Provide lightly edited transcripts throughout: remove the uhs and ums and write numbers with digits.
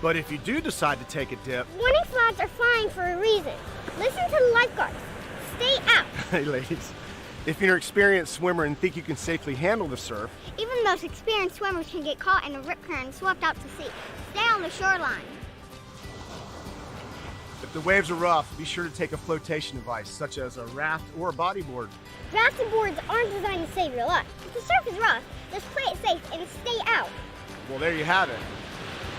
But if you do decide to take a dip... Warning flags are flying for a reason. Listen to the lifeguards. Stay out. Hey ladies, if you're an experienced swimmer and think you can safely handle the surf... Even the most experienced swimmers can get caught in a rip current and swept out to sea. Stay on the shoreline. If the waves are rough, be sure to take a flotation device, such as a raft or a bodyboard. Rafts and boards aren't designed to save your life. If the surf is rough, just play it safe and stay out. Well, there you have it.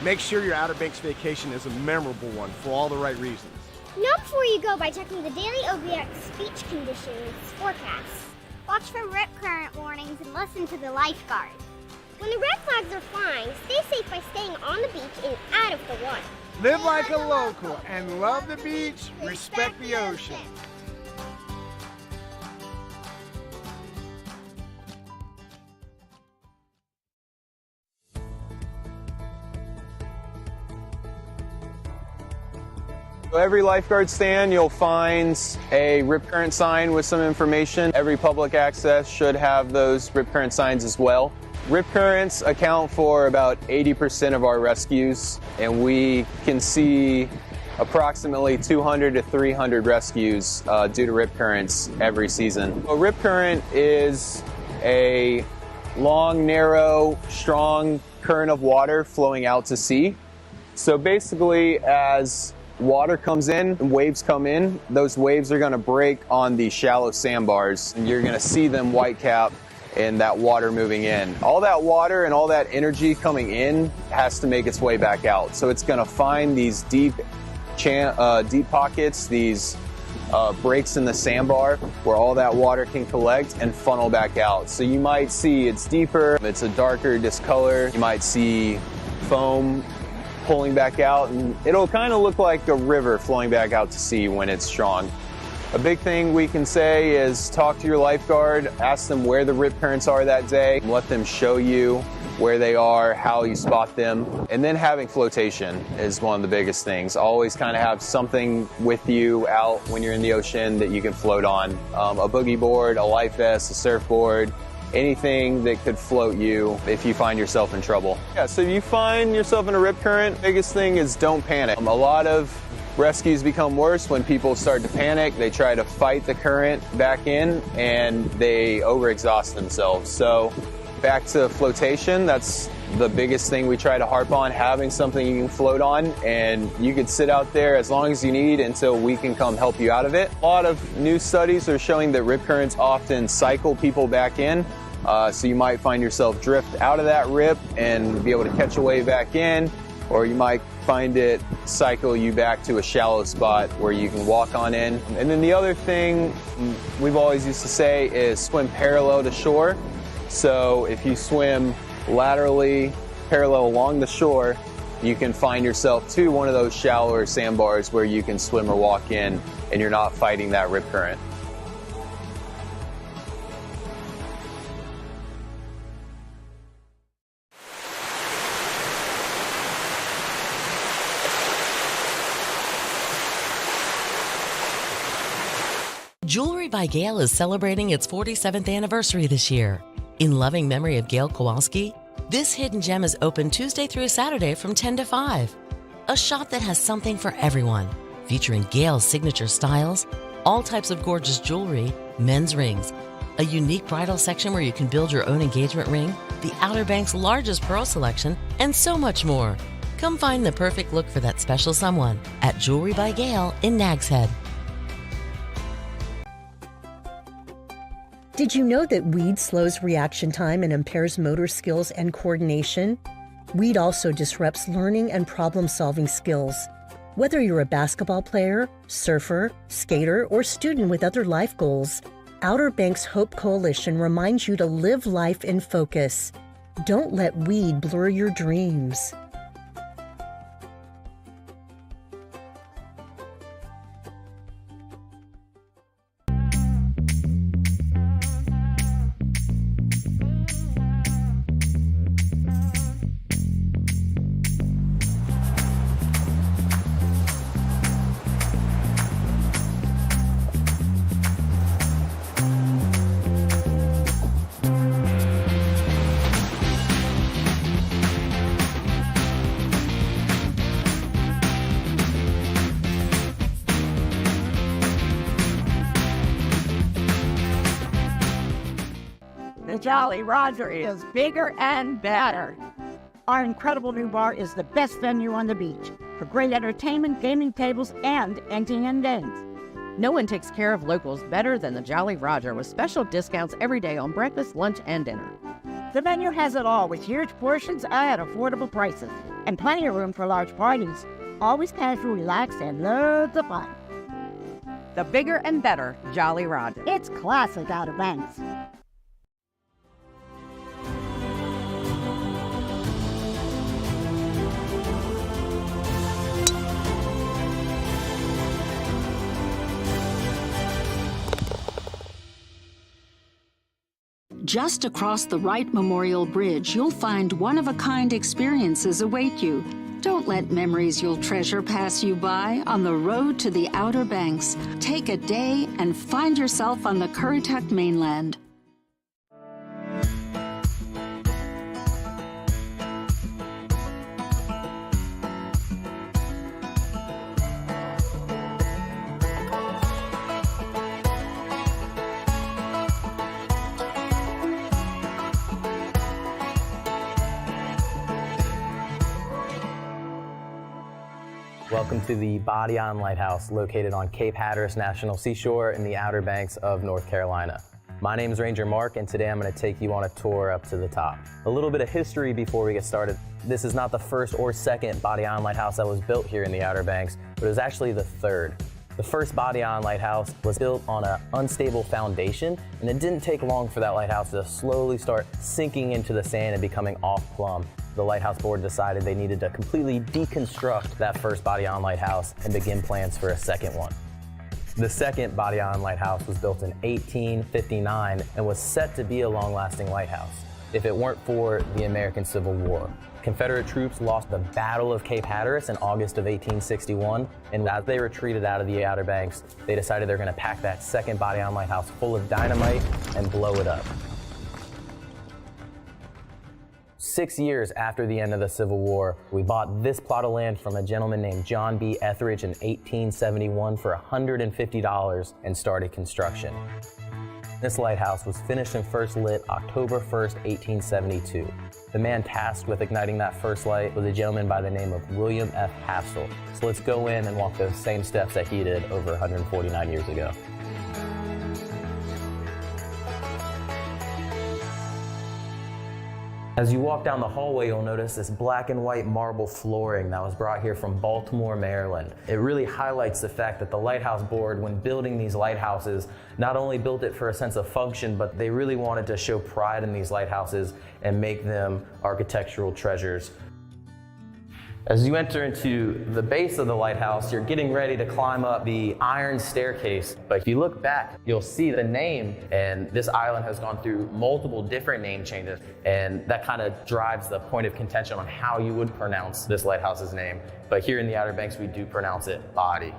Make sure your Outer Banks vacation is a memorable one for all the right reasons. Know before you go by checking the daily OBX beach conditions forecasts. Watch for rip current warnings and listen to the lifeguards. When the red flags are flying, stay safe by staying on the beach and out of the water. Live like a local and love the beach, respect the ocean. Every lifeguard stand, you'll find a rip current sign with some information. Every public access should have those rip current signs as well. Rip currents account for about 80% of our rescues, and we can see approximately 200 to 300 rescues due to rip currents every season. A rip current is a long, narrow, strong current of water flowing out to sea. So basically, as water comes in and waves come in, those waves are going to break on the shallow sandbars, and you're going to see them white cap and that water moving in. All that water and all that energy coming in has to make its way back out. So it's going to find these deep pockets, these breaks in the sandbar where all that water can collect and funnel back out. So you might see it's deeper, it's a darker discolor. You might see foam pulling back out, and it'll kind of look like a river flowing back out to sea when it's strong. A big thing we can say is talk to your lifeguard, ask them where the rip currents are that day, let them show you where they are, how you spot them, and then having flotation is one of the biggest things. Always kind of have something with you out when you're in the ocean that you can float on. A boogie board, a life vest, a surfboard, anything that could float you if you find yourself in trouble. Yeah, so if you find yourself in a rip current, biggest thing is don't panic. A lot of rescues become worse when people start to panic. They try to fight the current back in and they overexhaust themselves. So back to flotation, that's the biggest thing we try to harp on, having something you can float on, and you could sit out there as long as you need until we can come help you out of it. A lot of new studies are showing that rip currents often cycle people back in. So you might find yourself drift out of that rip and be able to catch a wave back in, or you might find it cycle you back to a shallow spot where you can walk on in. And then the other thing we've always used to say is swim parallel to shore. So if you swim laterally parallel along the shore, you can find yourself to one of those shallower sandbars where you can swim or walk in and you're not fighting that rip current. Jewelry by Gail is celebrating its 47th anniversary this year. In loving memory of Gail Kowalski, this hidden gem is open Tuesday through Saturday from 10 to 5. A shop that has something for everyone, featuring Gail's signature styles, all types of gorgeous jewelry, men's rings, a unique bridal section where you can build your own engagement ring, the Outer Banks' largest pearl selection, and so much more. Come find the perfect look for that special someone at Jewelry by Gail in Nags Head. Did you know that weed slows reaction time and impairs motor skills and coordination? Weed also disrupts learning and problem-solving skills. Whether you're a basketball player, surfer, skater, or student with other life goals, Outer Banks Hope Coalition reminds you to live life in focus. Don't let weed blur your dreams. Jolly Roger is bigger and better. Our incredible new bar is the best venue on the beach for great entertainment, gaming tables, and emptying and games. No one takes care of locals better than the Jolly Roger, with special discounts every day on breakfast, lunch, and dinner. The venue has it all with huge portions at affordable prices and plenty of room for large parties. Always casual, relaxed, and loads of fun. The bigger and better Jolly Roger. It's classic Outer Banks. Just across the Wright Memorial Bridge, you'll find one-of-a-kind experiences await you. Don't let memories you'll treasure pass you by on the road to the Outer Banks. Take a day and find yourself on the Currituck mainland. Welcome to the Body-On Lighthouse, located on Cape Hatteras National Seashore in the Outer Banks of North Carolina. My name is Ranger Mark, and today I'm going to take you on a tour up to the top. A little bit of history before we get started. This is not the first or second Body-On Lighthouse that was built here in the Outer Banks, but it was actually the third. The first Body-On lighthouse was built on an unstable foundation, and it didn't take long for that lighthouse to slowly start sinking into the sand and becoming off-plumb. The lighthouse board decided they needed to completely deconstruct that first Body-On lighthouse and begin plans for a second one. The second Body-On lighthouse was built in 1859 and was set to be a long-lasting lighthouse if it weren't for the American Civil War. Confederate troops lost the Battle of Cape Hatteras in August of 1861, and as they retreated out of the Outer Banks, they decided they're going to pack that second Body-On lighthouse full of dynamite and blow it up. 6 years after the end of the Civil War, we bought this plot of land from a gentleman named John B. Etheridge in 1871 for $150 and started construction. This lighthouse was finished and first lit October 1st, 1872. The man tasked with igniting that first light was a gentleman by the name of William F. Hassel. So let's go in and walk those same steps that he did over 149 years ago. As you walk down the hallway, you'll notice this black and white marble flooring that was brought here from Baltimore, Maryland. It really highlights the fact that the lighthouse board, when building these lighthouses, not only built it for a sense of function, but they really wanted to show pride in these lighthouses and make them architectural treasures. As you enter into the base of the lighthouse, you're getting ready to climb up the iron staircase. But if you look back, you'll see the name, and this island has gone through multiple different name changes, and that kind of drives the point of contention on how you would pronounce this lighthouse's name. But here in the Outer Banks, we do pronounce it Body.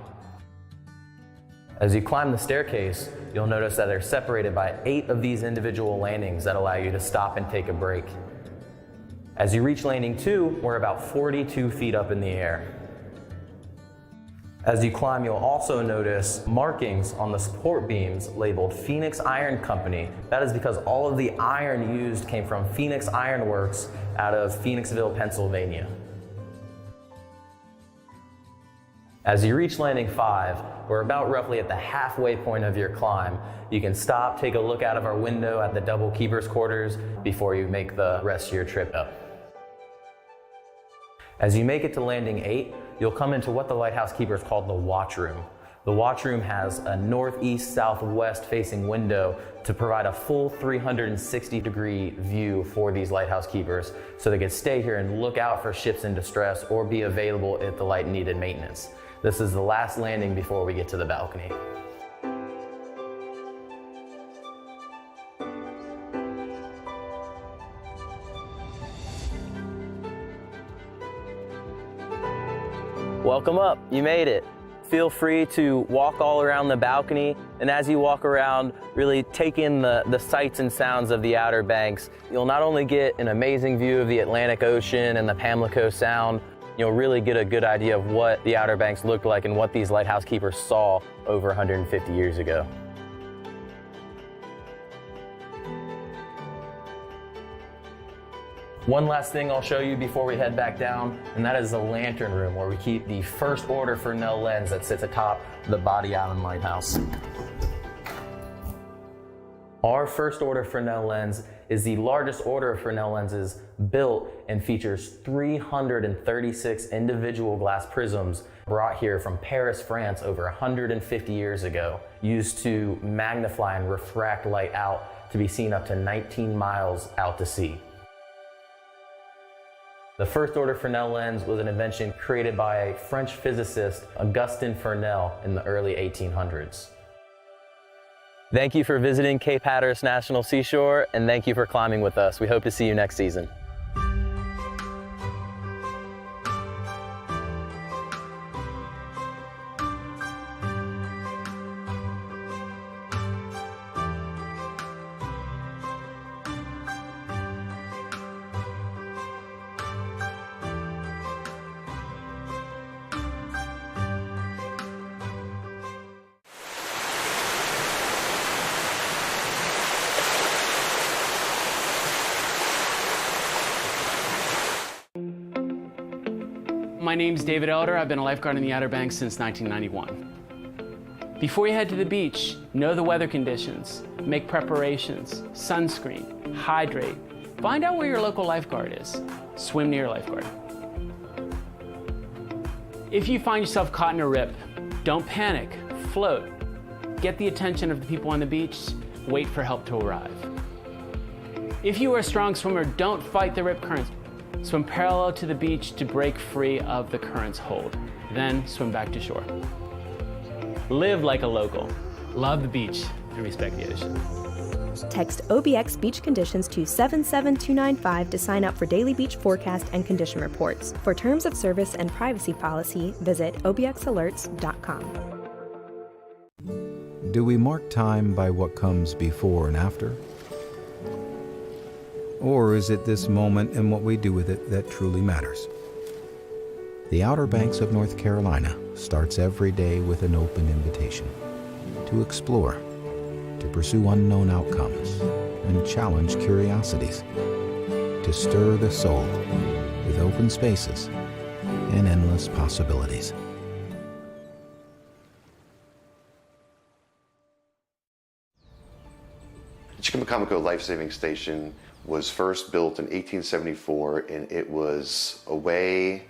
As you climb the staircase, you'll notice that they're separated by 8 of these individual landings that allow you to stop and take a break. As you reach landing 2, we're about 42 feet up in the air. As you climb, you'll also notice markings on the support beams labeled Phoenix Iron Company. That is because all of the iron used came from Phoenix Iron Works out of Phoenixville, Pennsylvania. As you reach landing 5, we're about roughly at the halfway point of your climb. You can stop, take a look out of our window at the double keeper's quarters before you make the rest of your trip up. As you make it to landing 8, you'll come into what the lighthouse keepers called the watch room. The watch room has a northeast-southwest facing window to provide a full 360-degree view for these lighthouse keepers, so they can stay here and look out for ships in distress or be available if the light needed maintenance. This is the last landing before we get to the balcony. Welcome up, you made it. Feel free to walk all around the balcony, and as you walk around, really take in the sights and sounds of the Outer Banks. You'll not only get an amazing view of the Atlantic Ocean and the Pamlico Sound, you'll really get a good idea of what the Outer Banks looked like and what these lighthouse keepers saw over 150 years ago. One last thing I'll show you before we head back down, and that is the lantern room where we keep the first order Fresnel lens that sits atop the Body Island Lighthouse. Our first order Fresnel lens is the largest order of Fresnel lenses built and features 336 individual glass prisms brought here from Paris, France over 150 years ago, used to magnify and refract light out to be seen up to 19 miles out to sea. The first order Fresnel lens was an invention created by a French physicist, Augustin Fresnel, in the early 1800s. Thank you for visiting Cape Hatteras National Seashore, and thank you for climbing with us. We hope to see you next season. My name's David Elder. I've been a lifeguard in the Outer Banks since 1991. Before you head to the beach, know the weather conditions, make preparations, sunscreen, hydrate, find out where your local lifeguard is, swim near your lifeguard. If you find yourself caught in a rip, don't panic, float. Get the attention of the people on the beach, wait for help to arrive. If you are a strong swimmer, don't fight the rip currents. Swim parallel to the beach to break free of the current's hold. Then swim back to shore. Live like a local. Love the beach and respect the ocean. Text OBX Beach Conditions to 77295 to sign up for daily beach forecast and condition reports. For terms of service and privacy policy, visit obxalerts.com. Do we mark time by what comes before and after? Or is it this moment and what we do with it that truly matters? The Outer Banks of North Carolina starts every day with an open invitation to explore, to pursue unknown outcomes, and challenge curiosities, to stir the soul with open spaces and endless possibilities. Chickamaucomico Life Saving Station was first built in 1874, and it was a way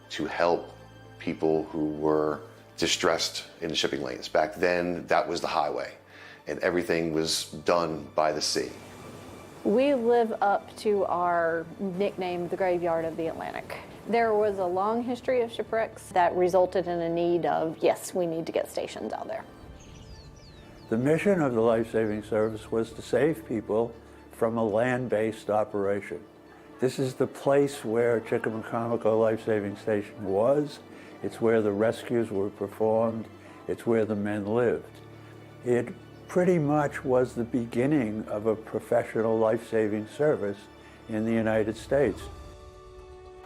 to help people who were distressed in the shipping lanes. Back then, that was the highway, and everything was done by the sea. We live up to our nickname, the Graveyard of the Atlantic. There was a long history of shipwrecks that resulted in a need of, yes, we need to get stations out there. The mission of the Life Saving Service was to save people from a land-based operation. This is the place where Chickamaucomico Life Saving Station was. It's where the rescues were performed. It's where the men lived. It pretty much was the beginning of a professional life-saving service in the United States.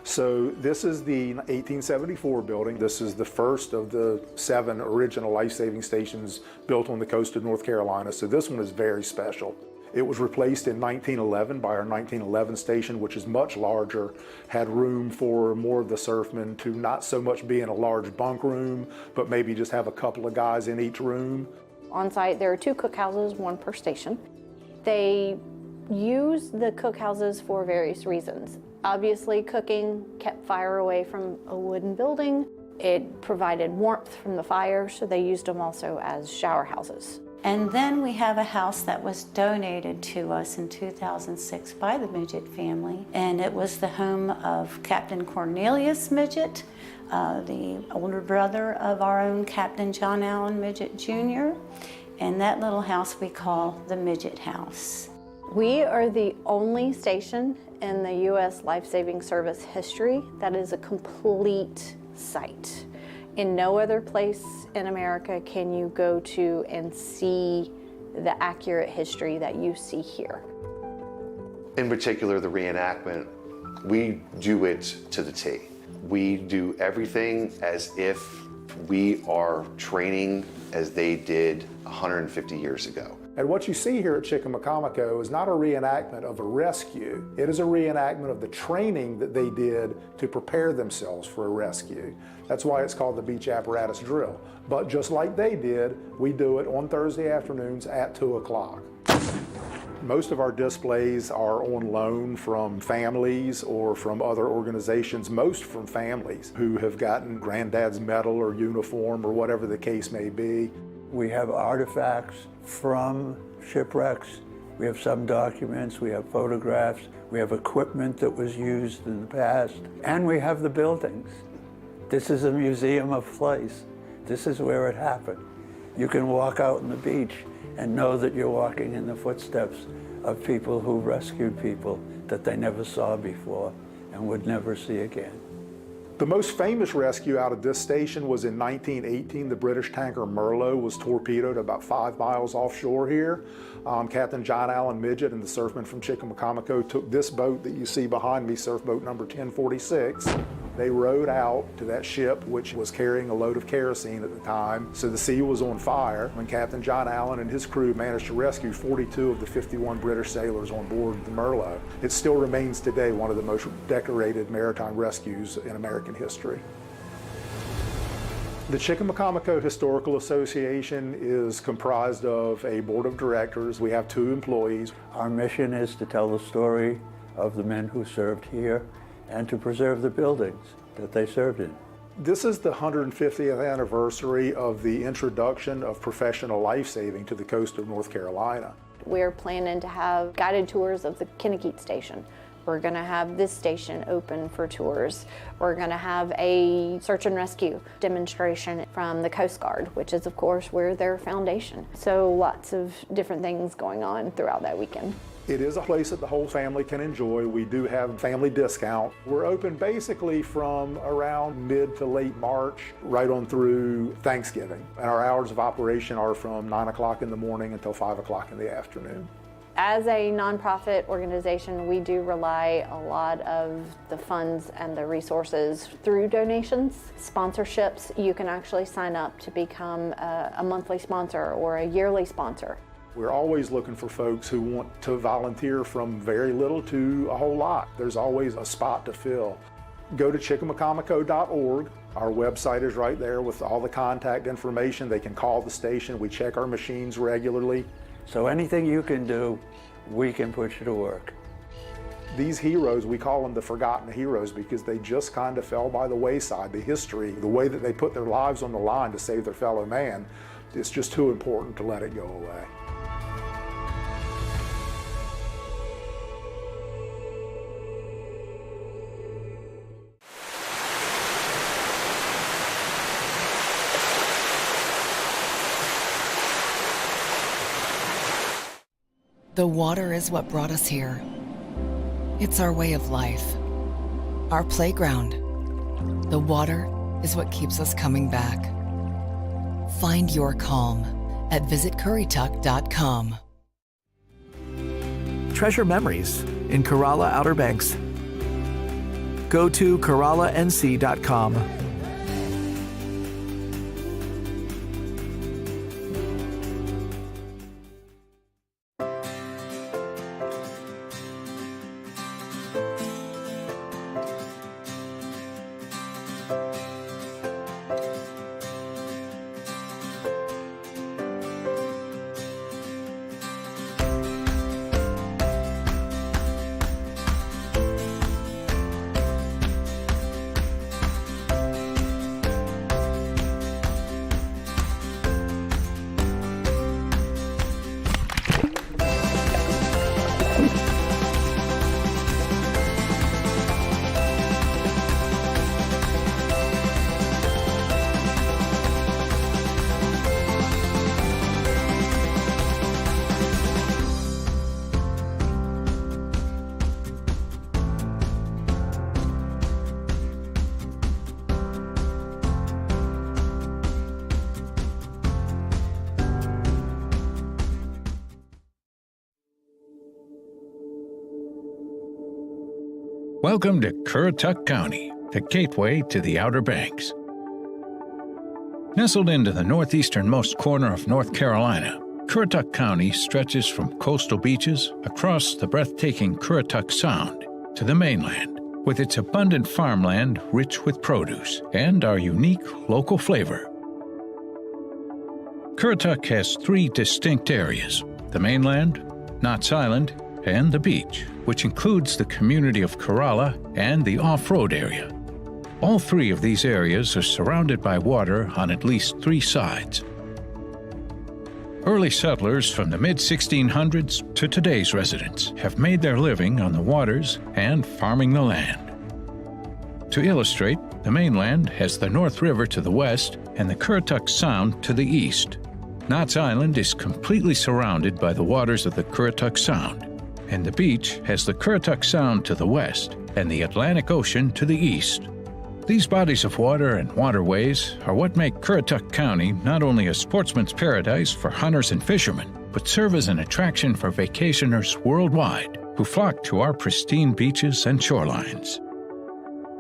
So this is the 1874 building. This is the first of the 7 original life-saving stations built on the coast of North Carolina. So this one is very special. It was replaced in 1911 by our 1911 station, which is much larger, had room for more of the surfmen to not so much be in a large bunk room, but maybe just have a couple of guys in each room. On site, there are 2 cookhouses, 1 per station. They use the cookhouses for various reasons. Obviously, cooking kept fire away from a wooden building. It provided warmth from the fire, so they used them also as shower houses. And then we have a house that was donated to us in 2006 by the Midget family, and it was the home of Captain Cornelius Midget, the older brother of our own Captain John Allen Midget Jr., and that little house we call the Midget House. We are the only station in the U.S. Life Saving Service history that is a complete site. In no other place in America can you go to and see the accurate history that you see here. In particular, the reenactment, we do it to the T. We do everything as if we are training as they did 150 years ago. And what you see here at Chickamaucomico is not a reenactment of a rescue. It is a reenactment of the training that they did to prepare themselves for a rescue. That's why it's called the beach apparatus drill. But just like they did, we do it on Thursday afternoons at 2 o'clock. Most of our displays are on loan from families or from other organizations, most from families who have gotten granddad's medal or uniform or whatever the case may be. We have artifacts from shipwrecks. We have some documents, we have photographs, we have equipment that was used in the past, and we have the buildings. This is a museum of place. This is where it happened. You can walk out on the beach and know that you're walking in the footsteps of people who rescued people that they never saw before and would never see again. The most famous rescue out of this station was in 1918. The British tanker Merlot was torpedoed about 5 miles offshore here. Captain John Allen Midget and the surfmen from Chickamaucomico took this boat that you see behind me, surf boat number 1046. They rowed out to that ship, which was carrying a load of kerosene at the time, so the sea was on fire when Captain John Allen and his crew managed to rescue 42 of the 51 British sailors on board the Merlot. It still remains today one of the most decorated maritime rescues in American history. The Chickamaucomico Historical Association is comprised of a board of directors. We have 2 employees. Our mission is to tell the story of the men who served here and to preserve the buildings that they served in. This is the 150th anniversary of the introduction of professional life-saving to the coast of North Carolina. We're planning to have guided tours of the Kennekeet Station. We're going to have this station open for tours. We're going to have a search and rescue demonstration from the Coast Guard, which is, of course, we're their foundation. So lots of different things going on throughout that weekend. It is a place that the whole family can enjoy. We do have family discount. We're open basically from around mid to late March, right on through Thanksgiving. And our hours of operation are from 9 o'clock in the morning until 5 o'clock in the afternoon. As a nonprofit organization, we do rely a lot of the funds and the resources through donations. Sponsorships, you can actually sign up to become a monthly sponsor or a yearly sponsor. We're always looking for folks who want to volunteer from very little to a whole lot. There's always a spot to fill. Go to chickamaucomico.org. Our website is right there with all the contact information. They can call the station. We check our machines regularly. So anything you can do, we can put you to work. These heroes, we call them the forgotten heroes because they just kind of fell by the wayside. The history, the way that they put their lives on the line to save their fellow man, it's just too important to let it go away. The water is what brought us here. It's our way of life, our playground. The water is what keeps us coming back. Find your calm at visitcurrituck.com. Treasure memories in Corolla Outer Banks. Go to CorollaNC.com. Welcome to Currituck County, the gateway to the Outer Banks. Nestled into the northeasternmost corner of North Carolina, Currituck County stretches from coastal beaches across the breathtaking Currituck Sound to the mainland, with its abundant farmland rich with produce and our unique local flavor. Currituck has 3 distinct areas: the mainland, Knott's Island, and the beach, which includes the community of Corolla and the off-road area. All 3 of these areas are surrounded by water on at least 3 sides. Early settlers from the mid-1600s to today's residents have made their living on the waters and farming the land. To illustrate, the mainland has the North River to the west and the Currituck Sound to the east. Knott's Island is completely surrounded by the waters of the Currituck Sound, and the beach has the Currituck Sound to the west and the Atlantic Ocean to the east. These bodies of water and waterways are what make Currituck County not only a sportsman's paradise for hunters and fishermen, but serve as an attraction for vacationers worldwide who flock to our pristine beaches and shorelines.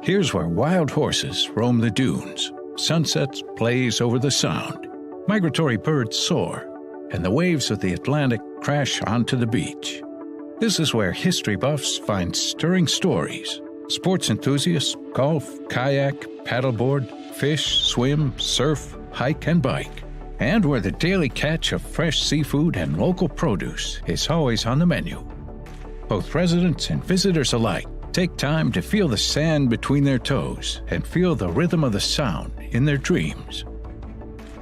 Here's where wild horses roam the dunes, sunsets blaze over the Sound, migratory birds soar, and the waves of the Atlantic crash onto the beach. This is where history buffs find stirring stories. Sports enthusiasts golf, kayak, paddleboard, fish, swim, surf, hike, and bike. And where the daily catch of fresh seafood and local produce is always on the menu. Both residents and visitors alike take time to feel the sand between their toes and feel the rhythm of the Sound in their dreams.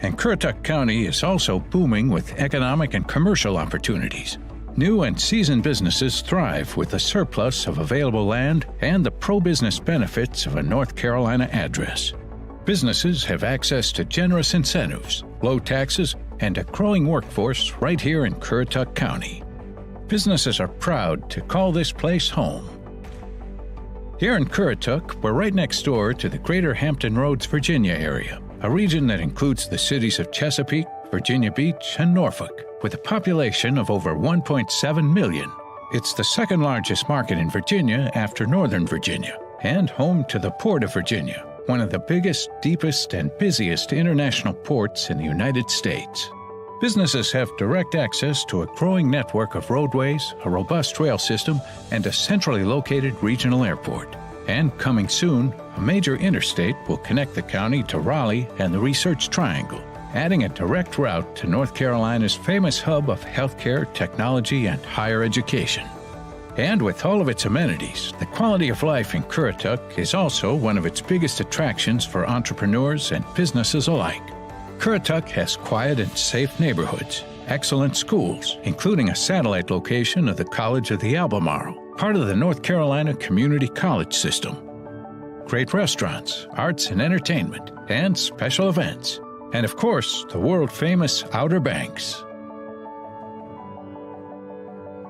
And Currituck County is also booming with economic and commercial opportunities. New and seasoned businesses thrive with the surplus of available land and the pro-business benefits of a North Carolina address. Businesses have access to generous incentives, low taxes, and a growing workforce right here in Currituck County. Businesses are proud to call this place home. Here in Currituck, we're right next door to the Greater Hampton Roads, Virginia area, a region that includes the cities of Chesapeake, Virginia Beach, and Norfolk, with a population of over 1.7 million. It's the second largest market in Virginia after Northern Virginia, and home to the Port of Virginia, one of the biggest, deepest, and busiest international ports in the United States. Businesses have direct access to a growing network of roadways, a robust rail system, and a centrally located regional airport. And coming soon, a major interstate will connect the county to Raleigh and the Research Triangle, adding a direct route to North Carolina's famous hub of healthcare, technology, and higher education. And with all of its amenities, the quality of life in Currituck is also one of its biggest attractions for entrepreneurs and businesses alike. Currituck has quiet and safe neighborhoods, excellent schools, including a satellite location of the College of the Albemarle, part of the North Carolina Community College system. Great restaurants, arts and entertainment, and special events. And of course, the world-famous Outer Banks.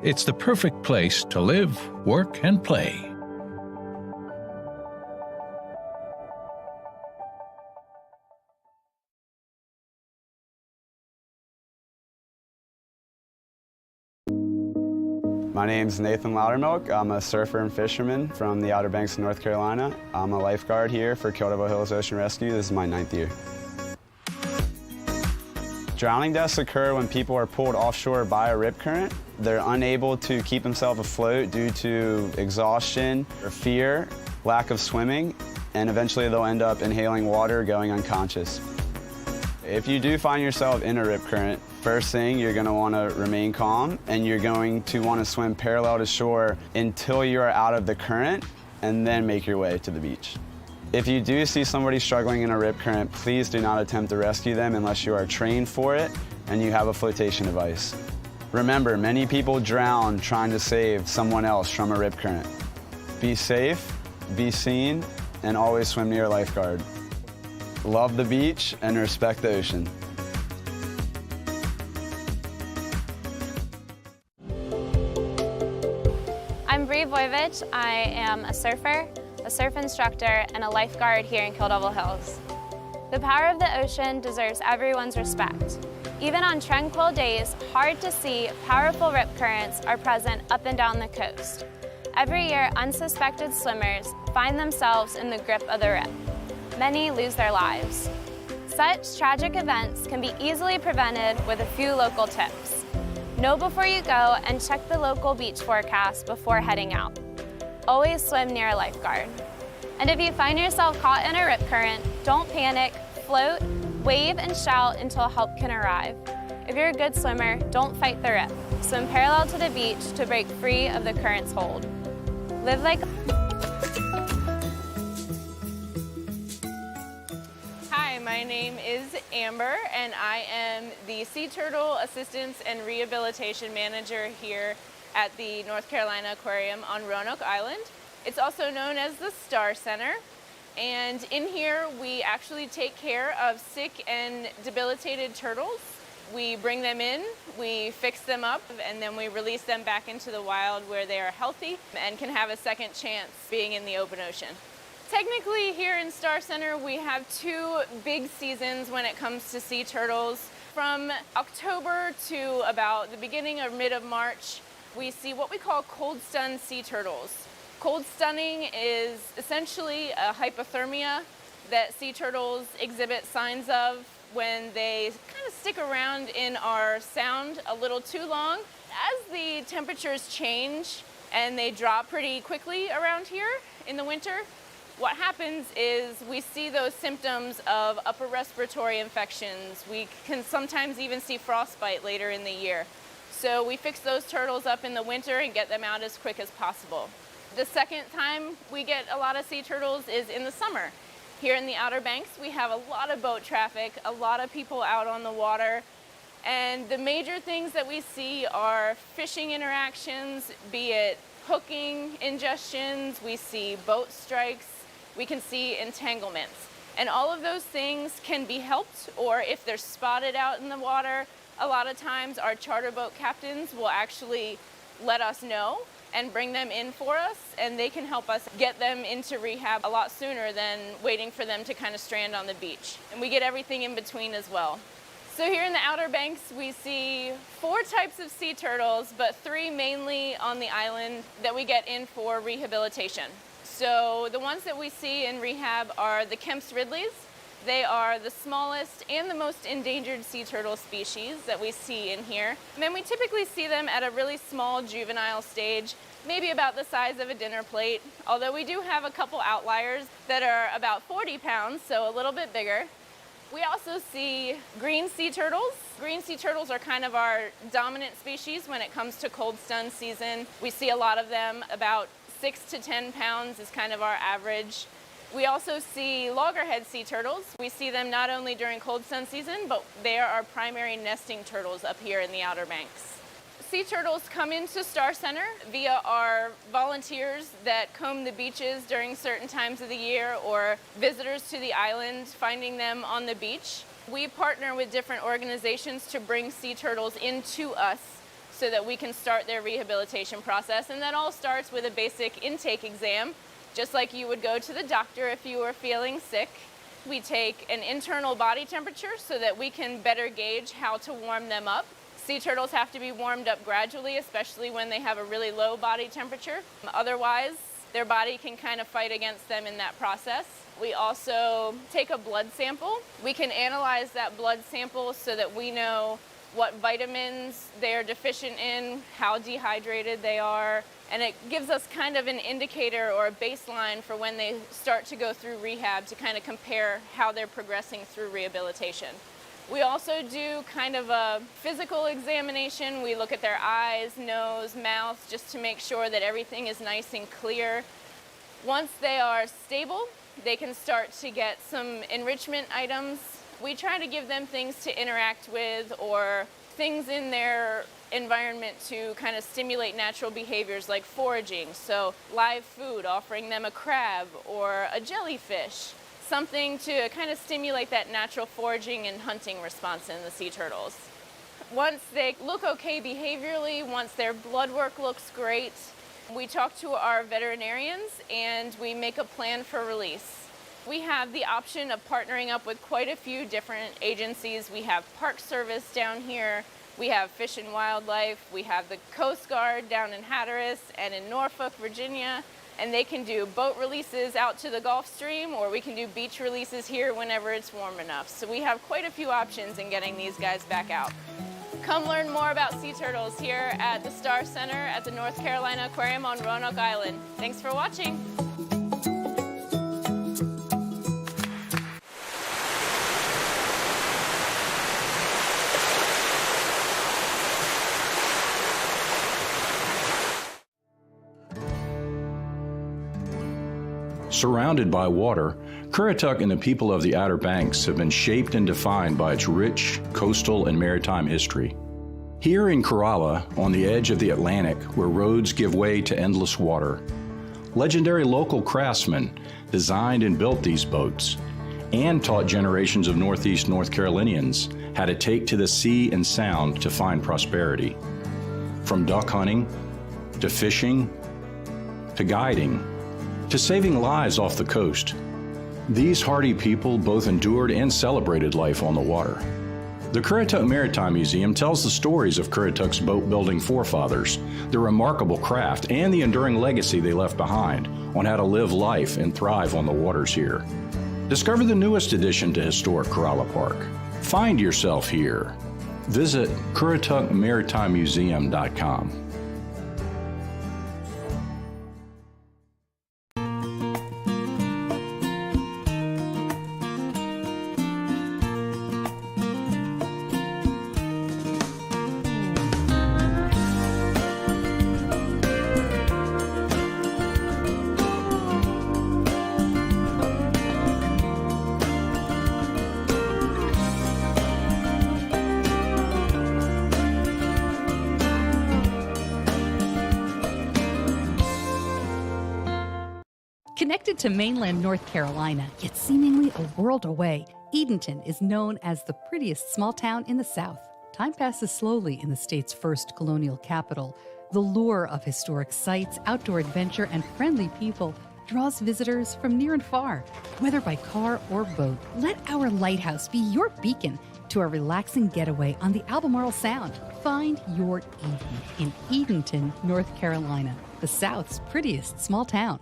It's the perfect place to live, work, and play. My name's Nathan Loudermilk. I'm a surfer and fisherman from the Outer Banks of North Carolina. I'm a lifeguard here for Kildare Hills Ocean Rescue. This is my 9th year. Drowning deaths occur when people are pulled offshore by a rip current. They're unable to keep themselves afloat due to exhaustion or fear, lack of swimming, and eventually they'll end up inhaling water, going unconscious. If you do find yourself in a rip current, first thing, you're going to want to remain calm, and you're going to want to swim parallel to shore until you are out of the current, and then make your way to the beach. If you do see somebody struggling in a rip current, please do not attempt to rescue them unless you are trained for it and you have a flotation device. Remember, many people drown trying to save someone else from a rip current. Be safe, be seen, and always swim near a lifeguard. Love the beach and respect the ocean. I'm Bree Voivich. I am a surfer, a surf instructor, and a lifeguard here in Kildare Hills. The power of the ocean deserves everyone's respect. Even on tranquil days, hard to see, powerful rip currents are present up and down the coast. Every year, unsuspected swimmers find themselves in the grip of the rip. Many lose their lives. Such tragic events can be easily prevented with a few local tips. Know before you go and check the local beach forecast before heading out. Always swim near a lifeguard. And if you find yourself caught in a rip current, don't panic, float, wave, and shout until help can arrive. If you're a good swimmer, don't fight the rip. Swim parallel to the beach to break free of the current's hold. Live like... Hi, my name is Amber, and I am the Sea Turtle Assistance and Rehabilitation Manager here at the North Carolina Aquarium on Roanoke Island. It's also known as the Star Center. And in here, we actually take care of sick and debilitated turtles. We bring them in, we fix them up, and then we release them back into the wild where they are healthy and can have a second chance being in the open ocean. Technically, here in Star Center, we have 2 big seasons when it comes to sea turtles. From October to about the beginning or mid of March, we see what we call cold stunned sea turtles. Cold stunning is essentially a hypothermia that sea turtles exhibit signs of when they kind of stick around in our sound a little too long. As the temperatures change and they drop pretty quickly around here in the winter, what happens is we see those symptoms of upper respiratory infections. We can sometimes even see frostbite later in the year. So we fix those turtles up in the winter and get them out as quick as possible. The second time we get a lot of sea turtles is in the summer. Here in the Outer Banks, we have a lot of boat traffic, a lot of people out on the water, and the major things that we see are fishing interactions, be it hooking ingestions, we see boat strikes, we can see entanglements. And all of those things can be helped, or if they're spotted out in the water, a lot of times our charter boat captains will actually let us know and bring them in for us, and they can help us get them into rehab a lot sooner than waiting for them to kind of strand on the beach. And we get everything in between as well. So here in the Outer Banks, we see 4 types of sea turtles, but 3 mainly on the island that we get in for rehabilitation. So the ones that we see in rehab are the Kemp's Ridleys. They are the smallest and the most endangered sea turtle species that we see in here. And then we typically see them at a really small juvenile stage, maybe about the size of a dinner plate, although we do have a couple outliers that are about 40 pounds, so a little bit bigger. We also see green sea turtles. Green sea turtles are kind of our dominant species when it comes to cold stun season. We see a lot of them, about 6 to 10 pounds is kind of our average. We also see loggerhead sea turtles. We see them not only during cold stun season, but they are our primary nesting turtles up here in the Outer Banks. Sea turtles come into Star Center via our volunteers that comb the beaches during certain times of the year, or visitors to the island finding them on the beach. We partner with different organizations to bring sea turtles into us so that we can start their rehabilitation process. And that all starts with a basic intake exam. Just like you would go to the doctor if you were feeling sick. We take an internal body temperature so that we can better gauge how to warm them up. Sea turtles have to be warmed up gradually, especially when they have a really low body temperature. Otherwise, their body can kind of fight against them in that process. We also take a blood sample. We can analyze that blood sample so that we know what vitamins they are deficient in, how dehydrated they are, and it gives us kind of an indicator or a baseline for when they start to go through rehab to kind of compare how they're progressing through rehabilitation. We also do kind of a physical examination. We look at their eyes, nose, mouth, just to make sure that everything is nice and clear. Once they are stable, they can start to get some enrichment items. We try to give them things to interact with or things in their environment to kind of stimulate natural behaviors like foraging. So live food, offering them a crab or a jellyfish, something to kind of stimulate that natural foraging and hunting response in the sea turtles. Once they look okay behaviorally, once their blood work looks great, we talk to our veterinarians and we make a plan for release. We have the option of partnering up with quite a few different agencies. We have Park Service down here, we have Fish and Wildlife, we have the Coast Guard down in Hatteras and in Norfolk, Virginia. and they can do boat releases out to the Gulf Stream, or we can do beach releases here whenever it's warm enough. So we have quite a few options in getting these guys back out. Come learn more about sea turtles here at the Star Center at the North Carolina Aquarium on Roanoke Island. Thanks for watching. Surrounded by water, Currituck and the people of the Outer Banks have been shaped and defined by its rich coastal and maritime history. Here in Corolla, on the edge of the Atlantic, where roads give way to endless water, legendary local craftsmen designed and built these boats and taught generations of Northeast North Carolinians how to take to the sea and sound to find prosperity. From duck hunting, to fishing, to guiding, to saving lives off the coast. These hardy people both endured and celebrated life on the water. The Currituck Maritime Museum tells the stories of Currituck's boat-building forefathers, their remarkable craft, and the enduring legacy they left behind on how to live life and thrive on the waters here. Discover the newest addition to historic Corolla Park. Find yourself here. Visit CurrituckMaritimeMuseum.com. Connected to mainland North Carolina, yet seemingly a world away, Edenton is known as the prettiest small town in the South. Time passes slowly in the state's first colonial capital. The lure of historic sites, outdoor adventure, and friendly people draws visitors from near and far. Whether by car or boat, let our lighthouse be your beacon to a relaxing getaway on the Albemarle Sound. Find your Eden in Edenton, North Carolina, the South's prettiest small town.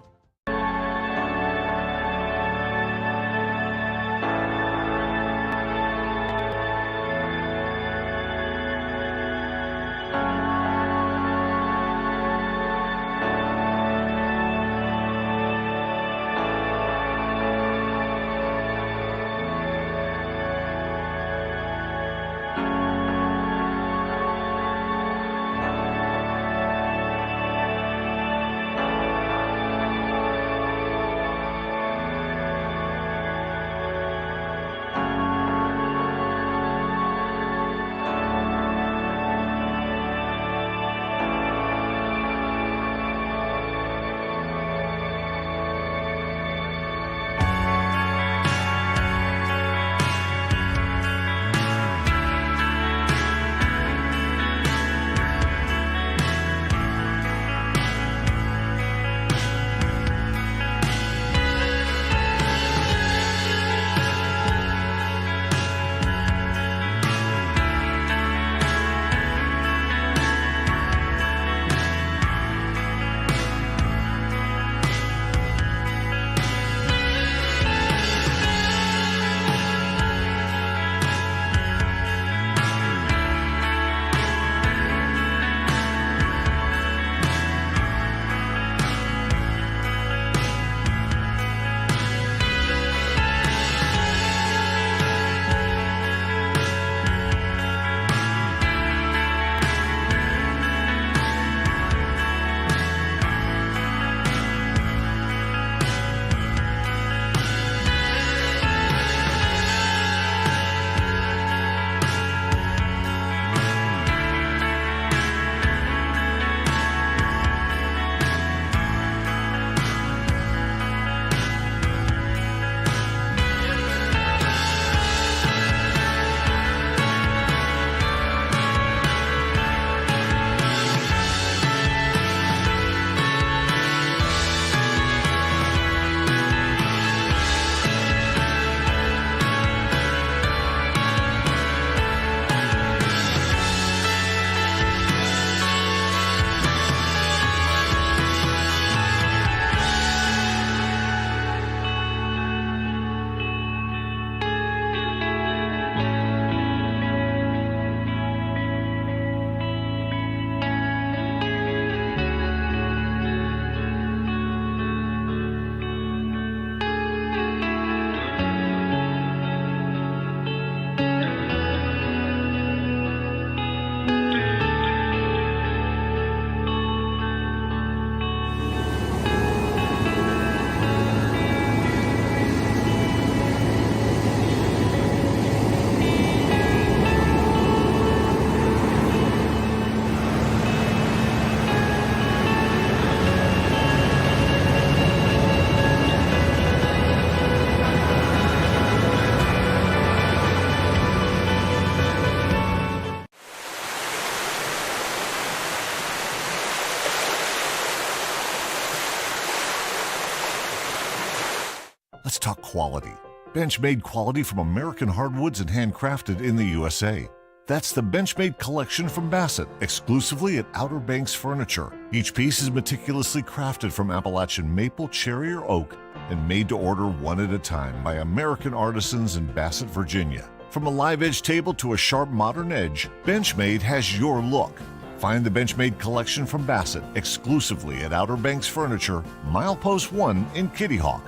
quality. Benchmade quality from American hardwoods and handcrafted in the USA. That's the Benchmade collection from Bassett, exclusively at Outer Banks Furniture. Each piece is meticulously crafted from Appalachian maple, cherry, or oak, and made to order one at a time by American artisans in Bassett, Virginia. From a live edge table to a sharp modern edge, Benchmade has your look. Find the Benchmade collection from Bassett exclusively at Outer Banks Furniture, Milepost 1 in Kitty Hawk.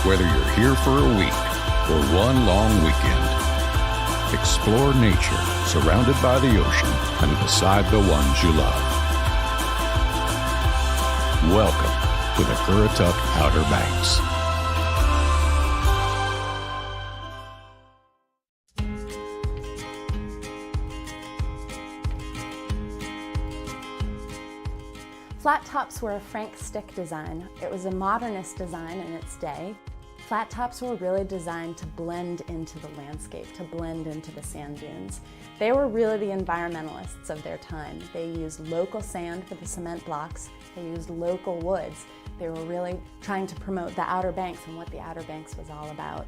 Whether you're here for a week or one long weekend, explore nature surrounded by the ocean and beside the ones you love. Welcome to the Currituck Outer Banks. Flat tops were a Frank Stick design. It was a modernist design in its day. Flat tops were really designed to blend into the landscape, to blend into the sand dunes. They were really the environmentalists of their time. They used local sand for the cement blocks. They used local woods. They were really trying to promote the Outer Banks and what the Outer Banks was all about.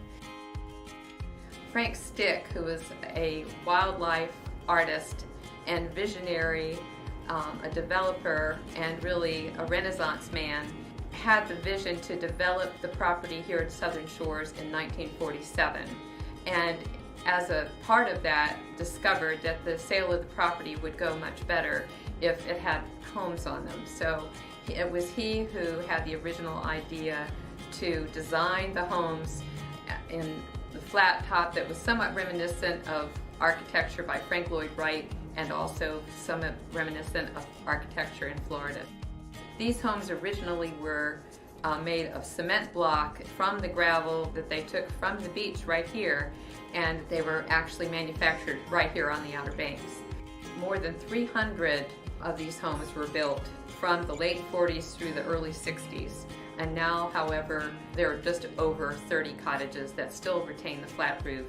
Frank Stick, who was a wildlife artist and visionary, a developer, and really a Renaissance man, had the vision to develop the property here at Southern Shores in 1947. And as a part of that, discovered that the sale of the property would go much better if it had homes on them. So it was he who had the original idea to design the homes in the flat top that was somewhat reminiscent of architecture by Frank Lloyd Wright and also somewhat reminiscent of architecture in Florida. These homes originally were made of cement block from the gravel that they took from the beach right here, and they were actually manufactured right here on the Outer Banks. More than 300 of these homes were built from the late 40s through the early 60s. And now, however, there are just over 30 cottages that still retain the flat roof.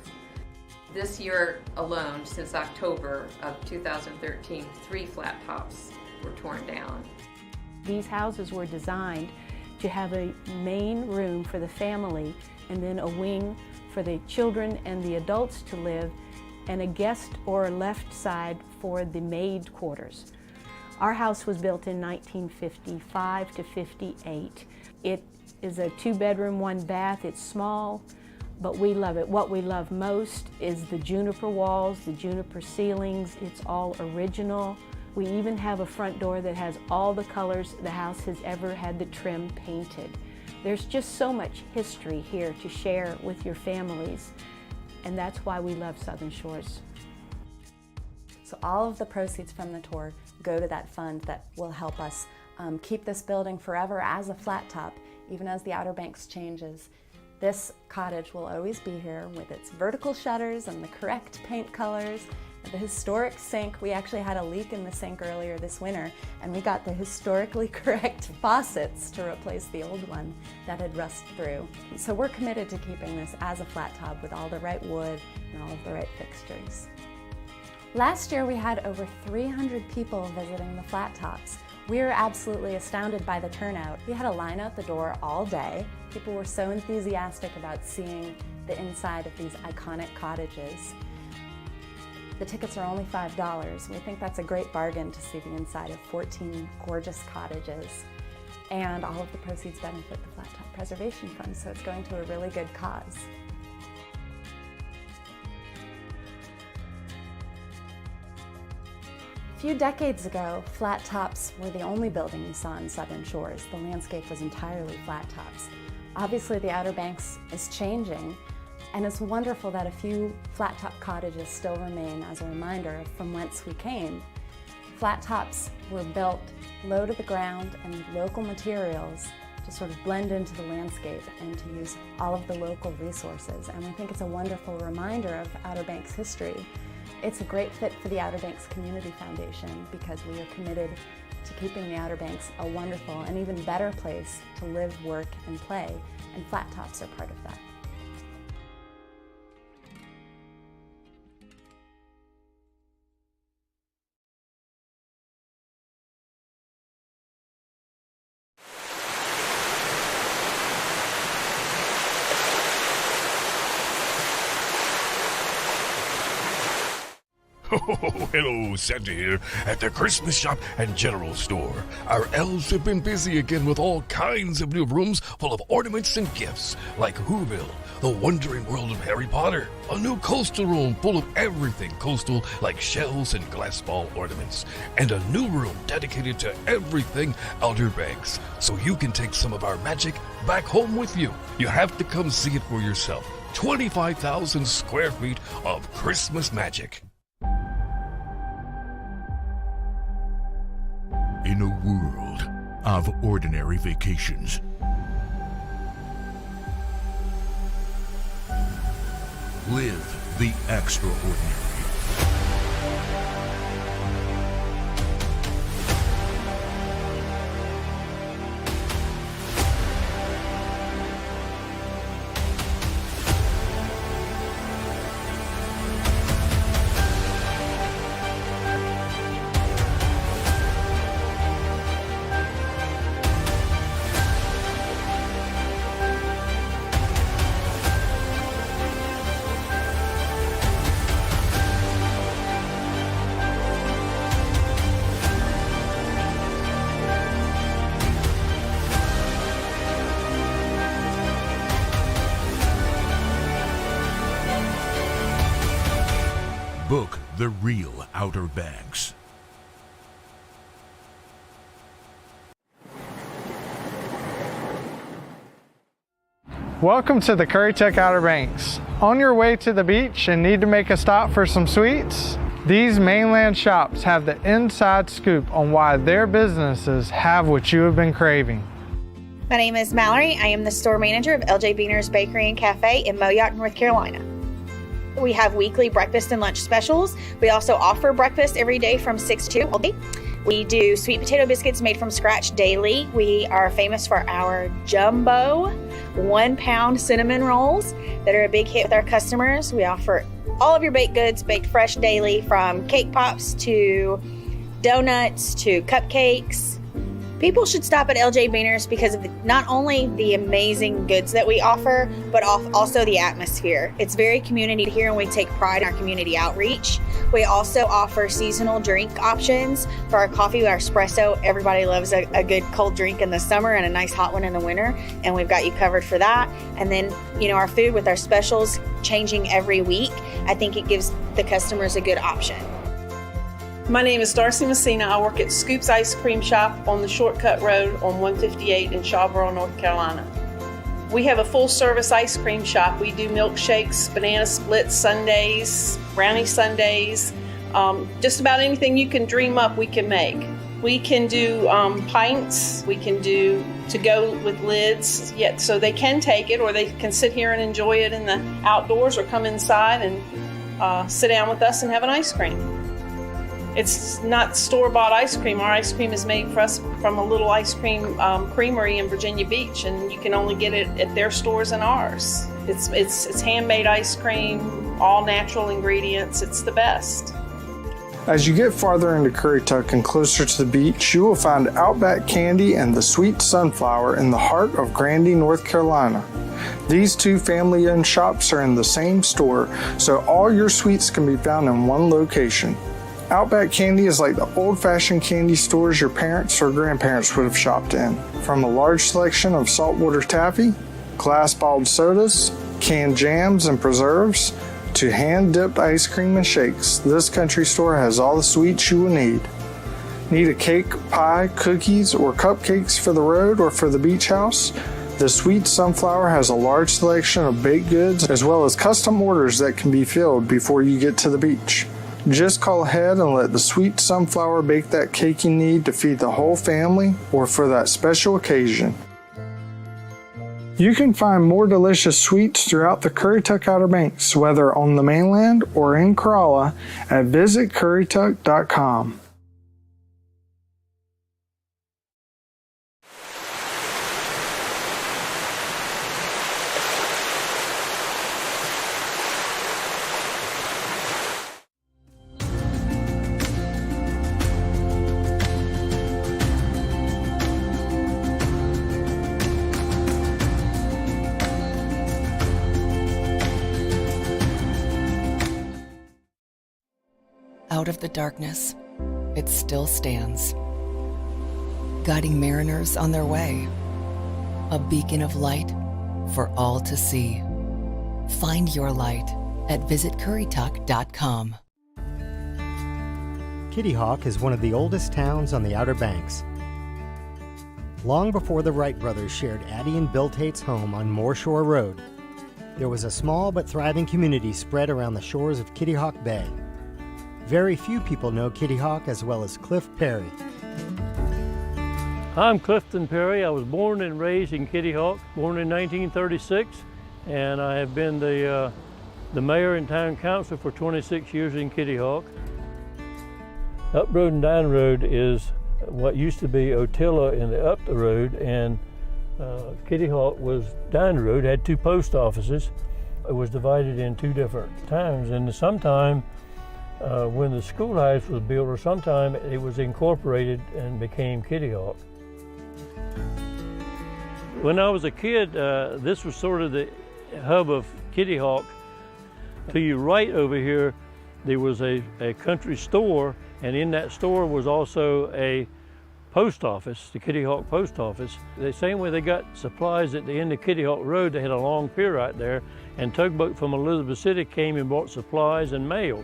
This year alone, since October of 2013, 3 flat tops were torn down. These houses were designed to have a main room for the family and then a wing for the children and the adults to live, and a guest or left side for the maid quarters. Our house was built in 1955 to 58. It is a 2-bedroom, 1-bath. It's small, but we love it. What we love most is the juniper walls, the juniper ceilings. It's all original. We even have a front door that has all the colors the house has ever had the trim painted. There's just so much history here to share with your families, and that's why we love Southern Shores. So all of the proceeds from the tour go to that fund that will help us keep this building forever as a flat top, even as the Outer Banks changes. This cottage will always be here with its vertical shutters and the correct paint colors. The historic sink. We actually had a leak in the sink earlier this winter, and we got the historically correct faucets to replace the old one that had rusted through. So we're committed to keeping this as a flat top with all the right wood and all of the right fixtures. Last year we had over 300 people visiting the flat tops. We were absolutely astounded by the turnout. We had a line out the door all day. People were so enthusiastic about seeing the inside of these iconic cottages. The tickets are only $5. We think that's a great bargain to see the inside of 14 gorgeous cottages. And all of the proceeds benefit the Flat Top Preservation Fund, so it's going to a really good cause. A few decades ago, flat tops were the only building you saw in Southern Shores. The landscape was entirely flat tops. Obviously, the Outer Banks is changing, and it's wonderful that a few flat top cottages still remain as a reminder of from whence we came. Flat tops were built low to the ground and with local materials to sort of blend into the landscape and to use all of the local resources. And we think it's a wonderful reminder of Outer Banks history. It's a great fit for the Outer Banks Community Foundation because we are committed to keeping the Outer Banks a wonderful and even better place to live, work, and play, and flat tops are part of that. Oh, hello, Santa here at the Christmas shop and general store. Our elves have been busy again with all kinds of new rooms full of ornaments and gifts, like Whoville, the wondering world of Harry Potter, a new coastal room full of everything coastal like shells and glass ball ornaments, and a new room dedicated to everything Outer Banks, so you can take some of our magic back home with you. You have to come see it for yourself. 25,000 square feet of Christmas magic. In a world of ordinary vacations, live the extraordinary. Book the real Outer Banks. Welcome to the Currituck Outer Banks. On your way to the beach and need to make a stop for some sweets? These mainland shops have the inside scoop on why their businesses have what you have been craving. My name is Mallory. I am the store manager of LJ Beaner's Bakery and Cafe in Moyock, North Carolina. We have weekly breakfast and lunch specials. We also offer breakfast every day from 6 to 2 all day. We do sweet potato biscuits made from scratch daily. We are famous for our jumbo 1-pound cinnamon rolls that are a big hit with our customers. We offer all of your baked goods baked fresh daily, from cake pops to donuts to cupcakes. People should stop at LJ Beaner's because of not only the amazing goods that we offer, but also the atmosphere. It's very community here, and we take pride in our community outreach. We also offer seasonal drink options for our coffee, our espresso. Everybody loves a good cold drink in the summer and a nice hot one in the winter, and we've got you covered for that. And then, our food with our specials changing every week, I think it gives the customers a good option. My name is Darcy Messina. I work at Scoop's Ice Cream Shop on the Shortcut Road on 158 in Shawboro, North Carolina. We have a full-service ice cream shop. We do milkshakes, banana splits, sundaes, brownie sundaes, just about anything you can dream up we can make. We can do pints. We can do to-go with lids, so they can take it, or they can sit here and enjoy it in the outdoors, or come inside and sit down with us and have an ice cream. It's not store-bought ice cream. Our ice cream is made for us from a little ice cream creamery in Virginia Beach, and you can only get it at their stores and ours. It's handmade ice cream, all natural ingredients. It's the best. As you get farther into Currituck and closer to the beach, you will find Outback Candy and the Sweet Sunflower in the heart of Grandy, North Carolina. These two family-owned shops are in the same store, so all your sweets can be found in one location. Outback Candy is like the old-fashioned candy stores your parents or grandparents would have shopped in. From a large selection of saltwater taffy, glass-bottled sodas, canned jams and preserves, to hand-dipped ice cream and shakes, this country store has all the sweets you will need. Need a cake, pie, cookies, or cupcakes for the road or for the beach house? The Sweet Sunflower has a large selection of baked goods as well as custom orders that can be filled before you get to the beach. Just call ahead and let the Sweet Sunflower bake that cake you need to feed the whole family or for that special occasion. You can find more delicious sweets throughout the Currituck Outer Banks, whether on the mainland or in Corolla, at visitcurrituck.com. out of the darkness, it still stands, guiding mariners on their way, a beacon of light for all to see. Find your light at visitcurrituck.com. Kitty Hawk is one of the oldest towns on the Outer Banks. Long before the Wright brothers shared Addie and Bill Tate's home on Moorshore Road, there was a small but thriving community spread around the shores of Kitty Hawk Bay. Very few people know Kitty Hawk as well as Cliff Perry. I'm Clifton Perry. I was born and raised in Kitty Hawk, born in 1936, and I have been the mayor and town council for 26 years in Kitty Hawk. Up Road and Down Road is what used to be Otilla in the up the road, and Kitty Hawk was down the road, had two post offices. It was divided in two different towns, and sometime when the schoolhouse was built, or sometime it was incorporated and became Kitty Hawk. When I was a kid, this was sort of the hub of Kitty Hawk. To your right over here, there was a country store, and in that store was also a post office, the Kitty Hawk post office. The same way they got supplies at the end of Kitty Hawk Road, they had a long pier right there, and tugboat from Elizabeth City came and brought supplies and mail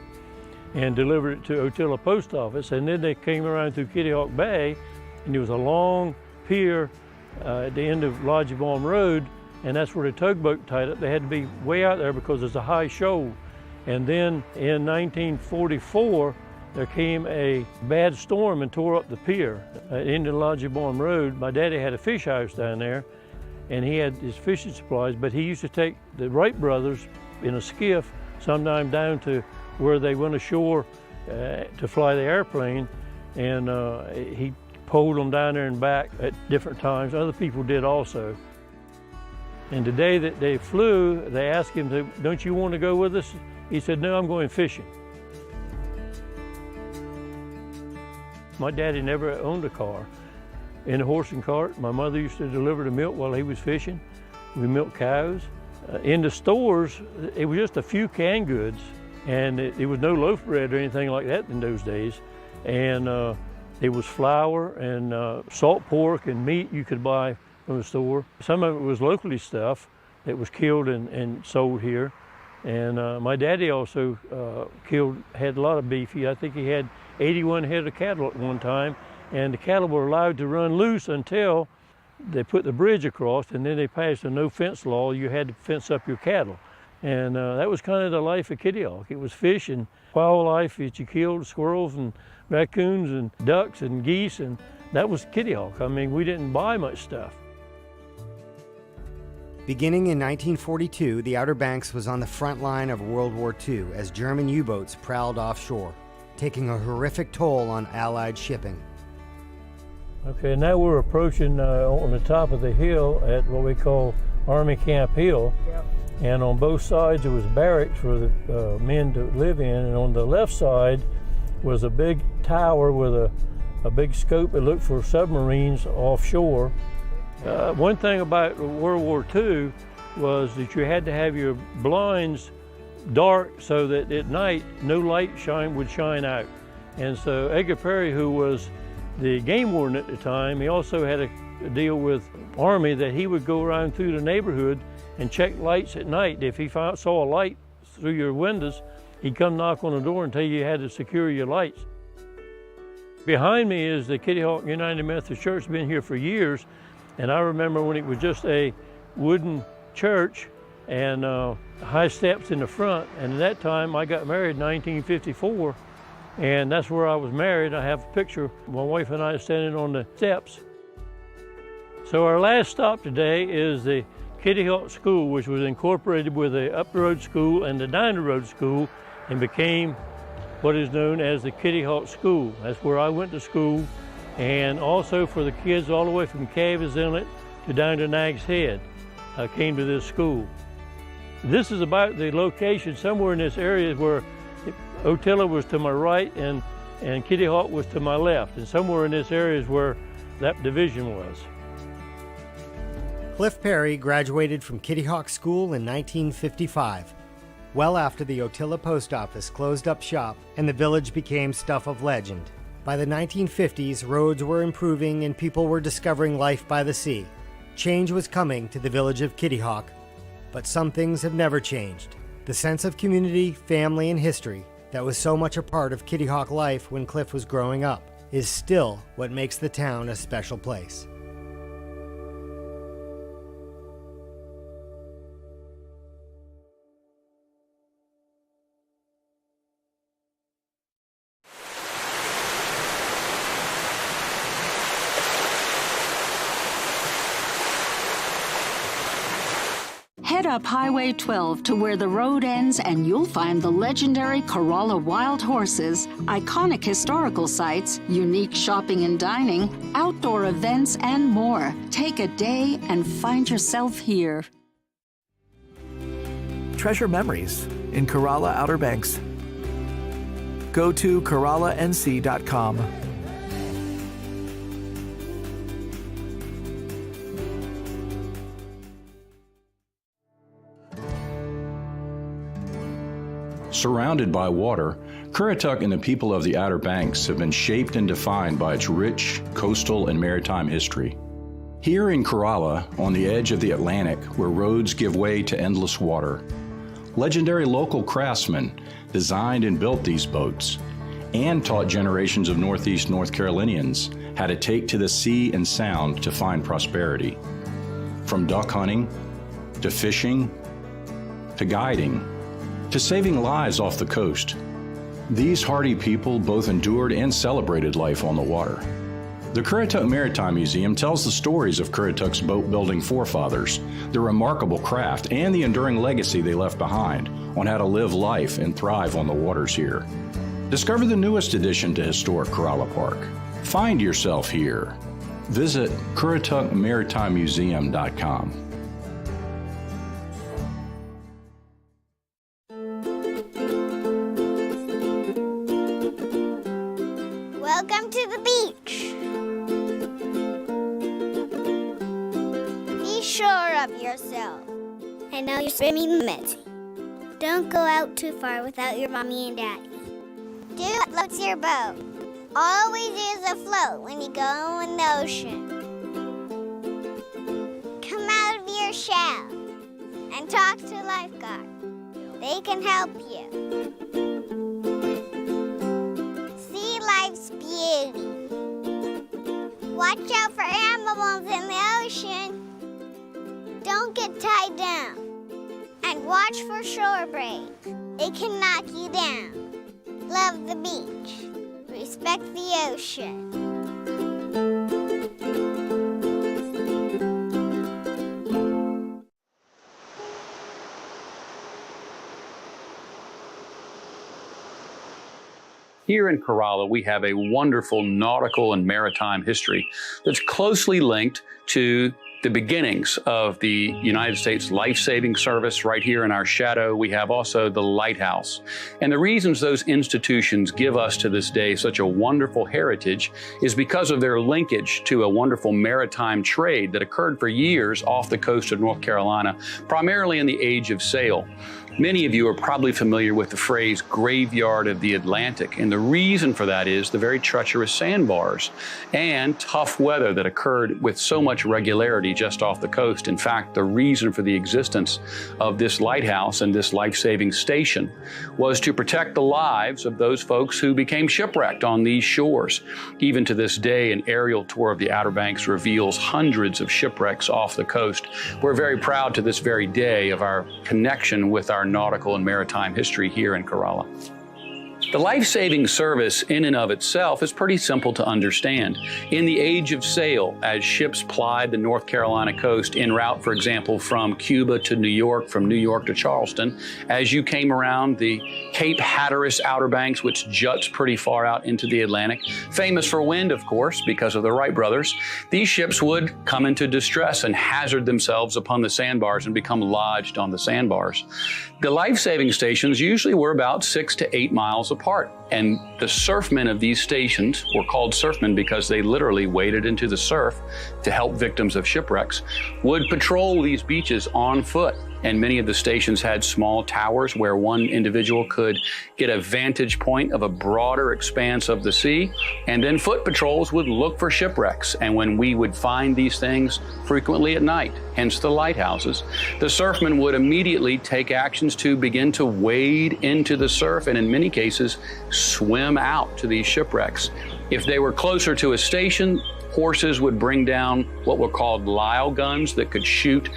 and delivered it to Otilla Post Office. And then they came around through Kitty Hawk Bay, and there was a long pier at the end of Lodgebaum Road, and that's where the tugboat tied up. They had to be way out there because there's a high shoal. And then in 1944, there came a bad storm and tore up the pier at the end of Lodgebaum Road. My daddy had a fish house down there, and he had his fishing supplies, but he used to take the Wright brothers in a skiff sometime down to where they went ashore to fly the airplane, and he poled them down there and back at different times. Other people did also. And the day that they flew, they asked him, "Don't you want to go with us?" He said, "No, I'm going fishing." My daddy never owned a car. In a horse and cart, my mother used to deliver the milk while he was fishing. We milked cows. In the stores, it was just a few canned goods, and it was no loaf bread or anything like that in those days. And it was flour and salt pork and meat you could buy from the store. Some of it was locally stuff that was killed and sold here. And my daddy also had a lot of beef. I think he had 81 head of cattle at one time, and the cattle were allowed to run loose until they put the bridge across, and then they passed a no fence law. You had to fence up your cattle. And that was kind of the life of Kitty Hawk. It was fish and wildlife that you killed, squirrels and raccoons and ducks and geese, and that was Kitty Hawk. I mean, we didn't buy much stuff. Beginning in 1942, the Outer Banks was on the front line of World War II as German U-boats prowled offshore, taking a horrific toll on Allied shipping. Okay, now we're approaching on the top of the hill at what we call Army Camp Hill. Yep. And on both sides there was barracks for the men to live in, and on the left side was a big tower with a big scope that looked for submarines offshore. One thing about World War II was that you had to have your blinds dark so that at night no light would shine out. And so Edgar Perry, who was the game warden at the time, he also had a deal with Army that he would go around through the neighborhood and check lights at night. If he saw a light through your windows, he'd come knock on the door and tell you had to secure your lights. Behind me is the Kitty Hawk United Methodist Church. It's been here for years. And I remember when it was just a wooden church and high steps in the front. And at that time, I got married in 1954, and that's where I was married. I have a picture, my wife and I standing on the steps. So our last stop today is the Kitty Hawk School, which was incorporated with the Up the Road School and the Down the Road School and became what is known as the Kitty Hawk School. That's where I went to school, and also for the kids all the way from Cavers Inlet to down to Nag's Head came to this school. This is about the location somewhere in this area where Otilla was to my right and Kitty Hawk was to my left, and somewhere in this area is where that division was. Cliff Perry graduated from Kitty Hawk School in 1955. well after the Otilla Post Office closed up shop and the village became stuff of legend. By the 1950s, roads were improving and people were discovering life by the sea. Change was coming to the village of Kitty Hawk, but some things have never changed. The sense of community, family, and history that was so much a part of Kitty Hawk life when Cliff was growing up is still what makes the town a special place. Head up Highway 12 to where the road ends and you'll find the legendary Corolla Wild Horses, iconic historical sites, unique shopping and dining, outdoor events, and more. Take a day and find yourself here. Treasure memories in Corolla Outer Banks. Go to CorollaNC.com. Surrounded by water, Currituck and the people of the Outer Banks have been shaped and defined by its rich coastal and maritime history. Here in Corolla, on the edge of the Atlantic, where roads give way to endless water, legendary local craftsmen designed and built these boats and taught generations of Northeast North Carolinians how to take to the sea and sound to find prosperity. From duck hunting, to fishing, to guiding, to saving lives off the coast. These hardy people both endured and celebrated life on the water. The Currituck Maritime Museum tells the stories of Currituck's boat-building forefathers, their remarkable craft, and the enduring legacy they left behind on how to live life and thrive on the waters here. Discover the newest addition to historic Corolla Park. Find yourself here. Visit CurrituckMaritimeMuseum.com. Welcome to the beach. Be sure of yourself. I know you're swimming messy. Don't go out too far without your mommy and daddy. Do what floats your boat. Always use a float when you go in the ocean. Come out of your shell and talk to a lifeguard. They can help you. Life's beauty. Watch out for animals in the ocean. Don't get tied down. And watch for shorebirds. They can knock you down. Love the beach. Respect the ocean. Here in Corolla, we have a wonderful nautical and maritime history that's closely linked to the beginnings of the United States Life-Saving Service. Right here in our shadow, we have also the lighthouse. And the reasons those institutions give us to this day such a wonderful heritage is because of their linkage to a wonderful maritime trade that occurred for years off the coast of North Carolina, primarily in the age of sail. Many of you are probably familiar with the phrase graveyard of the Atlantic, and the reason for that is the very treacherous sandbars and tough weather that occurred with so much regularity just off the coast. In fact, the reason for the existence of this lighthouse and this life-saving station was to protect the lives of those folks who became shipwrecked on these shores. Even to this day, an aerial tour of the Outer Banks reveals hundreds of shipwrecks off the coast. We're very proud to this very day of our connection with our nautical and maritime history here in Corolla. The life-saving service in and of itself is pretty simple to understand. In the age of sail, as ships plied the North Carolina coast en route, for example, from Cuba to New York, from New York to Charleston, as you came around the Cape Hatteras Outer Banks, which juts pretty far out into the Atlantic, famous for wind, of course, because of the Wright brothers, these ships would come into distress and hazard themselves upon the sandbars and become lodged on the sandbars. The life-saving stations usually were about 6 to 8 miles apart. And the surfmen of these stations were called surfmen because they literally waded into the surf to help victims of shipwrecks, would patrol these beaches on foot. And many of the stations had small towers where one individual could get a vantage point of a broader expanse of the sea. And then foot patrols would look for shipwrecks. And when we would find these things frequently at night, hence the lighthouses, the surfmen would immediately take actions to begin to wade into the surf and in many cases swim out to these shipwrecks. If they were closer to a station, horses would bring down what were called Lyle guns that could shoot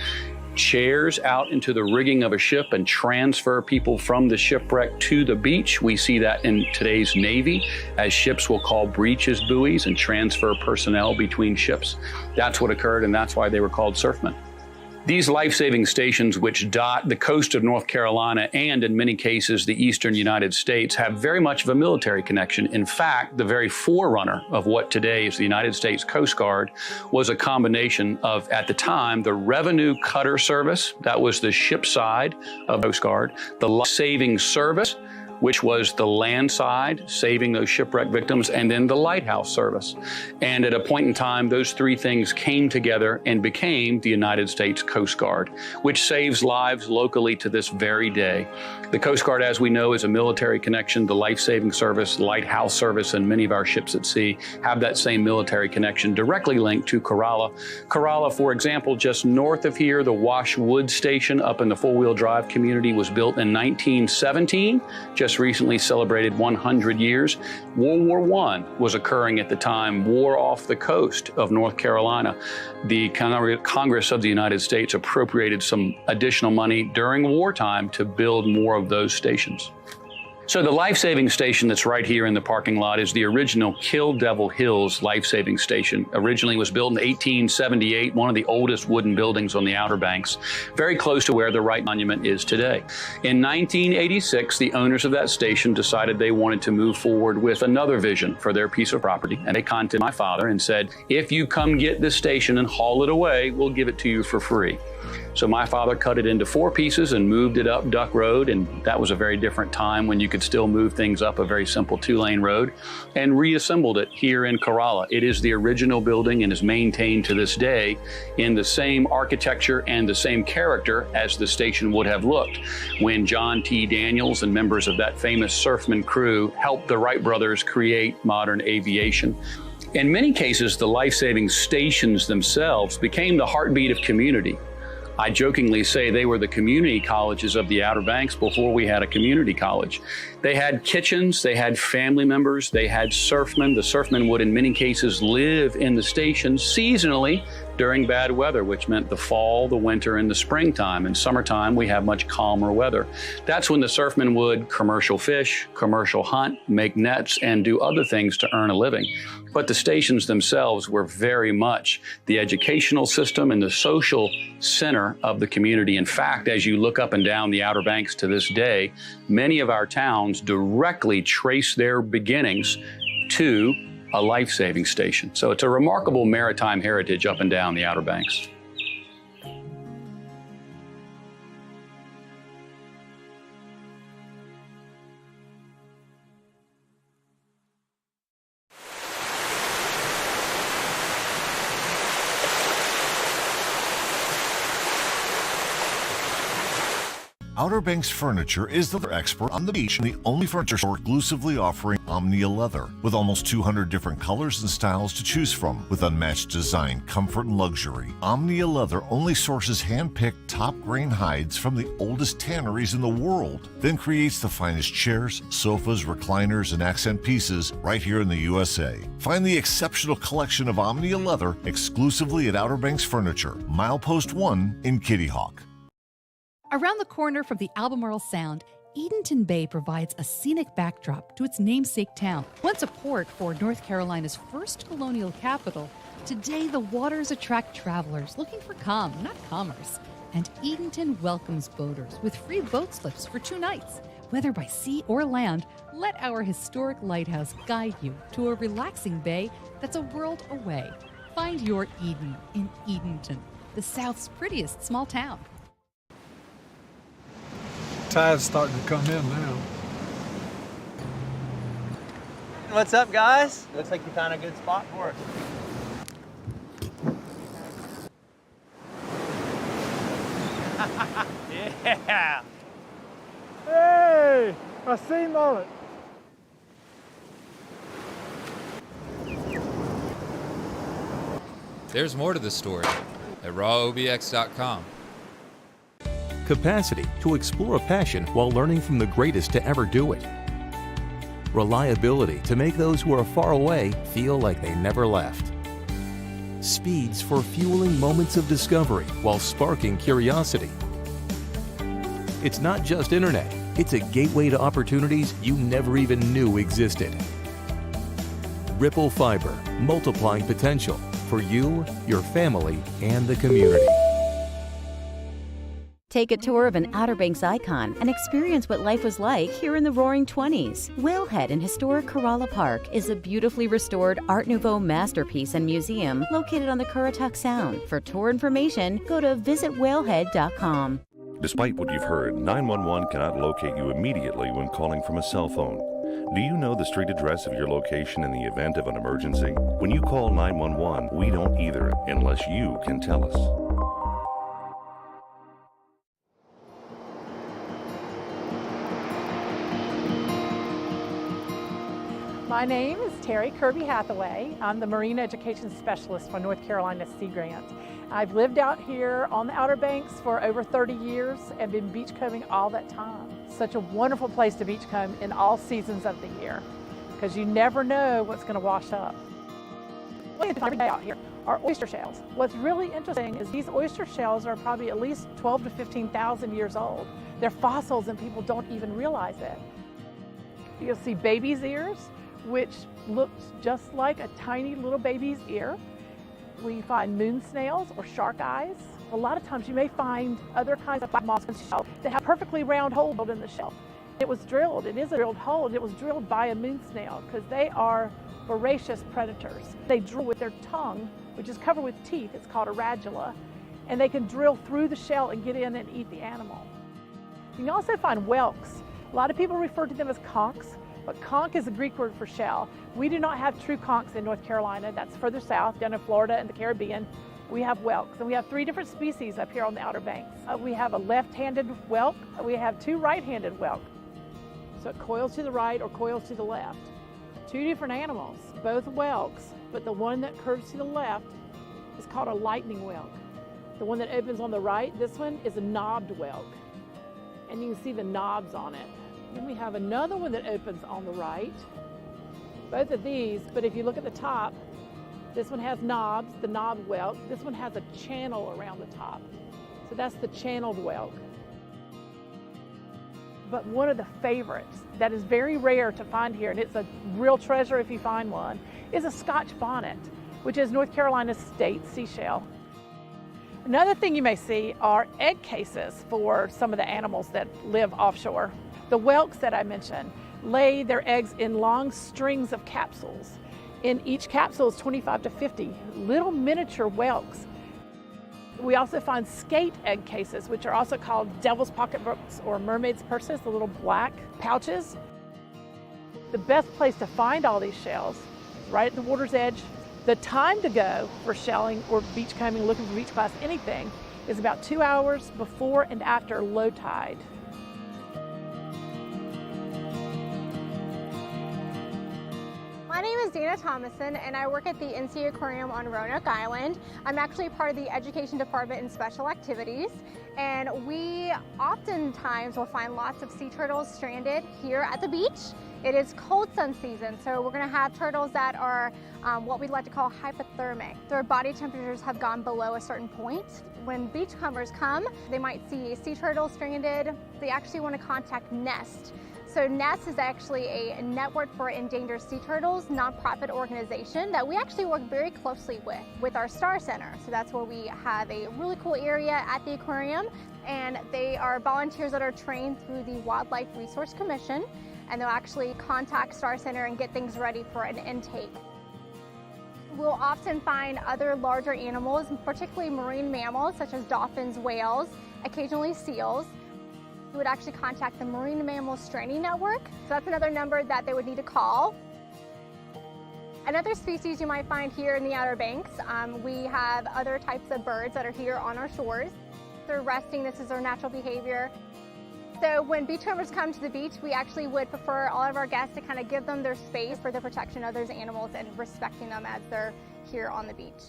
chairs out into the rigging of a ship and transfer people from the shipwreck to the beach. We see that in today's Navy, as ships will call breaches buoys and transfer personnel between ships. That's what occurred, and that's why they were called surfmen. These life-saving stations, which dot the coast of North Carolina and in many cases the eastern United States, have very much of a military connection. In fact, the very forerunner of what today is the United States Coast Guard was a combination of, at the time, the Revenue Cutter Service, that was the ship side of Coast Guard, the Life-Saving Service, which was the land side, saving those shipwreck victims, and then the lighthouse service. And at a point in time, those three things came together and became the United States Coast Guard, which saves lives locally to this very day. The Coast Guard, as we know, is a military connection. The life-saving service, lighthouse service, and many of our ships at sea have that same military connection directly linked to Corolla. Corolla, for example, just north of here, the Washwood Station up in the four-wheel drive community was built in 1917, just recently celebrated 100 years. World War I was occurring at the time, war off the coast of North Carolina. The Congress of the United States appropriated some additional money during wartime to build more of those stations. So the life-saving station that's right here in the parking lot is the original Kill Devil Hills life-saving station. Originally was built in 1878, one of the oldest wooden buildings on the Outer Banks, very close to where the Wright Monument is today. In 1986, the owners of that station decided they wanted to move forward with another vision for their piece of property. And they contacted my father and said, if you come get this station and haul it away, we'll give it to you for free. So my father cut it into 4 pieces and moved it up Duck Road, and that was a very different time when you could still move things up a very simple 2-lane road, and reassembled it here in Corolla. It is the original building and is maintained to this day in the same architecture and the same character as the station would have looked when John T. Daniels and members of that famous surfman crew helped the Wright brothers create modern aviation. In many cases, the life-saving stations themselves became the heartbeat of community. I jokingly say they were the community colleges of the Outer Banks before we had a community college. They had kitchens, they had family members, they had surfmen. The surfmen would in many cases live in the station seasonally during bad weather, which meant the fall, the winter, and the springtime. In summertime, we have much calmer weather. That's when the surfmen would commercial fish, commercial hunt, make nets, and do other things to earn a living. But the stations themselves were very much the educational system and the social center of the community. In fact, as you look up and down the Outer Banks to this day, many of our towns directly trace their beginnings to a life-saving station. So it's a remarkable maritime heritage up and down the Outer Banks. Outer Banks Furniture is the expert on the beach and the only furniture store exclusively offering Omnia leather, with almost 200 different colors and styles to choose from. With unmatched design, comfort, and luxury, Omnia leather only sources hand-picked top-grain hides from the oldest tanneries in the world, then creates the finest chairs, sofas, recliners, and accent pieces right here in the USA. Find the exceptional collection of Omnia leather exclusively at Outer Banks Furniture, Milepost 1 in Kitty Hawk. Around the corner from the Albemarle Sound, Edenton Bay provides a scenic backdrop to its namesake town. Once a port for North Carolina's first colonial capital, today the waters attract travelers looking for calm, not commerce. And Edenton welcomes boaters with free boat slips for 2 nights. Whether by sea or land, let our historic lighthouse guide you to a relaxing bay that's a world away. Find your Eden in Edenton, the South's prettiest small town. Tide's starting to come in now. What's up, guys? Looks like you found a good spot for us. Yeah! Hey, I seen mullet. There's more to the story at rawobx.com. Capacity to explore a passion while learning from the greatest to ever do it. Reliability to make those who are far away feel like they never left. Speeds for fueling moments of discovery while sparking curiosity. It's not just internet, it's a gateway to opportunities you never even knew existed. Ripple Fiber, multiplying potential for you, your family, and the community. Take a tour of an Outer Banks icon and experience what life was like here in the Roaring 20s. Whalehead in historic Corolla Park is a beautifully restored Art Nouveau masterpiece and museum located on the Currituck Sound. For tour information, go to visitwhalehead.com. Despite what you've heard, 911 cannot locate you immediately when calling from a cell phone. Do you know the street address of your location in the event of an emergency? When you call 911, we don't either, unless you can tell us. My name is Terry Kirby Hathaway. I'm the Marine Education Specialist for North Carolina Sea Grant. I've lived out here on the Outer Banks for over 30 years and been beachcombing all that time. Such a wonderful place to beachcomb in all seasons of the year because you never know what's going to wash up. What you find every day out here are oyster shells. What's really interesting is these oyster shells are probably at least 12 to 15,000 years old. They're fossils and people don't even realize it. You'll see baby's ears, which looks just like a tiny little baby's ear. We find moon snails or shark eyes. A lot of times you may find other kinds of mollusks shells that have perfectly round holes in the shell. It was drilled, it is a drilled hole, and it was drilled by a moon snail because they are voracious predators. They drill with their tongue, which is covered with teeth. It's called a radula, and they can drill through the shell and get in and eat the animal. You can also find whelks. A lot of people refer to them as conchs, but conch is a Greek word for shell. We do not have true conchs in North Carolina. That's further south, down in Florida and the Caribbean. We have whelks, and we have 3 different species up here on the Outer Banks. We have a left-handed whelk, we have 2 right-handed whelks. So it coils to the right or coils to the left. 2 different animals, both whelks, but the one that curves to the left is called a lightning whelk. The one that opens on the right, this one, is a knobbed whelk. And you can see the knobs on it. Then we have another one that opens on the right. Both of these, but if you look at the top, this one has knobs, the knobbed whelk. This one has a channel around the top. So that's the channeled whelk. But one of the favorites that is very rare to find here, and it's a real treasure if you find one, is a Scotch bonnet, which is North Carolina's state seashell. Another thing you may see are egg cases for some of the animals that live offshore. The whelks that I mentioned lay their eggs in long strings of capsules. In each capsule is 25 to 50 little miniature whelks. We also find skate egg cases, which are also called devil's pocketbooks or mermaid's purses, the little black pouches. The best place to find all these shells is right at the water's edge. The time to go for shelling or beachcombing, looking for beach class, anything, is about 2 hours before and after low tide. My name is Dana Thomason, and I work at the NC Aquarium on Roanoke Island. I'm actually part of the Education Department in Special Activities, and we oftentimes will find lots of sea turtles stranded here at the beach. It is cold sun season, so we're going to have turtles that are what we'd like to call hypothermic. Their body temperatures have gone below a certain point. When beachcombers come, they might see sea turtles stranded. They actually want to contact NEST. So NEST is actually a Network for Endangered Sea Turtles nonprofit organization that we actually work very closely with our Star Center. So that's where we have a really cool area at the aquarium, and they are volunteers that are trained through the Wildlife Resource Commission, and they'll actually contact Star Center and get things ready for an intake. We'll often find other larger animals, particularly marine mammals such as dolphins, whales, occasionally seals. You would actually contact the Marine Mammal Stranding Network. So that's another number that they would need to call. Another species you might find here in the Outer Banks, we have other types of birds that are here on our shores. They're resting, this is their natural behavior. So when beachcombers come to the beach, we actually would prefer all of our guests to kind of give them their space for the protection of those animals and respecting them as they're here on the beach.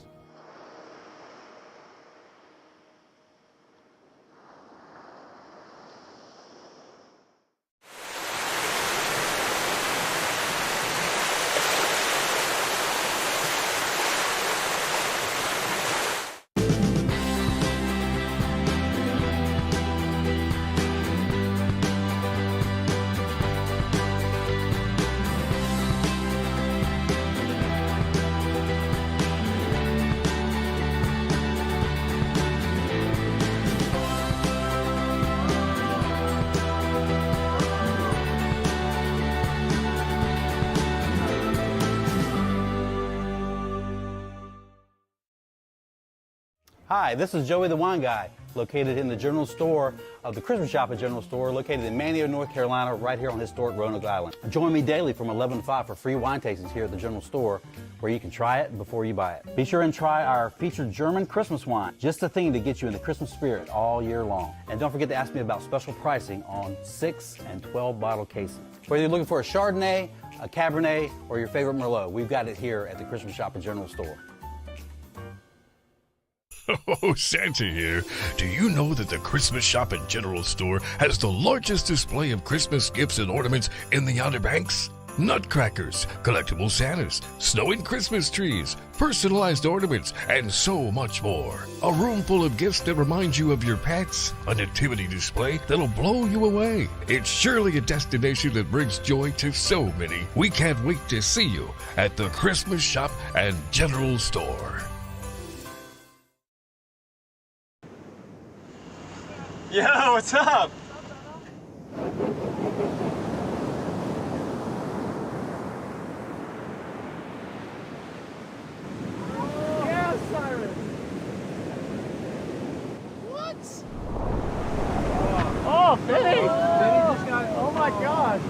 Hi, this is Joey the Wine Guy, located in the general store of the Christmas Shop at General Store, located in Manteo, North Carolina, right here on historic Roanoke Island. Join me daily from 11 to 5 for free wine tastings here at the General Store, where you can try it before you buy it. Be sure and try our featured German Christmas wine, just the thing to get you in the Christmas spirit all year long. And don't forget to ask me about special pricing on 6 and 12 bottle cases. Whether you're looking for a Chardonnay, a Cabernet, or your favorite Merlot, we've got it here at the Christmas Shop at General Store. Oh, Santa here. Do you know that the Christmas Shop at General Store has the largest display of Christmas gifts and ornaments in the Outer Banks? Nutcrackers, collectible Santas, snow and Christmas trees, personalized ornaments, and so much more. A room full of gifts that remind you of your pets, a nativity display that'll blow you away. It's surely a destination that brings joy to so many. We can't wait to see you at the Christmas Shop at General Store. Yo, what's up? Yeah, Cyrus. What? Oh, Vinny! Vinny just got. Oh my gosh!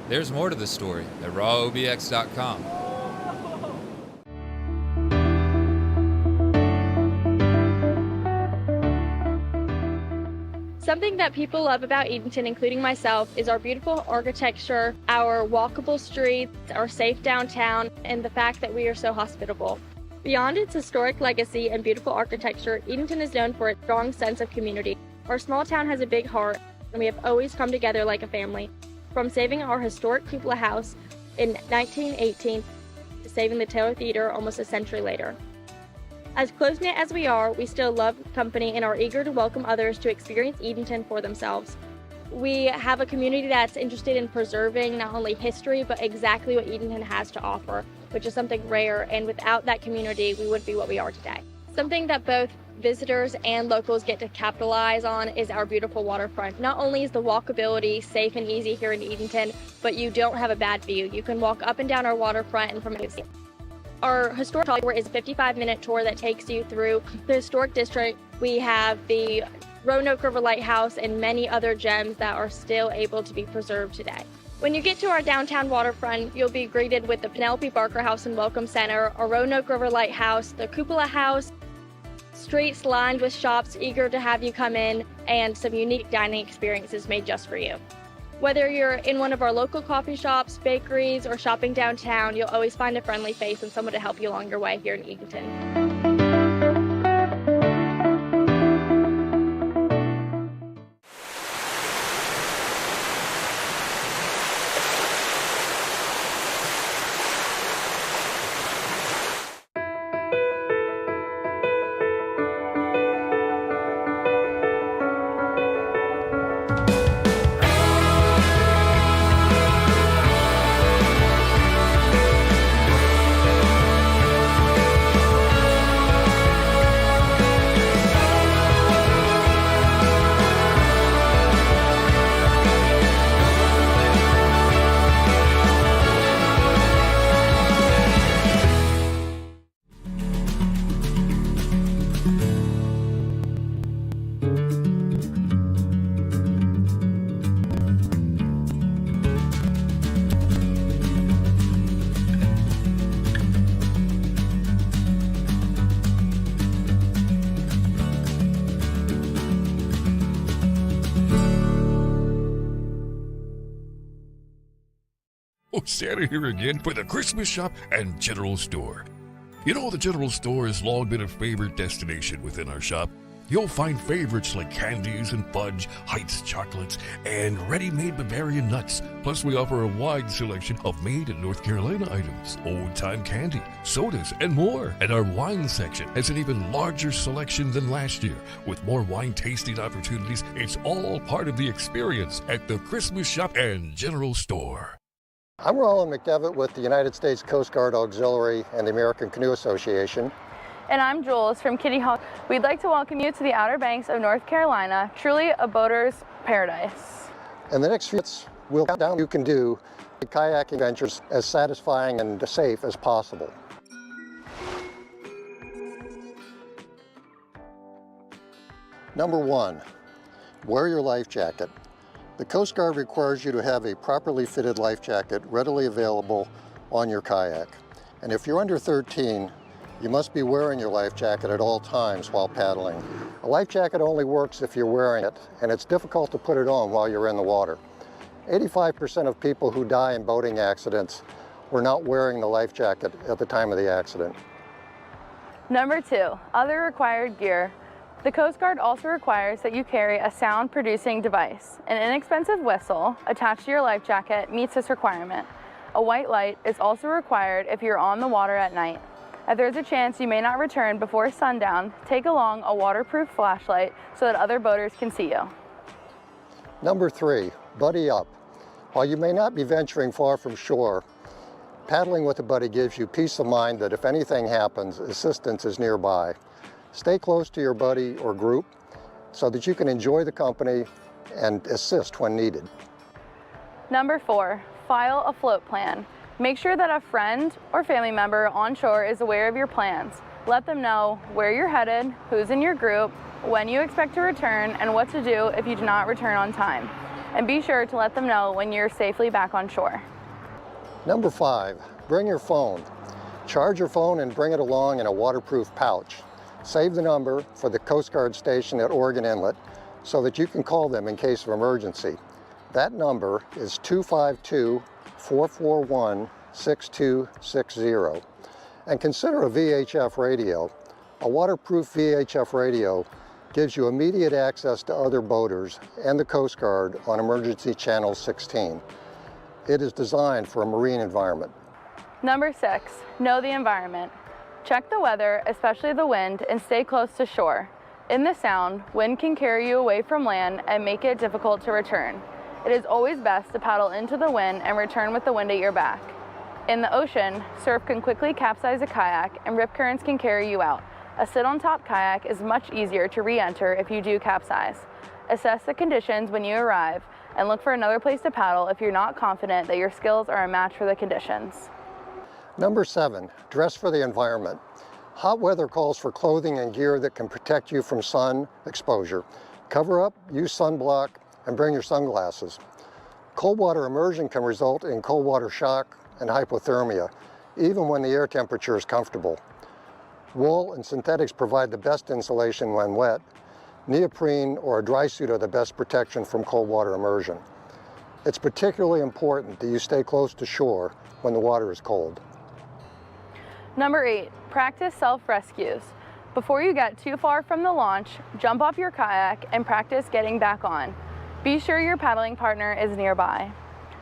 There's more to the story at rawobx.com. Something that people love about Edenton, including myself, is our beautiful architecture, our walkable streets, our safe downtown, and the fact that we are so hospitable. Beyond its historic legacy and beautiful architecture, Edenton is known for its strong sense of community. Our small town has a big heart, and we have always come together like a family. From saving our historic cupola house in 1918 to saving the Taylor Theater almost a century later. As close-knit as we are, we still love company and are eager to welcome others to experience Edenton for themselves. We have a community that's interested in preserving not only history, but exactly what Edenton has to offer, which is something rare, and without that community, we wouldn't be what we are today. Something that both visitors and locals get to capitalize on is our beautiful waterfront. Not only is the walkability safe and easy here in Edenton, but you don't have a bad view. You can walk up and down our waterfront and from our historic tour is a 55-minute tour that takes you through the historic district. We have the Roanoke River Lighthouse and many other gems that are still able to be preserved today. When you get to our downtown waterfront, you'll be greeted with the Penelope Barker House and Welcome Center, our Roanoke River Lighthouse, the Cupola House, streets lined with shops eager to have you come in, and some unique dining experiences made just for you. Whether you're in one of our local coffee shops, bakeries, or shopping downtown, you'll always find a friendly face and someone to help you along your way here in Edenton. Santa here again for the Christmas Shop and General Store. You know, the General Store has long been a favorite destination within our shop. You'll find favorites like candies and fudge, Heights chocolates, and ready-made Bavarian nuts. Plus, we offer a wide selection of made in North Carolina items, old-time candy, sodas, and more. And our wine section has an even larger selection than last year. With more wine tasting opportunities, it's all part of the experience at the Christmas Shop and General Store. I'm Roland McDevitt with the United States Coast Guard Auxiliary and the American Canoe Association. And I'm Jules from Kitty Hawk. We'd like to welcome you to the Outer Banks of North Carolina, truly a boater's paradise. In the next few minutes, we'll count down you can do kayaking adventures as satisfying and safe as possible. Number 1, wear your life jacket. The Coast Guard requires you to have a properly fitted life jacket readily available on your kayak. And if you're under 13, you must be wearing your life jacket at all times while paddling. A life jacket only works if you're wearing it, and it's difficult to put it on while you're in the water. 85% of people who die in boating accidents were not wearing the life jacket at the time of the accident. Number 2, other required gear. The Coast Guard also requires that you carry a sound-producing device. An inexpensive whistle attached to your life jacket meets this requirement. A white light is also required if you're on the water at night. If there's a chance you may not return before sundown, take along a waterproof flashlight so that other boaters can see you. Number 3, buddy up. While you may not be venturing far from shore, paddling with a buddy gives you peace of mind that if anything happens, assistance is nearby. Stay close to your buddy or group so that you can enjoy the company and assist when needed. Number 4, file a float plan. Make sure that a friend or family member on shore is aware of your plans. Let them know where you're headed, who's in your group, when you expect to return, and what to do if you do not return on time. And be sure to let them know when you're safely back on shore. Number 5, bring your phone. Charge your phone and bring it along in a waterproof pouch. Save the number for the Coast Guard station at Oregon Inlet so that you can call them in case of emergency. That number is 252-441-6260. And consider a VHF radio. A waterproof VHF radio gives you immediate access to other boaters and the Coast Guard on Emergency Channel 16. It is designed for a marine environment. Number 6, know the environment. Check the weather, especially the wind, and stay close to shore. In the Sound, wind can carry you away from land and make it difficult to return. It is always best to paddle into the wind and return with the wind at your back. In the ocean, surf can quickly capsize a kayak and rip currents can carry you out. A sit-on-top kayak is much easier to re-enter if you do capsize. Assess the conditions when you arrive and look for another place to paddle if you're not confident that your skills are a match for the conditions. Number 7, dress for the environment. Hot weather calls for clothing and gear that can protect you from sun exposure. Cover up, use sunblock, and bring your sunglasses. Cold water immersion can result in cold water shock and hypothermia, even when the air temperature is comfortable. Wool and synthetics provide the best insulation when wet. Neoprene or a dry suit are the best protection from cold water immersion. It's particularly important that you stay close to shore when the water is cold. Number 8, practice self-rescues. Before you get too far from the launch, jump off your kayak and practice getting back on. Be sure your paddling partner is nearby.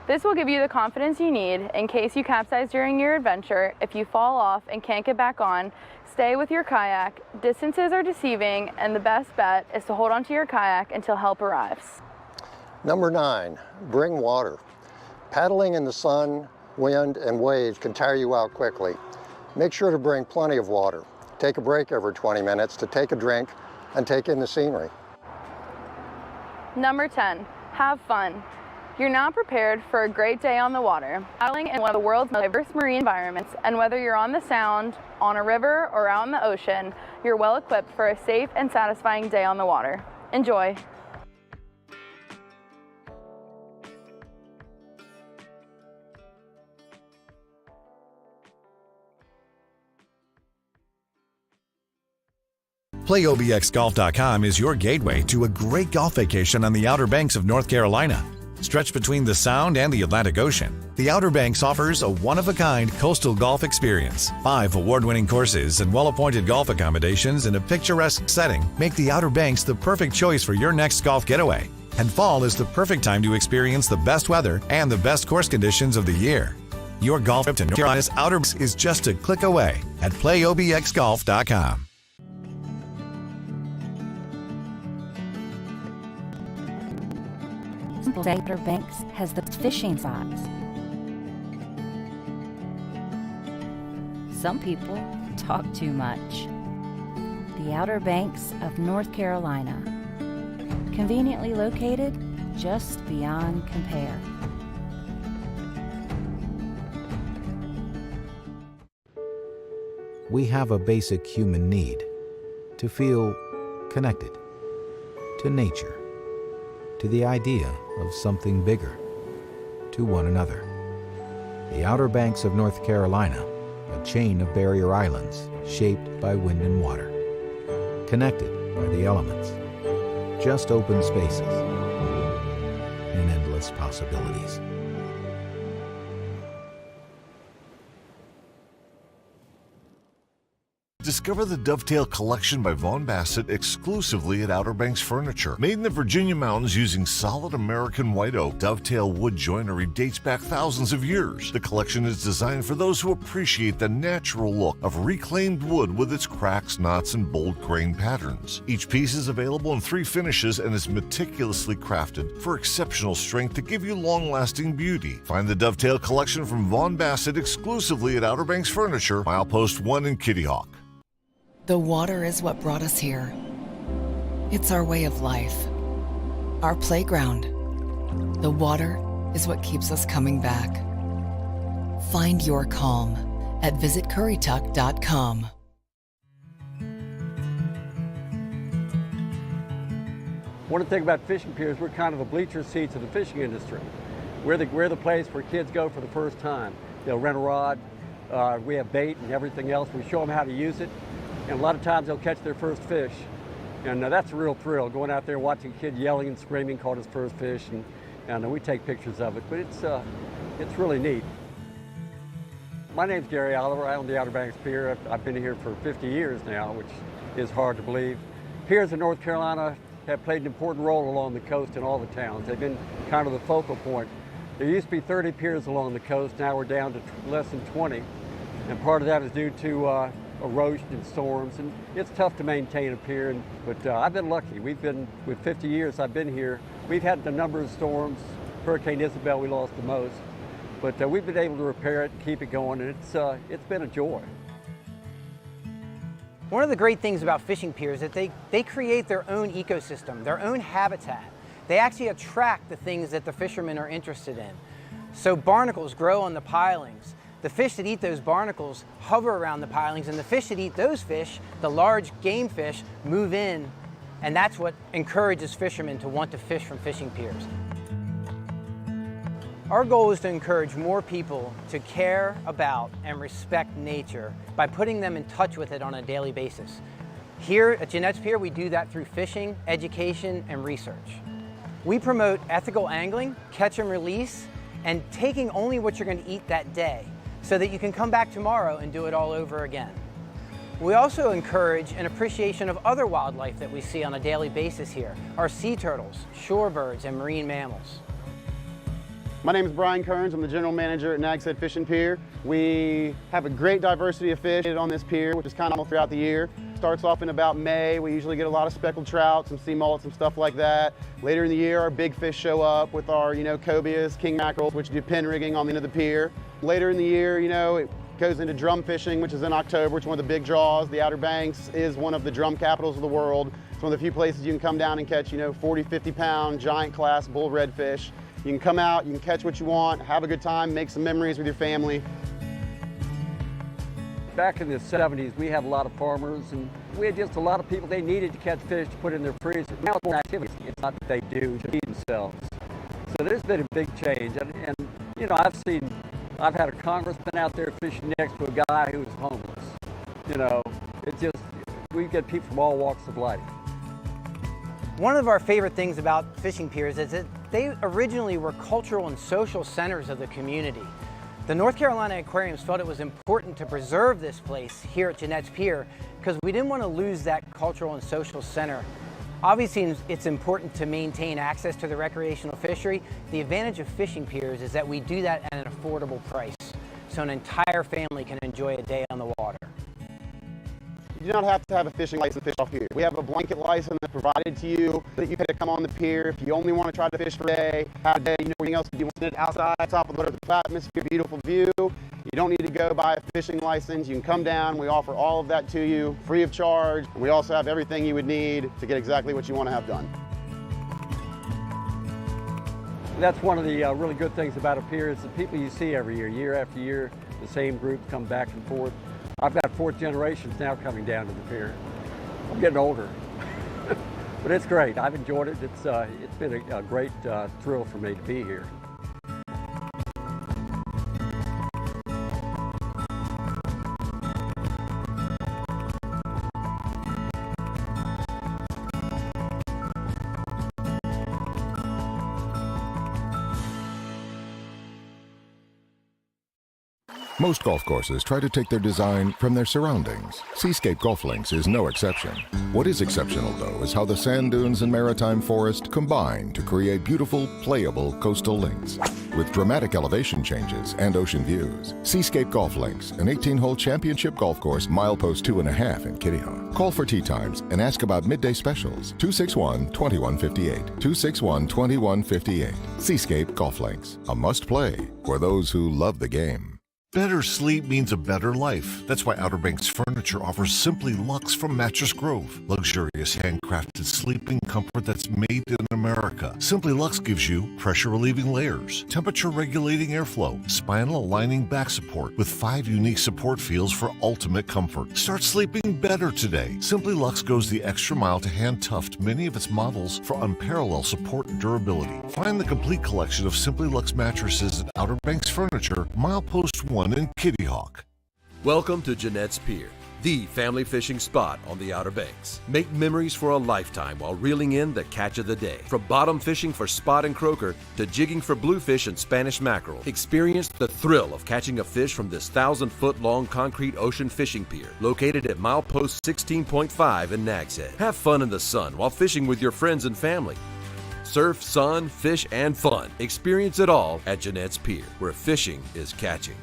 This will give you the confidence you need in case you capsize during your adventure. If you fall off and can't get back on, stay with your kayak. Distances are deceiving, and the best bet is to hold onto your kayak until help arrives. Number 9, bring water. Paddling in the sun, wind, and waves can tire you out quickly. Make sure to bring plenty of water. Take a break every 20 minutes to take a drink and take in the scenery. Number 10, have fun. You're now prepared for a great day on the water, paddling in one of the world's most diverse marine environments, and whether you're on the Sound, on a river, or out in the ocean, you're well equipped for a safe and satisfying day on the water. Enjoy. PlayOBXGolf.com is your gateway to a great golf vacation on the Outer Banks of North Carolina. Stretched between the Sound and the Atlantic Ocean, the Outer Banks offers a one-of-a-kind coastal golf experience. 5 award-winning courses and well-appointed golf accommodations in a picturesque setting make the Outer Banks the perfect choice for your next golf getaway. And fall is the perfect time to experience the best weather and the best course conditions of the year. Your golf trip to North Carolina's Outer Banks is just a click away at playobxgolf.com. Outer Banks has the fishing spots. Some people talk too much. The Outer Banks of North Carolina, conveniently located just beyond compare. We have a basic human need to feel connected to nature, to the idea of something bigger, to one another. The Outer Banks of North Carolina, a chain of barrier islands shaped by wind and water, connected by the elements, just open spaces and endless possibilities. Discover the Dovetail Collection by Vaughn Bassett exclusively at Outer Banks Furniture. Made in the Virginia mountains using solid American white oak, Dovetail wood joinery dates back thousands of years. The collection is designed for those who appreciate the natural look of reclaimed wood with its cracks, knots, and bold grain patterns. Each piece is available in 3 finishes and is meticulously crafted for exceptional strength to give you long-lasting beauty. Find the Dovetail Collection from Vaughn Bassett exclusively at Outer Banks Furniture, Milepost 1 in Kitty Hawk. The water is what brought us here. It's our way of life, our playground. The water is what keeps us coming back. Find your calm at visitcurrituck.com. One thing about fishing piers, we're kind of the bleacher seats of the fishing industry. We're the place where kids go for the first time. They'll rent a rod, we have bait and everything else. We show them how to use it. And a lot of times they'll catch their first fish. And that's a real thrill, going out there watching a kid yelling and screaming, caught his first fish, and we take pictures of it. But it's really neat. My name's Gary Oliver. I own the Outer Banks Pier. I've been here for 50 years now, which is hard to believe. Piers in North Carolina have played an important role along the coast in all the towns. They've been kind of the focal point. There used to be 30 piers along the coast. Now we're down to less than 20. And part of that is due to erosion and storms, and it's tough to maintain a pier, but I've been lucky. We've been, with 50 years I've been here, we've had a number of storms. Hurricane Isabel we lost the most, but we've been able to repair it and keep it going, and it's been a joy. One of the great things about fishing piers is that they create their own ecosystem, their own habitat. They actually attract the things that the fishermen are interested in. So barnacles grow on the pilings. The fish that eat those barnacles hover around the pilings, and the fish that eat those fish, the large game fish, move in, and that's what encourages fishermen to want to fish from fishing piers. Our goal is to encourage more people to care about and respect nature by putting them in touch with it on a daily basis. Here at Jeanette's Pier, we do that through fishing, education, and research. We promote ethical angling, catch and release, and taking only what you're going to eat that day, so that you can come back tomorrow and do it all over again. We also encourage an appreciation of other wildlife that we see on a daily basis here, our sea turtles, shorebirds, and marine mammals. My name is Brian Kearns. I'm the general manager at Nags Head Fishing Pier. We have a great diversity of fish on this pier, which is kind of all throughout the year. Starts off in about May. We usually get a lot of speckled trout, some sea mullets, and stuff like that. Later in the year, our big fish show up with our, cobias, king mackerel, which do pin rigging on the end of the pier. Later in the year, it goes into drum fishing, which is in October. It's one of the big draws. The Outer Banks is one of the drum capitals of the world. It's one of the few places you can come down and catch, 40, 50 pound giant class bull redfish. You can come out, you can catch what you want, have a good time, make some memories with your family. Back in the 70s, we had a lot of farmers, and we had just a lot of people, they needed to catch fish to put in their freezer. Now it's more activity. It's not what they do to feed themselves. So there's been a big change, and I've had a congressman out there fishing next to a guy who was homeless. We get people from all walks of life. One of our favorite things about fishing piers is that they originally were cultural and social centers of the community. The North Carolina Aquariums felt it was important to preserve this place here at Jeanette's Pier because we didn't want to lose that cultural and social center. Obviously, it's important to maintain access to the recreational fishery. The advantage of fishing piers is that we do that at an affordable price, so an entire family can enjoy a day on the water. You do not have to have a fishing license to fish off here. We have a blanket license that's provided to you that you pay to come on the pier. If you only want to try to fish for a day, have a day, you know everything else, you want it outside, top of the atmosphere, beautiful view. You don't need to go buy a fishing license. You can come down. We offer all of that to you free of charge. And we also have everything you would need to get exactly what you want to have done. That's one of the really good things about a pier is the people you see every year after year, the same group come back and forth. I've got fourth generations now coming down to the pier. I'm getting older, but it's great. I've enjoyed it. It's been a great thrill for me to be here. Most golf courses try to take their design from their surroundings. Seascape Golf Links is no exception. What is exceptional, though, is how the sand dunes and maritime forest combine to create beautiful, playable coastal links. With dramatic elevation changes and ocean views, Seascape Golf Links, an 18-hole championship golf course, milepost 2.5 in Kitty Hawk. Call for tee times and ask about midday specials. 261-2158. 261-2158. Seascape Golf Links, a must-play for those who love the game. Better sleep means a better life. That's why Outer Banks Furniture offers Simply Luxe from Mattress Grove. Luxurious handcrafted sleeping comfort that's made in America. Simply Luxe gives you pressure-relieving layers, temperature-regulating airflow, spinal-aligning back support with 5 unique support feels for ultimate comfort. Start sleeping better today. Simply Luxe goes the extra mile to hand-tuft many of its models for unparalleled support and durability. Find the complete collection of Simply Luxe mattresses at Outer Banks Furniture, milepost 1 in Kitty Hawk. Welcome to Jeanette's Pier, the family fishing spot on the Outer Banks. Make memories for a lifetime while reeling in the catch of the day. From bottom fishing for spot and croaker to jigging for bluefish and Spanish mackerel, experience the thrill of catching a fish from this 1,000-foot-long concrete ocean fishing pier located at milepost 16.5 in Nags Head. Have fun in the sun while fishing with your friends and family. Surf, sun, fish, and fun. Experience it all at Jeanette's Pier, where fishing is catching.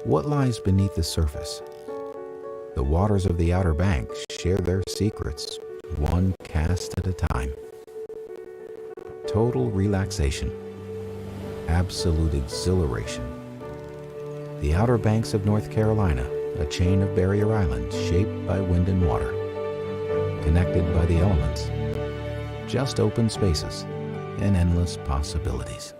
What lies beneath the surface? The waters of the Outer Banks share their secrets, one cast at a time. Total relaxation, absolute exhilaration. The Outer Banks of North Carolina, a chain of barrier islands shaped by wind and water, connected by the elements, just open spaces and endless possibilities.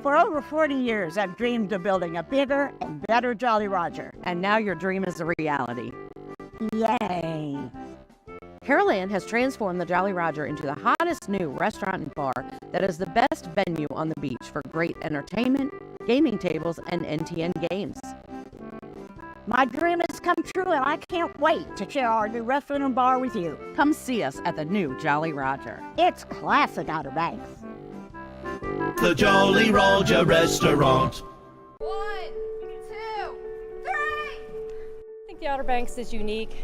For over 40 years, I've dreamed of building a bigger and better Jolly Roger. And now your dream is a reality. Yay! Pearland has transformed the Jolly Roger into the hottest new restaurant and bar that is the best venue on the beach for great entertainment, gaming tables, and NTN games. My dream has come true, and I can't wait to share our new restaurant and bar with you. Come see us at the new Jolly Roger. It's classic Outer Banks. The Jolly Roger Restaurant. 1, 2, 3. I think the Outer Banks is unique.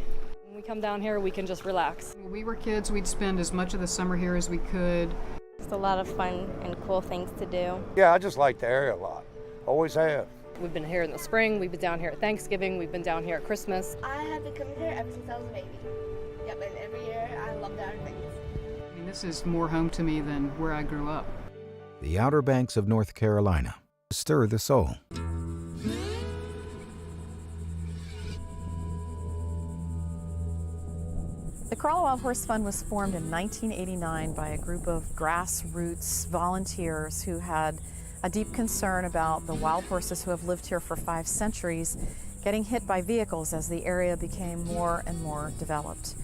When we come down here, we can just relax. When we were kids, we'd spend as much of the summer here as we could. It's a lot of fun and cool things to do. Yeah, I just like the area a lot. Always have. We've been here in the spring, we've been down here at Thanksgiving, we've been down here at Christmas. I have been coming here ever since I was a baby. Yep, and every year I love the Outer Banks. I mean, this is more home to me than where I grew up. The Outer Banks of North Carolina. Stir the soul. The Corolla Wild Horse Fund was formed in 1989 by a group of grassroots volunteers who had a deep concern about the wild horses who have lived here for 5 centuries getting hit by vehicles as the area became more and more developed.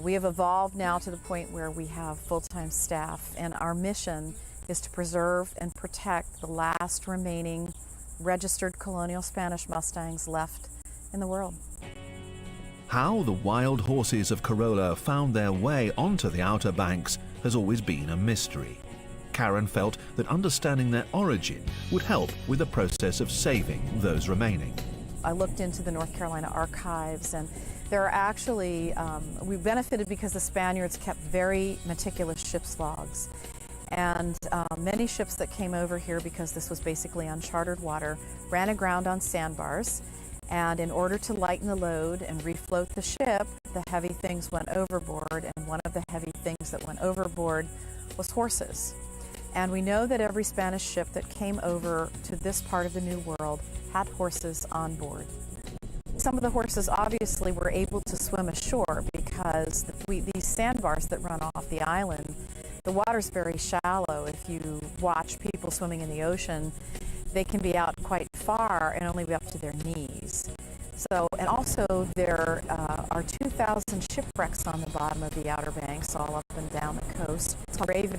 We have evolved now to the point where we have full-time staff, and our mission is to preserve and protect the last remaining registered colonial Spanish Mustangs left in the world. How the wild horses of Corolla found their way onto the Outer Banks has always been a mystery. Karen felt that understanding their origin would help with the process of saving those remaining. I looked into the North Carolina archives, and there are actually, we benefited because the Spaniards kept very meticulous ship's logs. And many ships that came over here, because this was basically uncharted water, ran aground on sandbars. And in order to lighten the load and refloat the ship, the heavy things went overboard. And one of the heavy things that went overboard was horses. And we know that every Spanish ship that came over to this part of the New World had horses on board. Some of the horses obviously were able to swim ashore because these sandbars that run off the island, the water's very shallow. If you watch people swimming in the ocean, they can be out quite far and only be up to their knees. So, and also there are 2,000 shipwrecks on the bottom of the Outer Banks, all up and down the coast. It's called grave,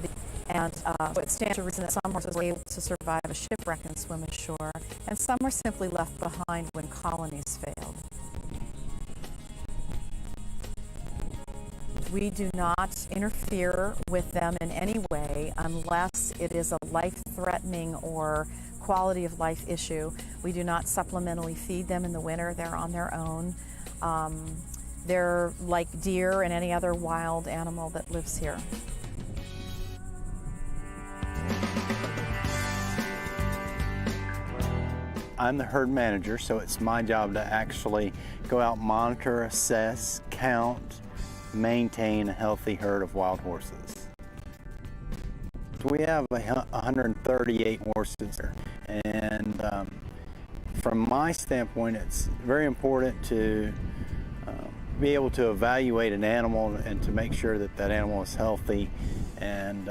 and it stands to reason that some horses were able to survive a shipwreck and swim ashore, and some were simply left behind when colonies failed. We do not interfere with them in any way unless it is a life-threatening or quality of life issue. We do not supplementally feed them in the winter. They're on their own. They're like deer and any other wild animal that lives here. I'm the herd manager, so it's my job to actually go out, monitor, assess, count, maintain a healthy herd of wild horses. We have 138 horses here, and from my standpoint, it's very important to be able to evaluate an animal and to make sure that that animal is healthy, and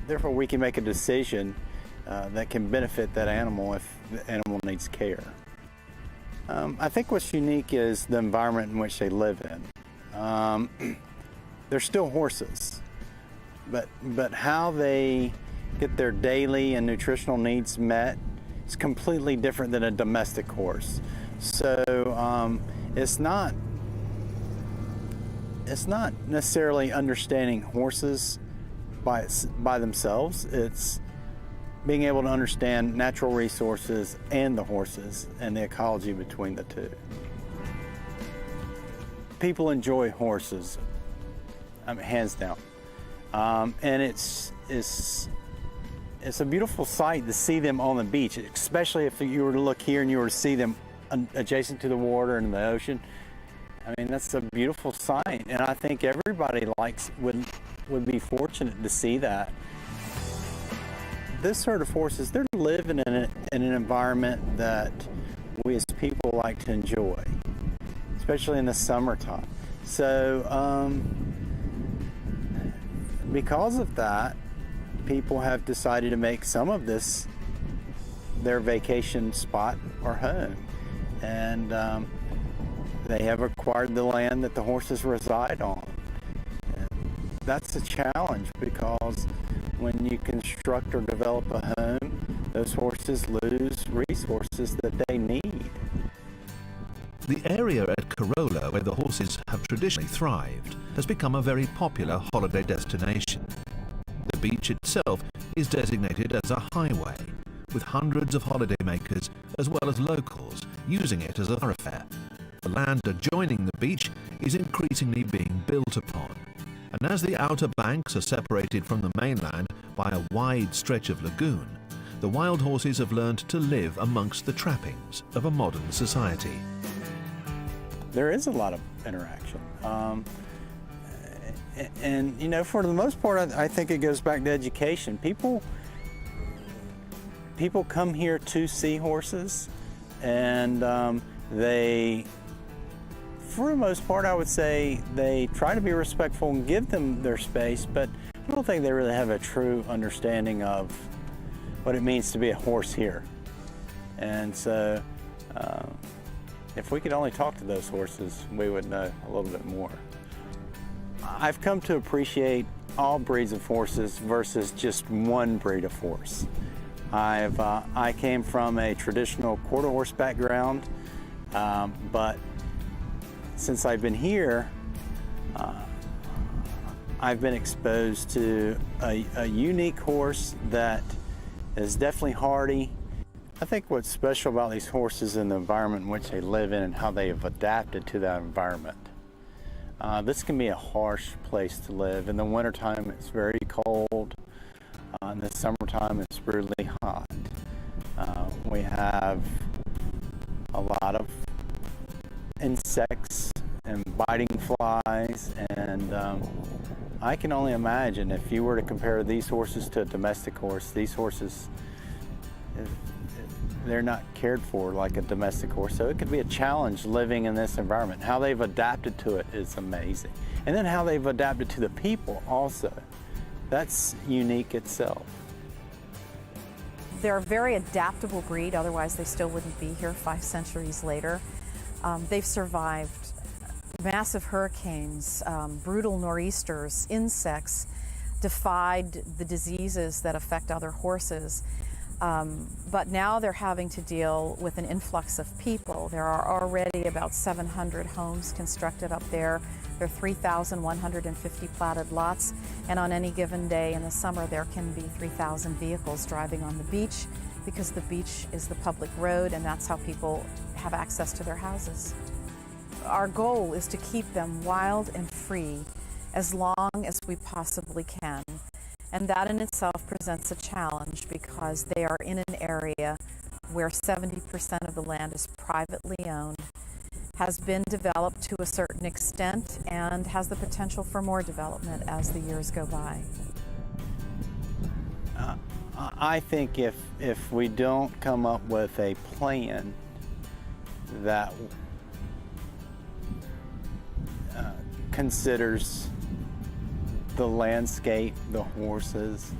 therefore we can make a decision that can benefit that animal if the animal needs care. I think what's unique is the environment in which they live in. They're still horses. but how they get their daily and nutritional needs met is completely different than a domestic horse. So it's not necessarily understanding horses by themselves. It's being able to understand natural resources and the horses and the ecology between the two. People enjoy horses, hands down, and it's a beautiful sight to see them on the beach, especially if you were to look here and you were to see them adjacent to the water and the ocean. I mean, that's a beautiful sight, and I think everybody would be fortunate to see that. This herd of horses, they're living in an environment that we as people like to enjoy, especially in the summertime. So because of that, people have decided to make some of this their vacation spot or home. And they have acquired the land that the horses reside on. And that's a challenge, because when you construct or develop a home, those horses lose resources that they need. The area at Corolla, where the horses have traditionally thrived, has become a very popular holiday destination. The beach itself is designated as a highway, with hundreds of holidaymakers as well as locals using it as a thoroughfare. The land adjoining the beach is increasingly being built upon, and as the Outer Banks are separated from the mainland by a wide stretch of lagoon, the wild horses have learned to live amongst the trappings of a modern society. There is a lot of interaction. And you know, for the most part, I think it goes back to education. People come here to see horses, and they, for the most part, I would say they try to be respectful and give them their space, but I don't think they really have a true understanding of what it means to be a horse here. And so if we could only talk to those horses, we would know a little bit more. I've come to appreciate all breeds of horses versus just one breed of horse. I came from a traditional quarter horse background, but since I've been here, I've been exposed to a unique horse that is definitely hardy. I think what's special about these horses is the environment in which they live in and how they have adapted to that environment. This can be a harsh place to live. In the wintertime, it's very cold. In the summertime, it's brutally hot. We have a lot of insects and biting flies, and I can only imagine if you were to compare these horses to a domestic horse, these horses, they're not cared for like a domestic horse. So it could be a challenge living in this environment. How they've adapted to it is amazing. And then how they've adapted to the people also. That's unique itself. They're a very adaptable breed, otherwise they still wouldn't be here 5 centuries later. They've survived massive hurricanes, brutal nor'easters, insects, defied the diseases that affect other horses. But now they're having to deal with an influx of people. There are already about 700 homes constructed up there. There are 3,150 platted lots, and on any given day in the summer there can be 3,000 vehicles driving on the beach, because the beach is the public road and that's how people have access to their houses. Our goal is to keep them wild and free as long as we possibly can. And that in itself presents a challenge, because they are in an area where 70% of the land is privately owned, has been developed to a certain extent, and has the potential for more development as the years go by. I think if we don't come up with a plan that considers the landscape, the horses,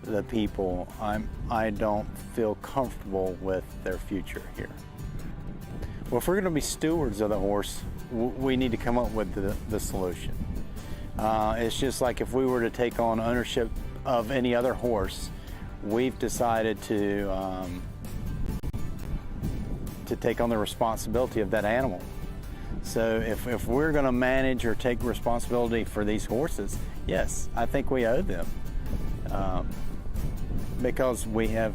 the people, I don't feel comfortable with their future here. Well, if we're going to be stewards of the horse, we need to come up with the solution. It's just like if we were to take on ownership of any other horse, we've decided to take on the responsibility of that animal. So if we're going to manage or take responsibility for these horses, yes, I think we owe them, because we have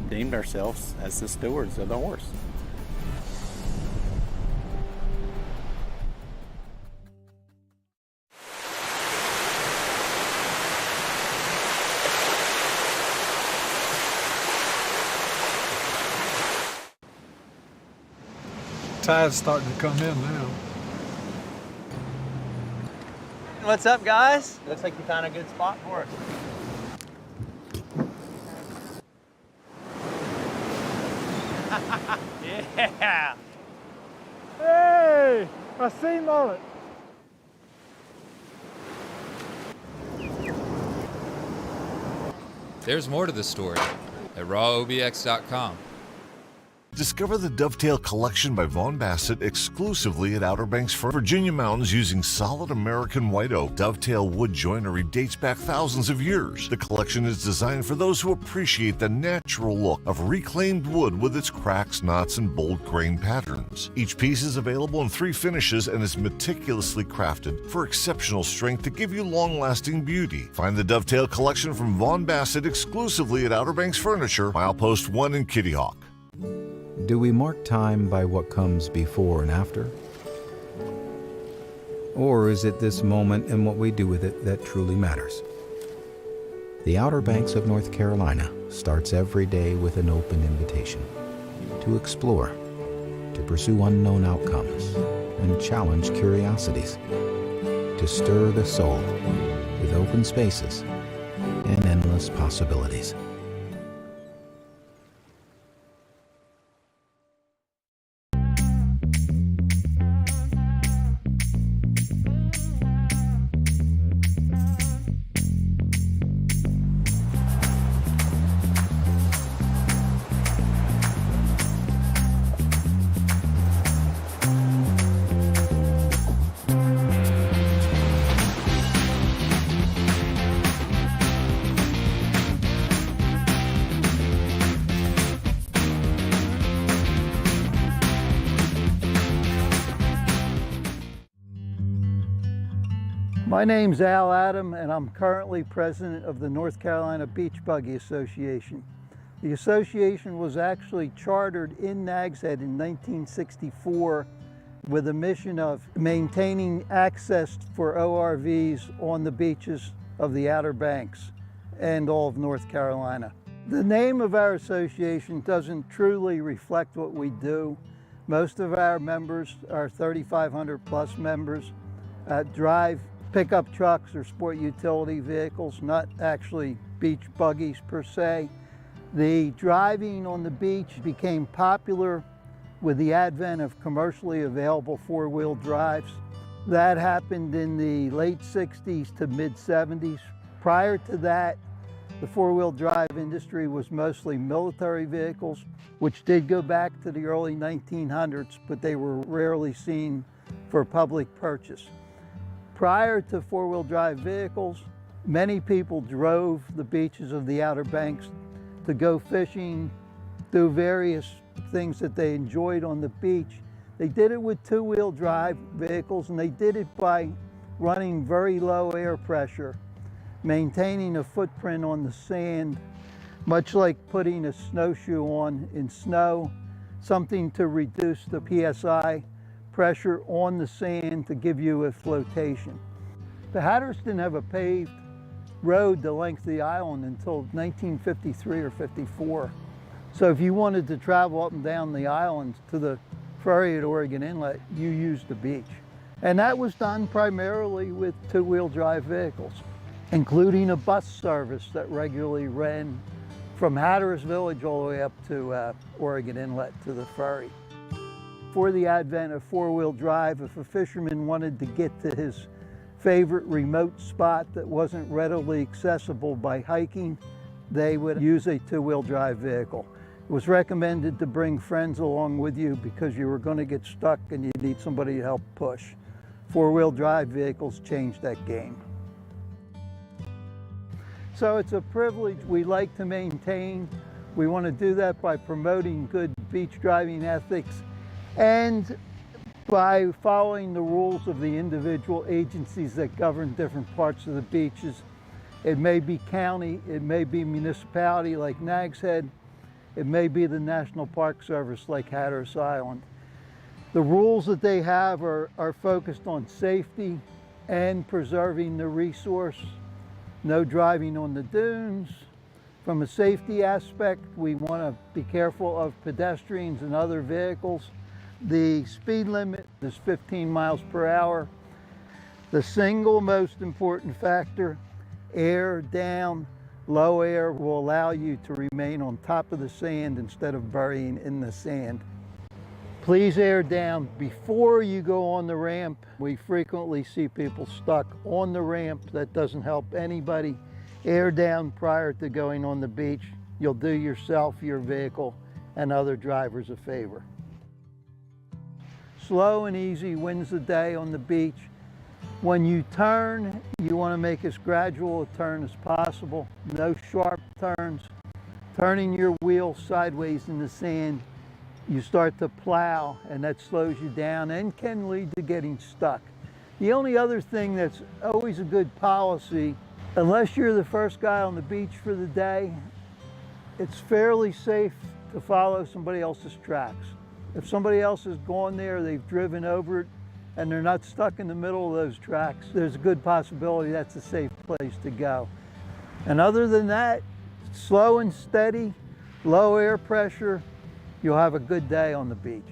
deemed ourselves as the stewards of the horse. Tide's starting to come in now. What's up, guys? Looks like you found a good spot for us. Yeah! Hey, I see mullet. There's more to the story at rawobx.com. Discover the Dovetail Collection by Vaughn Bassett exclusively at Outer Banks for Virginia Mountains using solid American white oak. Dovetail wood joinery dates back thousands of years. The collection is designed for those who appreciate the natural look of reclaimed wood with its cracks, knots, and bold grain patterns. Each piece is available in 3 finishes and is meticulously crafted for exceptional strength to give you long-lasting beauty. Find the Dovetail Collection from Vaughn Bassett exclusively at Outer Banks Furniture, Milepost 1 in Kitty Hawk. Do we mark time by what comes before and after? Or is it this moment and what we do with it that truly matters? The Outer Banks of North Carolina starts every day with an open invitation to explore, to pursue unknown outcomes, and challenge curiosities, to stir the soul with open spaces and endless possibilities. My name's Al Adam, and I'm currently president of the North Carolina Beach Buggy Association. The association was actually chartered in Nags Head in 1964 with a mission of maintaining access for ORVs on the beaches of the Outer Banks and all of North Carolina. The name of our association doesn't truly reflect what we do. Most of our members, our 3,500 plus members, drive pickup trucks or sport utility vehicles, not actually beach buggies per se. The driving on the beach became popular with the advent of commercially available four-wheel drives. That happened in the late 60s to mid-70s. Prior to that, the four-wheel drive industry was mostly military vehicles, which did go back to the early 1900s, but they were rarely seen for public purchase. Prior to four-wheel drive vehicles, many people drove the beaches of the Outer Banks to go fishing, do various things that they enjoyed on the beach. They did it with two-wheel drive vehicles, and they did it by running very low air pressure, maintaining a footprint on the sand, much like putting a snowshoe on in snow, something to reduce the PSI pressure on the sand to give you a flotation. The Hatters didn't have a paved road the length of the island until 1953 or 54. So if you wanted to travel up and down the island to the ferry at Oregon Inlet, you used the beach. And that was done primarily with two-wheel drive vehicles, including a bus service that regularly ran from Hatteras Village all the way up to Oregon Inlet to the ferry. Before the advent of four-wheel drive, if a fisherman wanted to get to his favorite remote spot that wasn't readily accessible by hiking, they would use a two-wheel drive vehicle. It was recommended to bring friends along with you because you were going to get stuck and you need somebody to help push. Four-wheel drive vehicles changed that game. So it's a privilege we like to maintain. We want to do that by promoting good beach driving ethics and by following the rules of the individual agencies that govern different parts of the beaches. It may be county, it may be municipality like Nags Head, it may be the National Park Service like Hatteras Island. The rules that they have are focused on safety and preserving the resource. No driving on the dunes. From a safety aspect, we want to be careful of pedestrians and other vehicles. The speed limit is 15 miles per hour. The single most important factor, air down. Low air will allow you to remain on top of the sand instead of burying in the sand. Please air down before you go on the ramp. We frequently see people stuck on the ramp. That doesn't help anybody. Air down prior to going on the beach. You'll do yourself, your vehicle, and other drivers a favor. Slow and easy wins the day on the beach. When you turn, you want to make as gradual a turn as possible. No sharp turns. Turning your wheel sideways in the sand, you start to plow, and that slows you down and can lead to getting stuck. The only other thing that's always a good policy, unless you're the first guy on the beach for the day, it's fairly safe to follow somebody else's tracks. If somebody else has gone there, they've driven over it, and they're not stuck in the middle of those tracks, there's a good possibility that's a safe place to go. And other than that, slow and steady, low air pressure, you'll have a good day on the beach.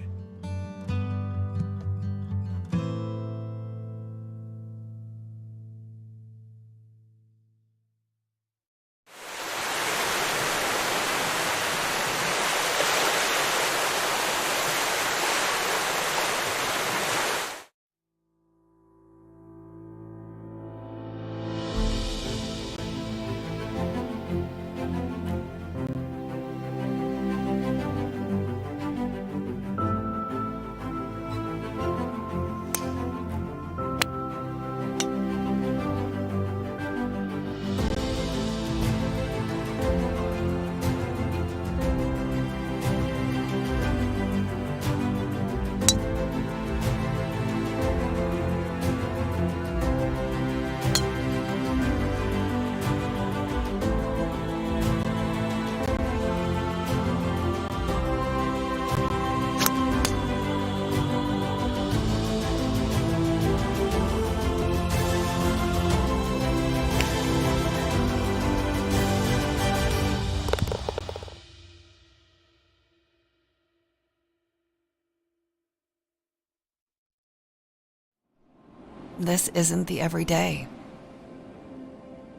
This isn't the everyday.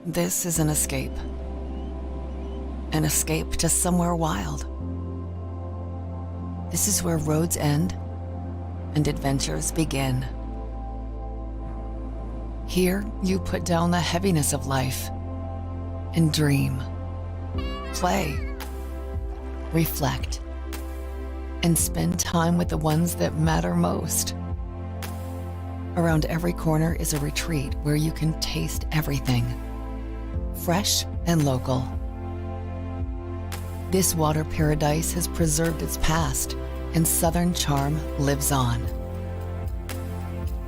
This is an escape. An escape to somewhere wild. This is where roads end and adventures begin. Here, you put down the heaviness of life and dream, play, reflect, and spend time with the ones that matter most. Around every corner is a retreat where you can taste everything, fresh and local. This water paradise has preserved its past, and Southern charm lives on.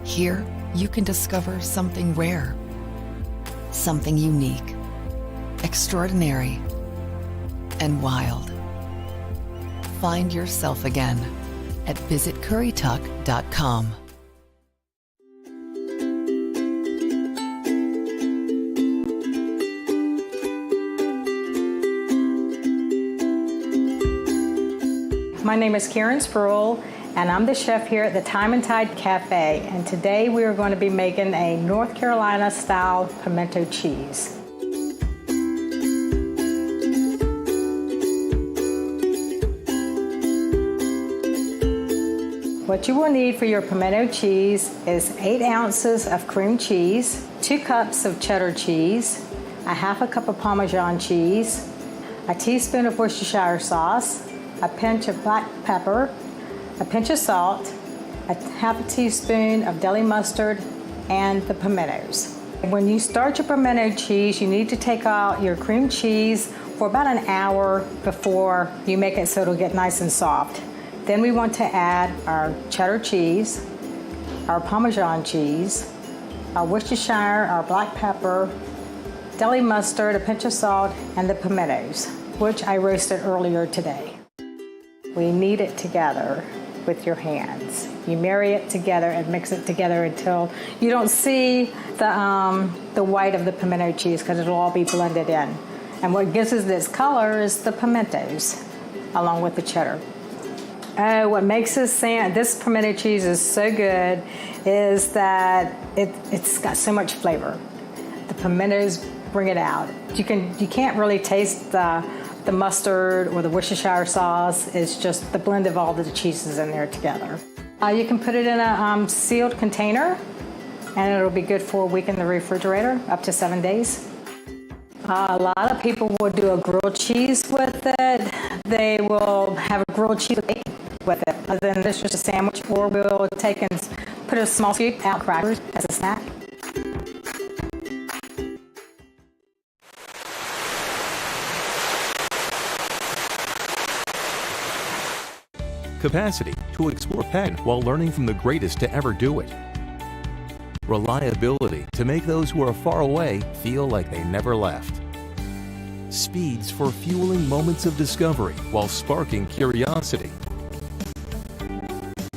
Here, you can discover something rare, something unique, extraordinary, and wild. Find yourself again at visitcurrituck.com. My name is Karen Spruill, and I'm the chef here at the Time and Tide Cafe. And today we are going to be making a North Carolina style pimento cheese. What you will need for your pimento cheese is 8 ounces of cream cheese, 2 cups of cheddar cheese, a half a cup of Parmesan cheese, a teaspoon of Worcestershire sauce, a pinch of black pepper, a pinch of salt, a half a teaspoon of deli mustard, and the pimentos. When you start your pimento cheese, you need to take out your cream cheese for about an hour before you make it so it'll get nice and soft. Then we want to add our cheddar cheese, our Parmesan cheese, our Worcestershire, our black pepper, deli mustard, a pinch of salt, and the pimentos, which I roasted earlier today. We knead it together with your hands. You marry it together and mix it together until you don't see the white of the pimento cheese, because it'll all be blended in. And what gives us this color is the pimentos, along with the cheddar. What makes this pimento cheese is so good is that it's got so much flavor. The pimentos bring it out. You can't really taste the mustard or the Worcestershire sauce. It's just the blend of all the cheeses in there together. You can put it in a sealed container, and it'll be good for a week in the refrigerator, up to 7 days. A lot of people will do a grilled cheese with it. They will have a grilled cheese with it. And then this is just a sandwich, or we'll take and put a small scoop out crackers as a snack. Capacity to explore pen while learning from the greatest to ever do it. Reliability to make those who are far away feel like they never left. Speeds for fueling moments of discovery while sparking curiosity.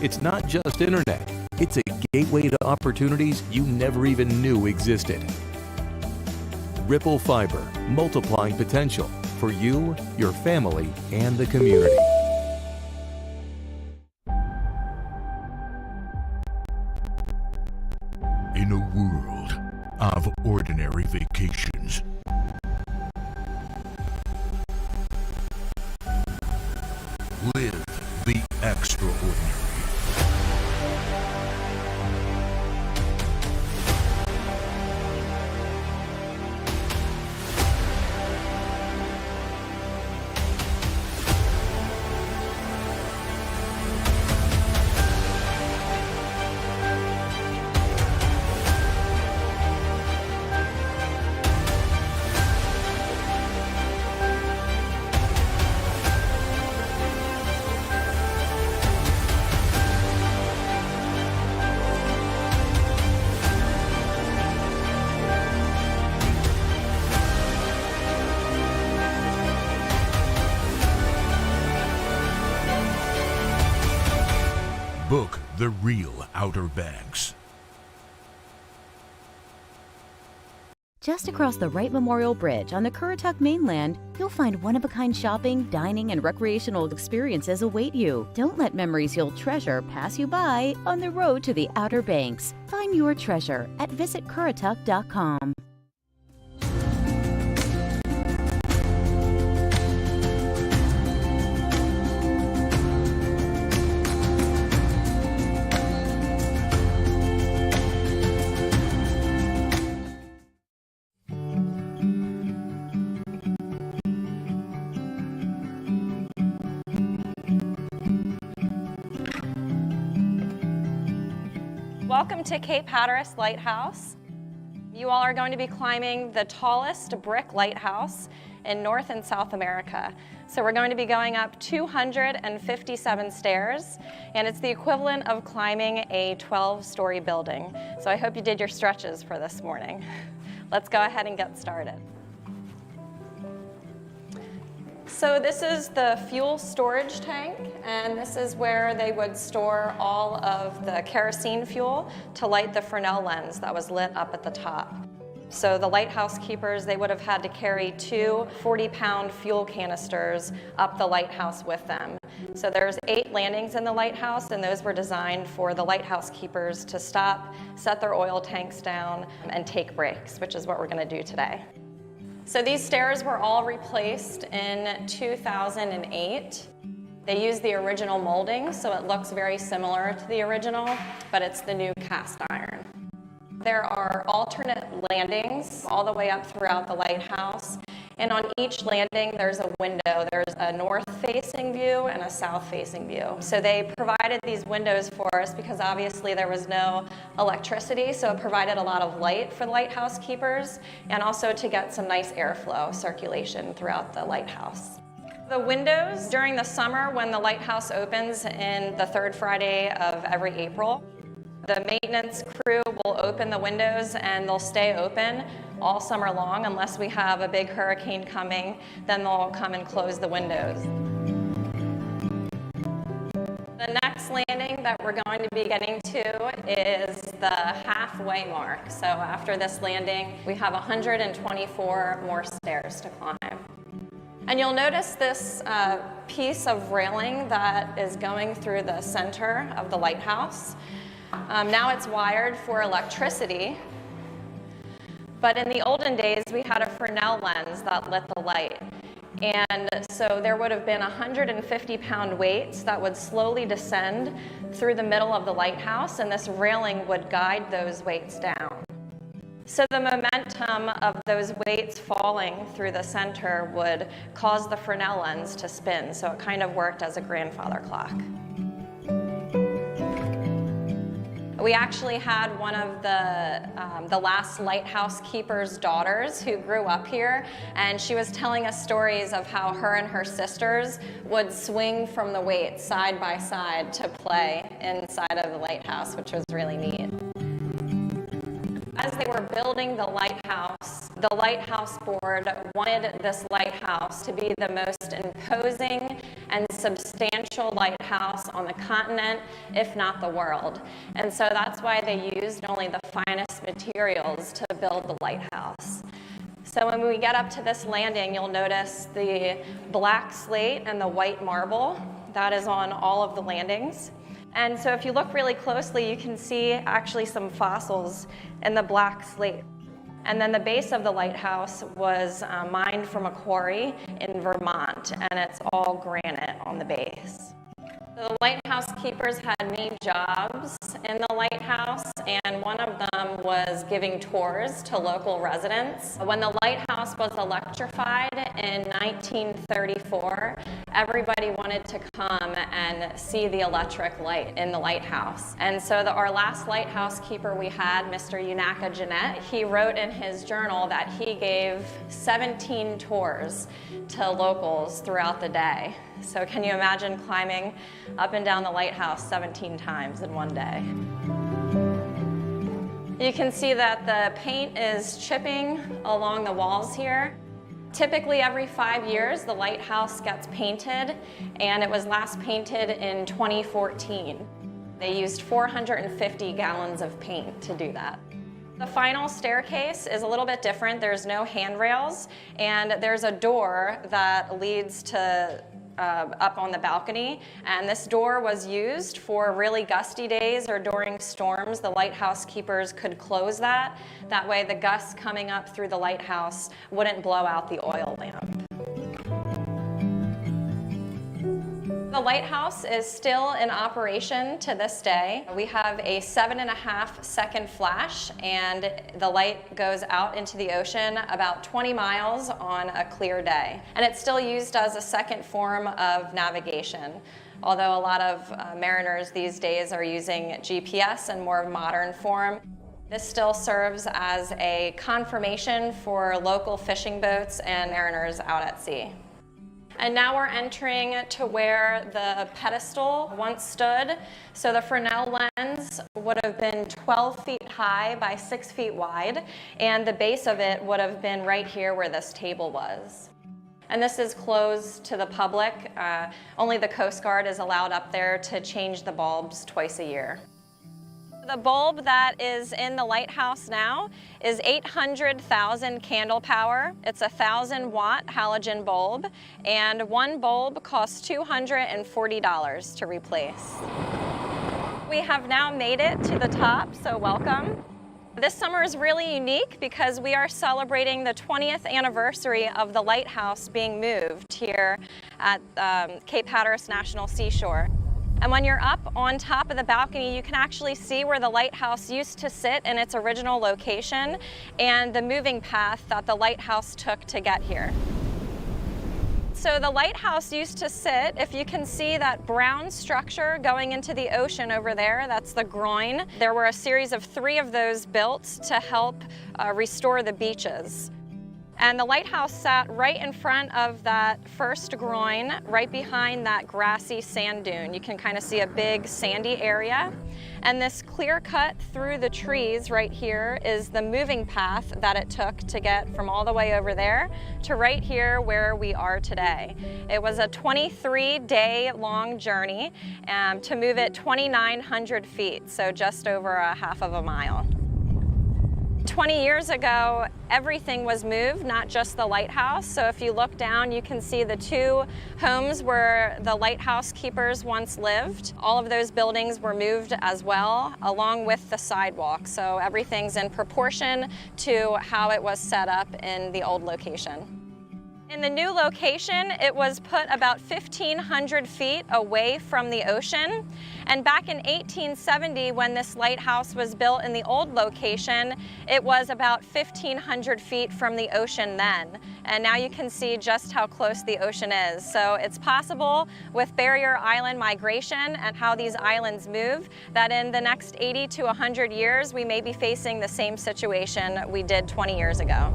It's not just internet, it's a gateway to opportunities you never even knew existed. Ripple Fiber, multiplying potential for you, your family, and the community. In a world of ordinary vacations, live the extraordinary. Book the real Outer Banks. Just across the Wright Memorial Bridge on the Currituck mainland, you'll find one-of-a-kind shopping, dining, and recreational experiences await you. Don't let memories you'll treasure pass you by on the road to the Outer Banks. Find your treasure at visitcurrituck.com. Welcome to Cape Hatteras Lighthouse. You all are going to be climbing the tallest brick lighthouse in North and South America. So we're going to be going up 257 stairs, and it's the equivalent of climbing a 12-story building. So I hope you did your stretches for this morning. Let's go ahead and get started. So this is the fuel storage tank, and this is where they would store all of the kerosene fuel to light the Fresnel lens that was lit up at the top. So the lighthouse keepers, they would have had to carry two 40-pound fuel canisters up the lighthouse with them. So there's 8 landings in the lighthouse, and those were designed for the lighthouse keepers to stop, set their oil tanks down, and take breaks, which is what we're going to do today. So these stairs were all replaced in 2008. They used the original molding, so it looks very similar to the original, but it's the new cast iron. There are alternate landings all the way up throughout the lighthouse, And on each landing, there's a window. There's a north-facing view and a south-facing view. So they provided these windows for us because obviously there was no electricity, so it provided a lot of light for the lighthouse keepers, and also to get some nice airflow circulation throughout the lighthouse. The windows during the summer when the lighthouse opens in the third Friday of every April, the maintenance crew will open the windows and they'll stay open all summer long unless we have a big hurricane coming, then they'll come and close the windows. The next landing that we're going to be getting to is the halfway mark. So after this landing, we have 124 more stairs to climb. And you'll notice this piece of railing that is going through the center of the lighthouse. Now it's wired for electricity, but in the olden days we had a Fresnel lens that lit the light. And so there would have been 150-pound weights that would slowly descend through the middle of the lighthouse, and this railing would guide those weights down. So the momentum of those weights falling through the center would cause the Fresnel lens to spin, so it kind of worked as a grandfather clock. We actually had one of the last lighthouse keeper's daughters who grew up here, and she was telling us stories of how her and her sisters would swing from the weights side by side to play inside of the lighthouse, which was really neat. As they were building the lighthouse board wanted this lighthouse to be the most imposing and substantial lighthouse on the continent, if not the world. And so that's why they used only the finest materials to build the lighthouse. So when we get up to this landing, you'll notice the black slate and the white marble. That is on all of the landings. And so if you look really closely, you can see actually some fossils in the black slate. And then the base of the lighthouse was mined from a quarry in Vermont, and it's all granite on the base. The lighthouse keepers had many jobs in the lighthouse, and one of them was giving tours to local residents. When the lighthouse was electrified in 1934, everybody wanted to come and see the electric light in the lighthouse. And so our last lighthouse keeper we had, Mr. Unaka Jeanette, he wrote in his journal that he gave 17 tours to locals throughout the day. So can you imagine climbing up and down the lighthouse 17 times in one day? You can see that the paint is chipping along the walls here. Typically every 5 years the lighthouse gets painted, and it was last painted in 2014. They used 450 gallons of paint to do that. The final staircase is a little bit different. There's no handrails, and there's a door that leads to up on the balcony, and this door was used for really gusty days or during storms. The lighthouse keepers could close that. That way the gusts coming up through the lighthouse wouldn't blow out the oil lamp. The lighthouse is still in operation to this day. We have a 7.5-second flash, and the light goes out into the ocean about 20 miles on a clear day. And it's still used as a second form of navigation, although a lot of mariners these days are using GPS in more modern form. This still serves as a confirmation for local fishing boats and mariners out at sea. And now we're entering to where the pedestal once stood. So the Fresnel lens would have been 12 feet high by 6 feet wide, and the base of it would have been right here where this table was. And this is closed to the public. Only the Coast Guard is allowed up there to change the bulbs twice a year. The bulb that is in the lighthouse now is 800,000 candle power. It's a 1,000-watt halogen bulb, and one bulb costs $240 to replace. We have now made it to the top, so welcome. This summer is really unique because we are celebrating the 20th anniversary of the lighthouse being moved here at Cape Hatteras National Seashore. And when you're up on top of the balcony, you can actually see where the lighthouse used to sit in its original location and the moving path that the lighthouse took to get here. So the lighthouse used to sit, if you can see that brown structure going into the ocean over there, that's the groin. There were a series of 3 of those built to help restore the beaches. And the lighthouse sat right in front of that first groin, right behind that grassy sand dune. You can kind of see a big sandy area. And this clear cut through the trees right here is the moving path that it took to get from all the way over there to right here where we are today. It was a 23-day long journey to move it 2,900 feet, so just over a half of a mile. 20 years ago, everything was moved, not just the lighthouse. So if you look down, you can see the 2 homes where the lighthouse keepers once lived. All of those buildings were moved as well, along with the sidewalk. So everything's in proportion to how it was set up in the old location. In the new location, it was put about 1,500 feet away from the ocean. And back in 1870, when this lighthouse was built in the old location, it was about 1,500 feet from the ocean then. And now you can see just how close the ocean is. So it's possible with barrier island migration and how these islands move, that in the next 80 to 100 years, we may be facing the same situation we did 20 years ago.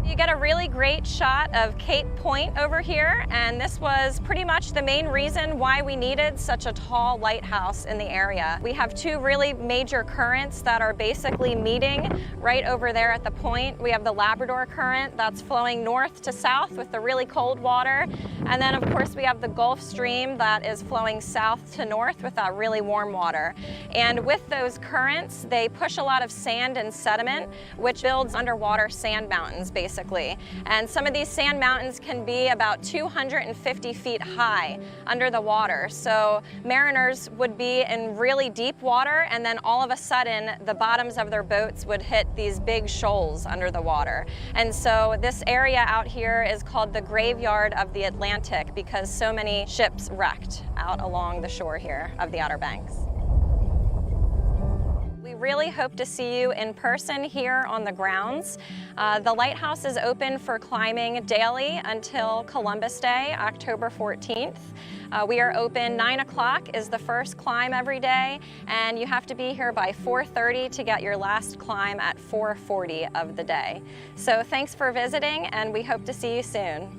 You get a really great shot of Cape Point over here, and this was pretty much the main reason why we needed such a tall lighthouse in the area. We have 2 really major currents that are basically meeting right over there at the point. We have the Labrador Current that's flowing north to south with the really cold water, and then of course we have the Gulf Stream that is flowing south to north with that really warm water. And with those currents, they push a lot of sand and sediment, which builds underwater sand mountains basically. And some of these sand mountains can be about 250 feet high under the water. So mariners would be in really deep water, and then all of a sudden the bottoms of their boats would hit these big shoals under the water. And so this area out here is called the graveyard of the Atlantic because so many ships wrecked out along the shore here of the Outer Banks. We really hope to see you in person here on the grounds. The lighthouse is open for climbing daily until Columbus Day, October 14th. We are open 9 o'clock is the first climb every day, and you have to be here by 4:30 to get your last climb at 4:40 of the day. So thanks for visiting, and we hope to see you soon.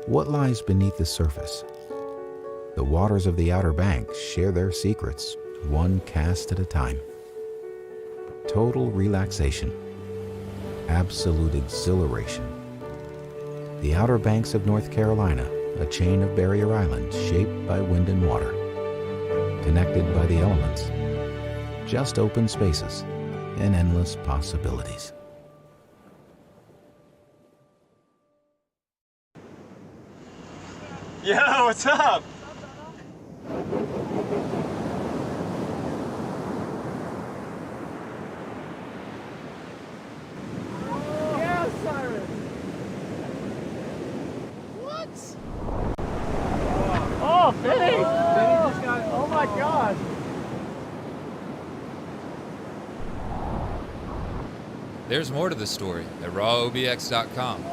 What lies beneath the surface? The waters of the Outer Banks share their secrets, one cast at a time. Total relaxation, absolute exhilaration. The Outer Banks of North Carolina, a chain of barrier islands shaped by wind and water, connected by the elements, just open spaces and endless possibilities. Yo, what's up? Oh, Vinny! Vinny just got, oh my gosh. There's more to the story at rawobx.com.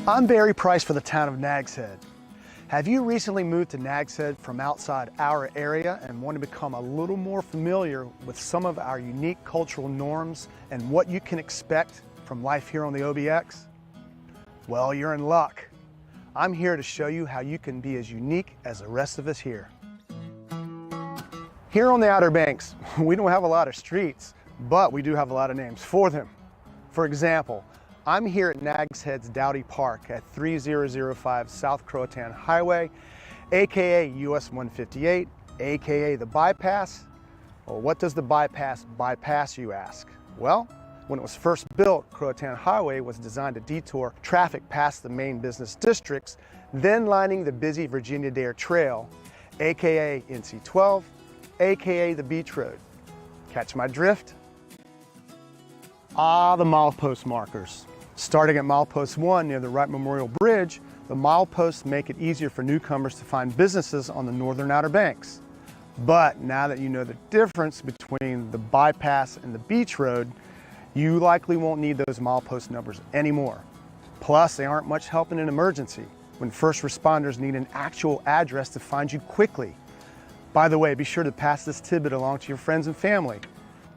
I'm Barry Price for the town of Nags Head. Have you recently moved to Nags Head from outside our area and want to become a little more familiar with some of our unique cultural norms and what you can expect from life here on the OBX? Well, you're in luck. I'm here to show you how you can be as unique as the rest of us here. Here on the Outer Banks, we don't have a lot of streets, but we do have a lot of names for them. For example, I'm here at Nags Head's Dowdy Park at 3005 South Croatan Highway, AKA US 158, AKA the bypass. Well, what does the bypass, you ask? Well, when it was first built, Croatan Highway was designed to detour traffic past the main business districts, then lining the busy Virginia Dare Trail, AKA NC12, AKA the Beach Road. Catch my drift? Ah, the milepost markers. Starting at milepost 1 near the Wright Memorial Bridge, the mileposts make it easier for newcomers to find businesses on the northern Outer Banks. But now that you know the difference between the bypass and the beach road, you likely won't need those milepost numbers anymore. Plus, they aren't much help in an emergency when first responders need an actual address to find you quickly. By the way, be sure to pass this tidbit along to your friends and family.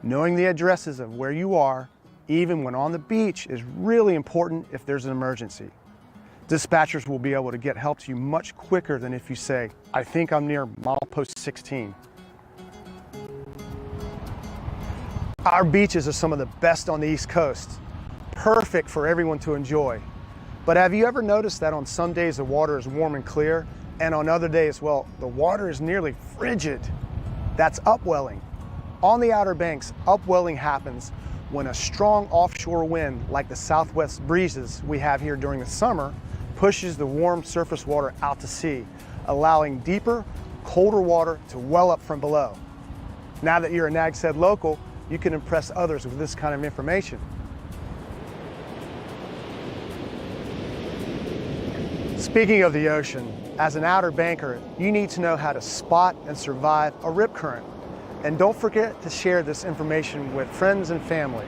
Knowing the addresses of where you are, even when on the beach, is really important if there's an emergency. Dispatchers will be able to get help to you much quicker than if you say, I think I'm near milepost 16. Our beaches are some of the best on the East Coast, perfect for everyone to enjoy. But have you ever noticed that on some days the water is warm and clear, and on other days, well, the water is nearly frigid? That's upwelling. On the Outer Banks, upwelling happens when a strong offshore wind, like the southwest breezes we have here during the summer, pushes the warm surface water out to sea, allowing deeper, colder water to well up from below. Now that you're a Nags Head local, you can impress others with this kind of information. Speaking of the ocean, as an Outer Banker, you need to know how to spot and survive a rip current. And don't forget to share this information with friends and family.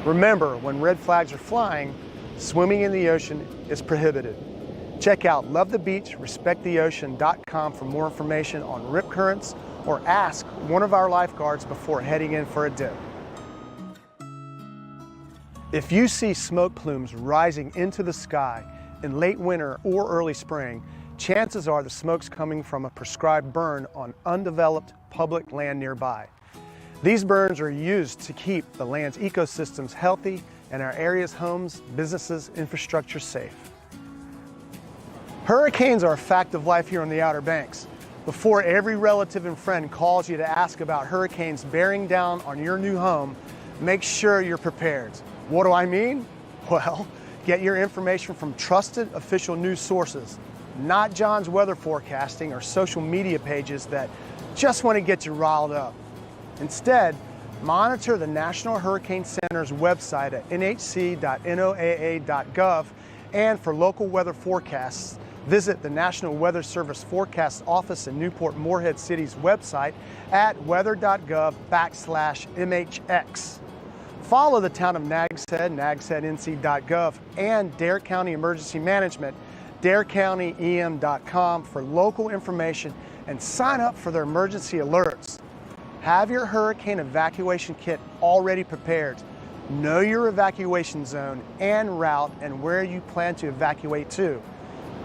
Remember, when red flags are flying, swimming in the ocean is prohibited. Check out lovethebeachrespecttheocean.com for more information on rip currents, or ask one of our lifeguards before heading in for a dip. If you see smoke plumes rising into the sky in late winter or early spring, chances are the smoke's coming from a prescribed burn on undeveloped public land nearby. These burns are used to keep the land's ecosystems healthy and our area's homes, businesses, infrastructure safe. Hurricanes are a fact of life here on the Outer Banks. Before every relative and friend calls you to ask about hurricanes bearing down on your new home, make sure you're prepared. What do I mean? Well, get your information from trusted official news sources, not John's weather forecasting or social media pages that just want to get you riled up. Instead, monitor the National Hurricane Center's website at nhc.noaa.gov, and for local weather forecasts, visit the National Weather Service Forecast Office in Newport Moorhead City's website at weather.gov/MHX. Follow the town of Nags Head, nagsheadnc.gov, and Dare County Emergency Management, darecountyem.com for local information and sign up for their emergency alerts. Have your hurricane evacuation kit already prepared. Know your evacuation zone and route and where you plan to evacuate to.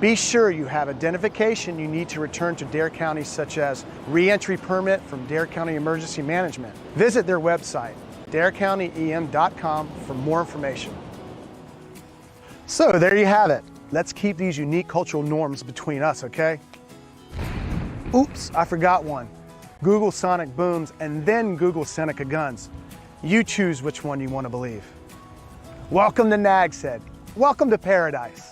Be sure you have identification you need to return to Dare County, such as re-entry permit from Dare County Emergency Management. Visit their website, darecountyem.com, for more information. So there you have it. Let's keep these unique cultural norms between us, okay? Oops, I forgot one. Google sonic booms and then Google Seneca guns. You choose which one you want to believe. Welcome to Nags Head. Welcome to paradise.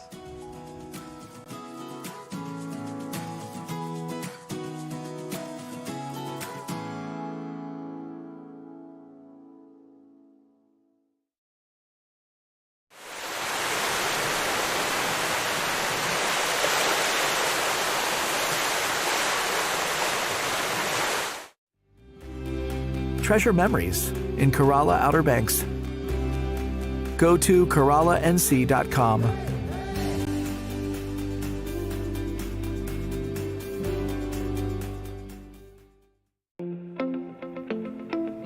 Treasure memories in Corolla Outer Banks. Go to CorollaNC.com.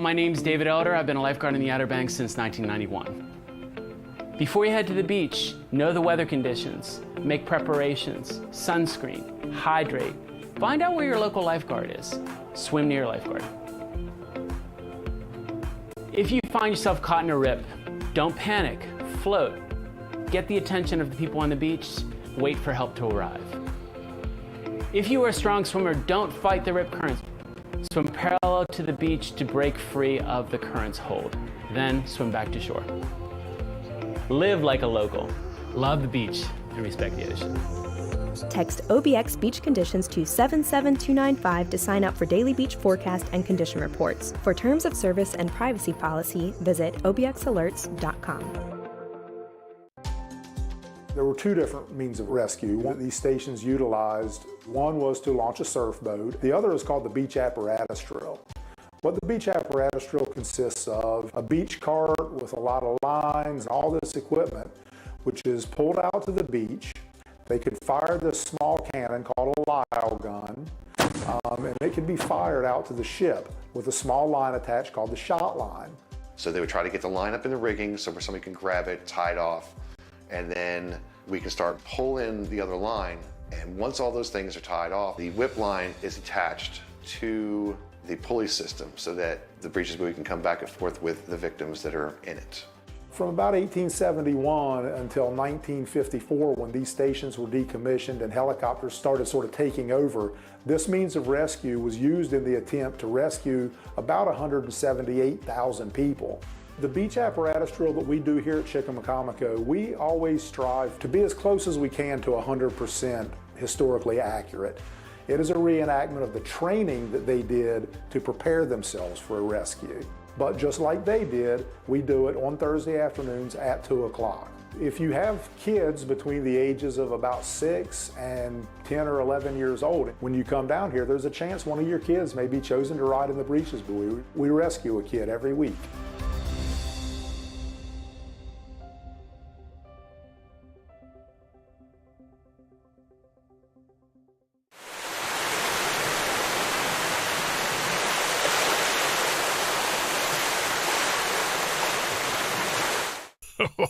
My name's David Elder. I've been a lifeguard in the Outer Banks since 1991. Before you head to the beach, know the weather conditions, make preparations, sunscreen, hydrate, find out where your local lifeguard is, swim near a lifeguard. If you find yourself caught in a rip, don't panic, float. Get the attention of the people on the beach, wait for help to arrive. If you are a strong swimmer, don't fight the rip currents. Swim parallel to the beach to break free of the current's hold. Then swim back to shore. Live like a local. Love the beach and respect the ocean. Text OBX Beach Conditions to 77295 to sign up for daily beach forecast and condition reports. For terms of service and privacy policy, visit obxalerts.com. There were two different means of rescue that these stations utilized. One was to launch a surf boat. The other is called the beach apparatus drill. What the beach apparatus drill consists of, a beach cart with a lot of lines, all this equipment, which is pulled out to the beach. They could fire this small cannon called a Lyle gun, and it could be fired out to the ship with a small line attached called the shot line. So they would try to get the line up in the rigging so where somebody can grab it, tie it off, and then we can start pulling the other line. And once all those things are tied off, the whip line is attached to the pulley system so that the breeches buoy can come back and forth with the victims that are in it. From about 1871 until 1954, when these stations were decommissioned and helicopters started sort of taking over, this means of rescue was used in the attempt to rescue about 178,000 people. The beach apparatus drill that we do here at Chickamaucomico, we always strive to be as close as we can to 100% historically accurate. It is a reenactment of the training that they did to prepare themselves for a rescue. But just like they did, we do it on Thursday afternoons at 2 o'clock. If you have kids between the ages of about 6 and 10 or 11 years old, when you come down here, there's a chance one of your kids may be chosen to ride in the breeches buoy. We rescue a kid every week.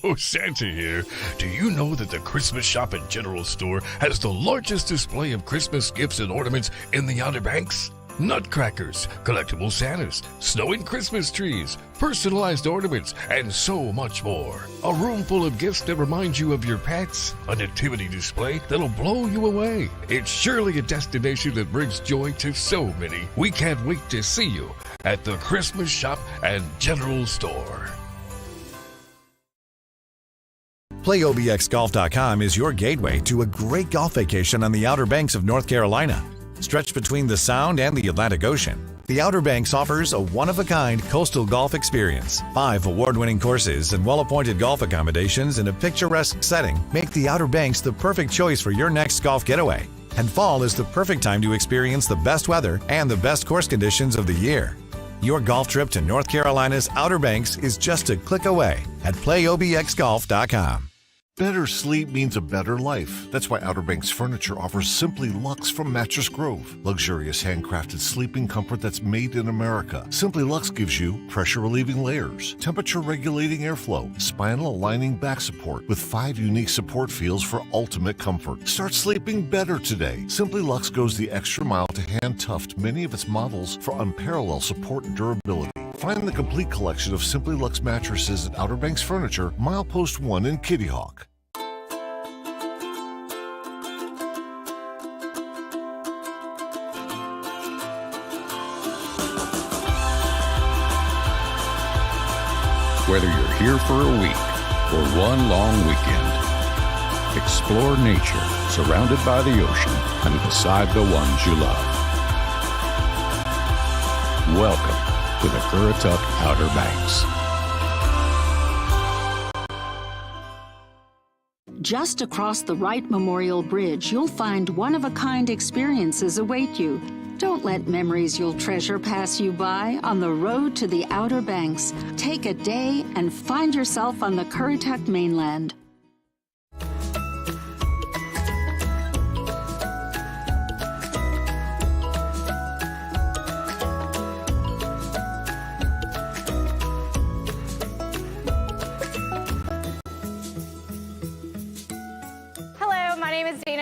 Oh, Santa here. Do you know that the Christmas Shop and General Store has the largest display of Christmas gifts and ornaments in the Outer Banks? Nutcrackers, collectible Santas, snow and Christmas trees, personalized ornaments, and so much more. A room full of gifts that remind you of your pets, a nativity display that'll blow you away. It's surely a destination that brings joy to so many. We can't wait to see you at the Christmas Shop and General Store. PlayOBXGolf.com is your gateway to a great golf vacation on the Outer Banks of North Carolina. Stretched between the Sound and the Atlantic Ocean, the Outer Banks offers a one-of-a-kind coastal golf experience. 5 award-winning courses and well-appointed golf accommodations in a picturesque setting make the Outer Banks the perfect choice for your next golf getaway. And fall is the perfect time to experience the best weather and the best course conditions of the year. Your golf trip to North Carolina's Outer Banks is just a click away at playobxgolf.com. Better sleep means a better life. That's why Outer Banks Furniture offers Simply Luxe from Mattress Grove. Luxurious handcrafted sleeping comfort that's made in America. Simply Luxe gives you pressure-relieving layers, temperature-regulating airflow, spinal-aligning back support with 5 unique support feels for ultimate comfort. Start sleeping better today. Simply Luxe goes the extra mile to hand-tuft many of its models for unparalleled support and durability. Find the complete collection of Simply Luxe mattresses at Outer Banks Furniture, Milepost 1 in Kitty Hawk. Whether you're here for a week or one long weekend, explore nature surrounded by the ocean and beside the ones you love. Welcome to the Currituck Outer Banks. Just across the Wright Memorial Bridge, you'll find one-of-a-kind experiences await you. Don't let memories you'll treasure pass you by on the road to the Outer Banks. Take a day and find yourself on the Currituck mainland.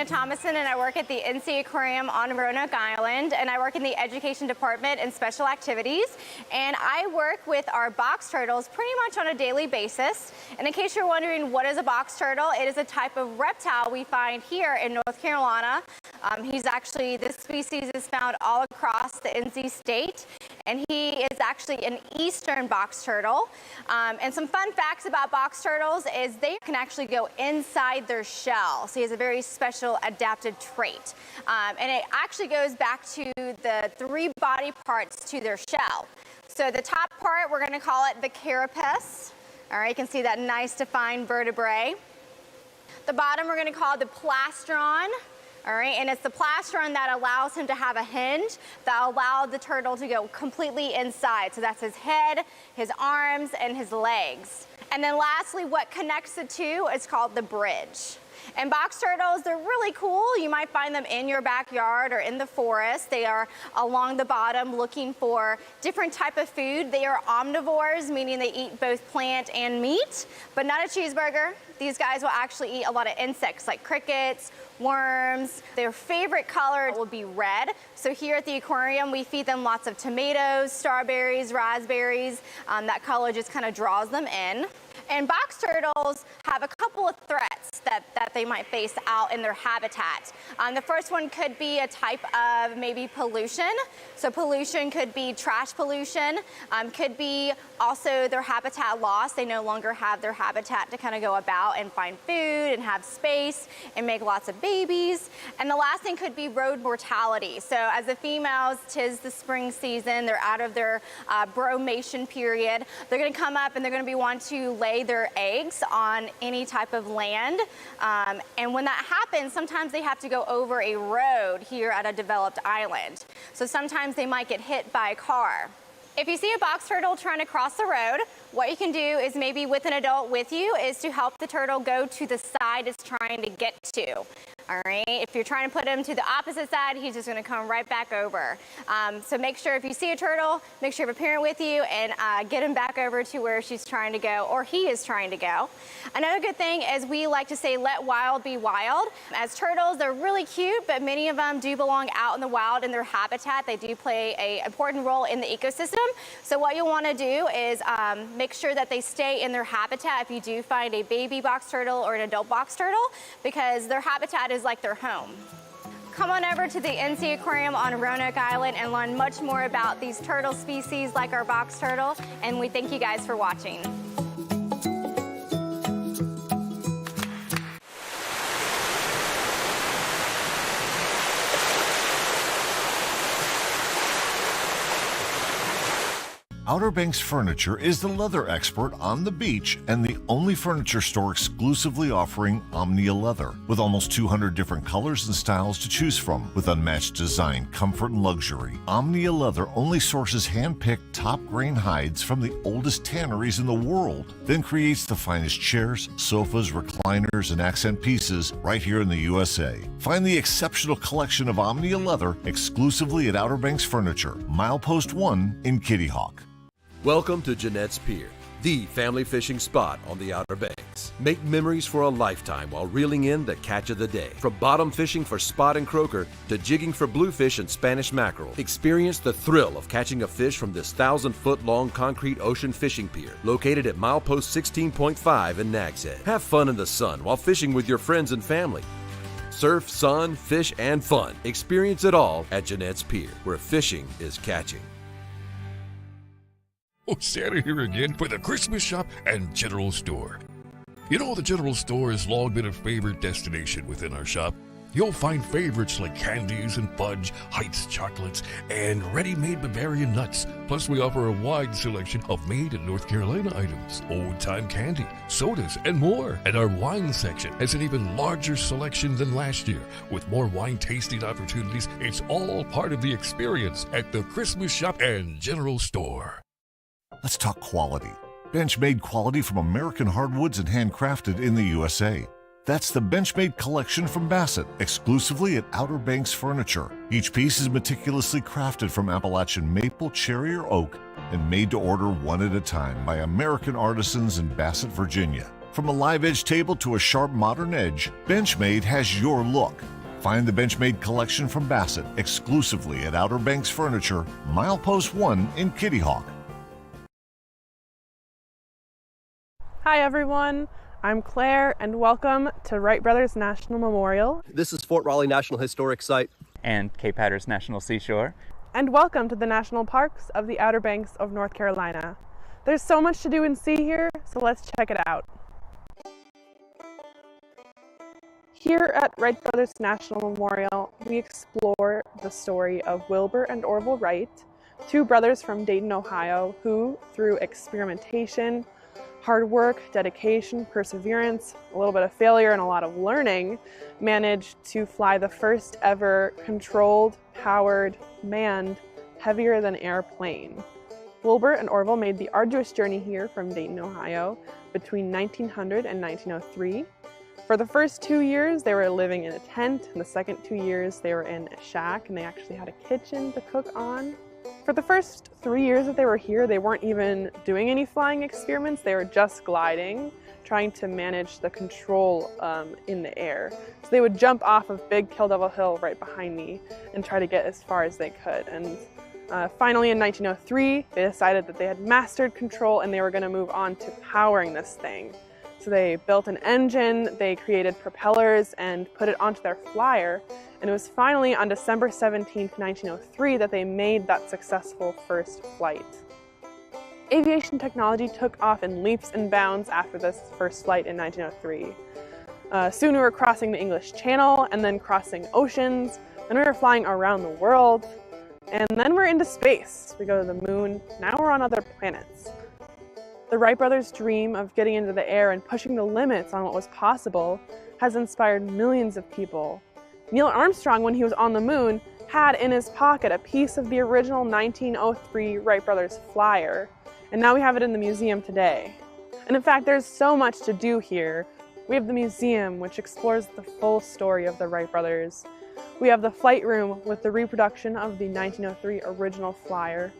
Thomason, and I work at the NC Aquarium on Roanoke Island, and I work in the Education Department and Special Activities, and I work with our box turtles pretty much on a daily basis. And in case you're wondering what is a box turtle, it is a type of reptile we find here in North Carolina. This species is found all across the NC state, and he is actually an eastern box turtle. And some fun facts about box turtles is they can actually go inside their shell. So he has a very special adaptive trait. And it actually goes back to the 3 body parts to their shell. So the top part, we're going to call it the carapace. All right, you can see that nice defined vertebrae. The bottom, we're going to call it the plastron. All right, and it's the plastron that allows him to have a hinge that allowed the turtle to go completely inside. So that's his head, his arms, and his legs. And then lastly, what connects the two is called the bridge. And box turtles, they're really cool. You might find them in your backyard or in the forest. They are along the bottom looking for different type of food. They are omnivores, meaning they eat both plant and meat, but not a cheeseburger. These guys will actually eat a lot of insects like crickets, worms. Their favorite color will be red. So here at the aquarium, we feed them lots of tomatoes, strawberries, raspberries. That color just kind of draws them in. And box turtles have a couple of threats that they might face out in their habitat. The first one could be a type of maybe pollution. So pollution could be trash pollution, could be also their habitat loss. They no longer have their habitat to kind of go about and find food and have space and make lots of babies. And the last thing could be road mortality. So as the females, 'tis the spring season, they're out of their bromation period. They're gonna come up and they're gonna be wanting to lay their eggs on any type of land. And when that happens, sometimes they have to go over a road here at a developed island. So sometimes they might get hit by a car. If you see a box turtle trying to cross the road, what you can do is maybe with an adult with you is to help the turtle go to the side it's trying to get to. All right, if you're trying to put him to the opposite side, he's just gonna come right back over. So make sure if you see a turtle, make sure you have a parent with you and get him back over to where she's trying to go or he is trying to go. Another good thing is we like to say, let wild be wild. As turtles, they're really cute, but many of them do belong out in the wild in their habitat. They do play an important role in the ecosystem. So what you'll wanna do is make sure that they stay in their habitat if you do find a baby box turtle or an adult box turtle, because their habitat is like their home. Come on over to the NC Aquarium on Roanoke Island and learn much more about these turtle species like our box turtle, and we thank you guys for watching. Outer Banks Furniture is the leather expert on the beach and the only furniture store exclusively offering Omnia leather, with almost 200 different colors and styles to choose from. With unmatched design, comfort, and luxury, Omnia leather only sources hand-picked top-grain hides from the oldest tanneries in the world, then creates the finest chairs, sofas, recliners, and accent pieces right here in the USA. Find the exceptional collection of Omnia leather exclusively at Outer Banks Furniture, Milepost 1 in Kitty Hawk. Welcome to Jeanette's Pier, the family fishing spot on the Outer Banks. Make memories for a lifetime while reeling in the catch of the day. From bottom fishing for spot and croaker to jigging for bluefish and Spanish mackerel, experience the thrill of catching a fish from this 1,000-foot-long concrete ocean fishing pier located at milepost 16.5 in Nags Head. Have fun in the sun while fishing with your friends and family. Surf, sun, fish, and fun. Experience it all at Jeanette's Pier, where fishing is catching. Oh, Santa here again for the Christmas shop and general store. You know, the general store has long been a favorite destination within our shop. You'll find favorites like candies and fudge, Heights chocolates, and ready-made Bavarian nuts. Plus, we offer a wide selection of made in North Carolina items, old-time candy, sodas, and more. And our wine section has an even larger selection than last year. With more wine tasting opportunities, it's all part of the experience at the Christmas shop and general store. Let's talk quality. Benchmade quality from American hardwoods and handcrafted in the USA. That's the Benchmade collection from Bassett, exclusively at Outer Banks Furniture. Each piece is meticulously crafted from Appalachian maple, cherry, or oak, and made to order one at a time by American artisans in Bassett, Virginia. From a live edge table to a sharp modern edge, Benchmade has your look. Find the Benchmade collection from Bassett exclusively at Outer Banks Furniture, Milepost 1 in Kitty Hawk. Hi everyone, I'm Claire and welcome to Wright Brothers National Memorial. This is Fort Raleigh National Historic Site. And Cape Hatteras National Seashore. And welcome to the national parks of the Outer Banks of North Carolina. There's so much to do and see here, so let's check it out. Here at Wright Brothers National Memorial, we explore the story of Wilbur and Orville Wright, two brothers from Dayton, Ohio, who, through experimentation, hard work, dedication, perseverance, a little bit of failure, and a lot of learning, managed to fly the first ever controlled, powered, manned, heavier than air plane. Wilbur and Orville made the arduous journey here from Dayton, Ohio between 1900 and 1903. For the first 2 years, they were living in a tent. In the second 2 years, they were in a shack, and they actually had a kitchen to cook on. For the first 3 years that they were here, they weren't even doing any flying experiments. They were just gliding, trying to manage the control in the air. So they would jump off of Big Kill Devil Hill right behind me and try to get as far as they could. And finally in 1903, they decided that they had mastered control and they were going to move on to powering this thing. So they built an engine, they created propellers and put it onto their flyer. And it was finally on December 17th, 1903 that they made that successful first flight. Aviation technology took off in leaps and bounds after this first flight in 1903. Soon we were crossing the English Channel and then crossing oceans. Then we were flying around the world. And then we're into space. We go to the moon. Now we're on other planets. The Wright brothers' dream of getting into the air and pushing the limits on what was possible has inspired millions of people. Neil Armstrong, when he was on the moon, had in his pocket a piece of the original 1903 Wright brothers flyer, and now we have it in the museum today. And in fact, there's so much to do here. We have the museum, which explores the full story of the Wright brothers. We have the flight room with the reproduction of the 1903 original flyer.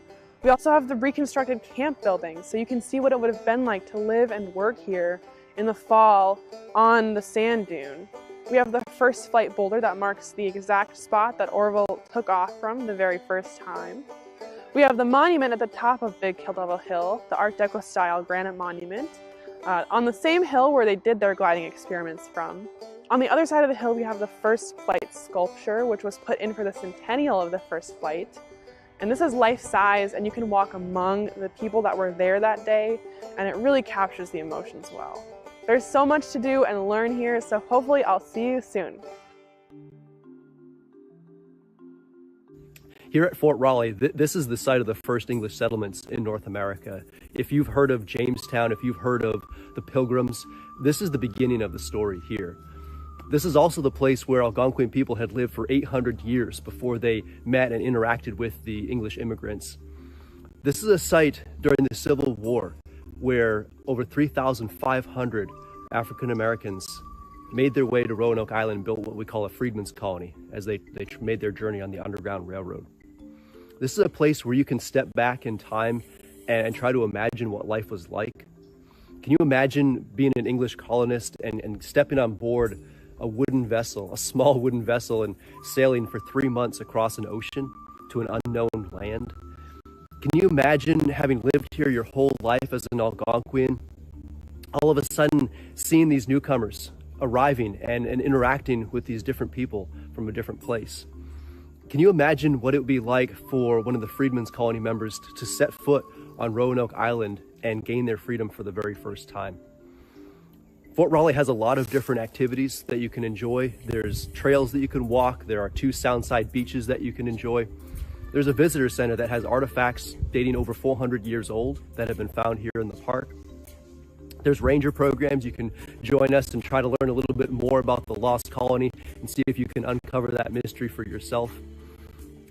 We also have the reconstructed camp building, so you can see what it would have been like to live and work here in the fall on the sand dune. We have the first flight boulder that marks the exact spot that Orville took off from the very first time. We have the monument at the top of Big Kill Devil Hill, the Art Deco style granite monument, on the same hill where they did their gliding experiments from. On the other side of the hill, we have the first flight sculpture, which was put in for the centennial of the first flight. And this is life-size, and you can walk among the people that were there that day, and it really captures the emotions well. There's so much to do and learn here, so hopefully I'll see you soon. Here at Fort Raleigh, this is the site of the first English settlements in North America. If you've heard of Jamestown, if you've heard of the Pilgrims, this is the beginning of the story here. This is also the place where Algonquin people had lived for 800 years before they met and interacted with the English immigrants. This is a site during the Civil War where over 3,500 African Americans made their way to Roanoke Island and built what we call a freedmen's colony as they made their journey on the Underground Railroad. This is a place where you can step back in time and try to imagine what life was like. Can you imagine being an English colonist and stepping on board a wooden vessel, a small wooden vessel, and sailing for 3 months across an ocean to an unknown land? Can you imagine having lived here your whole life as an Algonquian, all of a sudden seeing these newcomers arriving and interacting with these different people from a different place? Can you imagine what it would be like for one of the Freedmen's Colony members to set foot on Roanoke Island and gain their freedom for the very first time? Fort Raleigh has a lot of different activities that you can enjoy. There's trails that you can walk. There are 2 soundside beaches that you can enjoy. There's a visitor center that has artifacts dating over 400 years old that have been found here in the park. There's ranger programs. You can join us and try to learn a little bit more about the lost colony and see if you can uncover that mystery for yourself.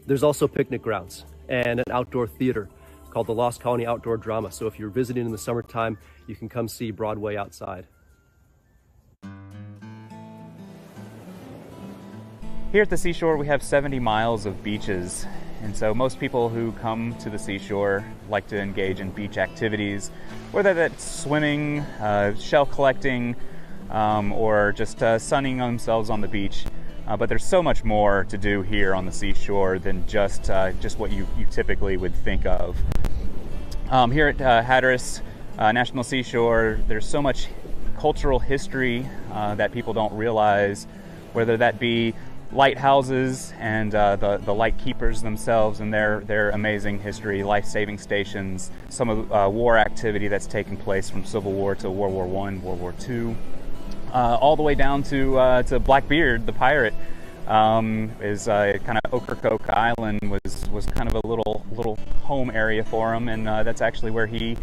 There's also picnic grounds and an outdoor theater called the Lost Colony Outdoor Drama. So if you're visiting in the summertime, you can come see Broadway outside. Here at the seashore, we have 70 miles of beaches. And so most people who come to the seashore like to engage in beach activities, whether that's swimming, shell collecting, or just sunning themselves on the beach. But there's so much more to do here on the seashore than just what you typically would think of. Here at Hatteras National Seashore, there's so much cultural history that people don't realize, whether that be lighthouses and the light keepers themselves and their amazing history, life-saving stations, some of the war activity that's taken place from Civil War to World War I, World War II, all the way down to Blackbeard, the pirate. Is kind of Ocracoke Island was kind of a little home area for him, and that's actually where he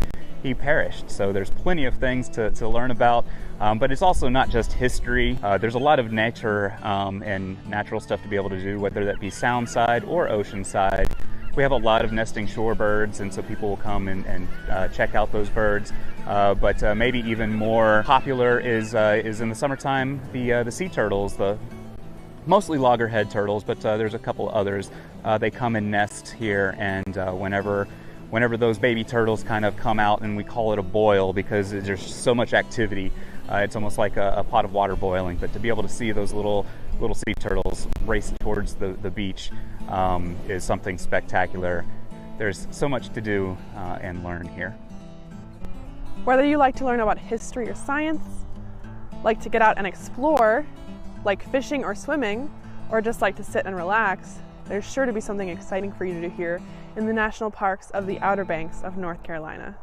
perished. So there's plenty of things to learn about, but it's also not just history. There's a lot of nature and natural stuff to be able to do, whether that be sound side or ocean side. We have a lot of nesting shorebirds, and so people will come and check out those birds. But maybe even more popular is in the summertime the sea turtles, mostly loggerhead turtles, but there's a couple others. They come and nest here, and whenever those baby turtles kind of come out, and we call it a boil because there's so much activity. It's almost like a pot of water boiling, but to be able to see those little sea turtles race towards the beach is something spectacular. There's so much to do and learn here. Whether you like to learn about history or science, like to get out and explore, like fishing or swimming, or just like to sit and relax, there's sure to be something exciting for you to do here in the national parks of the Outer Banks of North Carolina.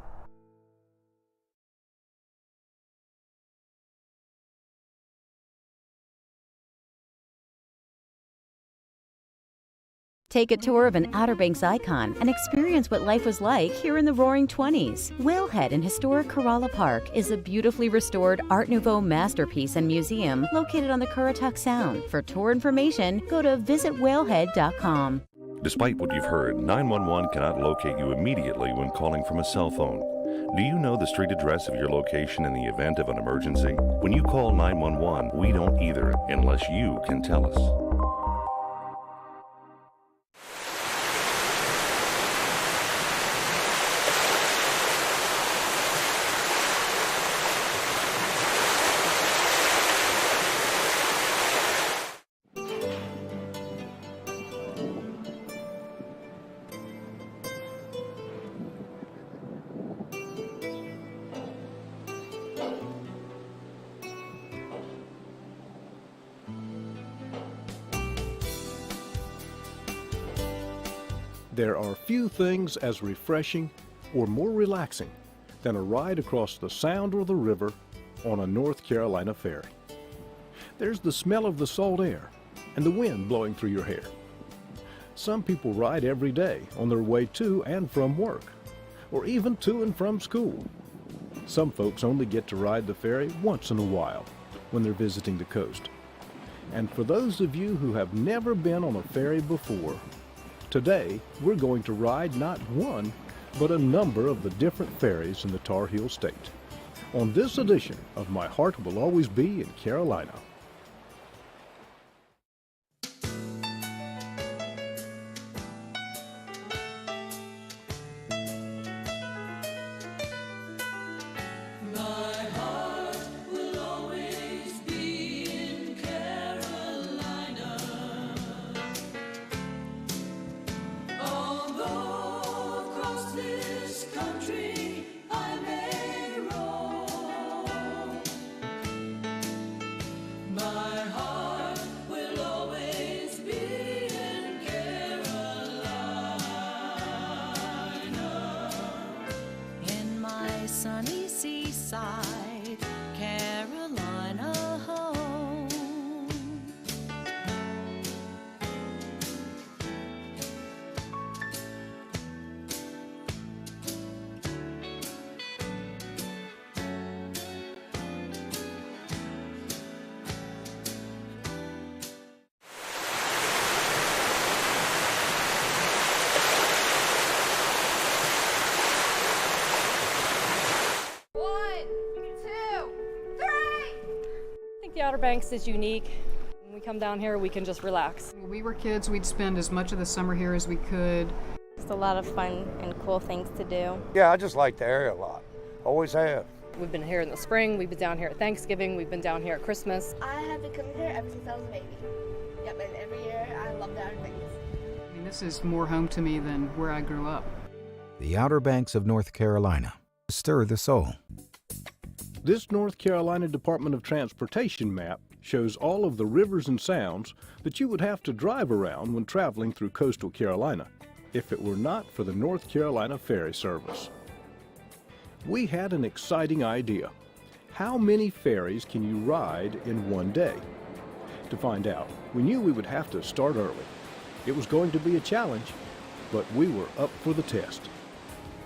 Take a tour of an Outer Banks icon and experience what life was like here in the Roaring 20s. Whalehead in historic Corolla Park is a beautifully restored Art Nouveau masterpiece and museum located on the Currituck Sound. For tour information, go to visitwhalehead.com. Despite what you've heard, 911 cannot locate you immediately when calling from a cell phone. Do you know the street address of your location in the event of an emergency? When you call 911, we don't either, unless you can tell us. There are few things as refreshing or more relaxing than a ride across the Sound or the river on a North Carolina ferry. There's the smell of the salt air and the wind blowing through your hair. Some people ride every day on their way to and from work, or even to and from school. Some folks only get to ride the ferry once in a while when they're visiting the coast. And for those of you who have never been on a ferry before, today we're going to ride not one, but a number of the different ferries in the Tar Heel State on this edition of My Heart Will Always Be in Carolina. Sunny seaside, Carolina home. The Outer Banks is unique. When we come down here, we can just relax. When we were kids, we'd spend as much of the summer here as we could. It's a lot of fun and cool things to do. Yeah, I just like the area a lot. Always have. We've been here in the spring, we've been down here at Thanksgiving, we've been down here at Christmas. I have been coming here ever since I was a baby. Yep, and every year I love the Outer Banks. I mean, this is more home to me than where I grew up. The Outer Banks of North Carolina. Stir the soul. This North Carolina Department of Transportation map shows all of the rivers and sounds that you would have to drive around when traveling through coastal Carolina if it were not for the North Carolina Ferry Service. We had an exciting idea. How many ferries can you ride in one day? To find out, we knew we would have to start early. It was going to be a challenge, but we were up for the test.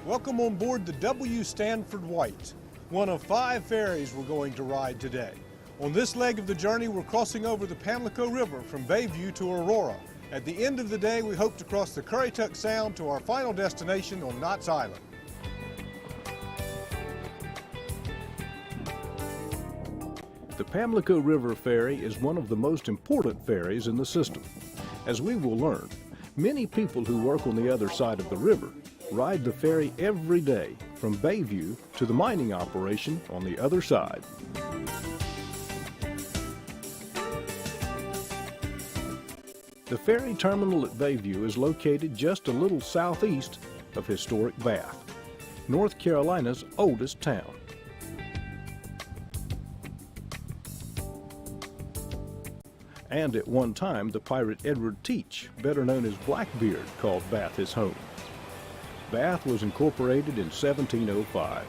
Welcome on board the W. Stanford White, one of 5 ferries we're going to ride today. On this leg of the journey, we're crossing over the Pamlico River from Bayview to Aurora. At the end of the day, we hope to cross the Currituck Sound to our final destination on Knott's Island. The Pamlico River Ferry is one of the most important ferries in the system. As we will learn, many people who work on the other side of the river ride the ferry every day from Bayview to the mining operation on the other side. The ferry terminal at Bayview is located just a little southeast of historic Bath, North Carolina's oldest town. And at one time, the pirate Edward Teach, better known as Blackbeard, called Bath his home. Bath was incorporated in 1705.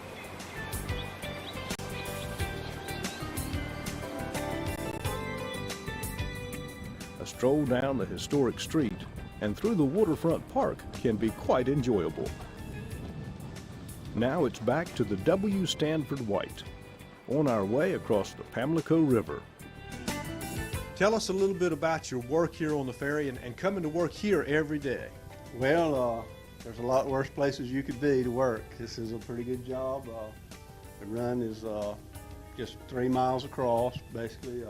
A stroll down the historic street and through the waterfront park can be quite enjoyable. Now it's back to the W. Stanford White, on our way across the Pamlico River. Tell us a little bit about your work here on the ferry and coming to work here every day. Well, there's a lot worse places you could be to work. This is a pretty good job. The run is just 3 miles across, basically,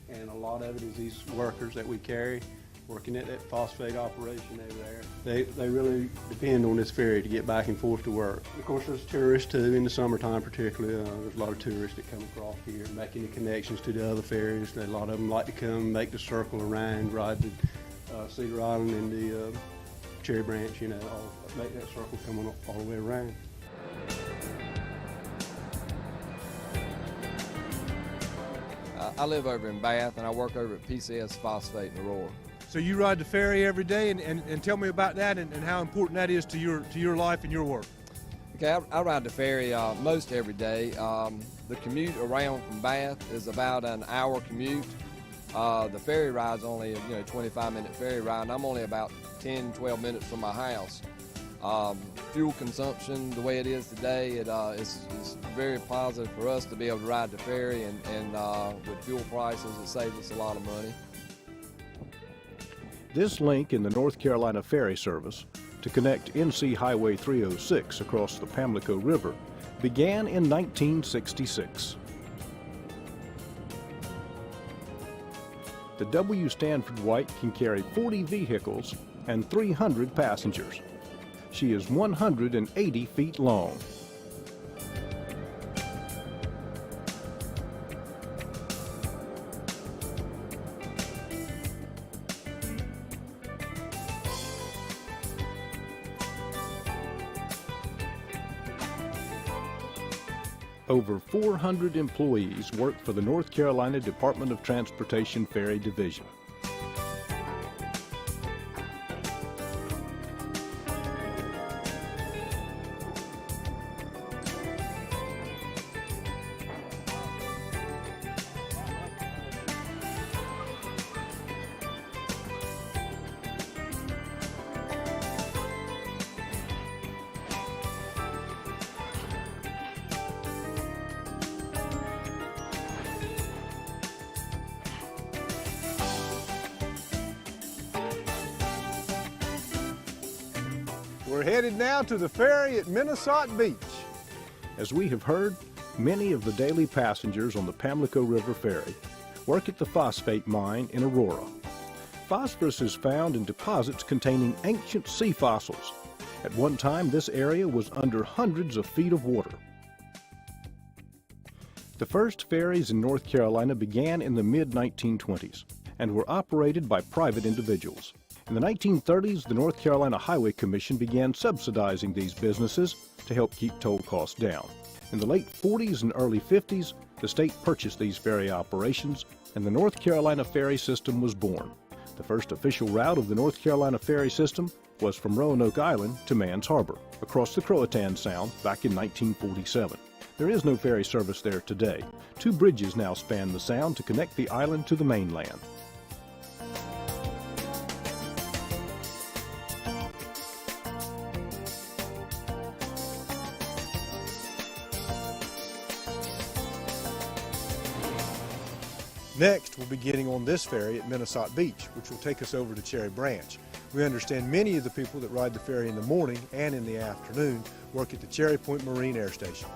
and a lot of it is these workers that we carry working at that phosphate operation over there. They really depend on this ferry to get back and forth to work. Of course, there's tourists too, in the summertime particularly. There's a lot of tourists that come across here, making the connections to the other ferries. A lot of them like to come, make the circle around, ride the Cedar Island and the Cherry Branch, you know, make that circle come on all the way around. I live over in Bath and I work over at PCS Phosphate in Aurora. So you ride the ferry every day and tell me about that and how important that is to your life and your work. Okay, I ride the ferry most every day. The commute around from Bath is about an hour commute. The ferry ride's only 25-minute ferry ride, and I'm only about 10-12 minutes from my house. Fuel consumption, the way it is today, it's very positive for us to be able to ride the ferry, and with fuel prices, it saves us a lot of money. This link in the North Carolina Ferry Service to connect NC Highway 306 across the Pamlico River began in 1966. The W. Stanford White can carry 40 vehicles and 300 passengers. She is 180 feet long. Over 400 employees work for the North Carolina Department of Transportation Ferry Division. We're headed now to the ferry at Minnesota Beach. As we have heard, many of the daily passengers on the Pamlico River Ferry work at the phosphate mine in Aurora. Phosphorus is found in deposits containing ancient sea fossils. At one time, this area was under hundreds of feet of water. The first ferries in North Carolina began in the mid-1920s and were operated by private individuals. In the 1930s, the North Carolina Highway Commission began subsidizing these businesses to help keep toll costs down. In the late 40s and early 50s, the state purchased these ferry operations, and the North Carolina ferry system was born. The first official route of the North Carolina ferry system was from Roanoke Island to Mans Harbor, across the Croatan Sound back in 1947. There is no ferry service there today. 2 bridges now span the sound to connect the island to the mainland. Next, we'll be getting on this ferry at Minnesota Beach, which will take us over to Cherry Branch. We understand many of the people that ride the ferry in the morning and in the afternoon work at the Cherry Point Marine Air Station.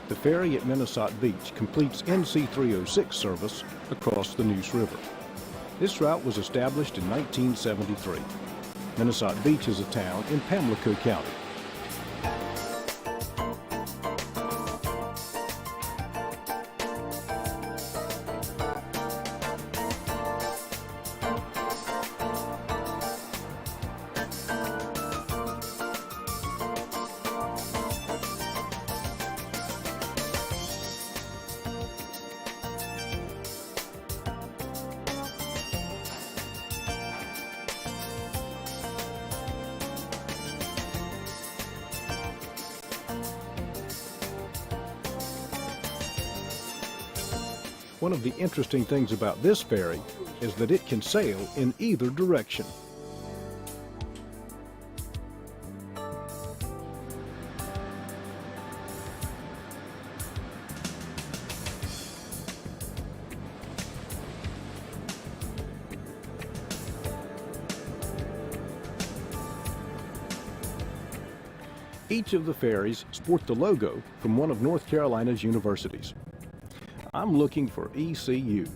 The ferry at Minnesota Beach completes NC 306 service across the Neuse River. This route was established in 1973. Minnesota Beach is a town in Pamlico County. One of the interesting things about this ferry is that it can sail in either direction. Each of the ferries sport the logo from one of North Carolina's universities. I'm looking for ECU.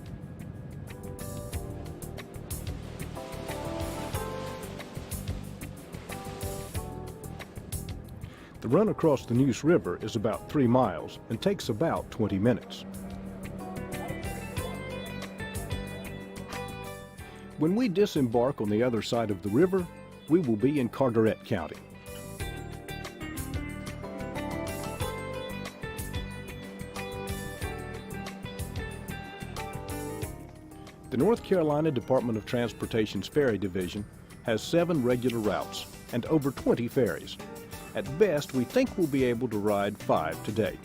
The run across the Neuse River is about 3 miles and takes about 20 minutes. When we disembark on the other side of the river, we will be in Carteret County. The North Carolina Department of Transportation's Ferry Division has 7 regular routes and over 20 ferries. At best, we think we'll be able to ride 5 today.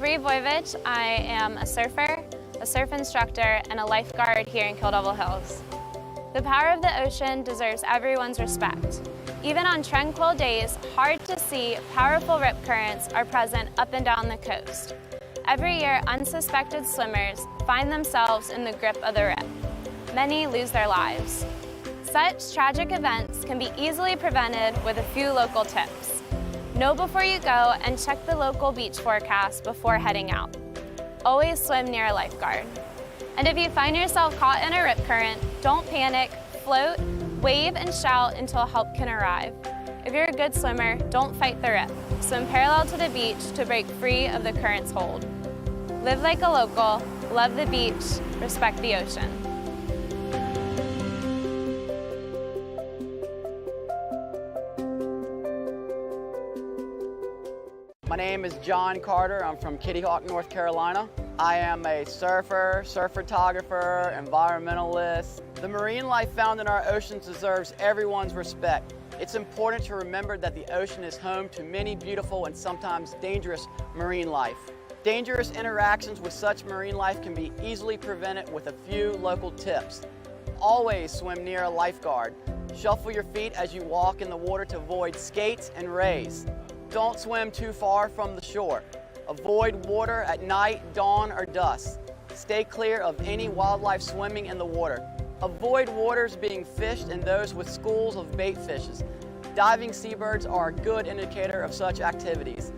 Bree Voivich. I am a surfer, a surf instructor, and a lifeguard here in Kill Devil Hills. The power of the ocean deserves everyone's respect. Even on tranquil days, hard to see, powerful rip currents are present up and down the coast. Every year, unsuspected swimmers find themselves in the grip of the rip. Many lose their lives. Such tragic events can be easily prevented with a few local tips. Know before you go and check the local beach forecast before heading out. Always swim near a lifeguard. And if you find yourself caught in a rip current, don't panic, float, wave, and shout until help can arrive. If you're a good swimmer, don't fight the rip. Swim parallel to the beach to break free of the current's hold. Live like a local, love the beach, respect the ocean. My name is John Carter. I'm from Kitty Hawk, North Carolina. I am a surfer, surf photographer, environmentalist. The marine life found in our oceans deserves everyone's respect. It's important to remember that the ocean is home to many beautiful and sometimes dangerous marine life. Dangerous interactions with such marine life can be easily prevented with a few local tips. Always swim near a lifeguard. Shuffle your feet as you walk in the water to avoid skates and rays. Don't swim too far from the shore. Avoid water at night, dawn, or dusk. Stay clear of any wildlife swimming in the water. Avoid waters being fished and those with schools of bait fishes. Diving seabirds are a good indicator of such activities.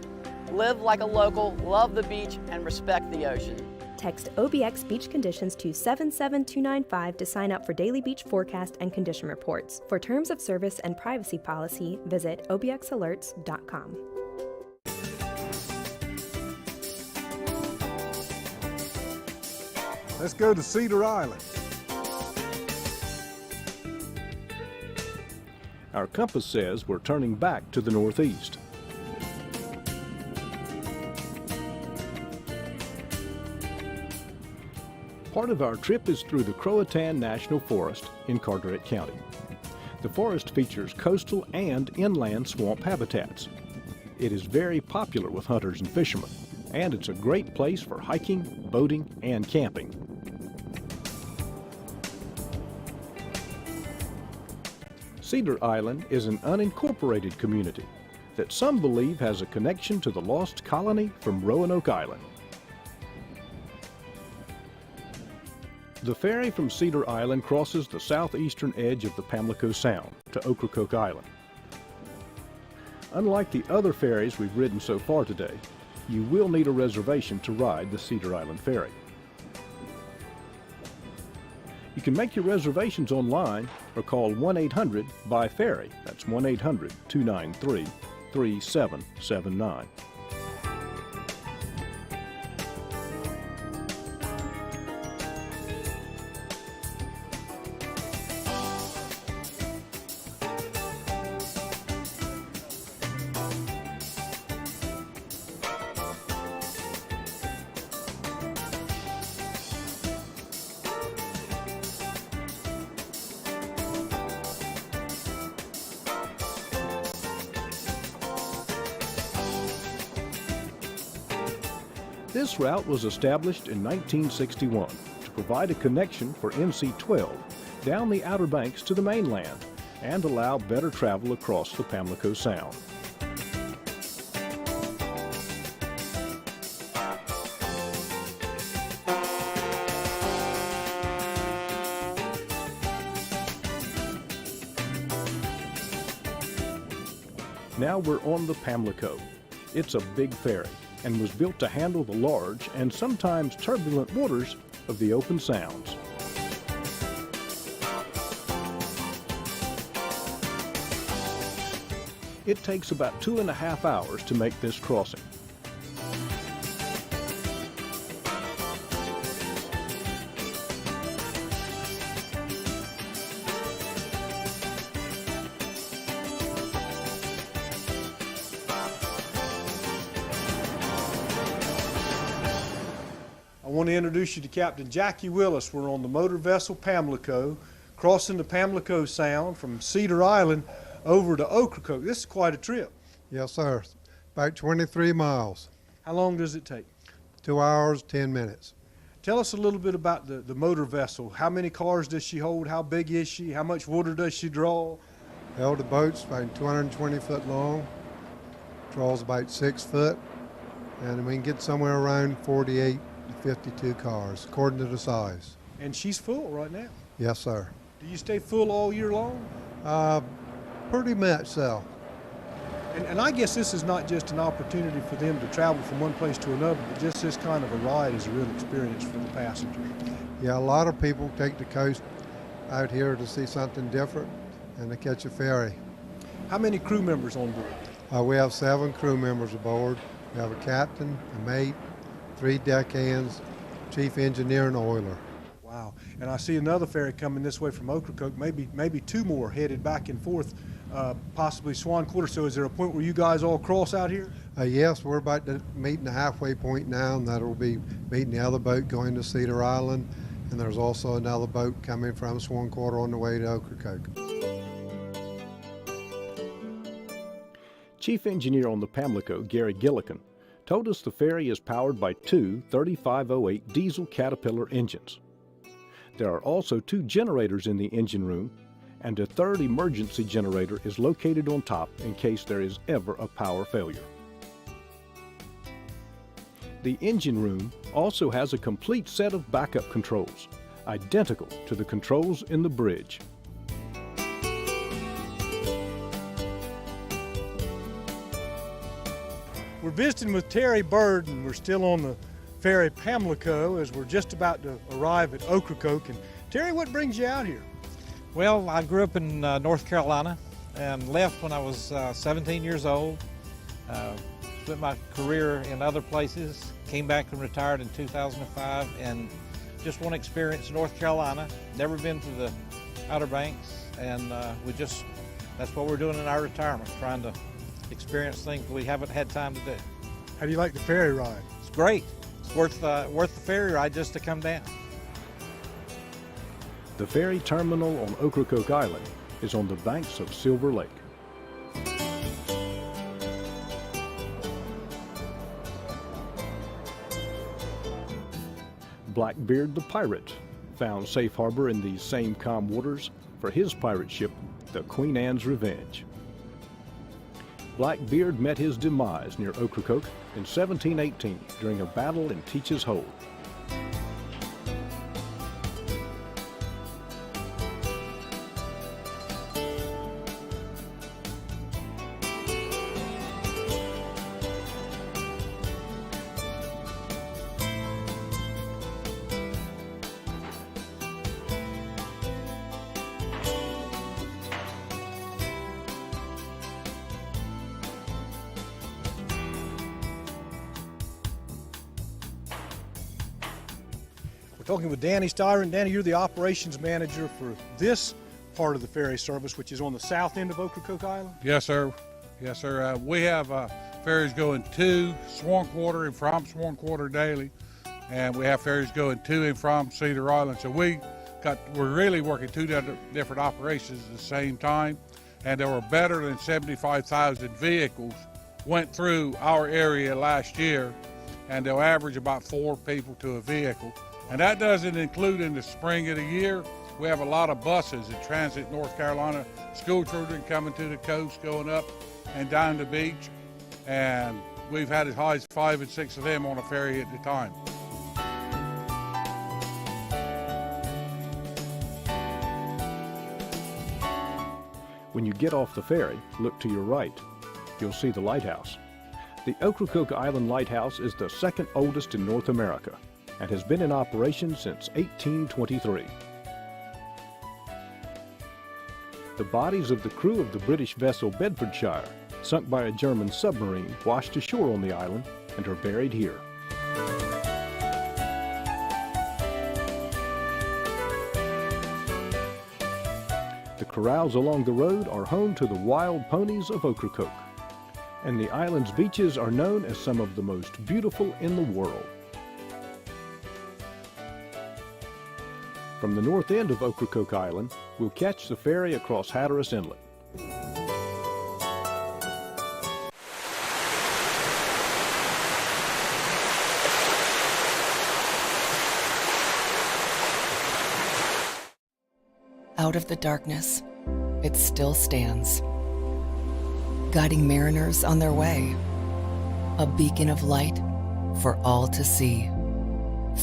Live like a local, love the beach, and respect the ocean. Text OBX Beach Conditions to 77295 to sign up for daily beach forecast and condition reports. For terms of service and privacy policy, visit obxalerts.com. Let's go to Cedar Island. Our compass says we're turning back to the northeast. Part of our trip is through the Croatan National Forest in Carteret County. The forest features coastal and inland swamp habitats. It is very popular with hunters and fishermen, and it's a great place for hiking, boating, and camping. Cedar Island is an unincorporated community that some believe has a connection to the lost colony from Roanoke Island. The ferry from Cedar Island crosses the southeastern edge of the Pamlico Sound to Ocracoke Island. Unlike the other ferries we've ridden so far today, you will need a reservation to ride the Cedar Island Ferry. You can make your reservations online or call 1-800-BY-FERRY. That's 1-800-293-3779. This route was established in 1961 to provide a connection for NC-12 down the Outer Banks to the mainland and allow better travel across the Pamlico Sound. Now we're on the Pamlico. It's a big ferry and was built to handle the large and sometimes turbulent waters of the open sounds. It takes about 2.5 hours to make this crossing. I want to introduce you to Captain Jackie Willis. We're on the motor vessel Pamlico, crossing the Pamlico Sound from Cedar Island over to Ocracoke. This is quite a trip. Yes, sir. About 23 miles. How long does it take? 2 hours, 10 minutes. Tell us a little bit about the motor vessel. How many cars does she hold? How big is she? How much water does she draw? Well, the boat's about 220 foot long, draws about 6 foot, and we can get somewhere around 48 to 52 cars, according to the size. And she's full right now? Yes, sir. Do you stay full all year long? Pretty much so. And I guess this is not just an opportunity for them to travel from one place to another, but just this kind of a ride is a real experience for the passengers. Yeah, a lot of people take the coast out here to see something different, and they catch a ferry. How many crew members on board? We have 7 crew members aboard. We have a captain, a mate, 3 deckhands, chief engineer, and oiler. Wow. And I see another ferry coming this way from Ocracoke, maybe 2 more headed back and forth, possibly Swan Quarter. So is there a point where you guys all cross out here? Yes, we're about to meet the halfway point now, and that'll be meeting the other boat going to Cedar Island, and there's also another boat coming from Swan Quarter on the way to Ocracoke. Chief engineer on the Pamlico, Gary Gillikin, told us the ferry is powered by 2 3508 diesel Caterpillar engines. There are also 2 generators in the engine room, and a 3rd emergency generator is located on top in case there is ever a power failure. The engine room also has a complete set of backup controls, identical to the controls in the bridge. We're visiting with Terry Bird, and we're still on the ferry Pamlico as we're just about to arrive at Ocracoke. And Terry, what brings you out here? Well, I grew up in North Carolina and left when I was 17 years old. Spent my career in other places, came back and retired in 2005, and just want to experience North Carolina. Never been to the Outer Banks, and that's what we're doing in our retirement, trying to experience things we haven't had time to do. How do you like the ferry ride? It's great. It's worth the ferry ride just to come down. The ferry terminal on Ocracoke Island is on the banks of Silver Lake. Blackbeard the pirate found safe harbor in these same calm waters for his pirate ship, the Queen Anne's Revenge. Blackbeard met his demise near Ocracoke in 1718 during a battle in Teach's Hold. We're talking with Danny Styron. Danny, you're the operations manager for this part of the ferry service, which is on the south end of Ocracoke Island? Yes, sir. Yes, sir. We have ferries going to Swan Quarter and from Swan Quarter daily, and we have ferries going to and from Cedar Island. So we're really working 2 different operations at the same time, and there were better than 75,000 vehicles went through our area last year, and they'll average about 4 people to a vehicle. And that doesn't include in the spring of the year. We have a lot of buses that transit North Carolina, school children coming to the coast, going up and down the beach. And we've had as high as 5 and 6 of them on a ferry at the time. When you get off the ferry, look to your right. You'll see the lighthouse. The Ocracoke Island Lighthouse is the 2nd oldest in North America and has been in operation since 1823. The bodies of the crew of the British vessel Bedfordshire, sunk by a German submarine, washed ashore on the island and are buried here. The corrals along the road are home to the wild ponies of Ocracoke, and the island's beaches are known as some of the most beautiful in the world. From the north end of Ocracoke Island, we'll catch the ferry across Hatteras Inlet. out of the darkness, it still stands, guiding mariners on their way, a beacon of light for all to see.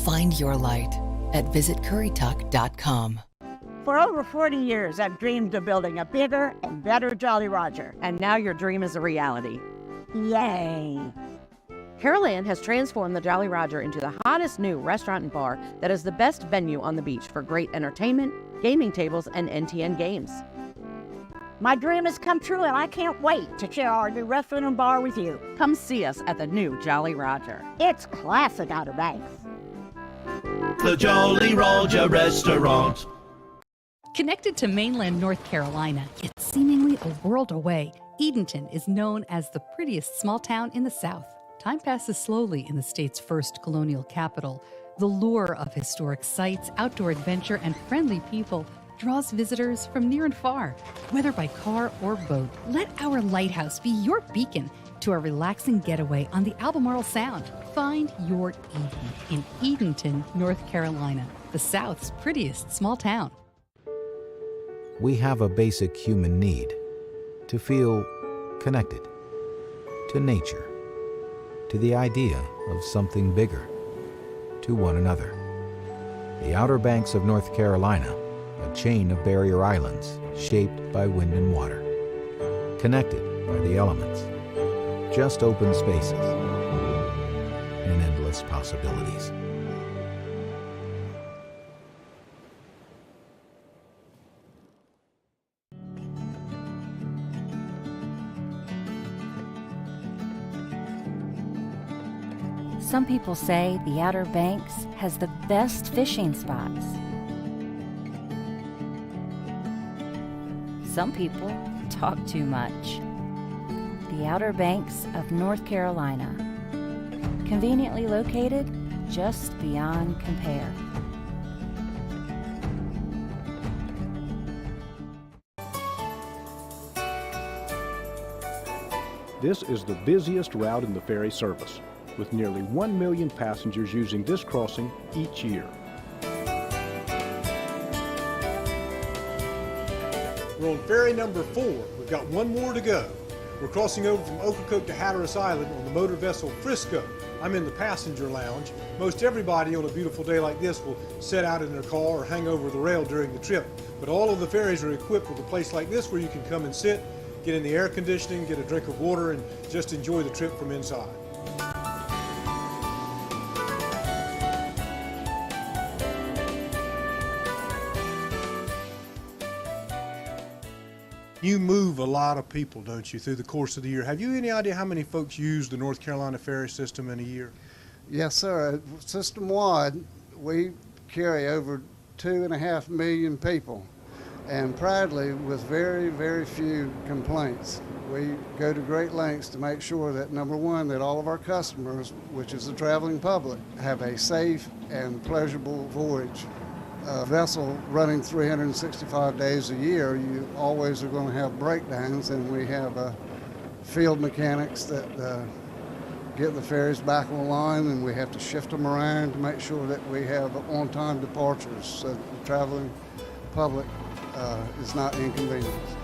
Find your light at visitcurrituck.com. For over 40 years, I've dreamed of building a bigger and better Jolly Roger. And now your dream is a reality. Yay! Carolan has transformed the Jolly Roger into the hottest new restaurant and bar that is the best venue on the beach for great entertainment, gaming tables, and NTN games. My dream has come true, and I can't wait to share our new restaurant and bar with you. Come see us at the new Jolly Roger. It's classic Outer Banks. The Jolly Roger Restaurant. Connected to mainland North Carolina, yet seemingly a world away, Edenton is known as the prettiest small town in the South. Time passes slowly in the state's first colonial capital. The lure of historic sites, outdoor adventure, and friendly people draws visitors from near and far, whether by car or boat. Let our lighthouse be your beacon to a relaxing getaway on the Albemarle Sound. Find your Eden in Edenton, North Carolina, the South's prettiest small town. We have a basic human need to feel connected to nature, to the idea of something bigger, to one another. The Outer Banks of North Carolina, a chain of barrier islands shaped by wind and water, connected by the elements, just open spaces and endless possibilities. Some people say the Outer Banks has the best fishing spots. Some people talk too much. The Outer Banks of North Carolina, conveniently located just beyond compare. This is the busiest route in the ferry service, with nearly 1 million passengers using this crossing each year. We're on ferry number 4. We've got one more to go. We're crossing over from Ocracoke to Hatteras Island on the motor vessel Frisco. I'm in the passenger lounge. Most everybody on a beautiful day like this will set out in their car or hang over the rail during the trip. But all of the ferries are equipped with a place like this where you can come and sit, get in the air conditioning, get a drink of water, and just enjoy the trip from inside. You move a lot of people, don't you, through the course of the year. Have you any idea how many folks use the North Carolina ferry system in a year? Yes, sir. System-wide, we carry over 2.5 million people, and proudly with very, very few complaints. We go to great lengths to make sure that, number one, that all of our customers, which is the traveling public, have a safe and pleasurable voyage. A vessel running 365 days a year, you always are going to have breakdowns, and we have field mechanics that get the ferries back online, and we have to shift them around to make sure that we have on-time departures so that the traveling public is not inconvenienced.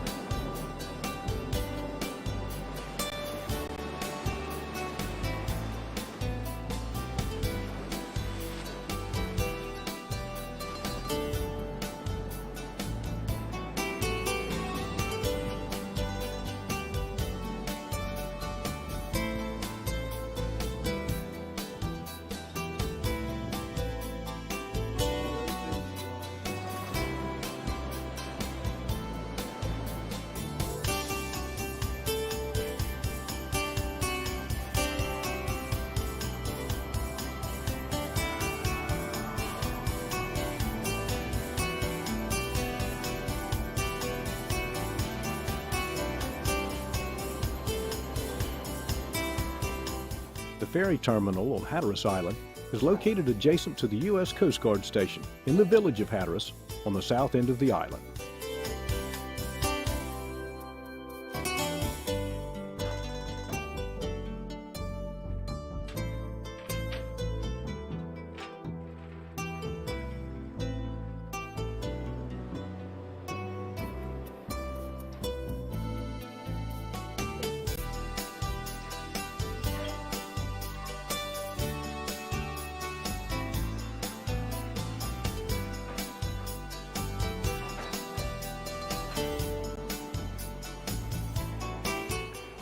The ferry terminal on Hatteras Island is located adjacent to the U.S. Coast Guard Station in the village of Hatteras on the south end of the island.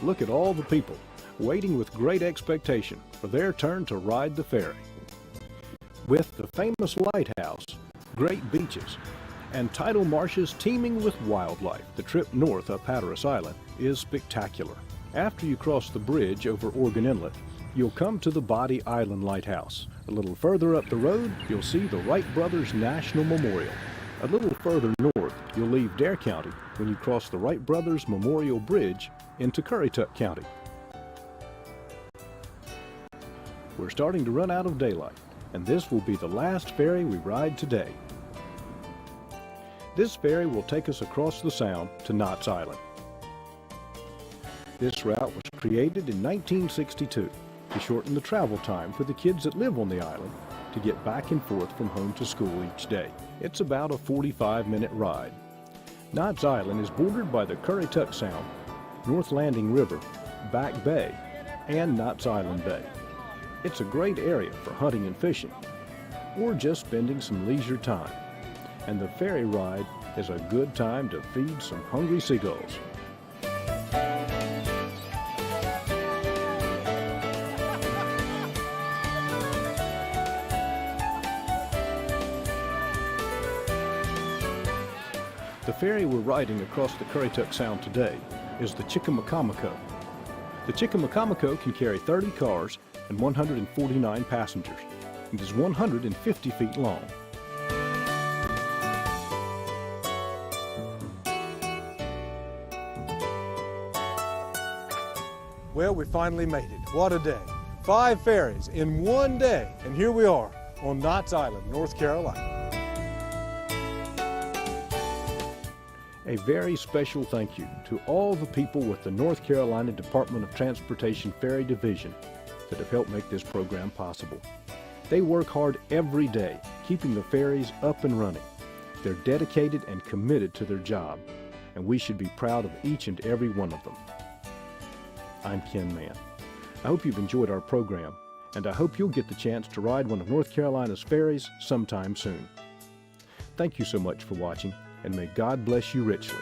look at all the people waiting with great expectation for their turn to ride the ferry. With the famous lighthouse, great beaches, and tidal marshes teeming with wildlife, the trip north up Hatteras Island is spectacular. After you cross the bridge over Organ Inlet, you'll come to the Body Island Lighthouse. A little further up the road, you'll see the Wright Brothers National Memorial. A little further north, you'll leave Dare County when you cross the Wright Brothers Memorial Bridge into Currituck County. We're starting to run out of daylight, and this will be the last ferry we ride today. This ferry will take us across the Sound to Knott's Island. This route was created in 1962 to shorten the travel time for the kids that live on the island to get back and forth from home to school each day. It's about a 45-minute ride. Knott's Island is bordered by the Currituck Sound, North Landing River, Back Bay, and Knott's Island Bay. It's a great area for hunting and fishing, or just spending some leisure time. And the ferry ride is a good time to feed some hungry seagulls. The ferry we're riding across the Currituck Sound today is the Chickamaucomico. The Chickamaucomico can carry 30 cars and 149 passengers and is 150 feet long. Well, we finally made it. What a day. 5 ferries in one day, and here we are on Knott's Island, North Carolina. A very special thank you to all the people with the North Carolina Department of Transportation Ferry Division that have helped make this program possible. They work hard every day, keeping the ferries up and running. They're dedicated and committed to their job, and we should be proud of each and every one of them. I'm Ken Mann. I hope you've enjoyed our program, and I hope you'll get the chance to ride one of North Carolina's ferries sometime soon. Thank you so much for watching, and may God bless you richly.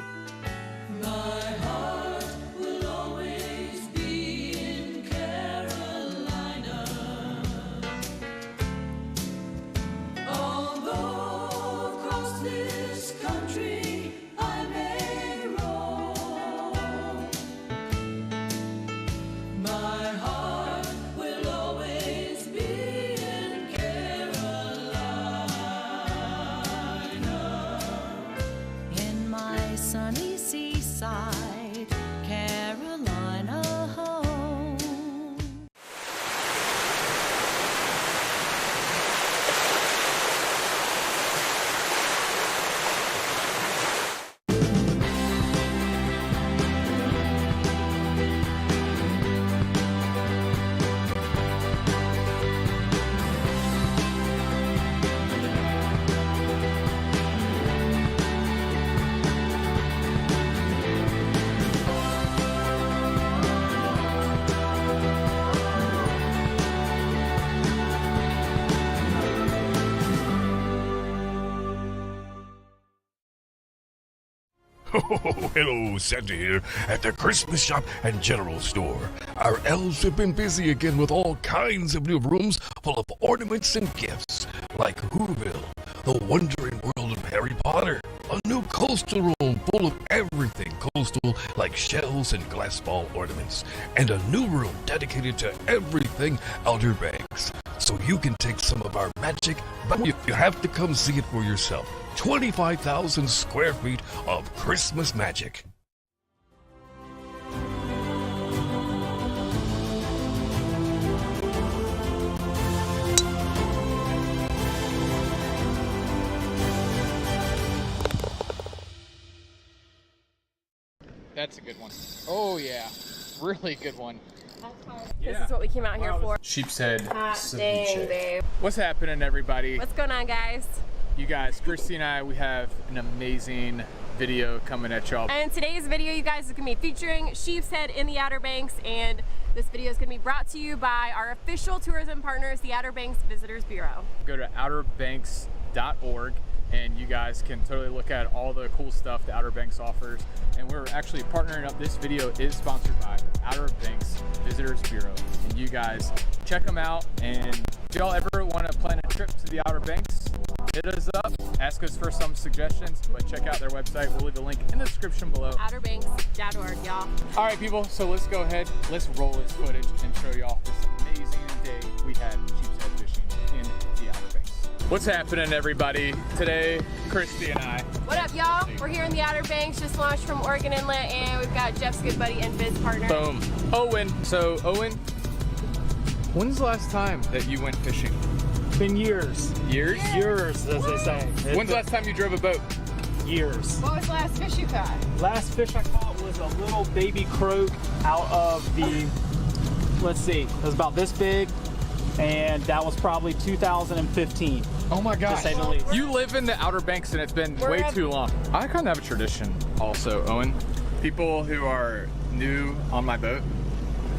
Sunny seaside, Carolina home. Oh, hello, Santa here at the Christmas shop and general store. Our elves have been busy again with all kinds of new rooms full of ornaments and gifts, like Whoville, the wondering world of Harry Potter, a new coastal room full of everything coastal like shells and glass ball ornaments, and a new room dedicated to everything Outer Banks. So you can take some of our magic, but you have to come see it for yourself. 25,000 square feet of Christmas magic. That's a good one. Oh yeah, really good one. This is what we came out here for. Sheep's head Dang, ceviche. babe. What's happening, everybody? What's going on, guys? You guys, Christy and I, we have an amazing video coming at y'all. And today's video, you guys, is gonna be featuring Sheep's Head in the Outer Banks, and this video is gonna be brought to you by our official tourism partners, the Outer Banks Visitors Bureau. Go to outerbanks.org and you guys can totally look at all the cool stuff the Outer Banks offers. And we're actually partnering up. This video is sponsored by Outer Banks Visitors Bureau, and you guys check them out. And if y'all ever want to plan a trip to the Outer Banks, hit us up, ask us for some suggestions, but check out their website. We'll leave a link in the description below. OuterBanks.org, y'all. All right, people, so let's go ahead, let's roll this footage and show y'all this amazing day we had sheep's head fishing in the Outer Banks. What's happening, everybody? Today, Christy and I. What up, y'all? We're here in the Outer Banks, just launched from Oregon Inlet, and we've got Jeff's good buddy and biz partner. Boom. Owen. So, Owen, when's the last time that you went fishing? Been years. Years? Years, as they say. When's the last time you drove a boat? Years. What was the last fish you caught? Last fish I caught was a little baby croak out of the, let's see, it was about this big, and that was probably 2015. Oh my gosh. To say the least. You live in the Outer Banks and it's been way too long. I kind of have a tradition also, Owen. People who are new on my boat,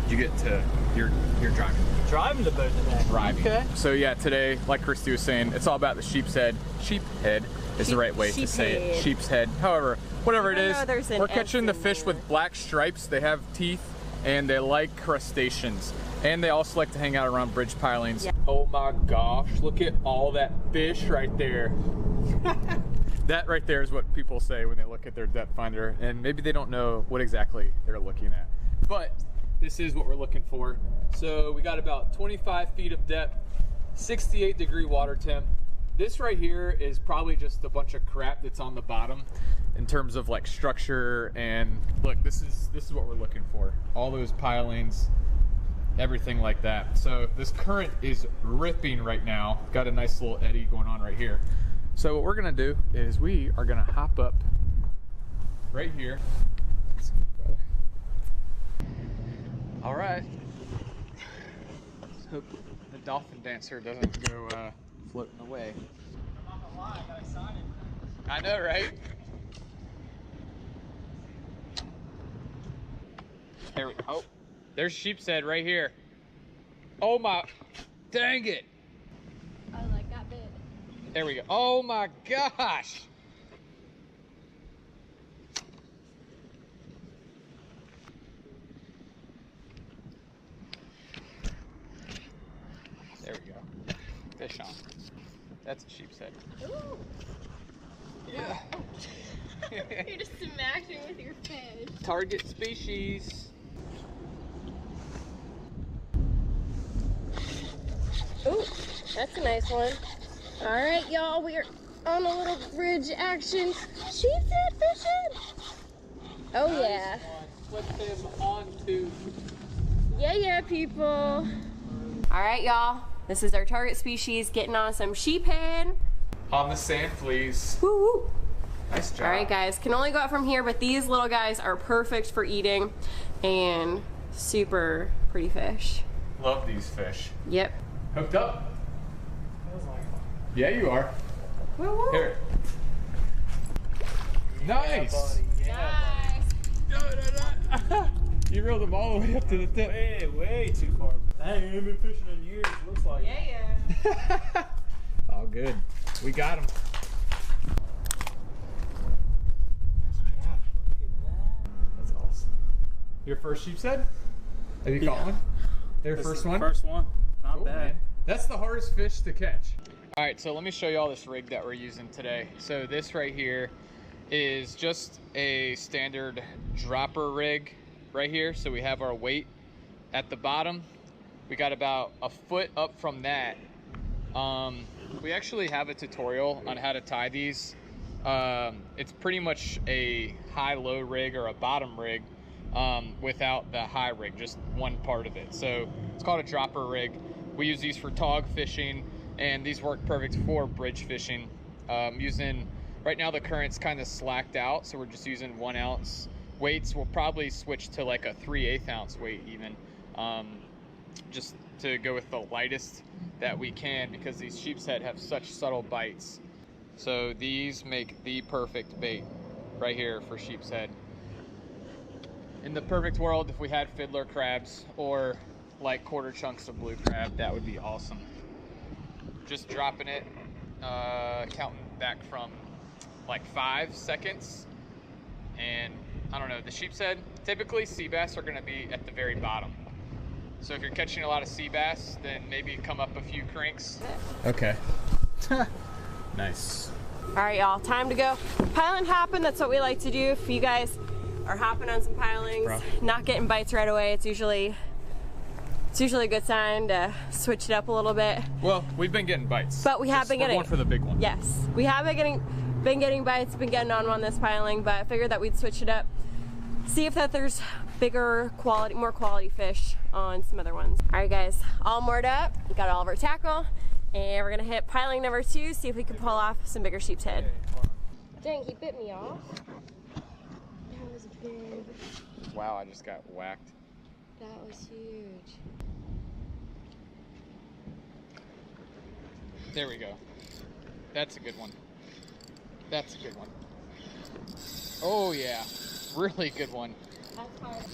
you get to, you're driving. Driving the boat today. Driving. Okay. So yeah, today, like Christy was saying, it's all about the sheep's head. Sheep head is the right way to say it. Sheep's head. However, whatever it is, we're catching the fish with black stripes. They have teeth and they like crustaceans. And they also like to hang out around bridge pilings. Yeah. Oh my gosh, look at all that fish right there. That right there is what people say when they look at their depth finder, and maybe they don't know what exactly they're looking at. But this is what we're looking for. So we got about 25 feet of depth, 68-degree water temp. This right here is probably just a bunch of crap that's on the bottom in terms of like structure. And look, this is what we're looking for. All those pilings, everything like that. So this current is ripping right now. Got a nice little eddy going on right here. So what we're gonna do is we are gonna hop up right here. All right. Let's hope the dolphin dancer doesn't go floating away. I'm not gonna lie, I got excited. I know, right? There we go. Oh, there's sheep's head right here. Oh my, dang it. I like that bit. There we go. Oh my gosh. There we go. Fish on. That's a sheep's head. Ooh. Yeah. You're just smashing with your fish. Target species. Ooh, that's a nice one. All right, y'all, we're on a little bridge action. Sheep's head fishing. Oh, nice yeah. Flip him onto. Yeah, people. All right, y'all. This is our target species, getting on some sheephead. On the sand, please. Woo woo. Nice job. All right, guys. Can only go out from here, but these little guys are perfect for eating and super pretty fish. Love these fish. Yep. Hooked up? Yeah, you are. Woo woo. Here. Nice. Nice. You reeled them all the way up to the tip. Way too far. I ain't been fishing in years, looks like. Yeah. All good. We got them. That's awesome. Your first sheep's head? Have you caught one? Their first one? First one. Not Cool, bad. man. That's the hardest fish to catch. All right, so let me show you all this rig that we're using today. So this right here is just a standard dropper rig right here. So we have our weight at the bottom. We got about a foot up from that. We actually have a tutorial on how to tie these. It's pretty much a high-low rig or a bottom rig without the high rig, just one part of it. So it's called a dropper rig. We use these for tog fishing, and these work perfect for bridge fishing. Using, right now the current's kind of slacked out, so we're just using 1 ounce weights. We'll probably switch to like a 3/8 ounce weight even, just to go with the lightest that we can, because these sheep's head have such subtle bites. So these make the perfect bait right here for sheep's head. In the perfect world, if we had fiddler crabs or like quarter chunks of blue crab, that would be awesome. Just dropping it counting back from like 5 seconds. And I don't know, the sheep's head, typically sea bass are gonna be at the very bottom. So if you're catching a lot of sea bass, then maybe come up a few cranks. Okay. Nice. All right, y'all, time to go piling hopping. That's what we like to do. If you guys are hopping on some pilings, not getting bites right away, it's usually a good sign to switch it up a little bit. Well, we've been getting bites. But we have been getting. We're going for the big one. Yes, we have been getting bites, been getting on this piling, but I figured that we'd switch it up. See if there's bigger quality, more quality fish on some other ones. All right, guys, all moored up. We got all of our tackle, and we're gonna hit piling number 2, see if we can pull off some bigger sheep's head. Dang, he bit me off. That was big. Wow, I just got whacked. That was huge. There we go. That's a good one. That's a good one. Oh yeah, really good one. That's hard.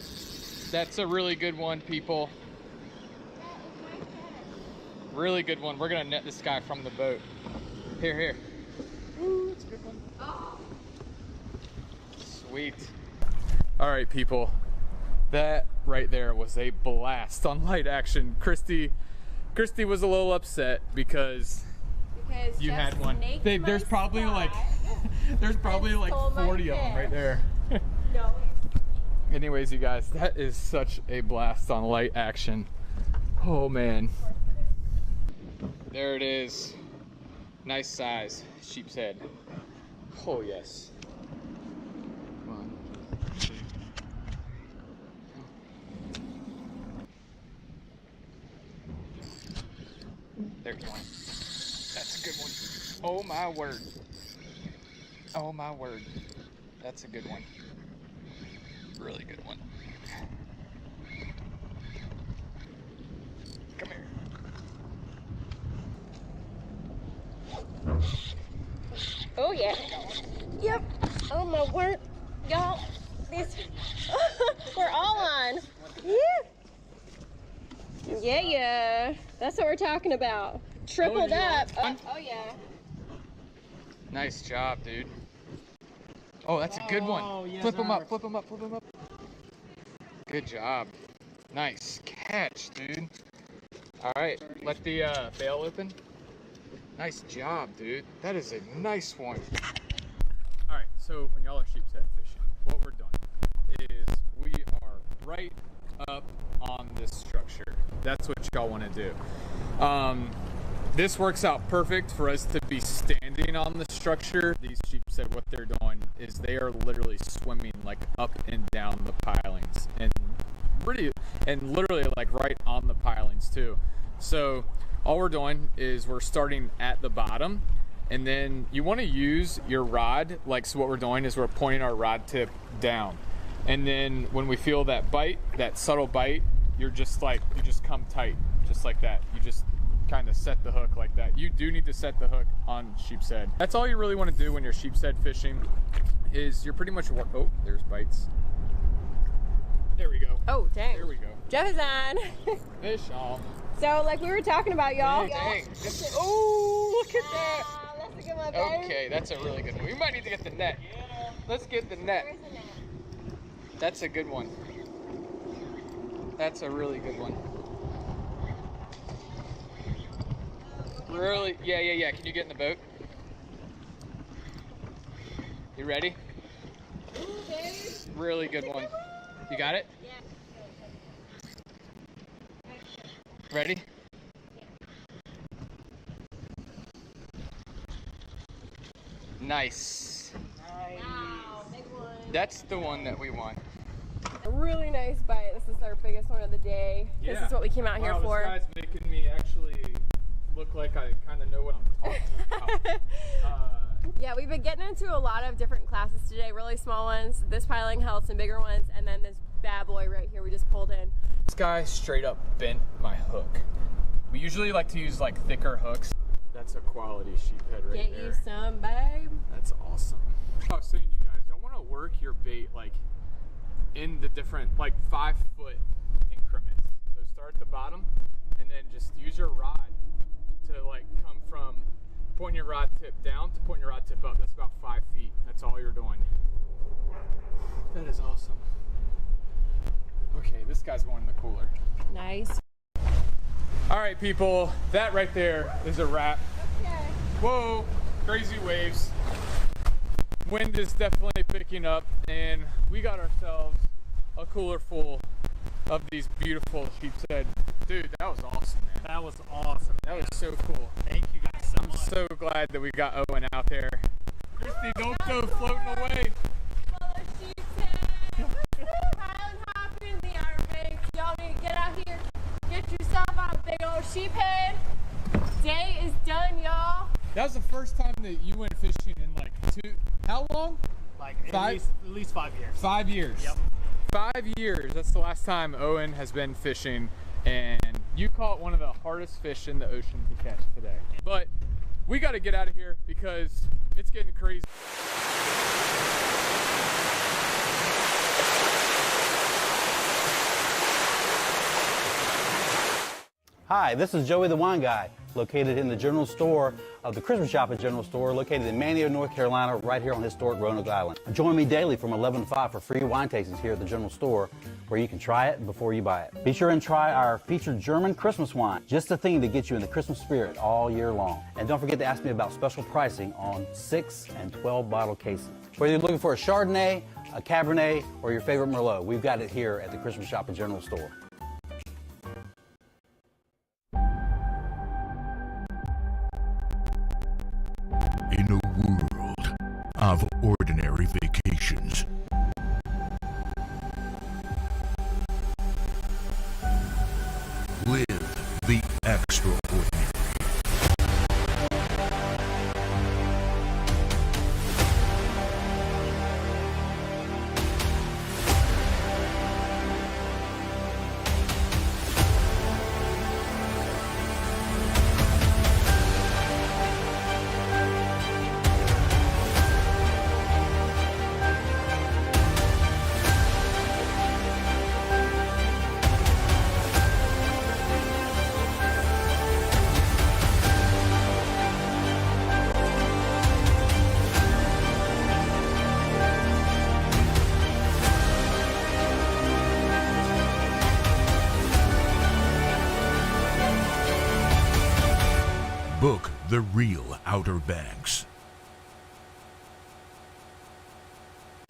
That's a really good one, people. Really good one. We're gonna net this guy from the boat. Here. Ooh, it's a good one. Oh. Sweet. All right, people. That right there was a blast on light action. Christy was a little upset because you had one. Babe, there's probably like 40 of them right there. No. Anyways, you guys, that is such a blast on light action. Oh man. There it is. Nice size sheep's head. Oh yes. Come on. There's one. That's a good one. Oh my word. Oh my word. That's a good one. Really good one. Come here. Oh yeah. Yep. Oh my word. Y'all, these we're all on. Yeah. That's what we're talking about. Tripled up. Oh yeah. Nice job, dude. Oh, that's a good one. Yes, flip them up. Good job. Nice catch, dude. All right, let the bail open. Nice job, dude. That is a nice one. All right, so when y'all are sheep's head fishing, what we're doing is we are right up on this structure. That's what y'all want to do. This works out perfect for us to be standing on the structure. These sheep said what they're doing is they are literally swimming like up and down the pilings and literally like right on the pilings too. So all we're doing is we're starting at the bottom, and then you want to use your rod. Like, so what we're doing is we're pointing our rod tip down, and then when we feel that bite, that subtle bite, you just come tight, just like that. You just kind of set the hook like that. You do need to set the hook on sheep's head. That's all you really want to do when you're sheep's head fishing, is you're pretty much, oh, there's bites. There we go. Oh, dang. There we go. Joe's on. Fish on. So, like we were talking about, y'all. Dang. Oh, look at that. That's a good one, babe. Okay, that's a really good one. We might need to get the net. Let's get the net. Where's the net? That's a good one. That's a really good one. Really? Yeah. Can you get in the boat? You ready? Ooh, babe. Really good one. You got it? Yeah. Ready? Nice. Wow, big one. That's the one that we want. A really nice bite. This is our biggest one of the day. Yeah. This is what we came out here for. This guy's making me actually look like I kind of know what I'm talking about. Yeah, we've been getting into a lot of different classes today, really small ones. This piling held some bigger ones, and then this bad boy right here we just pulled in. This guy straight up bent my hook. We usually like to use like thicker hooks. That's a quality sheephead right Get there. you some, babe. That's awesome. I was saying, you guys, y'all want to work your bait like in the different like 5-foot increments. So start at the bottom and then just use your rod to like come from pointing your rod tip down to pointing your rod tip up. That's about 5 feet. That's all you're doing. That is awesome. Okay, this guy's going in the cooler. Nice. All right, people, that right there is a wrap. Okay. Whoa, crazy waves. Wind is definitely picking up, and we got ourselves a cooler full of these beautiful sheepshead. Dude, that was awesome, man. That was awesome. That was so cool. Thank you guys so much. I'm so glad that we got Owen out there. Christy, don't go floating away. Y'all need to get out here, get yourself on a big old sheephead. Day is done, y'all. That was the first time that you went fishing in like how long? Like at least 5 years. 5 years. Yep. 5 years. That's the last time Owen has been fishing, and you caught one of the hardest fish in the ocean to catch today. But we got to get out of here because it's getting crazy. Hi, this is Joey the Wine Guy, located in the general store of the Christmas Shop at General Store, located in Manteo, North Carolina, right here on historic Roanoke Island. Join me daily from 11 to 5 for free wine tastings here at the general store, where you can try it before you buy it. Be sure and try our featured German Christmas wine, just the thing to get you in the Christmas spirit all year long. And don't forget to ask me about special pricing on 6 and 12 bottle cases. Whether you're looking for a Chardonnay, a Cabernet, or your favorite Merlot, we've got it here at the Christmas Shop at General Store. In a world of ordinary vacations, live the extraordinary. Book the real Outer Banks.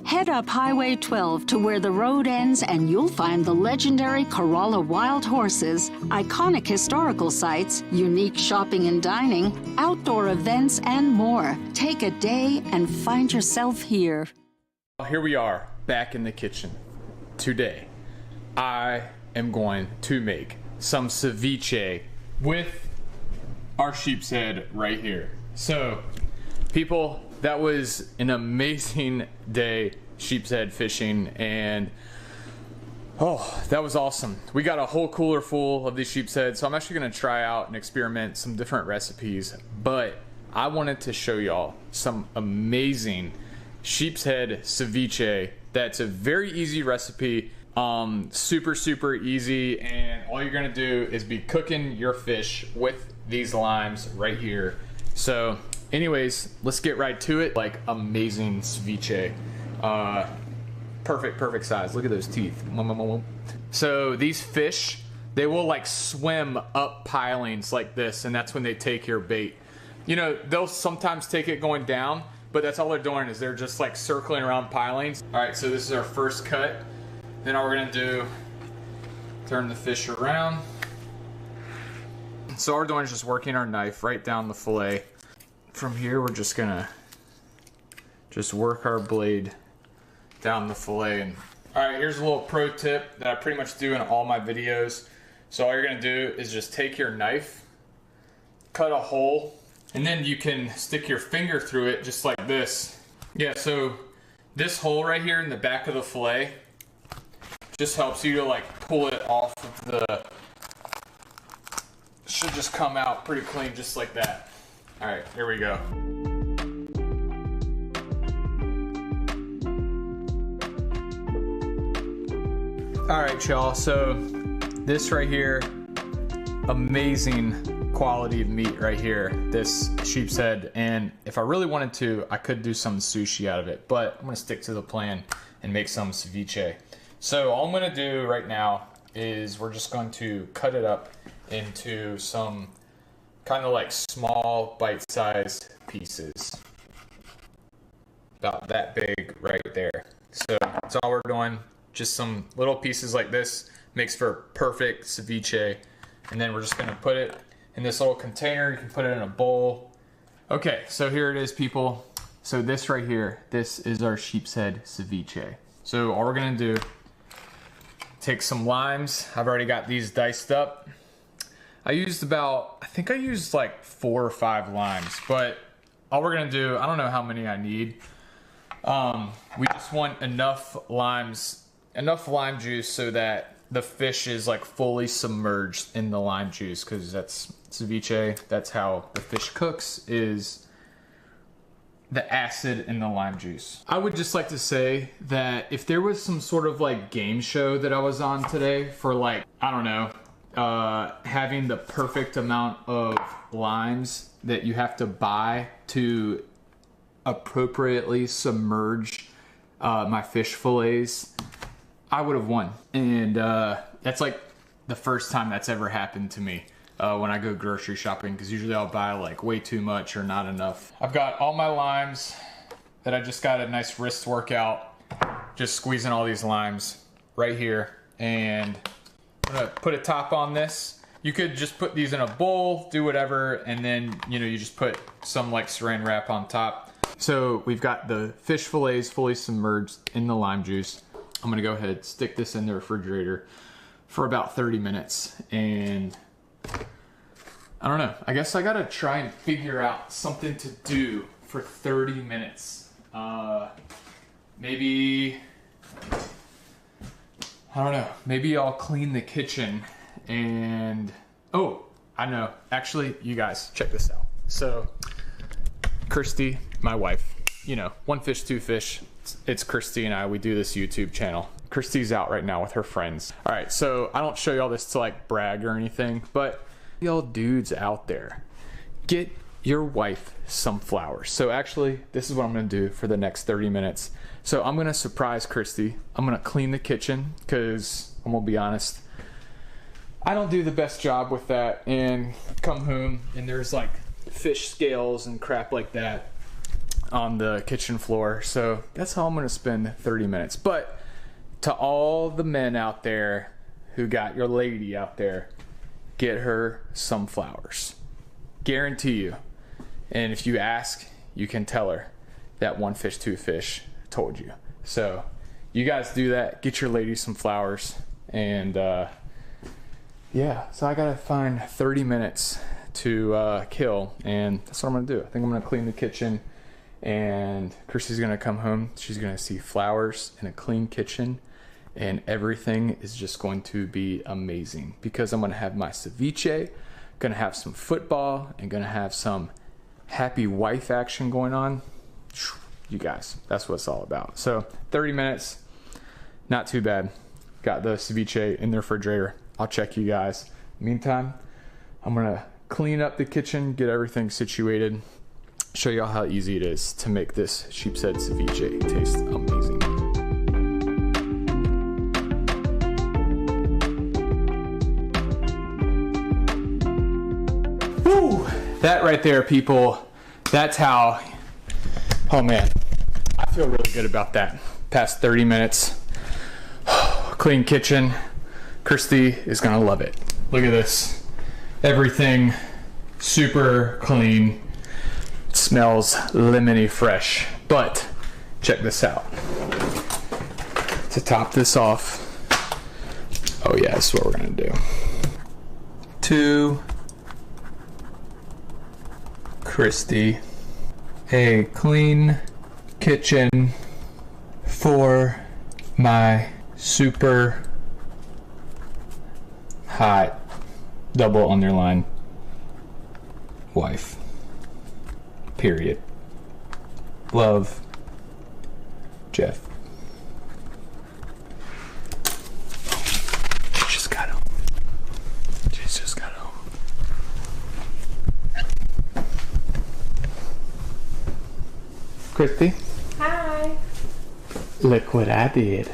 Head up Highway 12 to where the road ends and you'll find the legendary Corolla Wild Horses, iconic historical sites, unique shopping and dining, outdoor events, and more. Take a day and find yourself here. Here we are, back in the kitchen. Today, I am going to make some ceviche with our sheep's head right here. So, people, that was an amazing day sheep's head fishing, and oh, that was awesome. We got a whole cooler full of these sheep's head, so I'm actually gonna try out and experiment some different recipes, but I wanted to show y'all some amazing sheep's head ceviche. That's a very easy recipe, super easy, and all you're gonna do is be cooking your fish with these limes right here. So anyways, let's get right to it. Like, amazing ceviche. Perfect size. Look at those teeth. So these fish, they will like swim up pilings like this, and that's when they take your bait. You know, they'll sometimes take it going down, but that's all they're doing is they're just like circling around pilings. All right, so this is our first cut. Then all we're gonna do, turn the fish around. So all we're doing is just working our knife right down the fillet. From here, we're just gonna just work our blade down the fillet. And all right, here's a little pro tip that I pretty much do in all my videos. So all you're gonna do is just take your knife, cut a hole, and then you can stick your finger through it just like this. Yeah, so this hole right here in the back of the fillet just helps you to like pull it off of the, should just come out pretty clean just like that. All right, here we go. All right, y'all, so this right here, amazing quality of meat right here, this sheep's head, and if I really wanted to, I could do some sushi out of it, but I'm gonna stick to the plan and make some ceviche. So all I'm gonna do right now is we're just going to cut it up into some kind of like small bite-sized pieces. About that big right there. So that's all we're doing. Just some little pieces like this makes for perfect ceviche. And then we're just gonna put it in this little container. You can put it in a bowl. Okay, so here it is, people. So this right here, this is our sheep's head ceviche. So all we're gonna do, take some limes. I've already got these diced up. I think I used like 4 or 5 limes, but all we're gonna do, I don't know how many I need. We just want enough lime juice so that the fish is like fully submerged in the lime juice, because that's ceviche. That's how the fish cooks, is the acid in the lime juice. I would just like to say that if there was some sort of like game show that I was on today for like, I don't know, having the perfect amount of limes that you have to buy to appropriately submerge my fish fillets, I would have won. And that's like the first time that's ever happened to me when I go grocery shopping, because usually I'll buy like way too much or not enough. I've got all my limes that I just got a nice wrist workout, just squeezing all these limes right here, and I'm gonna put a top on this. You could just put these in a bowl, do whatever, and then you just put some like saran wrap on top. So we've got the fish fillets fully submerged in the lime juice. I'm gonna go ahead, stick this in the refrigerator for about 30 minutes. And I don't know, I guess I gotta try and figure out something to do for 30 minutes. Maybe, I don't know, maybe I'll clean the kitchen and, oh, I know. Actually, you guys, check this out. So, Kirsty, my wife, one fish, two fish. It's Kirsty and I, we do this YouTube channel. Kirsty's out right now with her friends. All right, so I don't show y'all this to like brag or anything, but y'all dudes out there, get your wife some flowers. So actually, this is what I'm gonna do for the next 30 minutes. So I'm gonna surprise Kirsty. I'm gonna clean the kitchen, because I'm gonna be honest, I don't do the best job with that, and come home and there's like fish scales and crap like that on the kitchen floor. So that's how I'm gonna spend 30 minutes. But to all the men out there who got your lady out there, get her some flowers. Guarantee you. And if you ask, you can tell her that one fish, two fish told you. So you guys do that. Get your lady some flowers. And yeah, so I gotta find 30 minutes to kill, and that's what I'm gonna do. I think I'm gonna clean the kitchen, and Kirsty's gonna come home. She's gonna see flowers and a clean kitchen, and everything is just going to be amazing, because I'm gonna have my ceviche, gonna have some football, and gonna have some happy wife action going on. You guys, that's what it's all about. So 30 minutes, not too bad. Got the ceviche in the refrigerator. I'll check you guys. Meantime, I'm gonna clean up the kitchen, get everything situated, show y'all how easy it is to make this sheep's head ceviche taste amazing. Woo! That right there, people, that's how, oh man, I feel really good about that. Past 30 minutes, clean kitchen. Kirsty is gonna love it. Look at this. Everything super clean. It smells lemony fresh. But check this out. To top this off, oh yeah, that's what we're gonna do. To Kirsty, a clean kitchen for my super hot double underline wife. Period. Love, Jeff. She just got home. Christy, Hi. look what I did.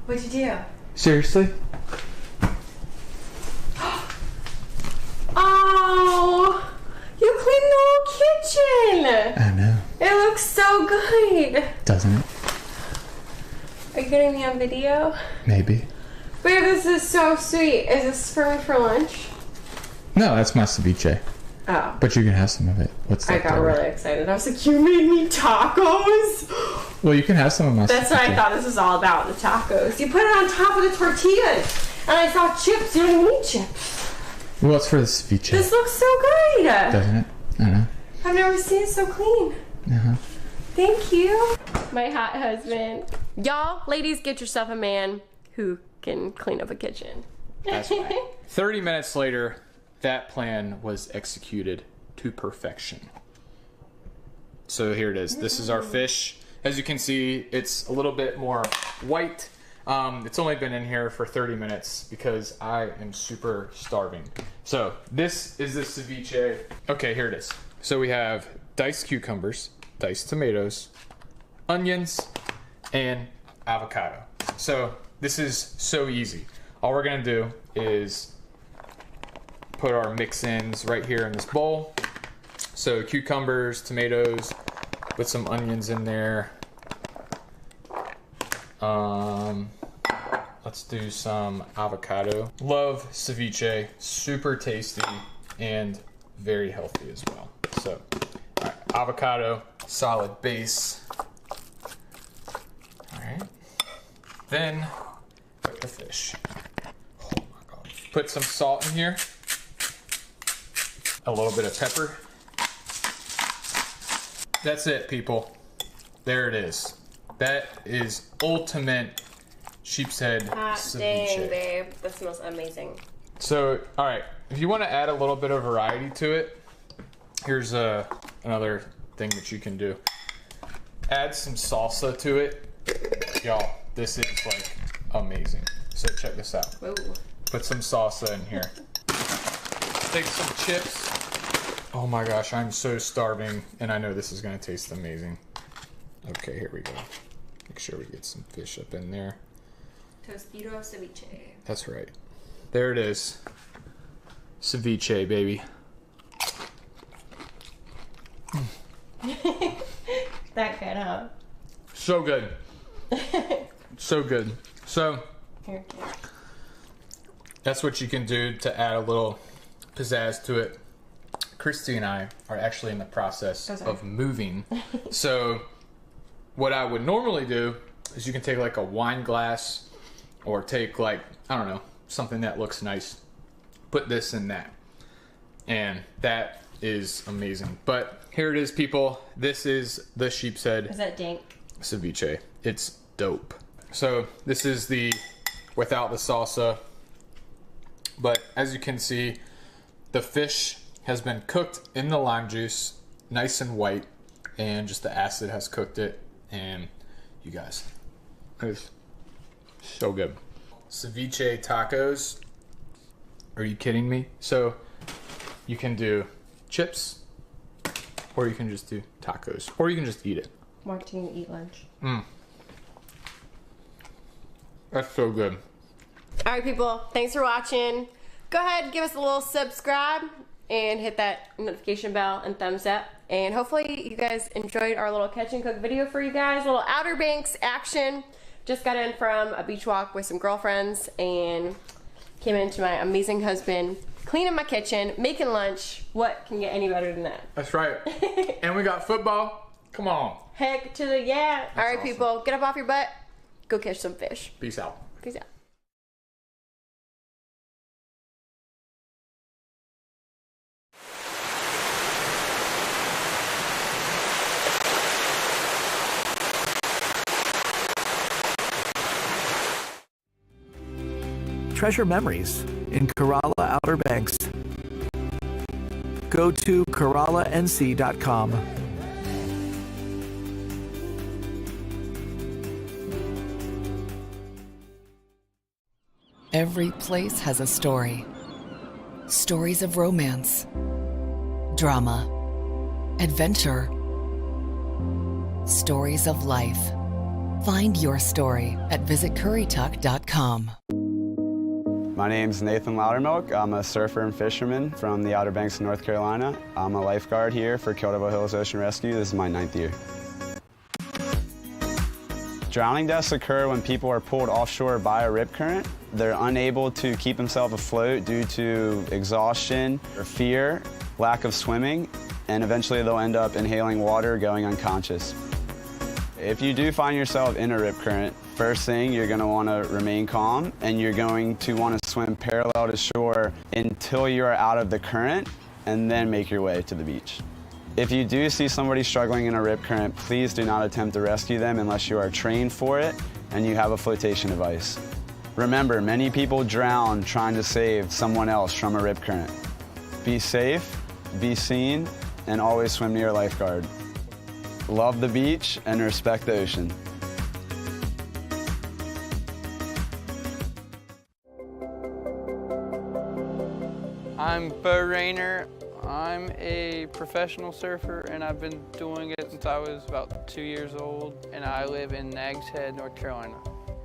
What'd you do? Seriously? Oh, you cleaned the whole kitchen. I know. It looks so good. Doesn't it? Are you getting me on video? Maybe. Babe, this is so sweet. Is this for me for lunch? No, that's my ceviche. Oh. But you can have some of it. What's I that? got really excited. I was like, you made me tacos? Well, you can have some of my That's what I ceviche. thought this was all about, the tacos. You put it on top of the tortillas. And I saw chips. You don't even need chips. Well, it's for the ceviche. This looks so good. Doesn't it? I know. I've never seen it so clean. Uh-huh. Thank you. My hot husband. Y'all, ladies, get yourself a man who can clean up a kitchen. That's right. 30 minutes later, that plan was executed to perfection. So here it is. This is our fish. As you can see, it's a little bit more white. It's only been in here for 30 minutes because I am super starving. So this is the ceviche. Okay, here it is. So we have diced cucumbers, diced tomatoes, onions, and avocado. So this is so easy. All we're gonna do is put our mix-ins right here in this bowl. So cucumbers, tomatoes, put some onions in there. Let's do some avocado. Love ceviche, super tasty and very healthy as well. So, all right, avocado, solid base. All right, then put the fish. Oh my God. Put some salt in here, a little bit of pepper. That's it, people. There it is. That is ultimate sheep's head Hot ceviche. dang, babe. That smells amazing. So, all right, if you want to add a little bit of variety to it, here's another thing that you can do. Add some salsa to it. Y'all, this is like amazing. So check this out. Ooh. Put some salsa in here. Take some chips. Oh my gosh, I'm so starving, and I know this is gonna taste amazing. Okay, here we go. Make sure we get some fish up in there. Tostito ceviche. That's right. There it is. Ceviche, baby. That good, huh? So good. So good. So, Here. that's what you can do to add a little pizzazz to it. Christy and I are actually in the process of moving. So, what I would normally do is you can take like a wine glass or take like, I don't know, something that looks nice. Put this in that. And that is amazing. But here it is, people. This is the sheep's head. Is that dank? Ceviche. It's dope. So this is the without the salsa. But as you can see, the fish has been cooked in the lime juice, nice and white, and just the acid has cooked it. And you guys, it's so good. Ceviche tacos. Are you kidding me? So you can do chips, or you can just do tacos, or you can just eat it. Watching you eat lunch. That's so good. All right, people. Thanks for watching. Go ahead and give us a little subscribe and hit that notification bell and thumbs up. And hopefully you guys enjoyed our little catch and cook video for you guys. A little Outer Banks action. Just got in from a beach walk with some girlfriends and came into my amazing husband cleaning my kitchen, making lunch. What can get any better than that? That's right. And we got football. Come on. Heck to the yeah. All right, awesome. people. Get up off your butt. Go catch some fish. Peace out. Peace out. Treasure memories in Corolla Outer Banks. Go to CorollaNC.com. Every place has a story. Stories of romance, drama, adventure, Stories of life. Find your story at visitcurrituck.com. My name's Nathan Loudermilk. I'm a surfer and fisherman from the Outer Banks of North Carolina. I'm a lifeguard here for Kildovo Hills Ocean Rescue. This is my 9th year. Drowning deaths occur when people are pulled offshore by a rip current. They're unable to keep themselves afloat due to exhaustion or fear, lack of swimming, and eventually they'll end up inhaling water, going unconscious. If you do find yourself in a rip current, first thing, you're going to want to remain calm, and you're going to want to swim parallel to shore until you are out of the current, and then make your way to the beach. If you do see somebody struggling in a rip current, please do not attempt to rescue them unless you are trained for it and you have a flotation device. Remember, many people drown trying to save someone else from a rip current. Be safe, be seen, and always swim near a lifeguard. Love the beach and respect the ocean. I'm Bo Rayner. I'm a professional surfer, and I've been doing it since I was about 2 years old, and I live in Nags Head, North Carolina.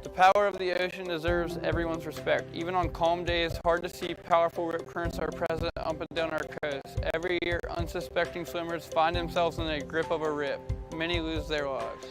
The power of the ocean deserves everyone's respect. Even on calm days, hard to see powerful rip currents are present up and down our coast. Every year, unsuspecting swimmers find themselves in the grip of a rip. Many lose their lives.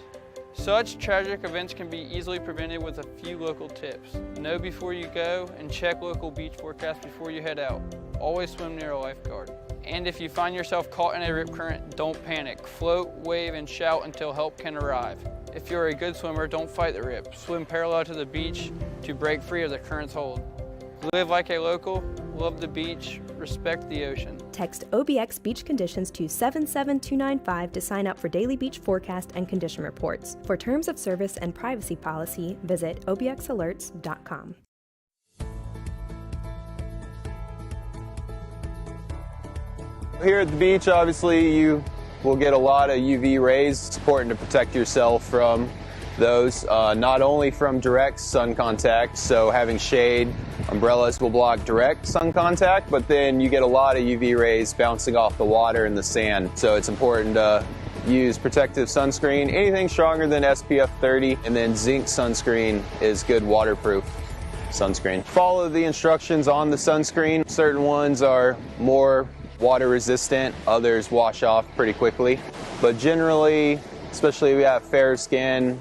Such tragic events can be easily prevented with a few local tips. Know before you go and check local beach forecasts before you head out. Always swim near a lifeguard. And if you find yourself caught in a rip current, don't panic. Float, wave, and shout until help can arrive. If you're a good swimmer, don't fight the rip. Swim parallel to the beach to break free of the current's hold. Live like a local, love the beach, respect the ocean. Text OBX Beach Conditions to 77295 to sign up for daily beach forecast and condition reports. For terms of service and privacy policy, visit obxalerts.com. Here at the beach, obviously, you will get a lot of UV rays. It's important to protect yourself from those, not only from direct sun contact, so having shade, umbrellas will block direct sun contact, but then you get a lot of UV rays bouncing off the water and the sand. So it's important to use protective sunscreen, anything stronger than SPF 30, and then zinc sunscreen is good waterproof sunscreen. Follow the instructions on the sunscreen. Certain ones are more water resistant, others wash off pretty quickly. But generally, especially if you have fair skin,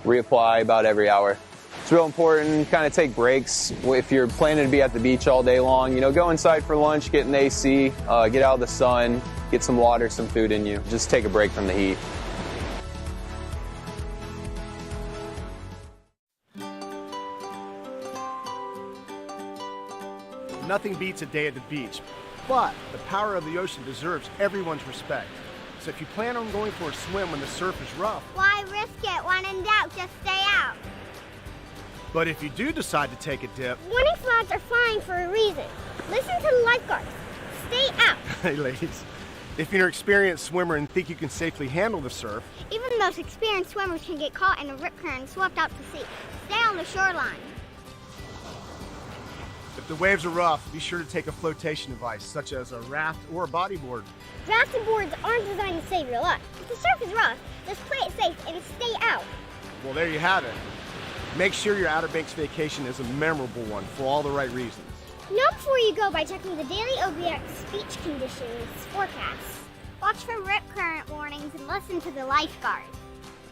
reapply about every hour. It's real important, kind of take breaks. If you're planning to be at the beach all day long, you know, go inside for lunch, get an AC, get out of the sun, get some water, some food in you. Just take a break from the heat. Nothing beats a day at the beach, but the power of the ocean deserves everyone's respect. So if you plan on going for a swim when the surf is rough, why risk it? When in doubt, just stay out. But if you do decide to take a dip, warning flags are flying for a reason. Listen to the lifeguards. Stay out. Hey ladies, if you're an experienced swimmer and think you can safely handle the surf, even the most experienced swimmers can get caught in a rip current and swept out to sea. Stay on the shoreline. if the waves are rough, be sure to take a flotation device, such as a raft or a bodyboard. Rafts and boards aren't designed to save your life. If the surf is rough, just play it safe and stay out. Well, there you have it. Make sure your Outer Banks vacation is a memorable one for all the right reasons. Know before you go by checking the daily OBX beach conditions forecasts. Watch for rip current warnings and listen to the lifeguard.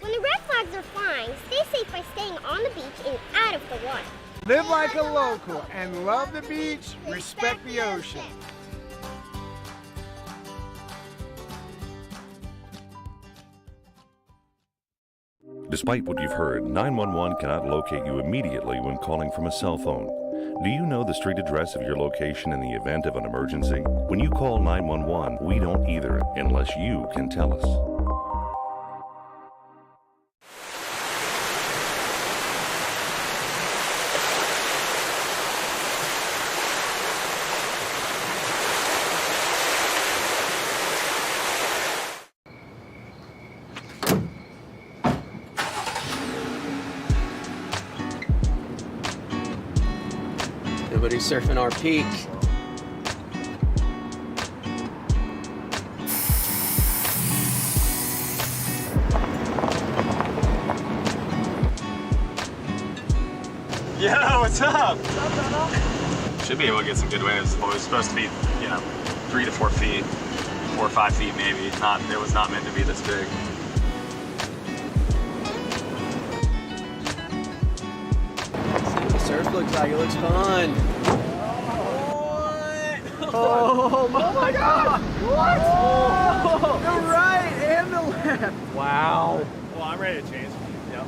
When the red flags are flying, stay safe by staying on the beach and out of the water. Live like a local and love the beach, respect the ocean. Despite what you've heard, 911 cannot locate you immediately when calling from a cell phone. Do you know the street address of your location in the event of an emergency? When you call 911, we don't either, unless you can tell us. Nobody's surfing our peak. Yo, what's up? Should be able to get some good waves. Well, it was supposed to be, 3 to 4 feet, 4 or 5 feet maybe. It was not meant to be this big. The surf looks like it looks fun. Oh my God! What? Oh. The right and the left. Wow. Well, I'm ready to change. Yep.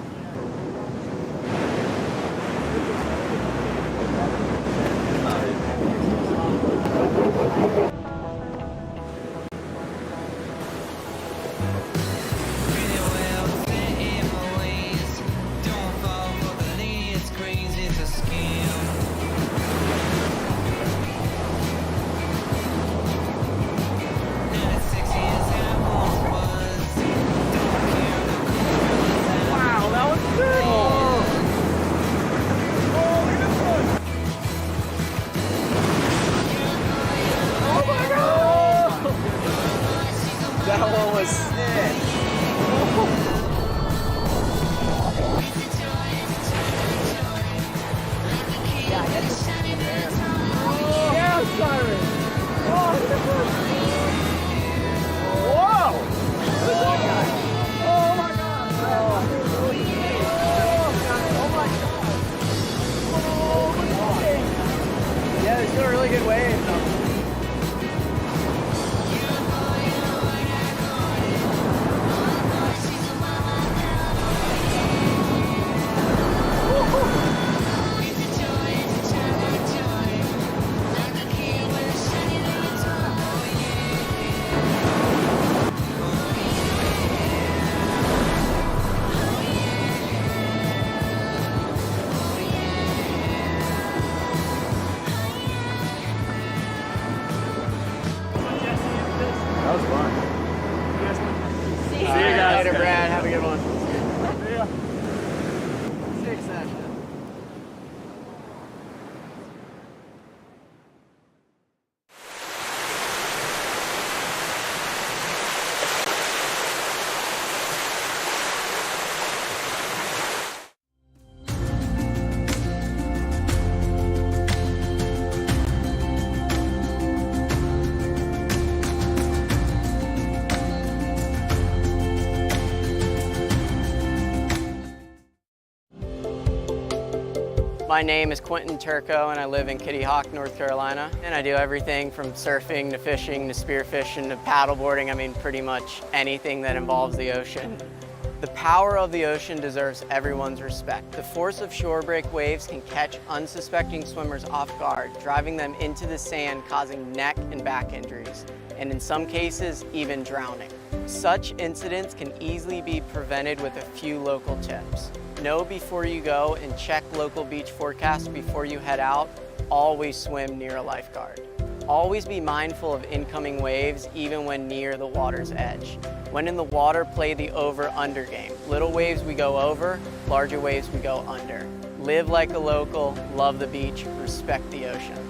That one was sick. Yeah, Siren. Oh, look at this. Whoa! Look at that guy. Oh my God. Oh my God. Oh, look at that. Yeah, there's still a really good wave. That was fun. See you guys. Later, Brad. Have a good one. See ya. Sick session. My name is Quentin Turco and I live in Kitty Hawk, North Carolina. And I do everything from surfing to fishing to spearfishing to paddleboarding. I mean, pretty much anything that involves the ocean. The power of the ocean deserves everyone's respect. The force of shore break waves can catch unsuspecting swimmers off guard, driving them into the sand, causing neck and back injuries, and in some cases, even drowning. Such incidents can easily be prevented with a few local tips. Know before you go and check local beach forecasts before you head out. Always swim near a lifeguard. Always be mindful of incoming waves even when near the water's edge. When in the water, play the over-under game. Little waves we go over, larger waves we go under. Live like a local, love the beach, respect the ocean.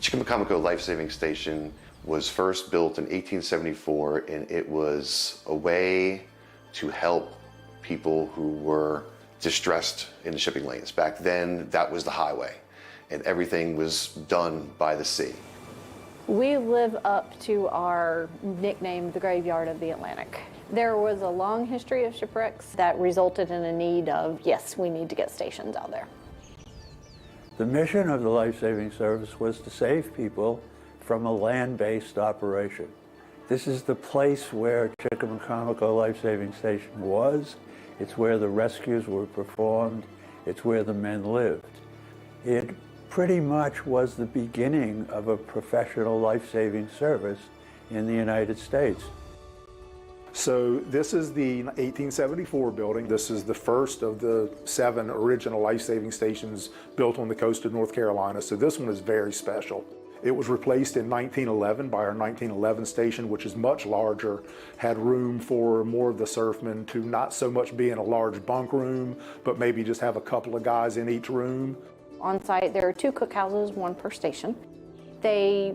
Chickamaucomico Life Saving Station was first built in 1874, and it was a way to help people who were distressed in the shipping lanes. Back then, that was the highway, and everything was done by the sea. We live up to our nickname, the Graveyard of the Atlantic. There was a long history of shipwrecks that resulted in a need of, yes, we need to get stations out there. The mission of the life-saving service was to save people from a land-based operation. This is the place where Chickamaucomico Life Saving Station was. It's where the rescues were performed. It's where the men lived. It pretty much was the beginning of a professional life-saving service in the United States. So this is the 1874 building. This is the first of the 7 original life-saving stations built on the coast of North Carolina. So this one is very special. It was replaced in 1911 by our 1911 station, which is much larger, had room for more of the surfmen to not so much be in a large bunk room, but maybe just have a couple of guys in each room. On site, there are 2 cookhouses, 1 per station. They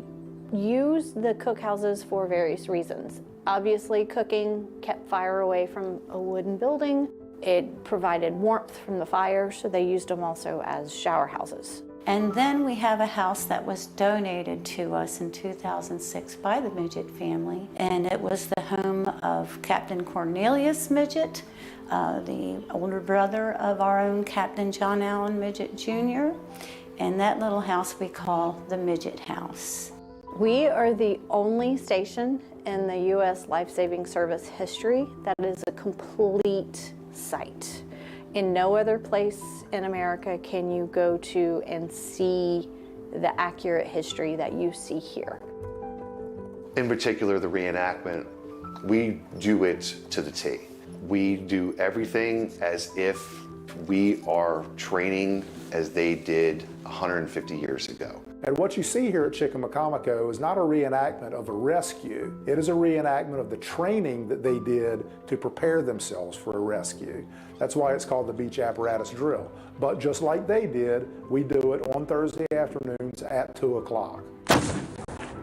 use the cookhouses for various reasons. Obviously, cooking kept fire away from a wooden building. It provided warmth from the fire, so they used them also as shower houses. And then we have a house that was donated to us in 2006 by the Midget family, and it was the home of Captain Cornelius Midget, the older brother of our own Captain John Allen Midget Jr., and that little house we call the Midget House. We are the only station in the U.S. Life-Saving Service history that is a complete site. In no other place in America can you go to and see the accurate history that you see here. In particular, the reenactment, we do it to the T. We do everything as if we are training as they did 150 years ago. And what you see here at Chickamaucomico is not a reenactment of a rescue. It is a reenactment of the training that they did to prepare themselves for a rescue. That's why it's called the beach apparatus drill. But just like they did, we do it on Thursday afternoons at 2 o'clock.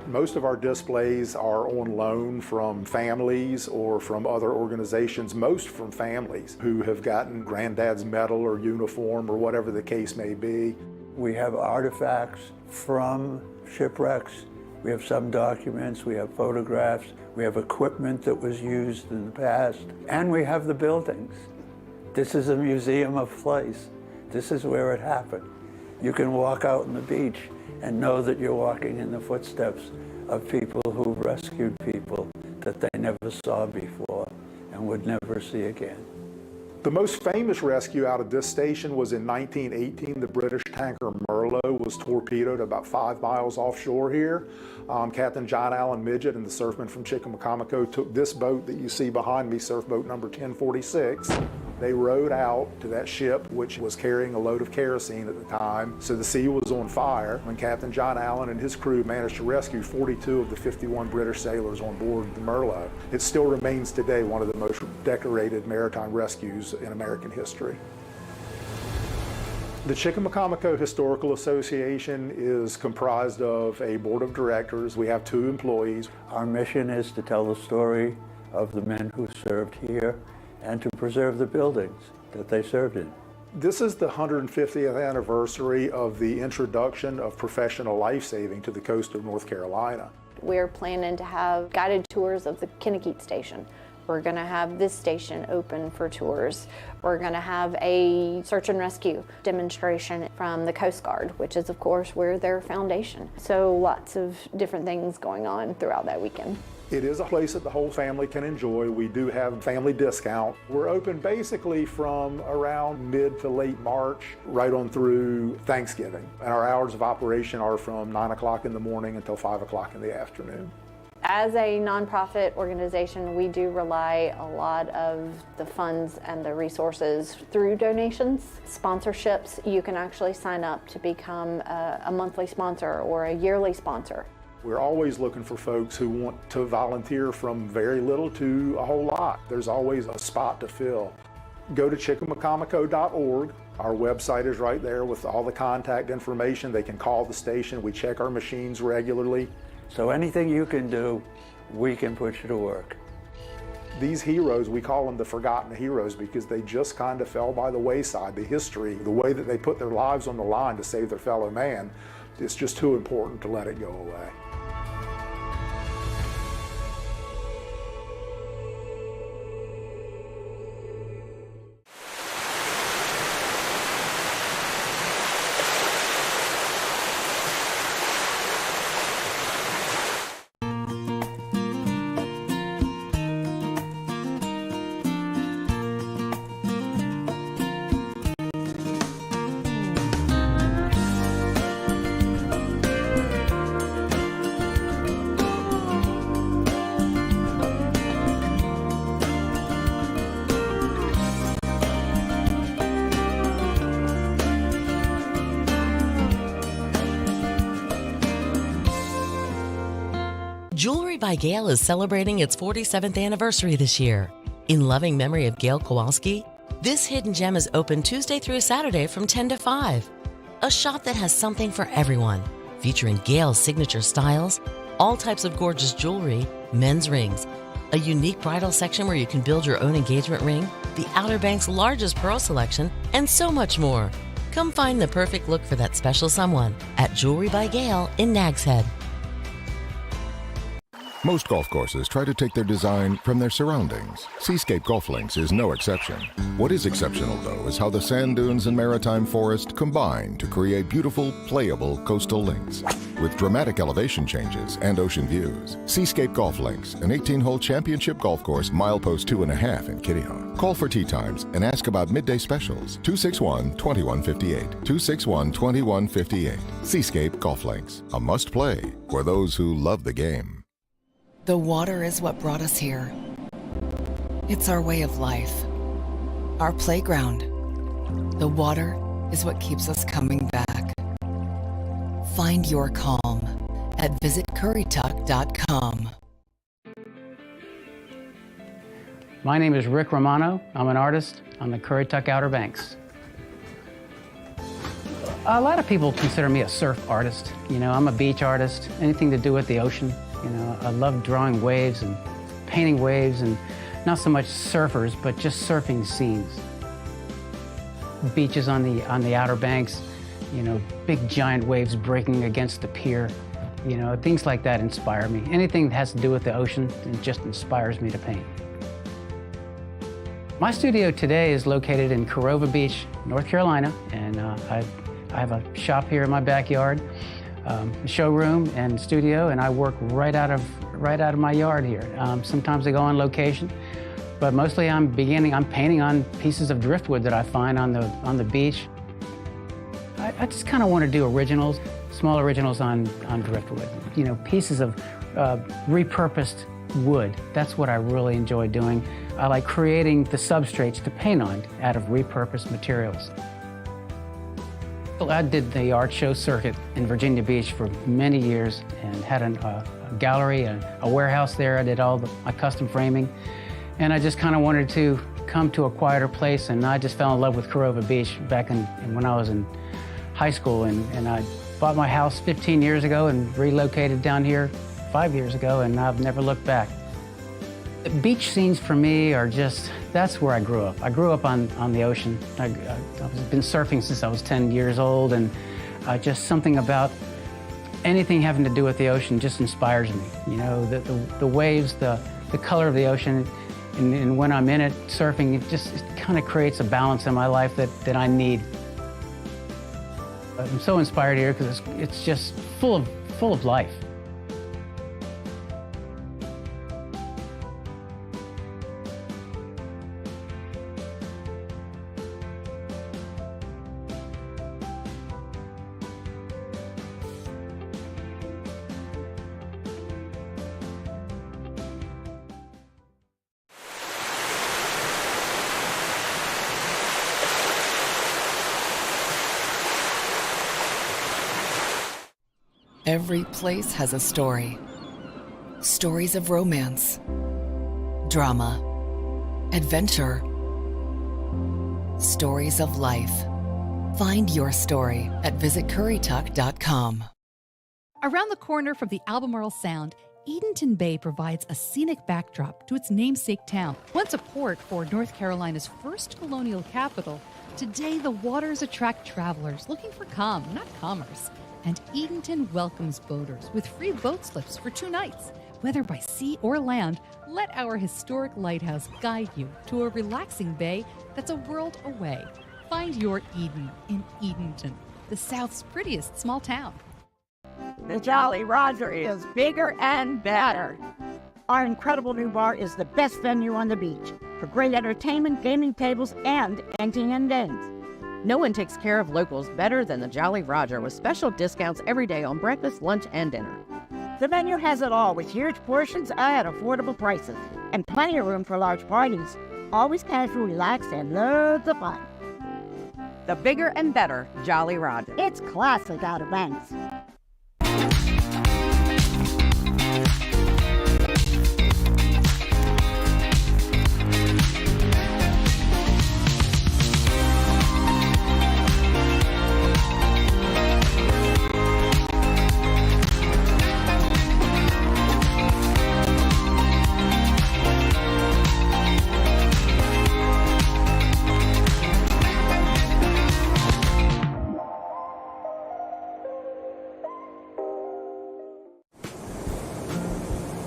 Most of our displays are on loan from families or from other organizations, most from families who have gotten granddad's medal or uniform or whatever the case may be. We have artifacts from shipwrecks. We have some documents, we have photographs, we have equipment that was used in the past, and we have the buildings. This is a museum of place. This is where it happened. You can walk out on the beach and know that you're walking in the footsteps of people who rescued people that they never saw before and would never see again. The most famous rescue out of this station was in 1918. The British tanker Merlot was torpedoed about 5 miles offshore here. Captain John Allen Midget and the surfmen from Chickamaucomico took this boat that you see behind me, surf boat number 1046. They rowed out to that ship, which was carrying a load of kerosene at the time. So the sea was on fire when Captain John Allen and his crew managed to rescue 42 of the 51 British sailors on board the Merlot. It still remains today one of the most decorated maritime rescues in American history. The Chickamaucomico Historical Association is comprised of a board of directors. We have 2 employees. Our mission is to tell the story of the men who served here and to preserve the buildings that they served in. This is the 150th anniversary of the introduction of professional life-saving to the coast of North Carolina. We're planning to have guided tours of the Kennekeet Station. We're going to have this station open for tours. We're going to have a search and rescue demonstration from the Coast Guard, which is, of course, we're their foundation. So lots of different things going on throughout that weekend. It is a place that the whole family can enjoy. We do have family discount. We're open basically from around mid to late March, right on through Thanksgiving. And our hours of operation are from 9 o'clock in the morning until 5 o'clock in the afternoon. As a nonprofit organization, we do rely a lot of the funds and the resources through donations, sponsorships. You can actually sign up to become a monthly sponsor or a yearly sponsor. We're always looking for folks who want to volunteer from very little to a whole lot. There's always a spot to fill. Go to chickamaucomico.org. Our website is right there with all the contact information. They can call the station. We check our machines regularly. So anything you can do, we can put you to work. These heroes, we call them the forgotten heroes because they just kind of fell by the wayside. The history, the way that they put their lives on the line to save their fellow man, it's just too important to let it go away. Jewelry by Gail is celebrating its 47th anniversary this year. In loving memory of Gail Kowalski, this hidden gem is open Tuesday through Saturday from 10 to 5. A shop that has something for everyone, featuring Gale's signature styles, all types of gorgeous jewelry, men's rings, a unique bridal section where you can build your own engagement ring, the Outer Banks' largest pearl selection, and so much more. Come find the perfect look for that special someone at Jewelry by Gale in Nags Head. Most golf courses try to take their design from their surroundings. Seascape Golf Links is no exception. What is exceptional, though, is how the sand dunes and maritime forest combine to create beautiful, playable coastal links. With dramatic elevation changes and ocean views, Seascape Golf Links, an 18-hole championship golf course, milepost 2.5 in Kitty Hawk. Call for tee times and ask about midday specials. 261-2158. 261-2158. Seascape Golf Links, a must-play for those who love the game. The water is what brought us here. It's our way of life, our playground. The water is what keeps us coming back. Find your calm at visitcurrituck.com. My name is Rick Romano. I'm an artist on the Currituck Outer Banks. A lot of people consider me a surf artist. You know, I'm a beach artist, anything to do with the ocean. You know, I love drawing waves and painting waves, and not so much surfers, but just surfing scenes. Beaches on the Outer Banks, you know, big giant waves breaking against the pier. You know, things like that inspire me. Anything that has to do with the ocean, it just inspires me to paint. My studio today is located in Corova Beach, North Carolina, and I have a shop here in my backyard. A showroom and studio, and I work right out of my yard here. Sometimes I go on location, but mostly I'm painting on pieces of driftwood that I find on the beach. I just kind of want to do originals, small originals on driftwood. You know, pieces of repurposed wood. That's what I really enjoy doing. I like creating the substrates to paint on out of repurposed materials. I did the art show circuit in Virginia Beach for many years and had a gallery, a warehouse there. I did all my custom framing, and I just kind of wanted to come to a quieter place, and I just fell in love with Corova Beach back when I was in high school, and I bought my house 15 years ago and relocated down here 5 years ago, and I've never looked back. The beach scenes for me are that's where I grew up. I grew up on the ocean. I've been surfing since I was 10 years old, and just something about anything having to do with the ocean just inspires me. You know, the waves, the color of the ocean, and when I'm in it surfing, it kind of creates a balance in my life that I need. I'm so inspired here because it's just full of life. Every place has a story. Stories of romance, drama, adventure, stories of life. Find your story at visitcurrituck.com. Around the corner from the Albemarle Sound, Edenton Bay provides a scenic backdrop to its namesake town. Once a port for North Carolina's first colonial capital, today the waters attract travelers looking for calm, not commerce. And Edenton welcomes boaters with free boat slips for 2 nights. Whether by sea or land, let our historic lighthouse guide you to a relaxing bay that's a world away. Find your Eden in Edenton, the South's prettiest small town. The Jolly Roger is bigger and better. Our incredible new bar is the best venue on the beach for great entertainment, gaming tables, and emptying and games. No one takes care of locals better than the Jolly Roger, with special discounts every day on breakfast, lunch, and dinner. The menu has it all with huge portions at affordable prices and plenty of room for large parties. Always casual, relaxed, and loads of fun. The bigger and better Jolly Roger. It's classic Outer Banks.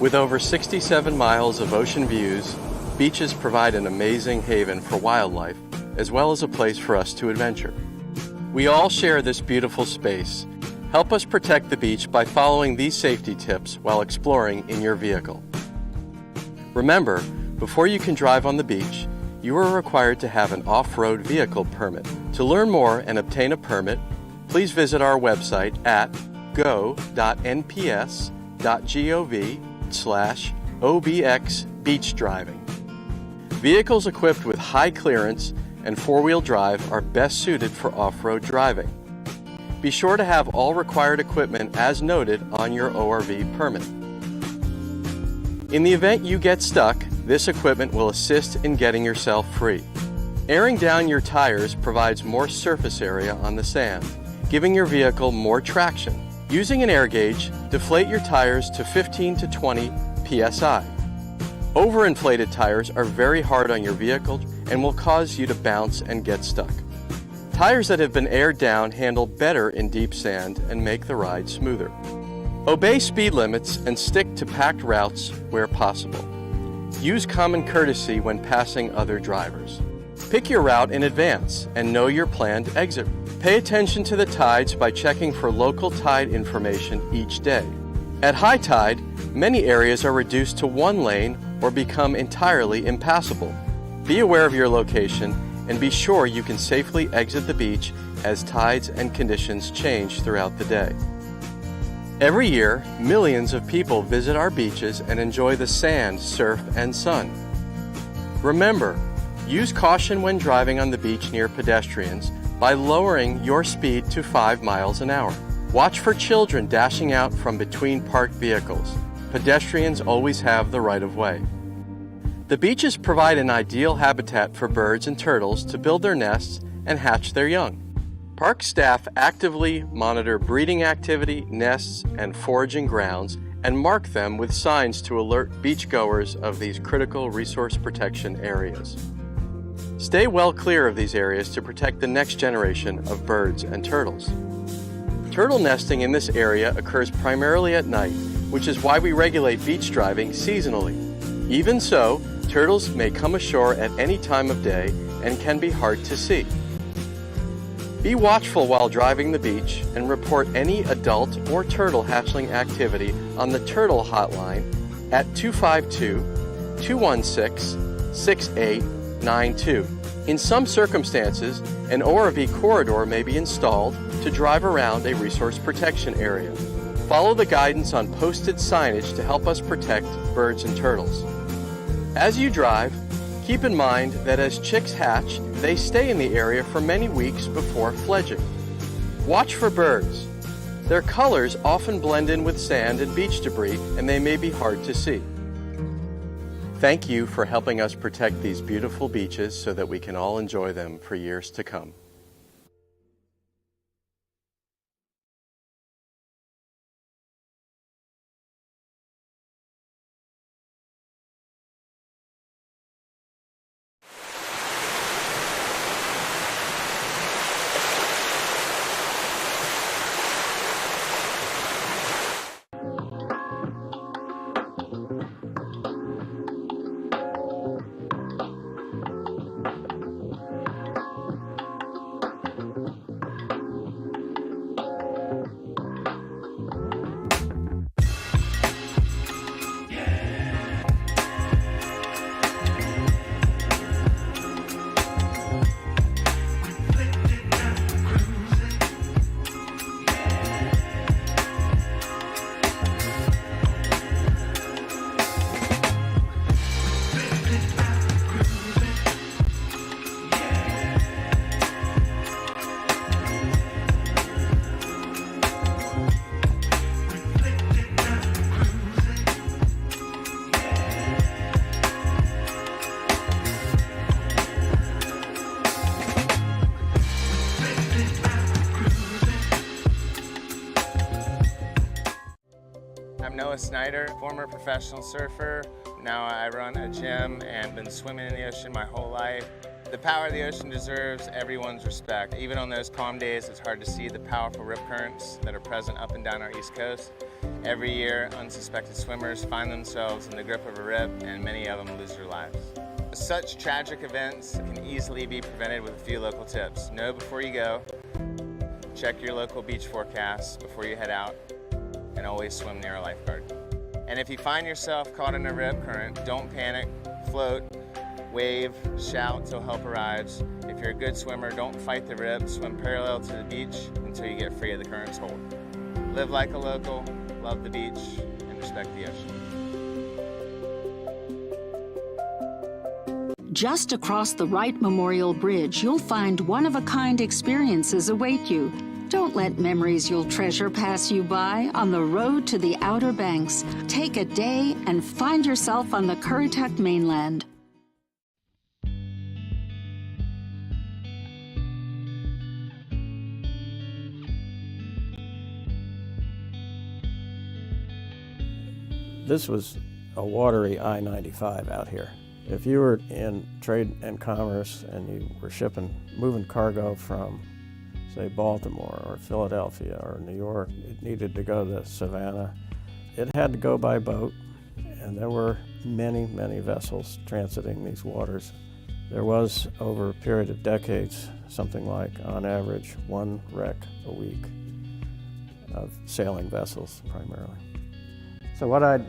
With over 67 miles of ocean views, beaches provide an amazing haven for wildlife, as well as a place for us to adventure. We all share this beautiful space. Help us protect the beach by following these safety tips while exploring in your vehicle. Remember, before you can drive on the beach, you are required to have an off-road vehicle permit. To learn more and obtain a permit, please visit our website at go.nps.gov/OBXbeachdriving. Vehicles equipped with high clearance and four-wheel drive are best suited for off-road driving. Be sure to have all required equipment as noted on your ORV permit. In the event you get stuck, this equipment will assist in getting yourself free. Airing down your tires provides more surface area on the sand, giving your vehicle more traction. Using an air gauge, deflate your tires to 15 to 20 psi. Overinflated tires are very hard on your vehicle and will cause you to bounce and get stuck. Tires that have been aired down handle better in deep sand and make the ride smoother. Obey speed limits and stick to packed routes where possible. Use common courtesy when passing other drivers. Pick your route in advance and know your planned exit. Pay attention to the tides by checking for local tide information each day. At high tide, many areas are reduced to one lane or become entirely impassable. Be aware of your location and be sure you can safely exit the beach as tides and conditions change throughout the day. Every year, millions of people visit our beaches and enjoy the sand, surf, and sun. Remember, use caution when driving on the beach near pedestrians by lowering your speed to 5 miles an hour. Watch for children dashing out from between parked vehicles. Pedestrians always have the right of way. The beaches provide an ideal habitat for birds and turtles to build their nests and hatch their young. Park staff actively monitor breeding activity, nests, and foraging grounds and mark them with signs to alert beachgoers of these critical resource protection areas. Stay well clear of these areas to protect the next generation of birds and turtles. Turtle nesting in this area occurs primarily at night, which is why we regulate beach driving seasonally. Even so, turtles may come ashore at any time of day and can be hard to see. Be watchful while driving the beach and report any adult or turtle hatchling activity on the Turtle Hotline at 252-216-6892. In some circumstances, an ORV corridor may be installed to drive around a resource protection area. Follow the guidance on posted signage to help us protect birds and turtles. As you drive, keep in mind that as chicks hatch, they stay in the area for many weeks before fledging. Watch for birds. Their colors often blend in with sand and beach debris, and they may be hard to see. Thank you for helping us protect these beautiful beaches so that we can all enjoy them for years to come. Snyder, former professional surfer. Now I run a gym and been swimming in the ocean my whole life. The power of the ocean deserves everyone's respect. Even on those calm days, it's hard to see the powerful rip currents that are present up and down our East Coast. Every year, unsuspected swimmers find themselves in the grip of a rip, and many of them lose their lives. Such tragic events can easily be prevented with a few local tips. Know before you go, check your local beach forecast before you head out, and always swim near a lifeguard. And if you find yourself caught in a rip current, don't panic, float, wave, shout till help arrives. If you're a good swimmer, don't fight the rip, swim parallel to the beach until you get free of the current's hold. Live like a local, love the beach, and respect the ocean. Just across the Wright Memorial Bridge, you'll find one-of-a-kind experiences await you. Don't let memories you'll treasure pass you by on the road to the Outer Banks. Take a day and find yourself on the Currituck mainland. This was a watery I-95 out here. If you were in trade and commerce and you were moving cargo from, say, Baltimore or Philadelphia or New York, it needed to go to Savannah. It had to go by boat, and there were many, many vessels transiting these waters. There was, over a period of decades, something like, on average, 1 wreck a week of sailing vessels, primarily. So what I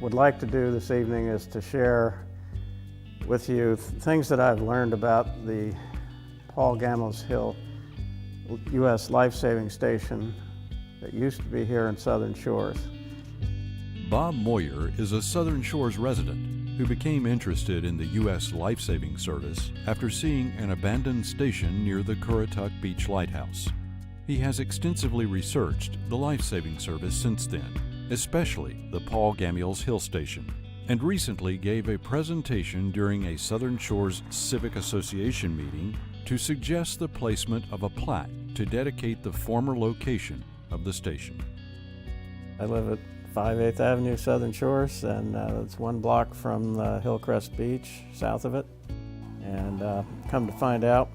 would like to do this evening is to share with you things that I've learned about the Paul Gambles Hill U.S. Life-Saving Station that used to be here in Southern Shores. Bob Moyer is a Southern Shores resident who became interested in the U.S. Life-Saving Service after seeing an abandoned station near the Currituck Beach Lighthouse. He has extensively researched the Life-Saving Service since then, especially the Paul Gambles Hill Station, and recently gave a presentation during a Southern Shores Civic Association meeting to suggest the placement of a plaque to dedicate the former location of the station. I live at 5/8th Avenue, Southern Shores, and it's 1 block from Hillcrest Beach, south of it. And come to find out,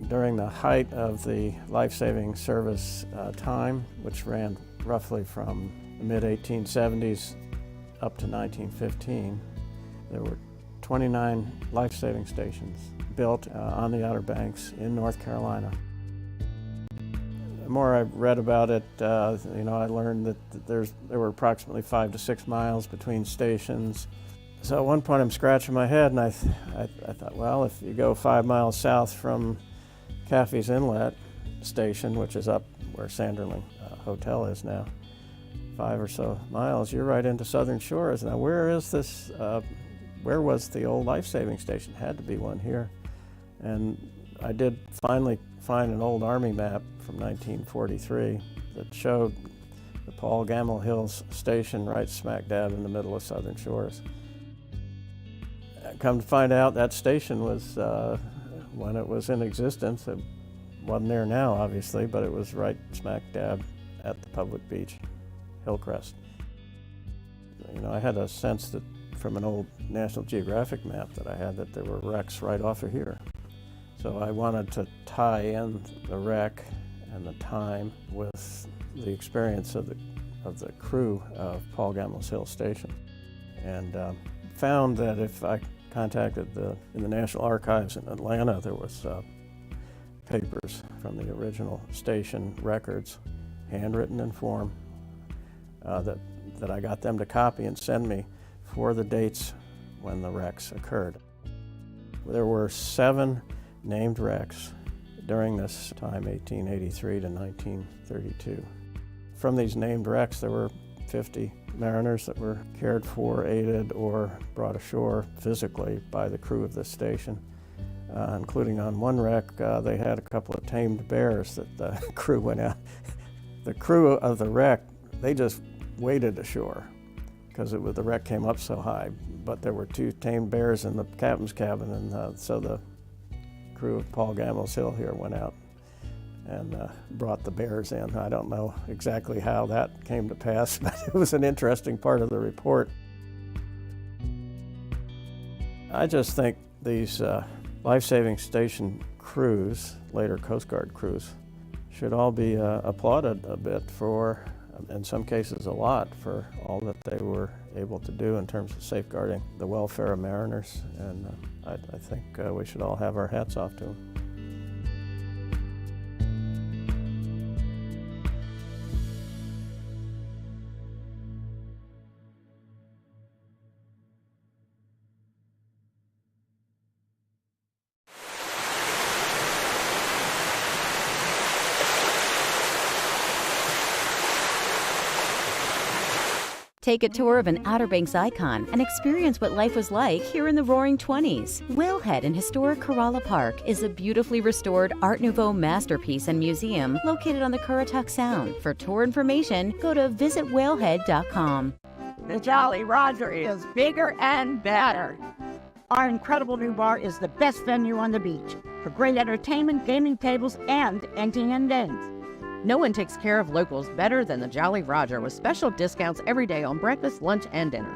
during the height of the life-saving service time, which ran roughly from the mid-1870s up to 1915, there were 29 life-saving stations built on the Outer Banks in North Carolina. The more I've read about it, I learned that there were approximately 5 to 6 miles between stations. So at one point I'm scratching my head, and I thought, well, if you go 5 miles south from Caffey's Inlet Station, which is up where Sanderling Hotel is now, 5 or so miles, you're right into Southern Shores. Now, where is this? Where was the old life-saving station? Had to be one here. And I did finally find an old Army map from 1943 that showed the Paul Gambles Hills Station right smack dab in the middle of Southern Shores. Come to find out, that station was, when it was in existence, it wasn't there now, obviously, but it was right smack dab at the public beach, Hillcrest. I had a sense that from an old National Geographic map that I had that there were wrecks right off of here. So I wanted to tie in the wreck and the time with the experience of the crew of Paul Gambles Hill Station, and found that if I contacted in the National Archives in Atlanta, there was papers from the original station records, handwritten in form, that I got them to copy and send me for the dates when the wrecks occurred. There were 7 named wrecks during this time, 1883 to 1932. From these named wrecks, there were 50 mariners that were cared for, aided, or brought ashore physically by the crew of this station, including on one wreck, they had a couple of tamed bears that the crew went out. The crew of the wreck, they just waded ashore because the wreck came up so high, but there were 2 tamed bears in the captain's cabin, and so the crew of Paul Gambles Hill here went out and brought the bears in. I don't know exactly how that came to pass, but it was an interesting part of the report. I just think these life-saving station crews, later Coast Guard crews, should all be applauded a bit for in some cases a lot, for all that they were able to do in terms of safeguarding the welfare of mariners, and I think we should all have our hats off to them. Take a tour of an Outer Banks icon and experience what life was like here in the Roaring 20s. Whalehead in historic Corolla Park is a beautifully restored Art Nouveau masterpiece and museum located on the Currituck Sound. For tour information, go to visitwhalehead.com. The Jolly Roger is bigger and better. Our incredible new bar is the best venue on the beach for great entertainment, gaming tables, and emptying and games. No one takes care of locals better than the Jolly Roger, with special discounts every day on breakfast, lunch, and dinner.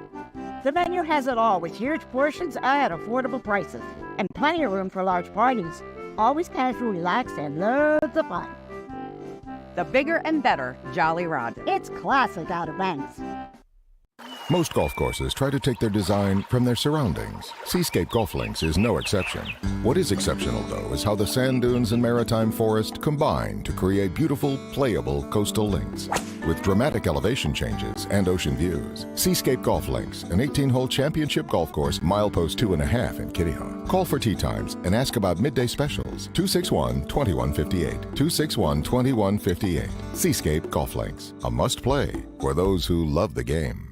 The menu has it all with huge portions at affordable prices and plenty of room for large parties. Always casual, relaxed, and loads of fun. The bigger and better Jolly Roger. It's classic Outer Banks. Most golf courses try to take their design from their surroundings. Seascape Golf Links is no exception. What is exceptional, though, is how the sand dunes and maritime forest combine to create beautiful, playable coastal links. With dramatic elevation changes and ocean views. Seascape Golf Links, an 18-hole championship golf course, milepost 2.5 in Kitty Hawk. Call for tee times and ask about midday specials. 261-2158. 261-2158. Seascape Golf Links, a must-play for those who love the game.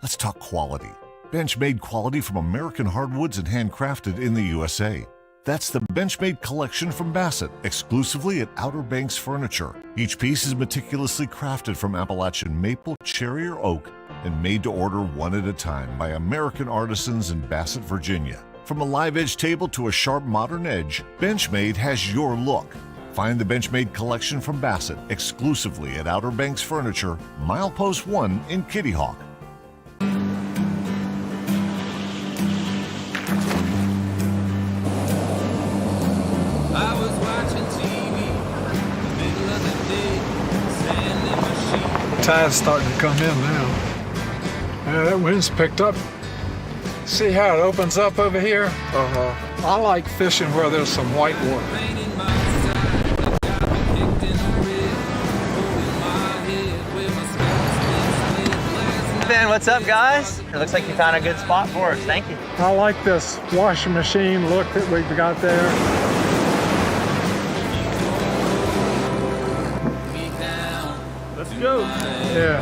Let's talk quality. Bench-made quality from American hardwoods and handcrafted in the USA. That's the Bench-made collection from Bassett, exclusively at Outer Banks Furniture. Each piece is meticulously crafted from Appalachian maple, cherry, or oak, and made to order one at a time by American artisans in Bassett, Virginia. From a live edge table to a sharp modern edge, Benchmade has your look. Find the Benchmade collection from Bassett exclusively at Outer Banks Furniture, milepost 1 in Kitty Hawk. Tide's starting to come in now. That wind's picked up. See how it opens up over here? I like fishing where there's some white water. Ben, what's up, guys? It looks like you found a good spot for us. Thank you. I like this washing machine look that we've got there. Let's go. Yeah.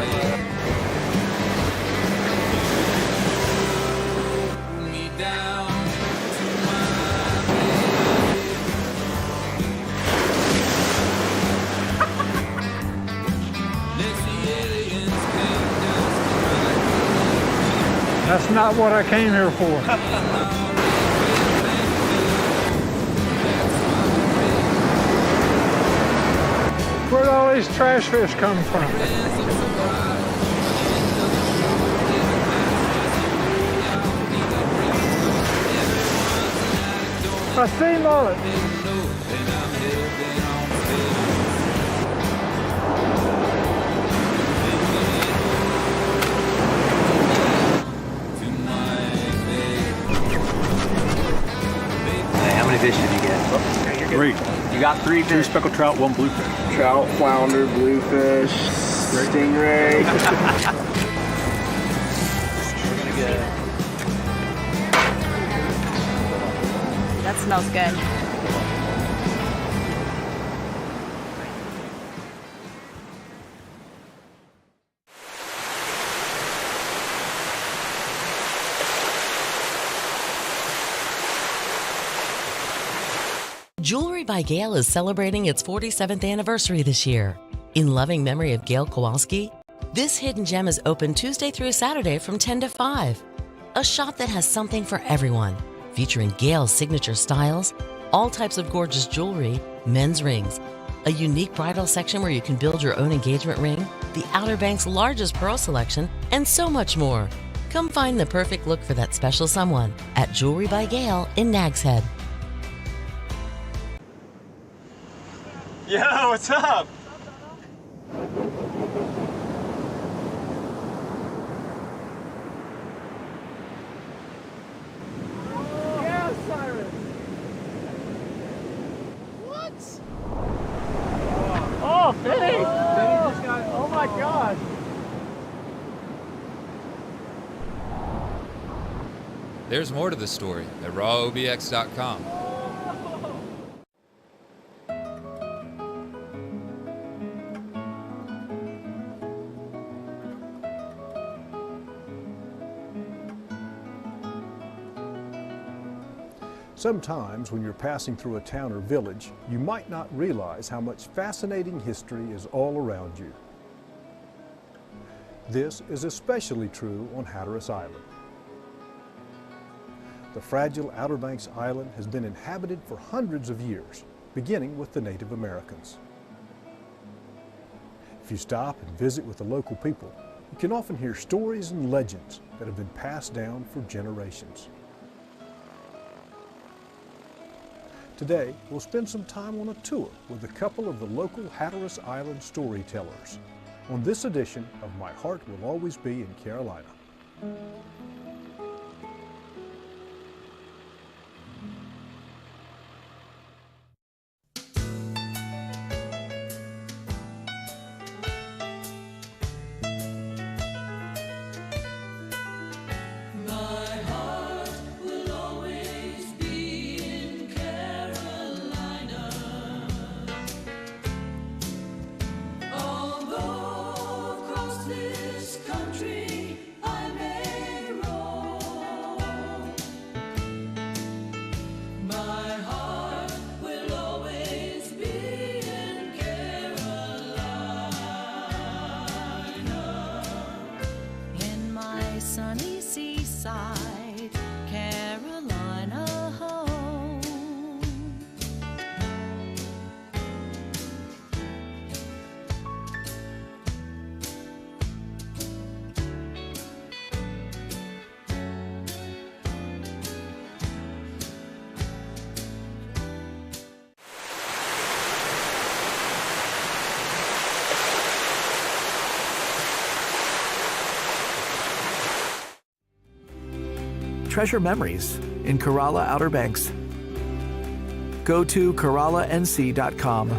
That's not what I came here for. Where'd all these trash fish come from? I see mullet. How many fish did you get? Oh, 3. You got 3 fish? 2 speckled trout, 1 bluefish. Trout, flounder, bluefish, stingray. That smells good. Jewelry by Gail is celebrating its 47th anniversary this year. In loving memory of Gail Kowalski, this hidden gem is open Tuesday through Saturday from 10 to 5. A shop that has something for everyone, featuring Gail's signature styles, all types of gorgeous jewelry, men's rings, a unique bridal section where you can build your own engagement ring, the Outer Banks' largest pearl selection, and so much more. Come find the perfect look for that special someone at Jewelry by Gail in Nags Head. Yo, what's up? Vinny just got, oh my God. There's more to the story at rawobx.com. Sometimes when you're passing through a town or village, you might not realize how much fascinating history is all around you. This is especially true on Hatteras Island. The fragile Outer Banks Island has been inhabited for hundreds of years, beginning with the Native Americans. If you stop and visit with the local people, you can often hear stories and legends that have been passed down for generations. Today, we'll spend some time on a tour with a couple of the local Hatteras Island storytellers on this edition of My Heart Will Always Be in Carolina. Sunny seaside, Carolina home. Treasure memories in Corolla Outer Banks. Go to CorollaNC.com.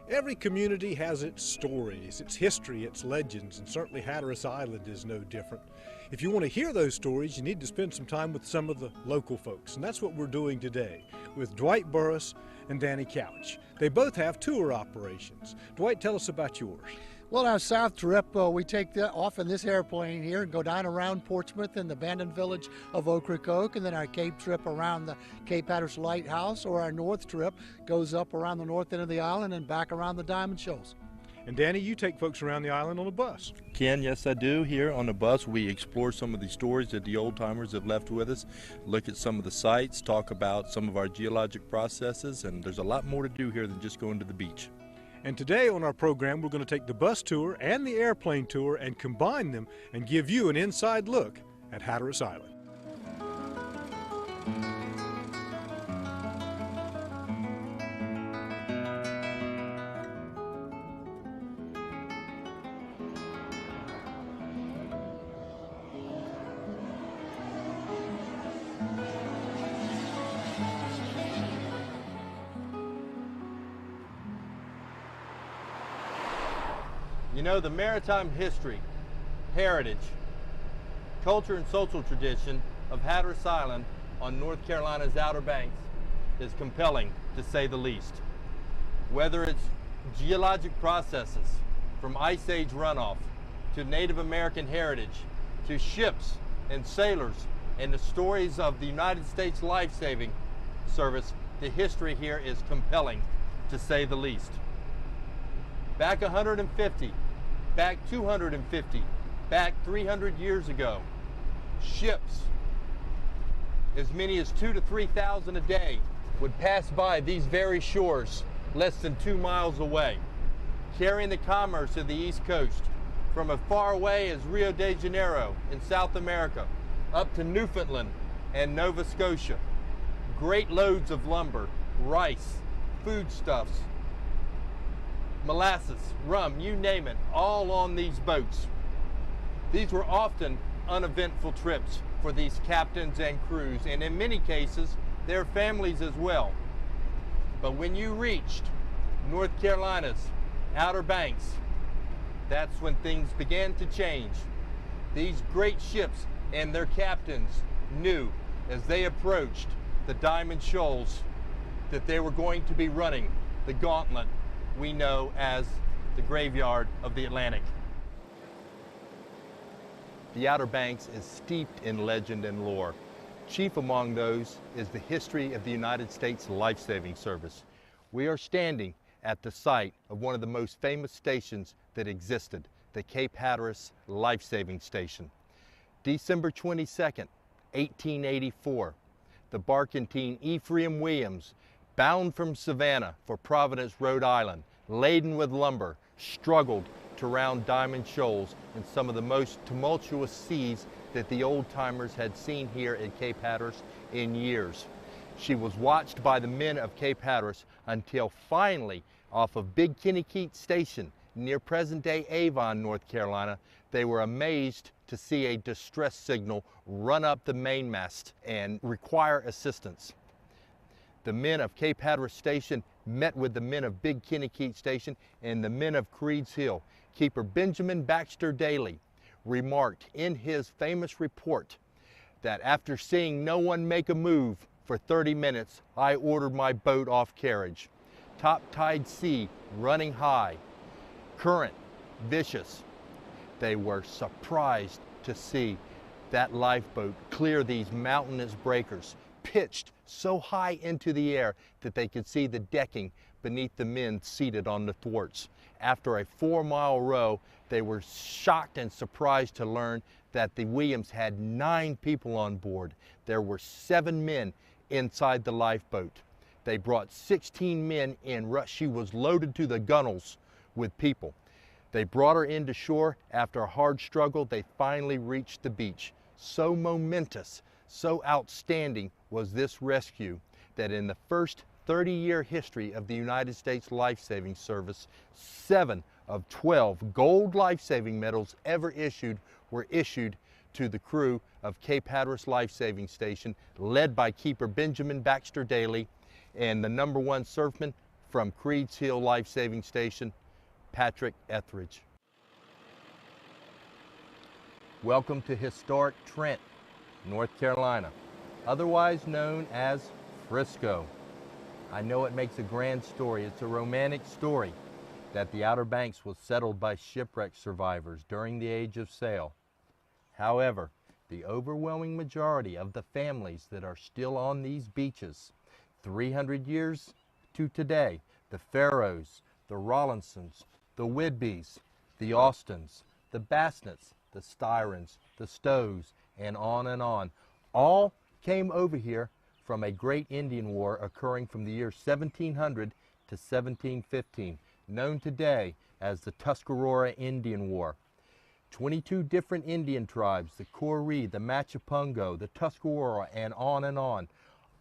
Every community has its stories, its history, its legends, and certainly Hatteras Island is no different. If you want to hear those stories, you need to spend some time with some of the local folks, and that's what we're doing today with Dwight Burris and Danny Couch. They both have tour operations. Dwight, tell us about yours. Well, our south trip, we take off in this airplane here and go down around Portsmouth and the abandoned village of Oak Creek Oak, and then our Cape trip around the Cape Hatteras Lighthouse, or our north trip goes up around the north end of the island and back around the Diamond Shoals. And Danny, you take folks around the island on a bus. Ken, yes I do. Here on the bus we explore some of the stories that the old timers have left with us, look at some of the sites, talk about some of our geologic processes, and there's a lot more to do here than just going to the beach. And today on our program we're going to take the bus tour and the airplane tour and combine them and give you an inside look at Hatteras Island. You know, the maritime history, heritage, culture and social tradition of Hatteras Island on North Carolina's Outer Banks is compelling, to say the least. Whether it's geologic processes, from Ice Age runoff, to Native American heritage, to ships and sailors, and the stories of the United States Life-Saving Service, the history here is compelling, to say the least. Back 150, back 250, back 300 years ago, ships, as many as 2,000 to 3,000 a day, would pass by these very shores less than 2 miles away, carrying the commerce of the East Coast from as far away as Rio de Janeiro in South America up to Newfoundland and Nova Scotia. Great loads of lumber, rice, foodstuffs, molasses, rum, you name it, all on these boats. These were often uneventful trips, for these captains and crews, and in many cases, their families as well. But when you reached North Carolina's Outer Banks, that's when things began to change. These great ships and their captains knew as they approached the Diamond Shoals that they were going to be running the gauntlet we know as the graveyard of the Atlantic. The Outer Banks is steeped in legend and lore. Chief among those is the history of the United States Life-Saving Service. We are standing at the site of one of the most famous stations that existed, the Cape Hatteras Life-Saving Station. December 22nd, 1884, the barkentine Ephraim Williams, bound from Savannah for Providence, Rhode Island, laden with lumber, struggled to round Diamond Shoals in some of the most tumultuous seas that the old-timers had seen here at Cape Hatteras in years. She was watched by the men of Cape Hatteras until finally, off of Big Kennekeet Station near present-day Avon, North Carolina, they were amazed to see a distress signal run up the mainmast and require assistance. The men of Cape Hatteras Station met with the men of Big Kennekeet Station and the men of Creed's Hill. Keeper Benjamin Baxter Daly remarked in his famous report that after seeing no one make a move for 30 minutes, I ordered my boat off carriage. Top tide sea running high, current vicious. They were surprised to see that lifeboat clear these mountainous breakers, pitched so high into the air that they could see the decking beneath the men seated on the thwarts. After a 4-mile row, they were shocked and surprised to learn that the Williams had 9 people on board. There were 7 men inside the lifeboat. They brought 16 men in. She was loaded to the gunnels with people. They brought her into shore. After a hard struggle, they finally reached the beach. So momentous, so outstanding was this rescue that in the first 30-year history of the United States Life-Saving Service, 7 of 12 gold life-saving medals ever issued were issued to the crew of Cape Hatteras Life-Saving Station, led by Keeper Benjamin Baxter Daly and the #1 surfman from Creed's Hill Life-Saving Station, Patrick Etheridge. Welcome to historic Trent, North Carolina, otherwise known as Frisco. I know it makes a grand story. It's a romantic story that the Outer Banks was settled by shipwreck survivors during the Age of Sail. However, the overwhelming majority of the families that are still on these beaches, 300 years to today, the Farrows, the Rollinsons, the Whidbys, the Austins, the Bassnets, the Styrens, the Stows, and on, all came over here from a great Indian war occurring from the year 1700 to 1715, known today as the Tuscarora Indian War. 22 different Indian tribes, the Coree, the Machipungo, the Tuscarora, and on,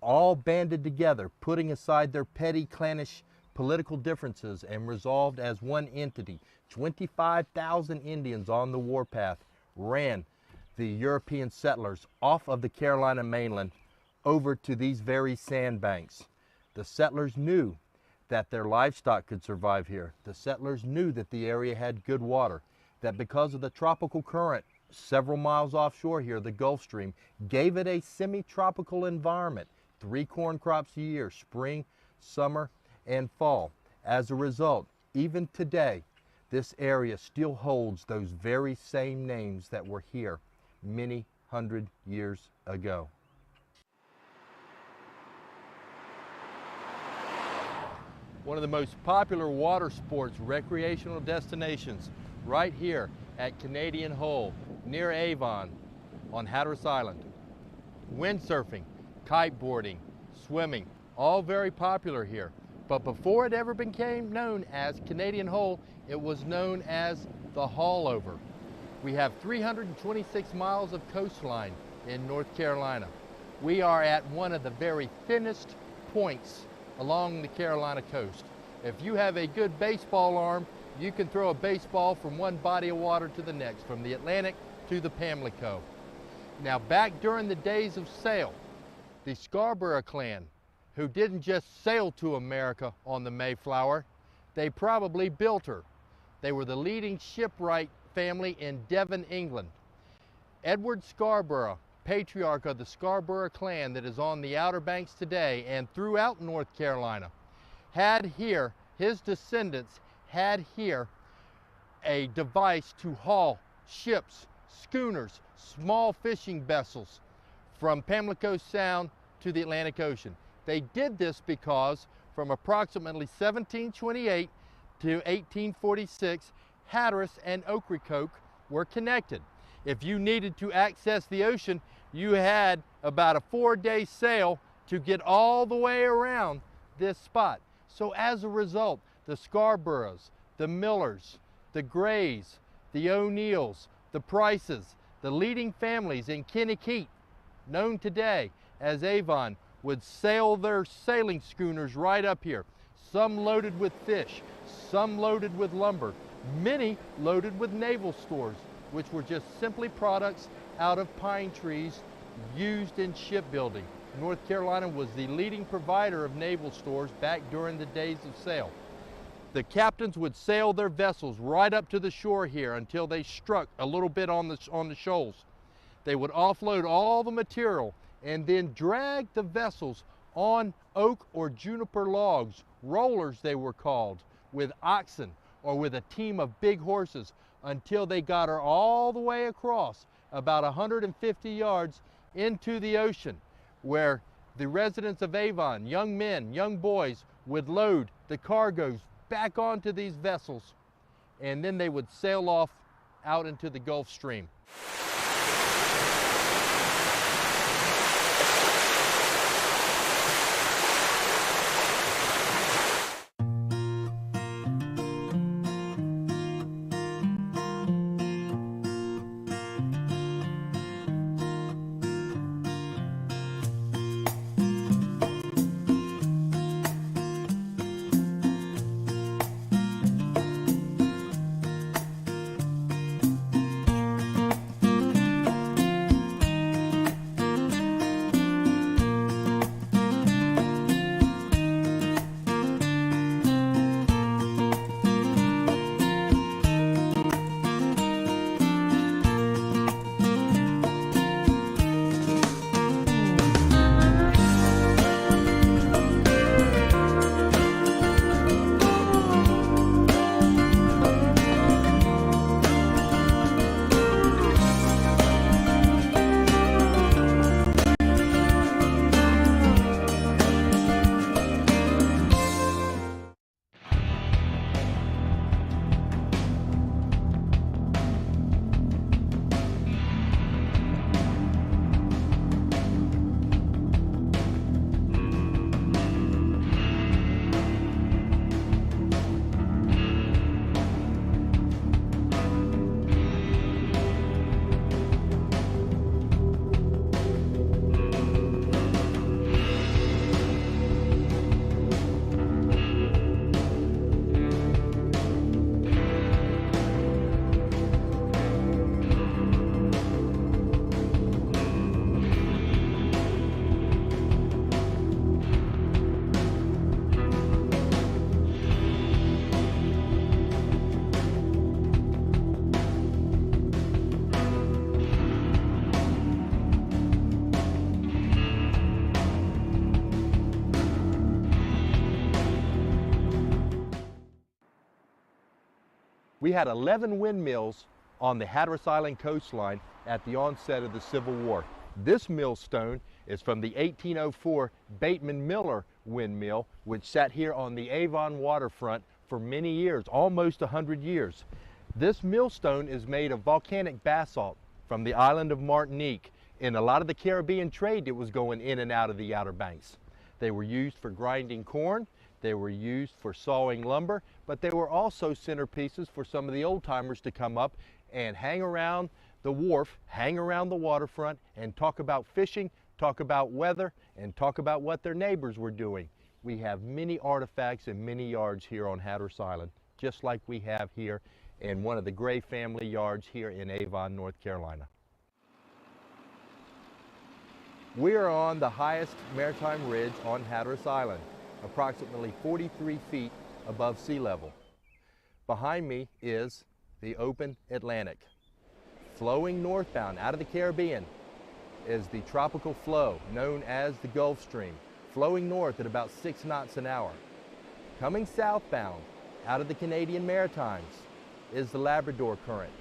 all banded together, putting aside their petty clannish political differences and resolved as one entity. 25,000 Indians on the warpath ran the European settlers off of the Carolina mainland over to these very sandbanks. The settlers knew that their livestock could survive here. The settlers knew that the area had good water, that because of the tropical current several miles offshore here, the Gulf Stream gave it a semi-tropical environment, 3 corn crops a year, spring, summer, and fall. As a result, even today, this area still holds those very same names that were here many hundred years ago. One of the most popular water sports recreational destinations right here at Canadian Hole near Avon on Hatteras Island. Windsurfing, kiteboarding, swimming, all very popular here. But before it ever became known as Canadian Hole, it was known as the Haulover. We have 326 miles of coastline in North Carolina. We are at one of the very thinnest points along the Carolina coast. If you have a good baseball arm, you can throw a baseball from one body of water to the next, from the Atlantic to the Pamlico. Now, back during the days of sail, the Scarborough clan, who didn't just sail to America on the Mayflower, they probably built her. They were the leading shipwright family in Devon, England. Edward Scarborough, patriarch of the Scarborough clan that is on the Outer Banks today and throughout North Carolina, had here, his descendants had here a device to haul ships, schooners, small fishing vessels from Pamlico Sound to the Atlantic Ocean. They did this because from approximately 1728 to 1846, Hatteras and Ocracoke were connected. If you needed to access the ocean, you had about a 4-day sail to get all the way around this spot. So as a result, the Scarboroughs, the Millers, the Grays, the O'Neills, the Prices, the leading families in Kennequet, known today as Avon, would sail their sailing schooners right up here. Some loaded with fish, some loaded with lumber, many loaded with naval stores, which were just simply products out of pine trees used in shipbuilding. North Carolina was the leading provider of naval stores back during the days of sail. The captains would sail their vessels right up to the shore here until they struck a little bit on the shoals. They would offload all the material and then drag the vessels on oak or juniper logs, rollers they were called, with oxen or with a team of big horses until they got her all the way across about 150 yards into the ocean, where the residents of Avon, young men, young boys, would load the cargoes back onto these vessels, and then they would sail off out into the Gulf Stream. We had 11 windmills on the Hatteras Island coastline at the onset of the Civil War. This millstone is from the 1804 Bateman Miller windmill, which sat here on the Avon waterfront for many years, almost 100 years. This millstone is made of volcanic basalt from the island of Martinique. In a lot of the Caribbean trade that was going in and out of the Outer Banks. They were used for grinding corn, they were used for sawing lumber, but they were also centerpieces for some of the old timers to come up and hang around the wharf, hang around the waterfront, and talk about fishing, talk about weather, and talk about what their neighbors were doing. We have many artifacts and many yards here on Hatteras Island, just like we have here in one of the Gray family yards here in Avon, North Carolina. We are on the highest maritime ridge on Hatteras Island, approximately 43 feet above sea level. Behind me is the open Atlantic. Flowing northbound out of the Caribbean is the tropical flow known as the Gulf Stream, flowing north at about 6 knots an hour. Coming southbound out of the Canadian Maritimes is the Labrador Current.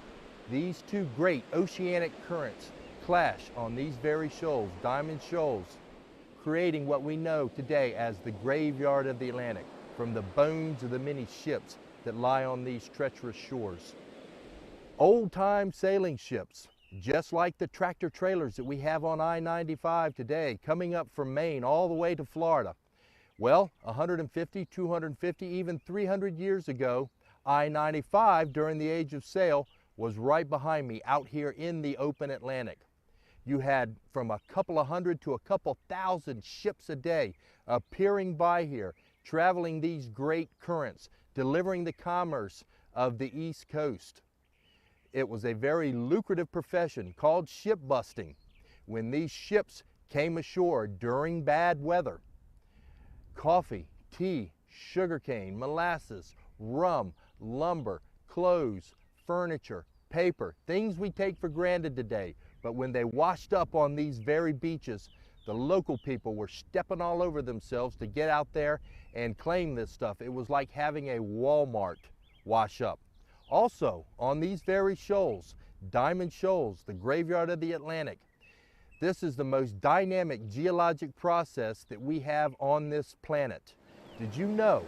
These two great oceanic currents clash on these very shoals, diamond shoals, creating what we know today as the graveyard of the Atlantic, from the bones of the many ships that lie on these treacherous shores. Old-time sailing ships, just like the tractor trailers that we have on I-95 today, coming up from Maine all the way to Florida. Well, 150, 250, even 300 years ago, I-95 during the age of sail was right behind me out here in the open Atlantic. You had from a couple of hundred to a couple thousand ships a day appearing by here, traveling these great currents, delivering the commerce of the East Coast. It was a very lucrative profession called ship busting. When these ships came ashore during bad weather, coffee, tea, sugarcane, molasses, rum, lumber, clothes, furniture, paper, things we take for granted today. But when they washed up on these very beaches, the local people were stepping all over themselves to get out there and claim this stuff. It was like having a Walmart wash up. Also, on these very shoals, Diamond Shoals, the graveyard of the Atlantic, this is the most dynamic geologic process that we have on this planet. Did you know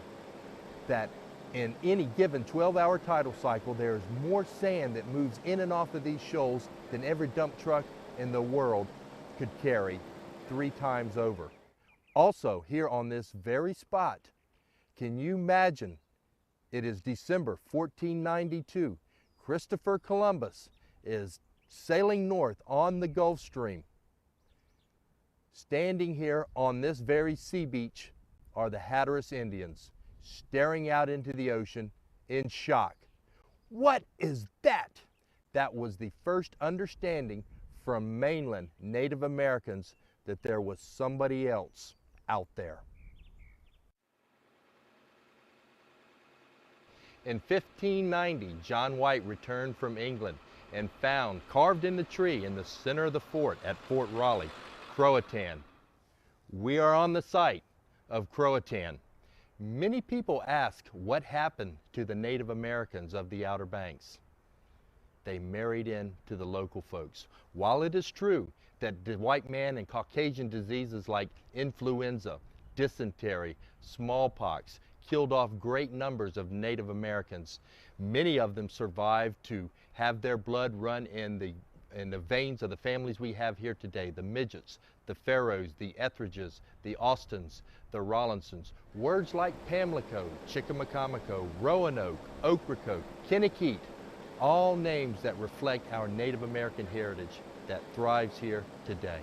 that in any given 12-hour tidal cycle, there is more sand that moves in and off of these shoals than every dump truck in the world could carry 3 times over? Also, here on this very spot, can you imagine? It is December 1492. Christopher Columbus is sailing north on the Gulf Stream. Standing here on this very sea beach are the Hatteras Indians, staring out into the ocean in shock. What is that? That was the first understanding from mainland Native Americans that there was somebody else out there. In 1590, John White returned from England and found, carved in the tree in the center of the fort at Fort Raleigh, Croatan. We are on the site of Croatan. Many people ask what happened to the Native Americans of the Outer Banks. They married in to the local folks. While it is true that the white man and Caucasian diseases like influenza, dysentery, smallpox killed off great numbers of Native Americans, many of them survived to have their blood run in the veins of the families we have here today, the Midgets, the Pharaohs, the Etheridges, the Austins, the Rollinsons. Words like Pamlico, Chickamauga, Roanoke, Ocracoke, Kennequite, all names that reflect our Native American heritage that thrives here today.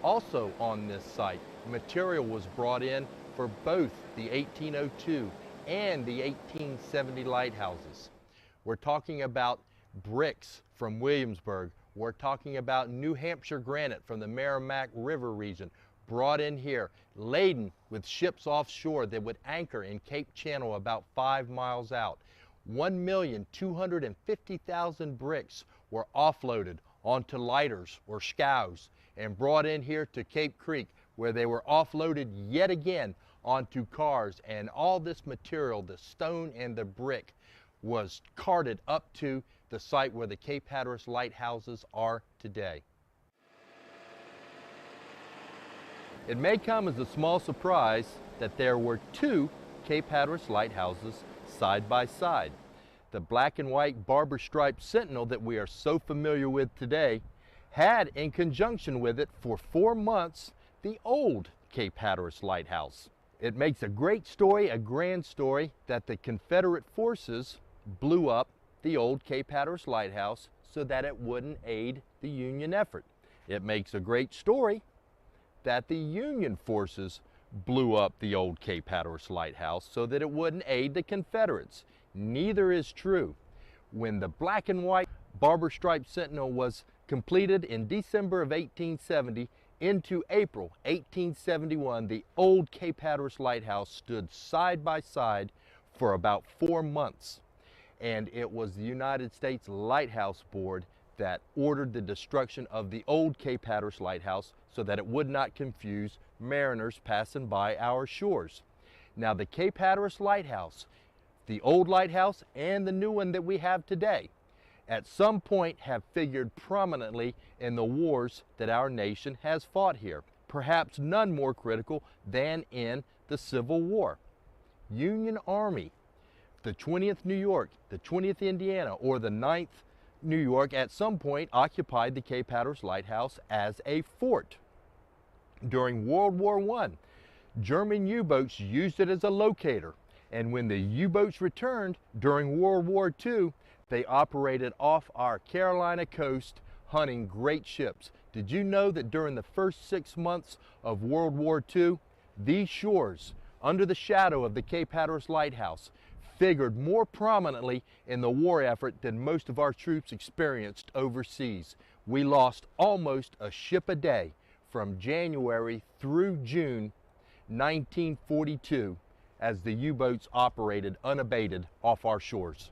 Also on this site, material was brought in for both the 1802 and the 1870 lighthouses. We're talking about bricks from Williamsburg. We're talking about New Hampshire granite from the Merrimack River region, brought in here, laden with ships offshore that would anchor in Cape Channel about 5 miles out. 1,250,000 bricks were offloaded onto lighters or scows and brought in here to Cape Creek, where they were offloaded yet again onto cars, and all this material, the stone and the brick, was carted up to the site where the Cape Hatteras lighthouses are today. It may come as a small surprise that there were 2 Cape Hatteras lighthouses side by side. The black and white barber stripe sentinel that we are so familiar with today had in conjunction with it for 4 months the old Cape Hatteras lighthouse. It makes a great story, a grand story, that the Confederate forces blew up the old Cape Hatteras lighthouse so that it wouldn't aid the Union effort. It makes a great story that the Union forces blew up the old Cape Hatteras lighthouse so that it wouldn't aid the Confederates. Neither is true. When the black and white barber stripe sentinel was completed in December of 1870, into April 1871, the old Cape Hatteras Lighthouse stood side by side for about 4 months. And it was the United States Lighthouse Board that ordered the destruction of the old Cape Hatteras Lighthouse so that it would not confuse mariners passing by our shores. Now, the Cape Hatteras Lighthouse, the old lighthouse and the new one that we have today, at some point have figured prominently in the wars that our nation has fought here. Perhaps none more critical than in the Civil War. Union Army, the 20th New York, the 20th Indiana, or the 9th New York at some point occupied the Cape Hatteras Lighthouse as a fort. During World War I, German U-boats used it as a locator, and when the U-boats returned during World War II, they operated off our Carolina coast hunting great ships. Did you know that during the first 6 months of World War II, these shores, under the shadow of the Cape Hatteras Lighthouse, figured more prominently in the war effort than most of our troops experienced overseas? We lost almost a ship a day from January through June 1942 as the U-boats operated unabated off our shores.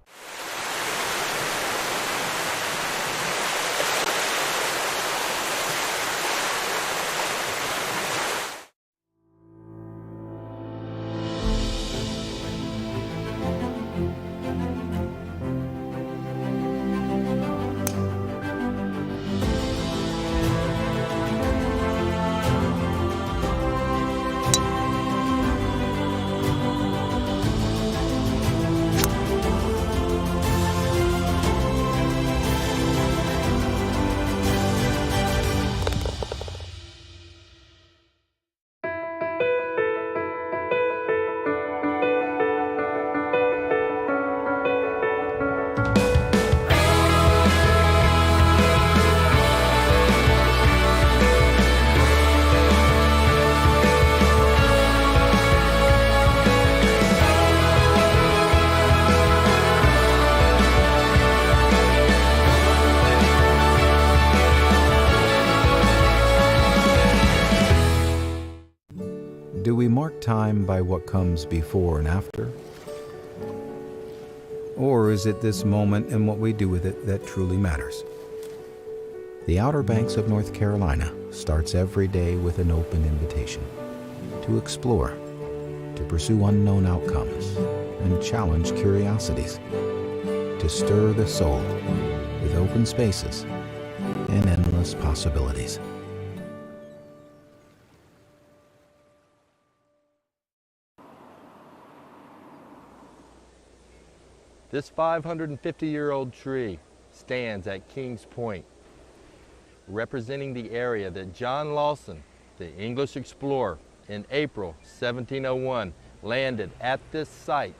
Do we mark time by what comes before and after? Or is it this moment and what we do with it that truly matters? The Outer Banks of North Carolina starts every day with an open invitation to explore, to pursue unknown outcomes, and challenge curiosities, to stir the soul with open spaces and endless possibilities. This 550-year-old tree stands at Kings Point, representing the area that John Lawson, the English explorer, in April 1701 landed at this site.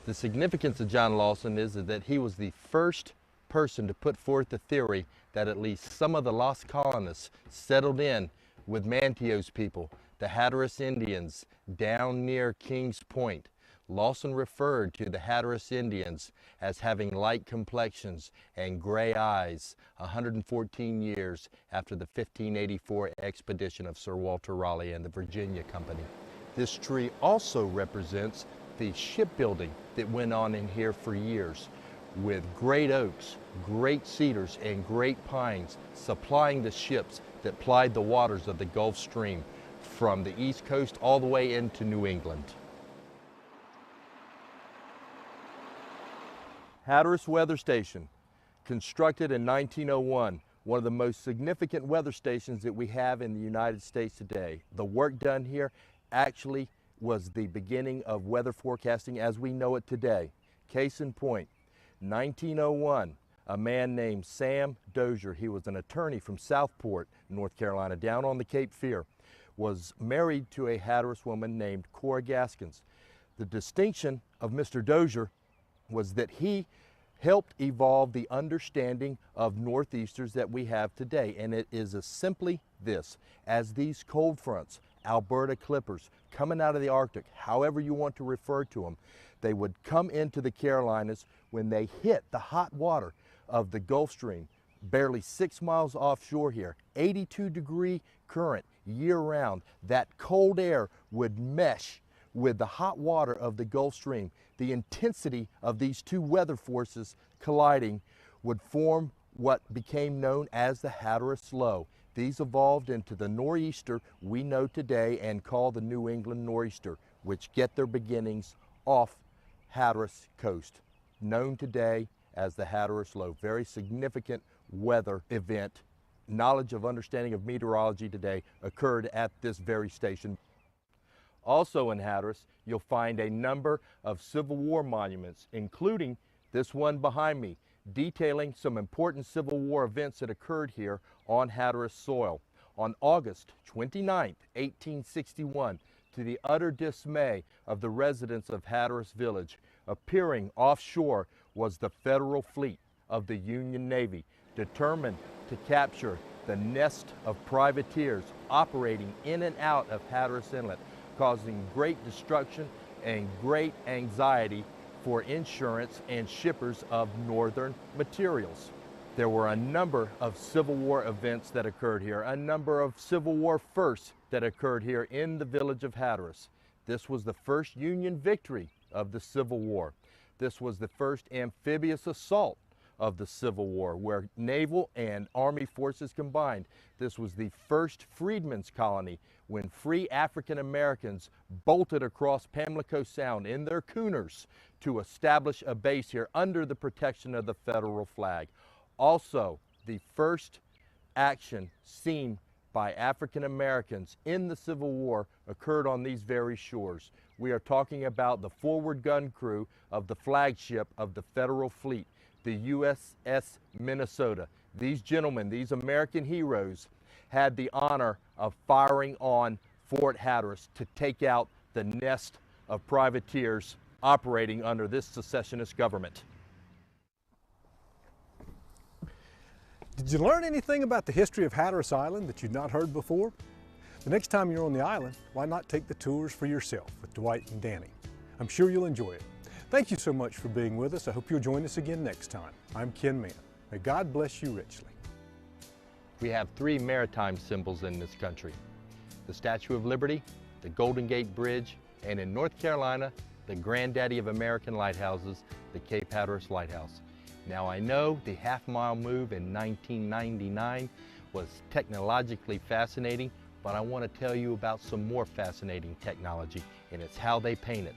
The significance of John Lawson is that he was the first person to put forth the theory that at least some of the lost colonists settled in with Manteo's people, the Hatteras Indians, down near Kings Point. Lawson referred to the Hatteras Indians as having light complexions and gray eyes 114 years after the 1584 expedition of Sir Walter Raleigh and the Virginia Company. This tree also represents the shipbuilding that went on in here for years, with great oaks, great cedars, and great pines supplying the ships that plied the waters of the Gulf Stream from the East Coast all the way into New England. Hatteras Weather Station, constructed in 1901, one of the most significant weather stations that we have in the United States today. The work done here actually was the beginning of weather forecasting as we know it today. Case in point, 1901, a man named Sam Dozier, he was an attorney from Southport, North Carolina, down on the Cape Fear, was married to a Hatteras woman named Cora Gaskins. The distinction of Mr. Dozier was that he helped evolve the understanding of northeasters that we have today, and it is simply this: as these cold fronts, Alberta clippers, coming out of the Arctic, however you want to refer to them, they would come into the Carolinas. When they hit the hot water of the Gulf Stream, barely 6 miles offshore here, 82-degree current year-round. That cold air would mesh with the hot water of the Gulf Stream. The intensity of these two weather forces colliding would form what became known as the Hatteras Low. These evolved into the nor'easter we know today and call the New England nor'easter, which get their beginnings off Hatteras coast, known today as the Hatteras Low. Very significant weather event. Knowledge of understanding of meteorology today occurred at this very station. Also in Hatteras, you'll find a number of Civil War monuments, including this one behind me, detailing some important Civil War events that occurred here on Hatteras soil. On August 29, 1861, to the utter dismay of the residents of Hatteras Village, appearing offshore was the Federal fleet of the Union Navy, determined to capture the nest of privateers operating in and out of Hatteras Inlet, causing great destruction and great anxiety for insurance and shippers of northern materials. There were a number of Civil War events that occurred here, a number of Civil War firsts that occurred here in the village of Hatteras. This was the first Union victory of the Civil War. This was the first amphibious assault of the Civil War, where naval and army forces combined. This was the first freedmen's colony, when free African Americans bolted across Pamlico Sound in their schooners to establish a base here under the protection of the Federal flag. Also, the first action seen by African Americans in the Civil War occurred on these very shores. We are talking about the forward gun crew of the flagship of the Federal fleet, the USS Minnesota. These gentlemen, these American heroes, had the honor of firing on Fort Hatteras to take out the nest of privateers operating under this secessionist government. Did you learn anything about the history of Hatteras Island that you'd not heard before? The next time you're on the island, why not take the tours for yourself with Dwight and Danny? I'm sure you'll enjoy it. Thank you so much for being with us. I hope you'll join us again next time. I'm Ken Mann. May God bless you richly. We have three maritime symbols in this country: the Statue of Liberty, the Golden Gate Bridge, and in North Carolina, the granddaddy of American lighthouses, the Cape Hatteras Lighthouse. Now, I know the half-mile move in 1999 was technologically fascinating, but I want to tell you about some more fascinating technology, and it's how they paint it.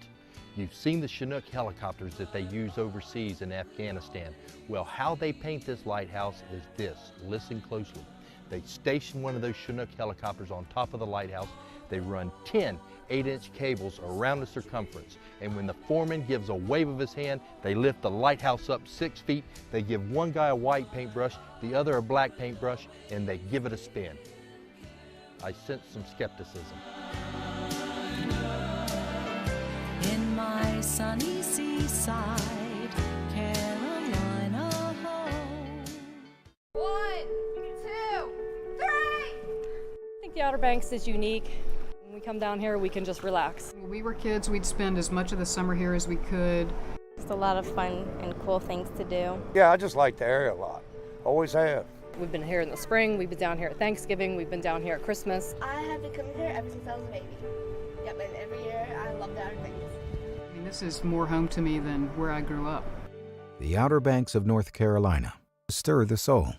You've seen the Chinook helicopters that they use overseas in Afghanistan. Well, how they paint this lighthouse is this. Listen closely. They station one of those Chinook helicopters on top of the lighthouse. They run 10 8-inch cables around the circumference. And when the foreman gives a wave of his hand, they lift the lighthouse up 6 feet. They give one guy a white paintbrush, the other a black paintbrush, and they give it a spin. I sense some skepticism. In my sunny seaside, Carolina home. 1, 2, 3. I think the Outer Banks is unique. When we come down here, we can just relax. When we were kids, we'd spend as much of the summer here as we could. It's a lot of fun and cool things to do. Yeah, I just like the area a lot. Always have. We've been here in the spring, we've been down here at Thanksgiving, we've been down here at Christmas. I have been coming here ever since I was a baby. Yep, and every year I love the Outer Banks. I mean, this is more home to me than where I grew up. The Outer Banks of North Carolina stir the soul.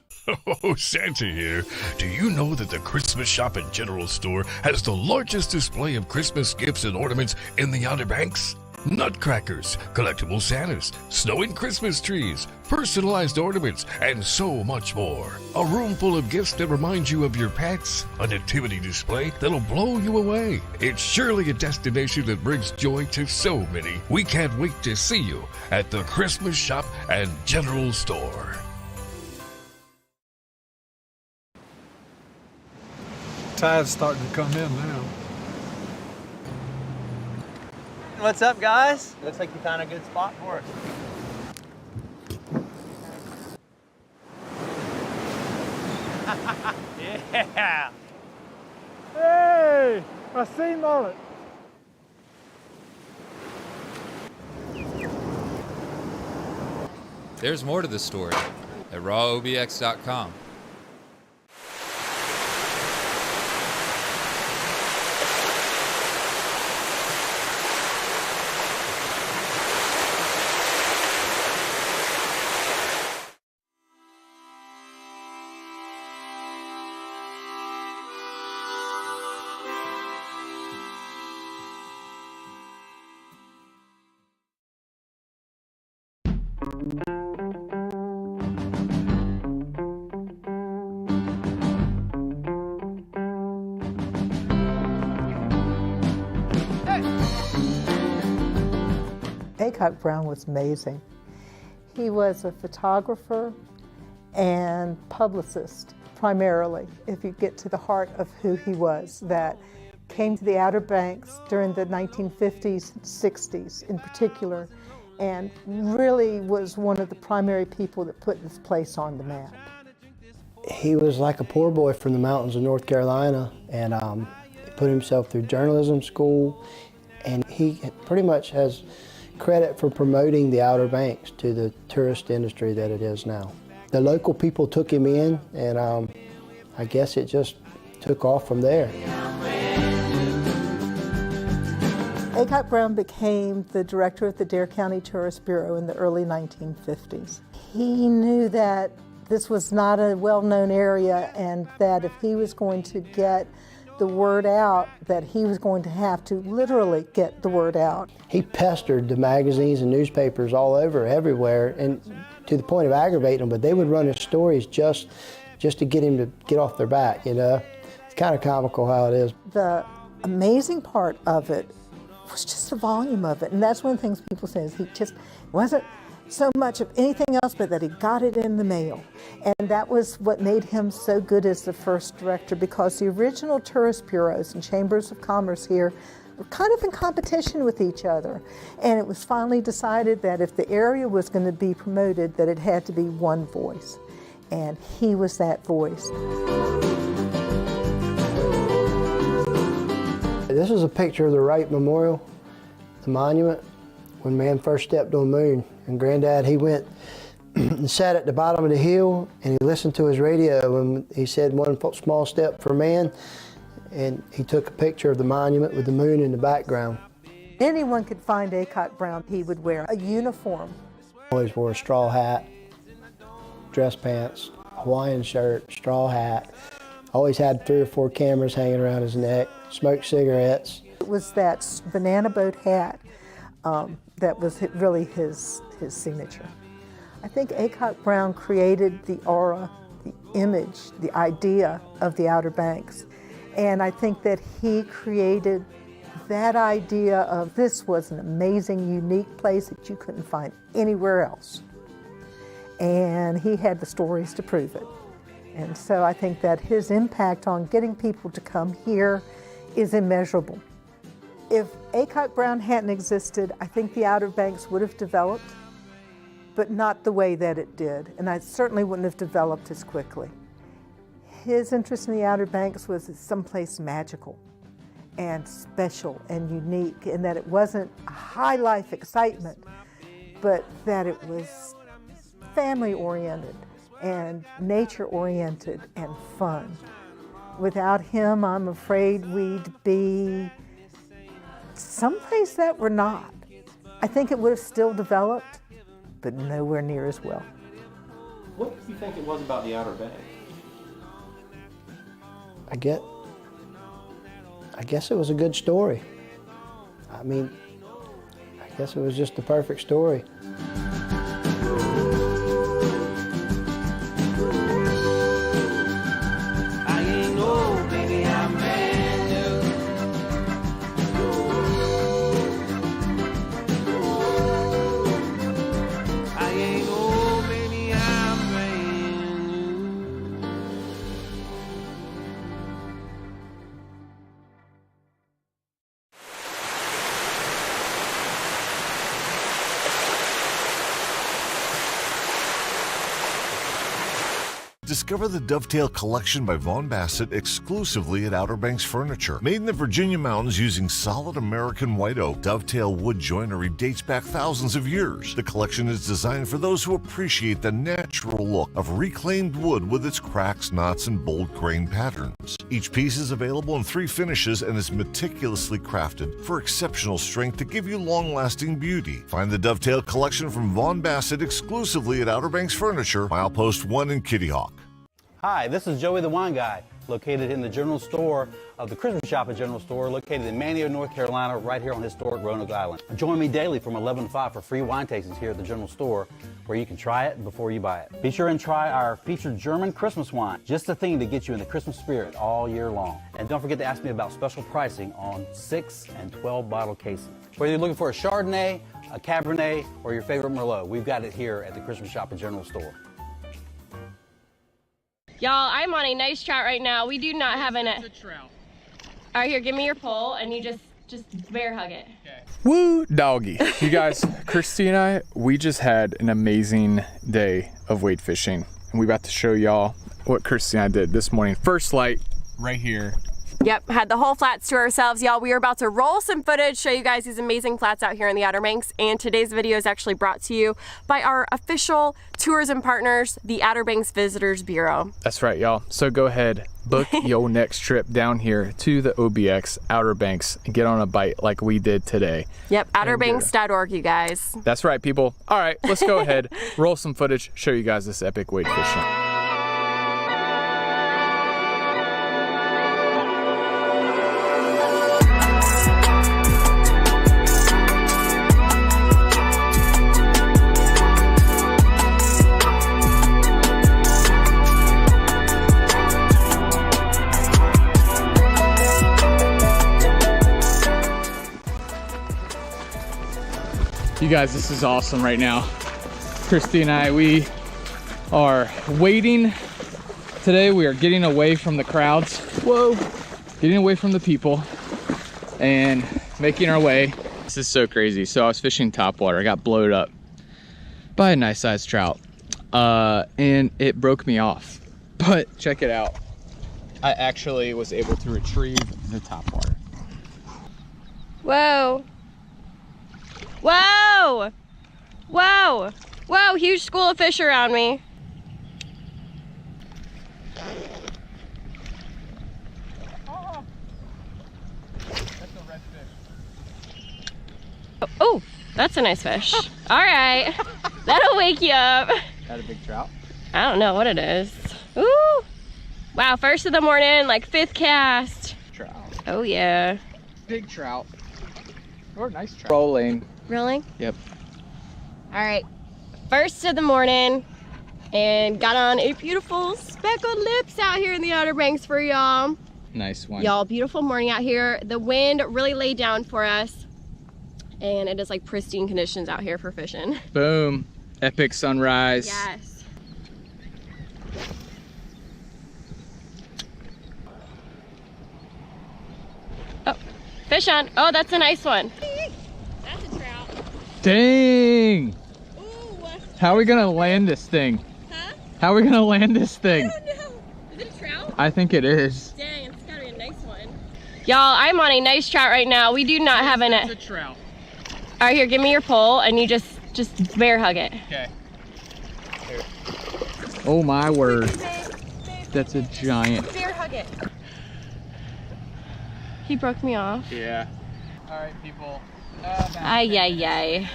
Oh, Santa here. Do you know that the Christmas Shop and General Store has the largest display of Christmas gifts and ornaments in the Outer Banks? Nutcrackers, collectible Santas, snow and Christmas trees, personalized ornaments, and so much more. A room full of gifts that remind you of your pets, a nativity display that'll blow you away. It's surely a destination that brings joy to so many. We can't wait to see you at the Christmas Shop and General Store. Tide's starting to come in now. What's up, guys? Looks like you found a good spot for it. Yeah! Hey! I seen on it. There's more to the story at rawobx.com. Aycock Brown was amazing. He was a photographer and publicist, primarily, if you get to the heart of who he was, that came to the Outer Banks during the 1950s, 60s in particular, and really was one of the primary people that put this place on the map. He was like a poor boy from the mountains of North Carolina, and he put himself through journalism school, and he pretty much has credit for promoting the Outer Banks to the tourist industry that it is now. The local people took him in, and I guess it just took off from there. Aycock Brown became the director of the Dare County Tourist Bureau in the early 1950s. He knew that this was not a well-known area, and that if he was going to get the word out, that he was going to have to literally get the word out. He pestered the magazines and newspapers all over, everywhere, and to the point of aggravating them, but they would run his stories just to get him to get off their back, you know? It's kind of comical how it is. The amazing part of it was just the volume of it, and that's one of the things people say is he just wasn't so much of anything else but that he got it in the mail. And that was what made him so good as the first director, because the original tourist bureaus and chambers of commerce here were kind of in competition with each other. And it was finally decided that if the area was going to be promoted, that it had to be one voice. And he was that voice. This is a picture of the Wright Memorial, the monument, when man first stepped on the moon. And Granddad, he went and sat at the bottom of the hill, and he listened to his radio, and he said, "One small step for man," and he took a picture of the monument with the moon in the background. Anyone could find Aycock Brown. He would wear a uniform. Always wore a straw hat, dress pants, Hawaiian shirt, straw hat. Always had 3 or 4 cameras hanging around his neck, smoked cigarettes. It was that banana boat hat that was really his signature. I think Aycock Brown created the aura, the image, the idea of the Outer Banks. And I think that he created that idea of this was an amazing, unique place that you couldn't find anywhere else. And he had the stories to prove it. And so I think that his impact on getting people to come here is immeasurable. If Aycock Brown hadn't existed, I think the Outer Banks would have developed, but not the way that it did. And I certainly wouldn't have developed as quickly. His interest in the Outer Banks was someplace magical and special and unique, in that it wasn't a high life excitement, but that it was family oriented and nature oriented and fun. Without him, I'm afraid we'd be someplace that we're not. I think it would have still developed, but nowhere near as well. What do you think it was about the Outer Banks? I guess it was a good story. I mean, I guess it was just the perfect story. Discover the Dovetail Collection by Vaughn Bassett exclusively at Outer Banks Furniture. Made in the Virginia mountains using solid American white oak, Dovetail wood joinery dates back thousands of years. The collection is designed for those who appreciate the natural look of reclaimed wood with its cracks, knots, and bold grain patterns. Each piece is available in 3 finishes and is meticulously crafted for exceptional strength to give you long-lasting beauty. Find the Dovetail Collection from Vaughn Bassett exclusively at Outer Banks Furniture, Milepost 1 in Kitty Hawk. Hi, this is Joey the Wine Guy. located in the general store of the Christmas Shop at General Store, located in Manteo, North Carolina, right here on historic Roanoke Island. Join me daily from 11 to 5 for free wine tastings here at the General Store, where you can try it before you buy it. Be sure and try our featured German Christmas wine, just the thing to get you in the Christmas spirit all year long. And don't forget to ask me about special pricing on 6 and 12 bottle casing. Whether you're looking for a Chardonnay, a Cabernet, or your favorite Merlot, we've got it here at the Christmas Shop at General Store. Y'all, I'm on a nice trout right now. We do not have a trout. All right, here, give me your pole, and you just bear hug it. Okay. Woo, doggy. You guys, Christy and I, we just had an amazing day of wade fishing, and we about to show y'all what Christy and I did this morning. First light right here. Yep, had the whole flats to ourselves, y'all. We are about to roll some footage, show you guys these amazing flats out here in the Outer Banks, and today's video is actually brought to you by our official tourism partners, the Outer Banks Visitors Bureau. That's right, y'all. So go ahead, book your next trip down here to the OBX Outer Banks and get on a bite like we did today. Yep, outerbanks.org, you guys. That's right, people. All right, let's go ahead, roll some footage, show you guys this epic wade fishing. You guys, this is awesome right now. Christy and I, we are wading today. We are getting away from the crowds. Whoa. Getting away from the people and making our way. This is so crazy. So I was fishing topwater. I got blowed up by a nice sized trout. And it broke me off. But check it out. I actually was able to retrieve the topwater. Whoa. Whoa! Whoa! Whoa, huge school of fish around me. Oh, that's a red fish. Oh, that's a nice fish. All right, that'll wake you up. That a big trout? I don't know what it is. Ooh! Wow, first of the morning, like 5th cast. Trout. Oh yeah. Big trout. Or nice trout. Rolling. Really? Yep. All right, first of the morning, and got on a beautiful speckled lips out here in the Outer Banks for y'all. Nice one. Y'all, beautiful morning out here. The wind really laid down for us, and it is like pristine conditions out here for fishing. Boom. Epic sunrise. Yes. Oh, fish on. Oh, that's a nice one. That's a trout. Dang! Ooh. How are we gonna land this thing? Huh? How are we gonna land this thing? I don't know. Is it a trout? I think it is. Dang, it's gotta be a nice one. Y'all, I'm on a nice trout right now. We do not have It's a trout. All right, here, give me your pole, and you just bear hug it. Okay. Here. Oh my word. That's a giant. Bear hug it. He broke me off. Yeah. All right, people. Ay, ay, ay.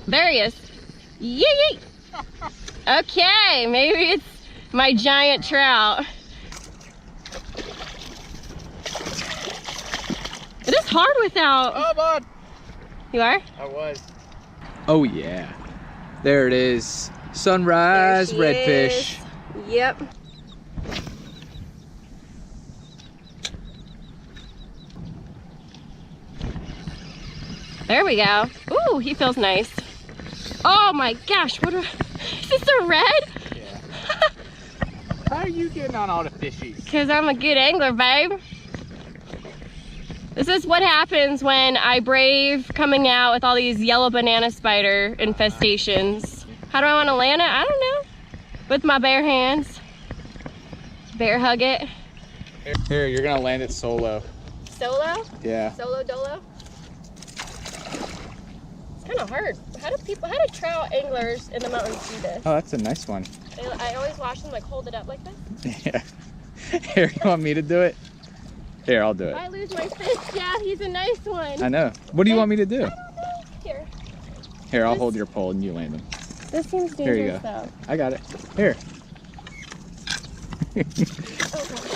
There he is. Yee, yee. Okay, maybe it's my giant trout. It is hard without. Oh, bud. You are? I was. Oh, yeah. There it is. Sunrise redfish. Yep. There we go. Ooh, he feels nice. Oh my gosh, is this a red? Yeah. How are you getting on all the fishies? Because I'm a good angler, babe. This is what happens when I brave coming out with all these yellow banana spider infestations. How do I want to land it? I don't know. With my bare hands. Bear hug it. Here, you're gonna land it solo. Solo? Yeah. Solo dolo? It's kind of hard. How do trout anglers in the mountains do this? Oh, that's a nice one. I always watch them like hold it up like this. Yeah. Here, you want me to do it? Here, I'll do it. I lose my fish. Yeah, he's a nice one. I know. What do you want me to do? I don't know. Here. Here, I'll hold your pole and you land him. This seems Here you dangerous go. though. I got it. Here. Oh, God.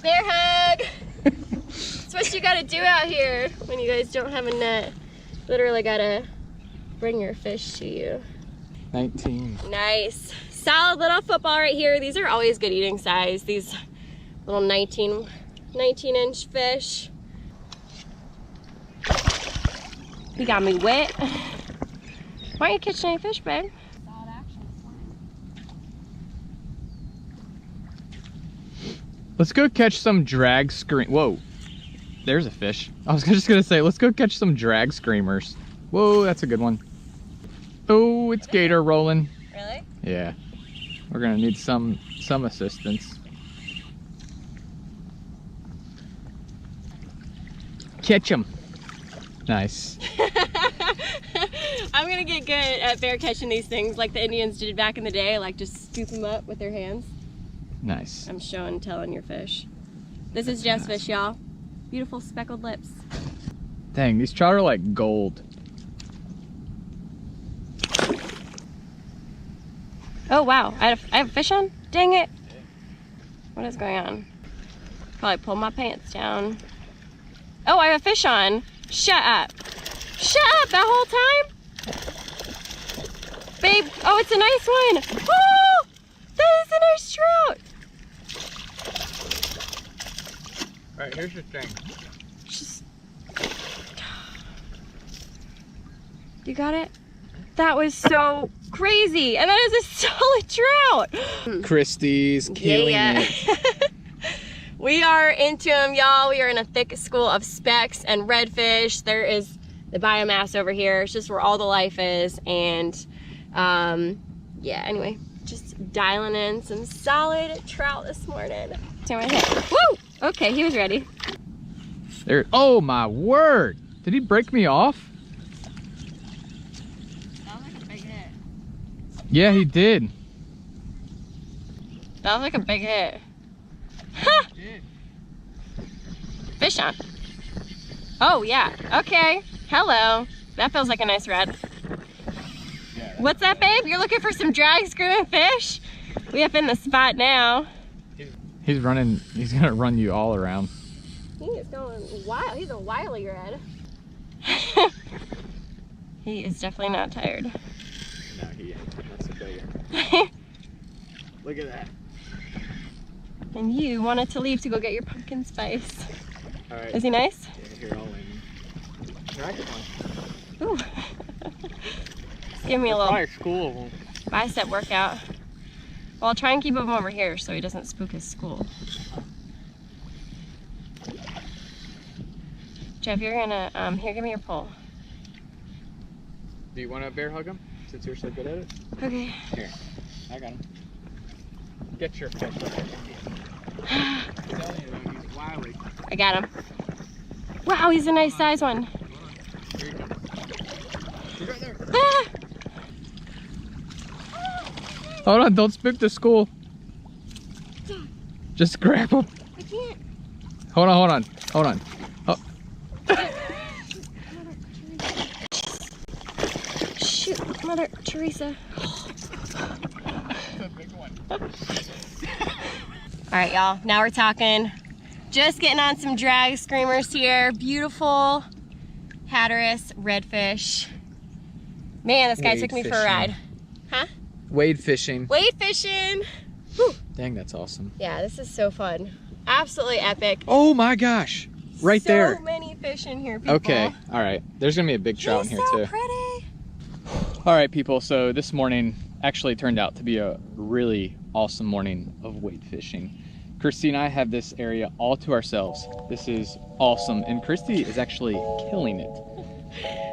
Bear hug! That's what you gotta do out here when you guys don't have a net. Literally gotta bring your fish to you. 19. Nice. Solid little football right here. These are always good eating size. These little 19-inch fish. You got me wet. Why aren't you catching any fish, babe? Let's go catch some drag scream. Whoa, there's a fish. I was just gonna say, let's go catch some drag screamers. Whoa, that's a good one. Oh, it's gator rolling. Really? Yeah. We're gonna need some assistance. Catch him. Nice. I'm gonna get good at bear catching these things like the Indians did back in the day, like just scoop them up with their hands. Nice. I'm show and telling your fish. This is Jeff's fish, y'all. Beautiful speckled lips. Dang, these trout are like gold. Oh wow, I have a fish on? Dang it. What is going on? Probably pulled my pants down. Oh, I have a fish on. Shut up. Shut up that whole time? Babe, oh, it's a nice one. Oh, that is a nice trout. All right, here's your thing. You got it? That was so crazy. And that is a solid trout. Christie's killing it. We are into them, y'all. We are in a thick school of specks and redfish. There is the biomass over here. It's just where all the life is. And yeah, anyway, just dialing in some solid trout this morning. Woo! Okay, he was ready. There. Oh my word! Did he break me off? That was like a big hit. Yeah, he did. That was like a big hit. Ha! Fish on. Oh yeah. Okay. Hello. That feels like a nice red. What's that, babe? You're looking for some drag screwing fish? We up in the spot now. He's running. He's gonna run you all around. He is going wild. He's a wily red. He is definitely not tired. No, he ain't. That's a bigger. Look at that. And you wanted to leave to go get your pumpkin spice. All right. Is he nice? Yeah, here, I'll in. Here, I get one. Ooh. Just give me a little probably school of them. bicep workout. Well, I'll try and keep him over here so he doesn't spook his school. Jeff, you're gonna, here, give me your pole. Do you want to bear hug him since you're so good at it? Okay. Here, I got him. Get your fish. I'm telling you though, he's wily. I got him. Wow, he's a nice size one. Here he comes. He's right there. Ah! Hold on, don't spook the school. Just grab him. I can't. Hold on, hold on, hold on. Oh. Shoot, Mother Teresa. All right, y'all, now we're talking. Just getting on some drag screamers here. Beautiful Hatteras redfish. Man, this guy Wade took me for a fishing. ride. Huh? Wade fishing. Wade fishing. Whew. Dang, that's awesome. Yeah, this is so fun. Absolutely epic. Oh my gosh, right there. So many fish in here, people. Okay, all right. There's gonna be a big trout in here so too. Pretty. All right, people, so this morning actually turned out to be a really awesome morning of wade fishing. Christy and I have this area all to ourselves. This is awesome, and Christy is actually killing it.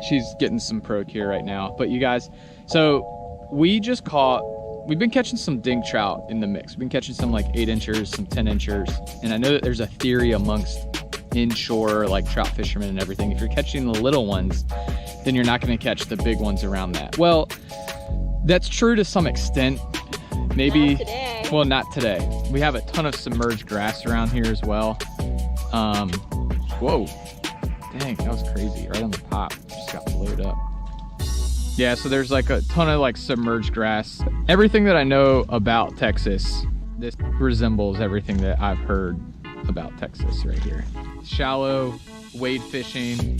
She's getting some pro cure right now. But you guys, so we've been catching some dink trout in the mix. We've been catching some like 8-inchers, some 10-inchers, and I know that there's a theory amongst inshore like trout fishermen and everything. If you're catching the little ones, then you're not gonna catch the big ones around that. Well, that's true to some extent. Maybe, not today. Well, not today. We have a ton of submerged grass around here as well. Whoa, dang, that was crazy. Right on the pop, just got blowed up. Yeah, so there's like a ton of like submerged grass. Everything that I know about Texas, this resembles everything that I've heard about Texas right here. Shallow wade fishing.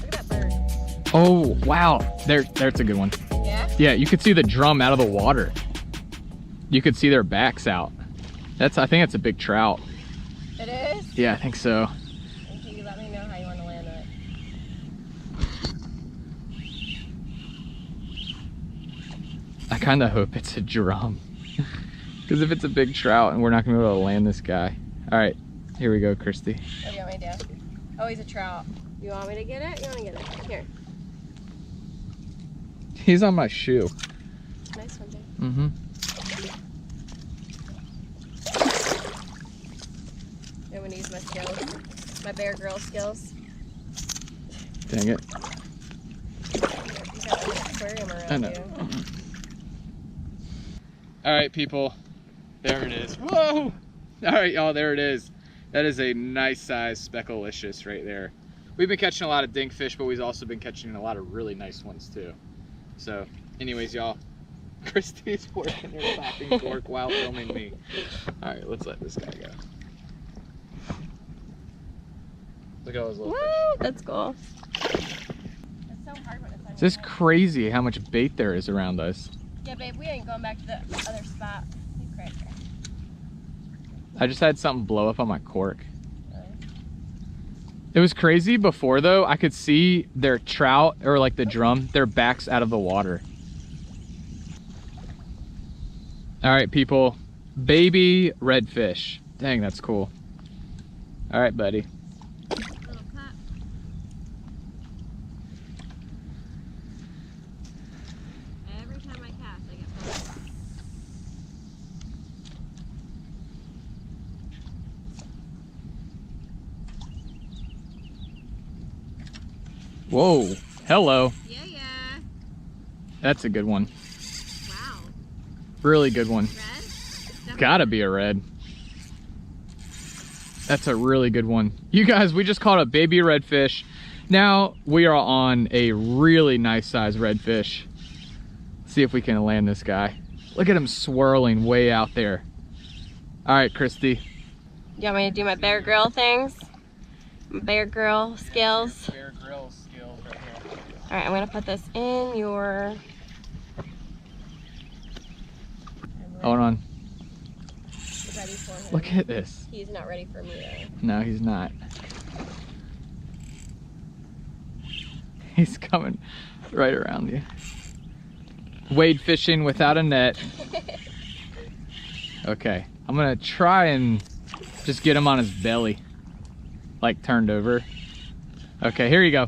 Look at that bird. Oh, wow. There's a good one. Yeah? Yeah, you could see the drum out of the water. You could see their backs out. I think that's a big trout. It is? Yeah, I think so. Okay, you let me know how you want to land it. I kind of hope it's a drum. Because if it's a big trout and we're not going to be able to land this guy. All right, here we go, Christy. What do you want me to do? Oh, he's a trout. You want me to get it? You want to get it? Here. He's on my shoe. Nice one, dude. Mm-hmm. I'm going to use my skills. My Bear Grylls skills. Dang it. You got an aquarium around I know. you. All right, people. There it is. Whoa! All right, y'all, there it is. That is a nice size specklelicious right there. We've been catching a lot of dinkfish, but we've also been catching a lot of really nice ones too. So, anyways, y'all, Christy's working her popping cork while filming me. All right, let's let this guy go. Look at all those little Woo! fish. That's cool. It's so hard when it's on It's just crazy how much bait there is around us. Yeah, babe, we ain't going back to the other spot. You cracker. I just had something blow up on my cork. It was crazy before though. I could see their trout, or like the drum, their backs out of the water. All right, people, baby redfish. Dang, that's cool. All right, buddy. Every time I cast, I get pulled. Whoa, hello. Yeah. That's a good one. Wow. Really good one. Red? Gotta be a red. That's a really good one. You guys, we just caught a baby redfish. Now we are on a really nice size redfish. See if we can land this guy. Look at him swirling way out there. All right, Christy. You want me to do my Bear Grill things? My Bear Grill skills? Bear Grill skills right here. All right, I'm gonna put this in your... Hold on. Ready for him. Look at this. He's not ready for me though. No, he's not. He's coming right around you. Wade fishing without a net. Okay, I'm gonna try and just get him on his belly, like turned over. Okay, here you go.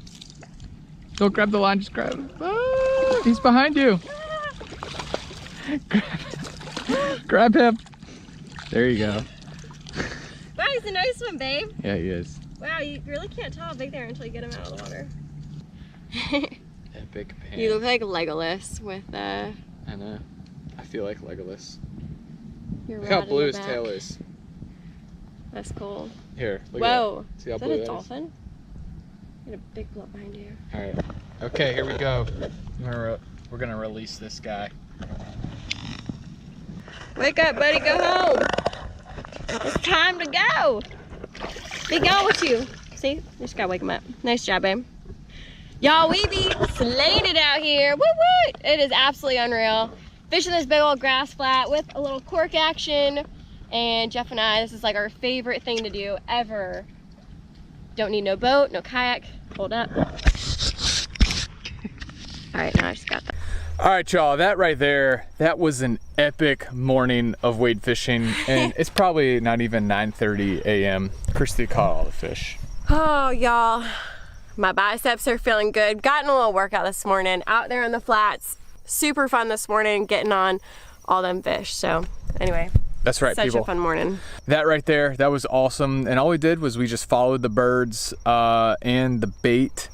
Don't grab the line, just grab him. Ah, he's behind you. Grab him. There you go. Wow, he's a nice one, babe. Yeah, he is. Wow, you really can't tell how big they are until you get them out of the water. Epic pan. You look like Legolas with I know. I feel like Legolas. your Look how rod in blue the his back. tail is. That's cool. Here, look Whoa. at that. See how Is blue that a that is? dolphin? Got a big blob behind you. All right. Okay, here we go. We're gonna release this guy. Wake up, buddy, go home. It's time to go. Be gone with you. See, just gotta wake him up. Nice job, babe. Y'all, we be slaying it out here. Woo woo! It is absolutely unreal. Fishing this big old grass flat with a little cork action. And Jeff and I, this is like our favorite thing to do ever. Don't need no boat, no kayak. Hold up. All right, now I just got that. All right, y'all, that right there, that was an epic morning of wade fishing, and it's probably not even 9:30 a.m. Christy caught all the fish. Oh, y'all, my biceps are feeling good. Gotten a little workout this morning out there on the flats. Super fun this morning, getting on all them fish. So anyway, That's right, such people. a fun morning. That right there, that was awesome, and all we did was we just followed the birds and the bait,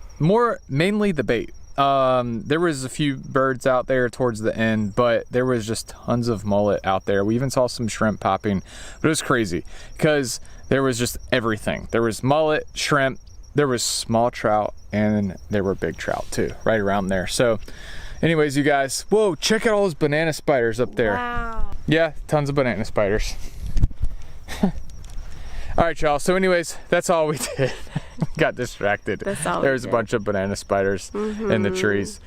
mainly the bait. There was a few birds out there towards the end, but there was just tons of mullet out there. We even saw some shrimp popping, but it was crazy because there was just everything. There was mullet, shrimp, there was small trout, and there were big trout too, right around there. So Anyways, you guys, whoa, check out all those banana spiders up there. Wow. Yeah, tons of banana spiders. All right, y'all. So anyways, that's all we did. Got distracted. There's a bunch of banana spiders in the trees.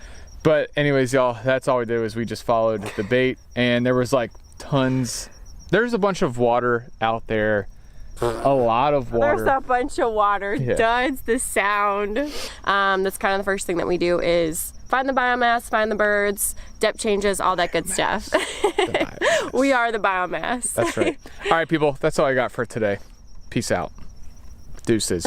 But anyways, y'all, that's all we did was we just followed the bait, and there was like tons. There's a bunch of water out there. A lot of water. There's a bunch of water. Yeah. Duds the sound. That's kind of the first thing that we do is find the biomass, find the birds, depth changes, all that good stuff. We are the biomass. That's right. All right, people, that's all I got for today. Peace out. Deuces.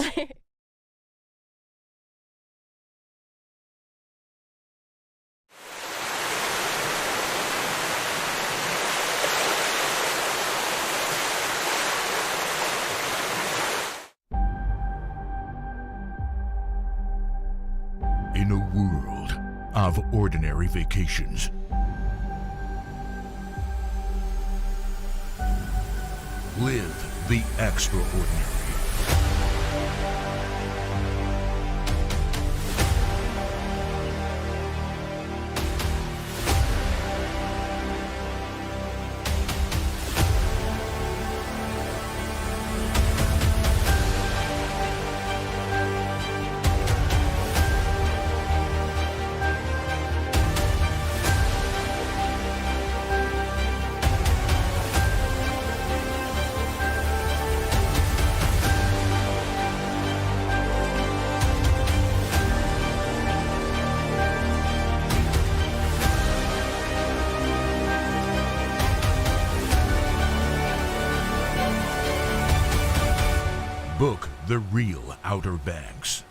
In a world of ordinary vacations, live the extraordinary. Book the real Outer Banks.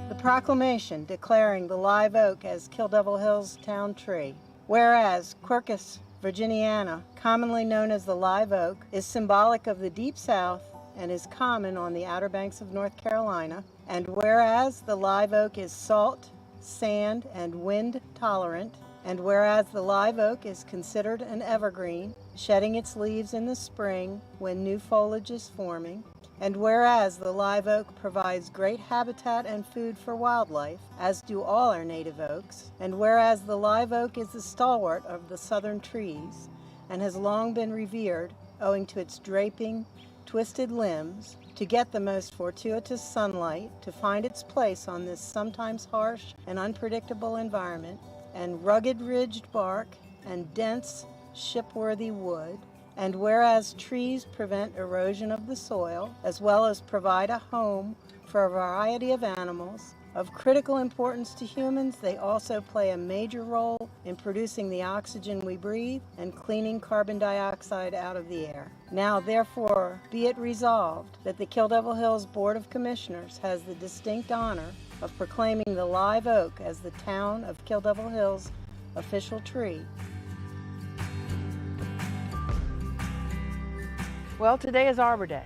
The proclamation declaring the live oak as Kill Devil Hill's town tree. Whereas Quercus virginiana, commonly known as the live oak, is symbolic of the Deep South and is common on the Outer Banks of North Carolina. And whereas the live oak is salt, sand, and wind tolerant, and whereas the live oak is considered an evergreen, shedding its leaves in the spring when new foliage is forming, and whereas the live oak provides great habitat and food for wildlife, as do all our native oaks, and whereas the live oak is the stalwart of the southern trees and has long been revered owing to its draping, twisted limbs, to get the most fortuitous sunlight, to find its place on this sometimes harsh and unpredictable environment, and rugged ridged bark and dense shipworthy wood, and whereas trees prevent erosion of the soil, as well as provide a home for a variety of animals, of critical importance to humans, they also play a major role in producing the oxygen we breathe and cleaning carbon dioxide out of the air. Now, therefore, be it resolved that the Kill Devil Hills Board of Commissioners has the distinct honor of proclaiming the live oak as the town of Kill Devil Hills' official tree. Well, today is Arbor Day,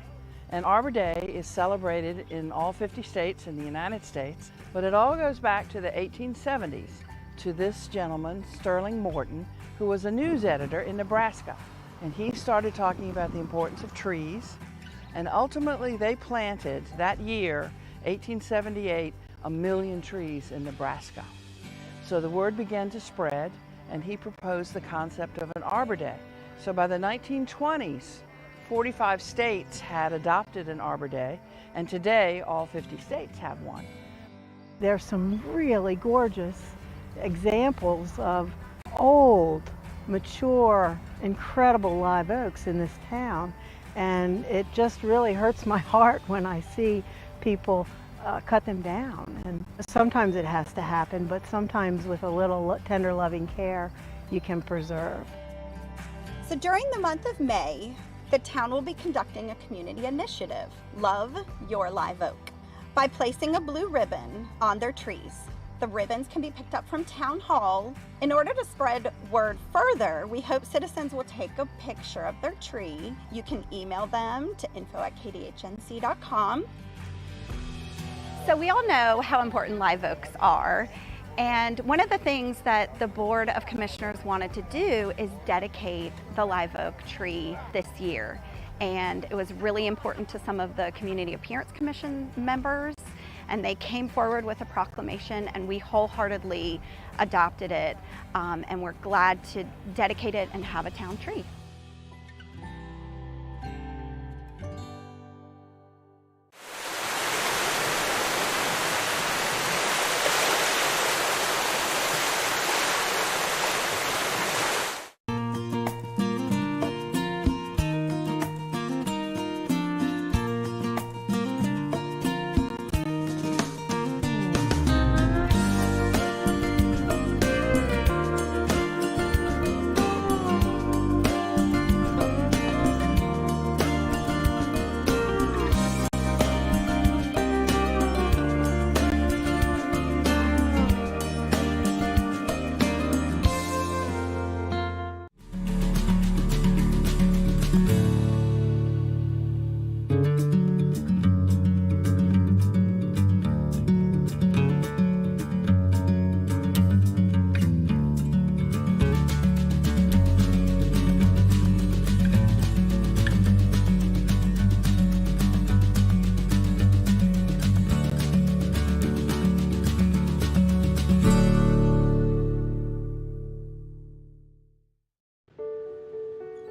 and Arbor Day is celebrated in all 50 states in the United States, but it all goes back to the 1870s to this gentleman, Sterling Morton, who was a news editor in Nebraska, and he started talking about the importance of trees, and ultimately they planted that year, 1878, 1 million trees in Nebraska. So the word began to spread, and he proposed the concept of an Arbor Day. So by the 1920s, 45 states had adopted an Arbor Day, and today all 50 states have one. There's some really gorgeous examples of old, mature, incredible live oaks in this town, and it just really hurts my heart when I see people cut them down. And sometimes it has to happen, but sometimes with a little tender loving care you can preserve. So during the month of May, the town will be conducting a community initiative, Love Your Live Oak, by placing a blue ribbon on their trees. The ribbons can be picked up from Town Hall. In order to spread word further, we hope citizens will take a picture of their tree. You can email them to info@kdhnc.com. So we all know how important live oaks are. And one of the things that the Board of Commissioners wanted to do is dedicate the live oak tree this year. and it was really important to some of the Community Appearance Commission members, and they came forward with a proclamation, and we wholeheartedly adopted it, and we're glad to dedicate it and have a town tree.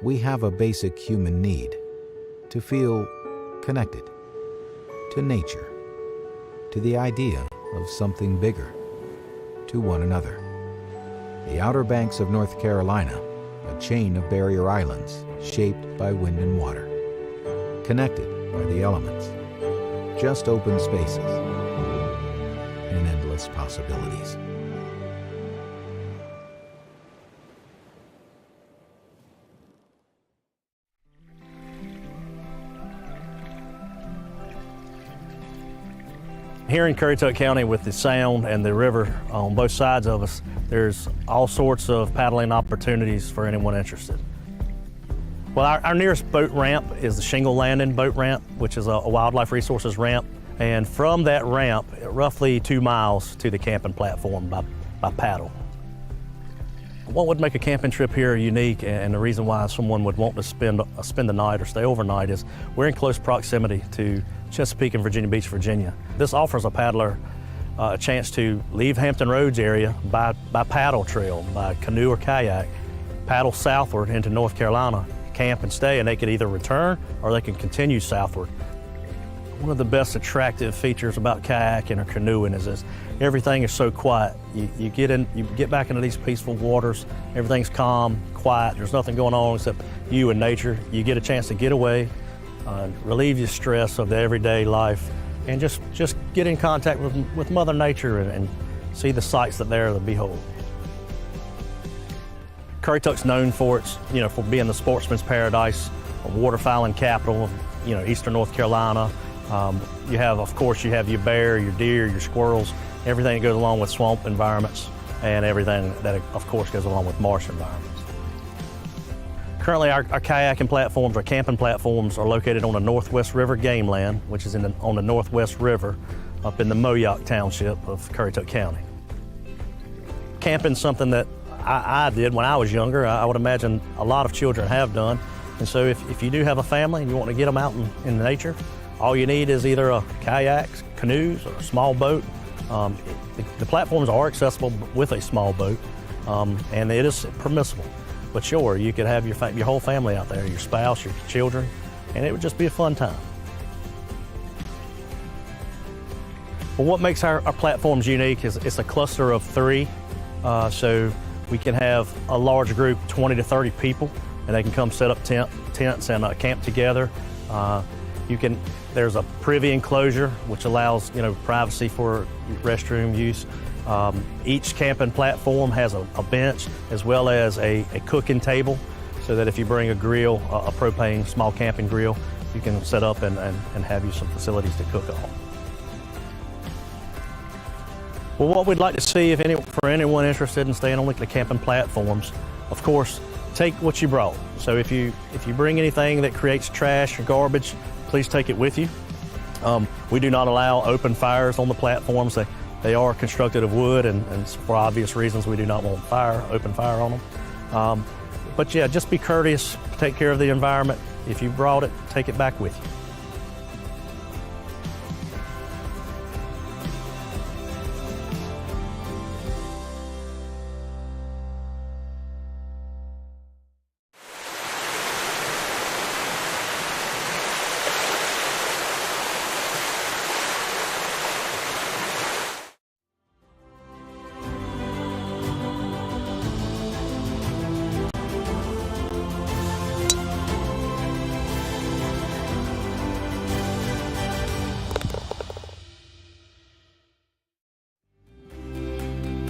We have a basic human need to feel connected to nature, to the idea of something bigger, to one another. The Outer Banks of North Carolina, a chain of barrier islands shaped by wind and water, connected by the elements, just open spaces and endless possibilities. Here in Currituck County, with the sound and the river on both sides of us, there's all sorts of paddling opportunities for anyone interested. Well, our nearest boat ramp is the Shingle Landing boat ramp, which is a wildlife resources ramp. And from that ramp, roughly 2 miles to the camping platform by paddle. What would make a camping trip here unique, and the reason why someone would want to spend the night or stay overnight, is we're in close proximity to Chesapeake and Virginia Beach, Virginia. This offers a paddler a chance to leave Hampton Roads area by paddle trail, by canoe or kayak, paddle southward into North Carolina, camp and stay, and they could either return or they can continue southward. One of the best attractive features about kayaking or canoeing is this: everything is so quiet. You get back into these peaceful waters, everything's calm, quiet, there's nothing going on except you and nature. You get a chance to get away, relieve your stress of the everyday life, and just get in contact with Mother Nature and see the sights that there to behold. Currituck's known for for being the sportsman's paradise, a waterfowling capital of eastern North Carolina. You have your bear, your deer, your squirrels, everything that goes along with swamp environments, and everything that of course goes along with marsh environments. Currently, our kayaking platforms, our camping platforms, are located on the Northwest River Game Land, which is on the Northwest River up in the Moyock Township of Currituck County. Camping's something that I did when I was younger. I would imagine a lot of children have done. And so if you do have a family and you want to get them out in nature, all you need is either a kayak, canoes, or a small boat. The platforms are accessible with a small boat, and it is permissible. But sure, you could have your whole family out there, your spouse, your children, and it would just be a fun time. Well, what makes our platforms unique is it's a cluster of 3, so we can have a large group, 20 to 30 people, and they can come set up tents and camp together. There's a privy enclosure, which allows privacy for restroom use. Each camping platform has a bench as well as a cooking table, so that if you bring a grill, a propane small camping grill, you can set up and have you some facilities to cook on. Well, what we'd like to see, for anyone interested in staying on the camping platforms, of course, take what you brought. So if you bring anything that creates trash or garbage, please take it with you. We do not allow open fires on the platforms. They are constructed of wood, and for obvious reasons, we do not want open fire on them. But yeah, just be courteous, take care of the environment, If you brought it, take it back with you.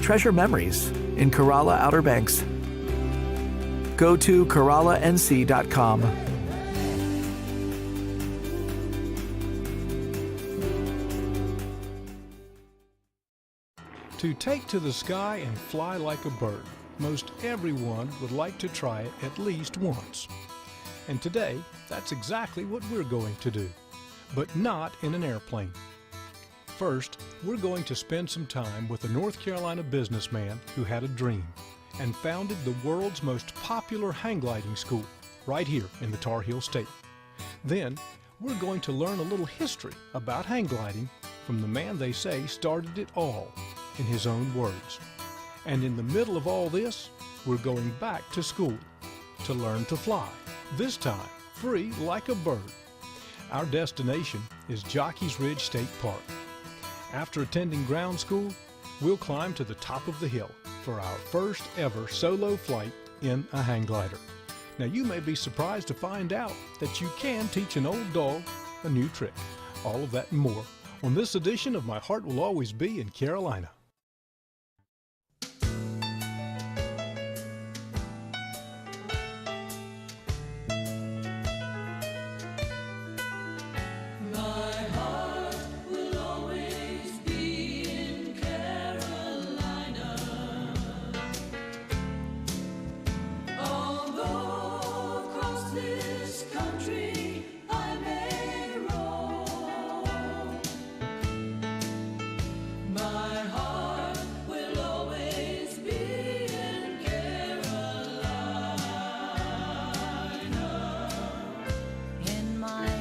Treasure memories in Corolla Outer Banks. Go to CorollaNC.com. To take to the sky and fly like a bird, most everyone would like to try it at least once. And today, that's exactly what we're going to do, but not in an airplane. First, we're going to spend some time with a North Carolina businessman who had a dream and founded the world's most popular hang gliding school right here in the Tar Heel State. Then, we're going to learn a little history about hang gliding from the man they say started it all, in his own words. And in the middle of all this, we're going back to school to learn to fly, this time free like a bird. Our destination is Jockey's Ridge State Park. After attending ground school, we'll climb to the top of the hill for our first ever solo flight in a hang glider. Now you may be surprised to find out that you can teach an old dog a new trick. All of that and more on this edition of My Heart Will Always Be in Carolina.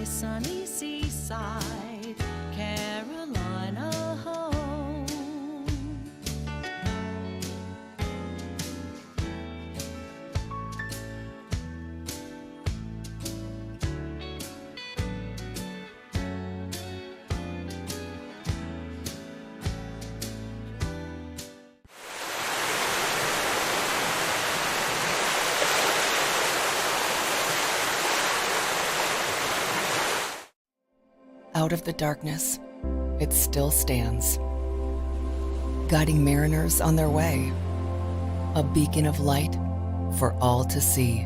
Sunny seaside, Carolina home. Out of the darkness, it still stands, guiding mariners on their way, a beacon of light for all to see.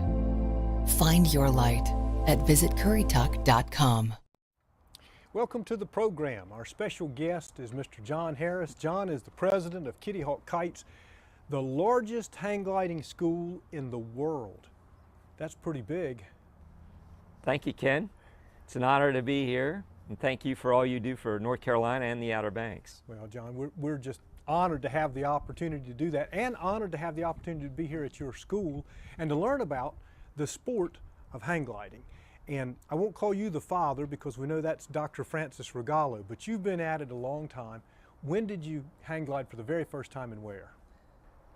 Find your light at visitcurrituck.com. Welcome to the program. Our special guest is Mr. John Harris. John is the president of Kitty Hawk Kites, the largest hang gliding school in the world. That's pretty big. Thank you, Ken. It's an honor to be here. And thank you for all you do for North Carolina and the Outer Banks. Well, John, we're just honored to have the opportunity to do that, and honored to have the opportunity to be here at your school and to learn about the sport of hang gliding. And I won't call you the father because we know that's Dr. Francis Regallo, but you've been at it a long time. When did you hang glide for the very first time and where?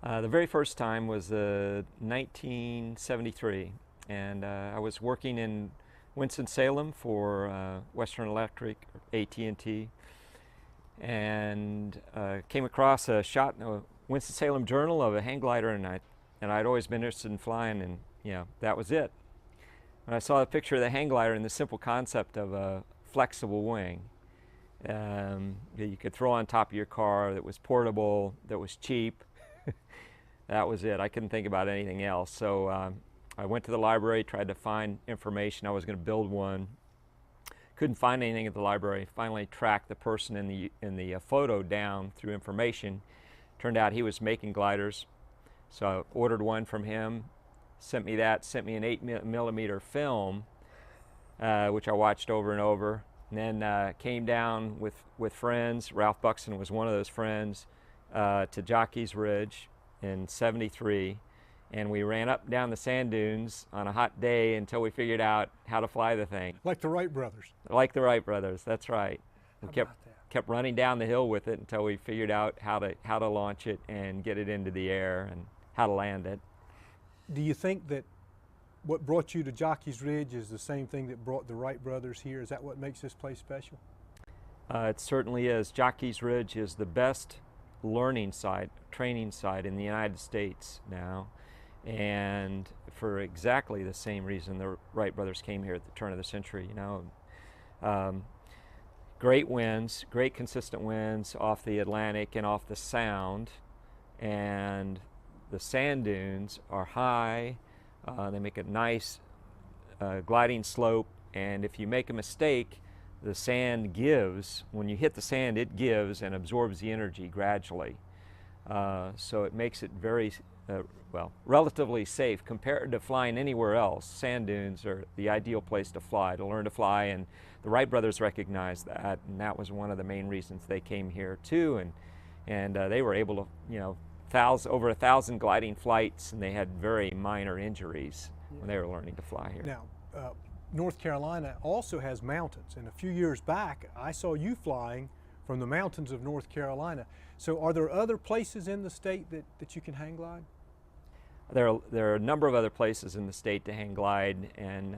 The very first time was 1973, and I was working in Winston-Salem for Western Electric, AT&T, and came across a shot in a Winston-Salem Journal of a hang glider, and I'd always been interested in flying, and that was it. When I saw the picture of the hang glider and the simple concept of a flexible wing that you could throw on top of your car, that was portable, that was cheap, that was it. I couldn't think about anything else. So I went to the library, tried to find information. I was going to build one. Couldn't find anything at the library. Finally tracked the person in the photo down through information. Turned out he was making gliders. So I ordered one from him, sent me an 8mm film, which I watched over and over. And then came down with friends. Ralph Buxton was one of those friends, to Jockey's Ridge in '73. And we ran up and down the sand dunes on a hot day until we figured out how to fly the thing. Like the Wright brothers. Like the Wright brothers, that's right. We kept running down the hill with it until we figured out how to launch it and get it into the air and how to land it. Do you think that what brought you to Jockey's Ridge is the same thing that brought the Wright brothers here? Is that what makes this place special? It certainly is. Jockey's Ridge is the best learning site, training site in the United States now. And for exactly the same reason the Wright brothers came here at the turn of the century, you know. Great winds, great consistent winds off the Atlantic and off the Sound, and the sand dunes are high. They make a nice gliding slope, and if you make a mistake, the sand gives. When you hit the sand, it gives and absorbs the energy gradually. So it makes it very well, relatively safe compared to flying anywhere else. Sand dunes are the ideal place to fly, to learn to fly, and the Wright brothers recognized that, and that was one of the main reasons they came here too. And they were able to, you know, over 1,000 gliding flights, and they had very minor injuries when they were learning to fly here. Now, North Carolina also has mountains, and a few years back I saw you flying from the mountains of North Carolina. So are there other places in the state that you can hang glide? There are a number of other places in the state to hang glide, and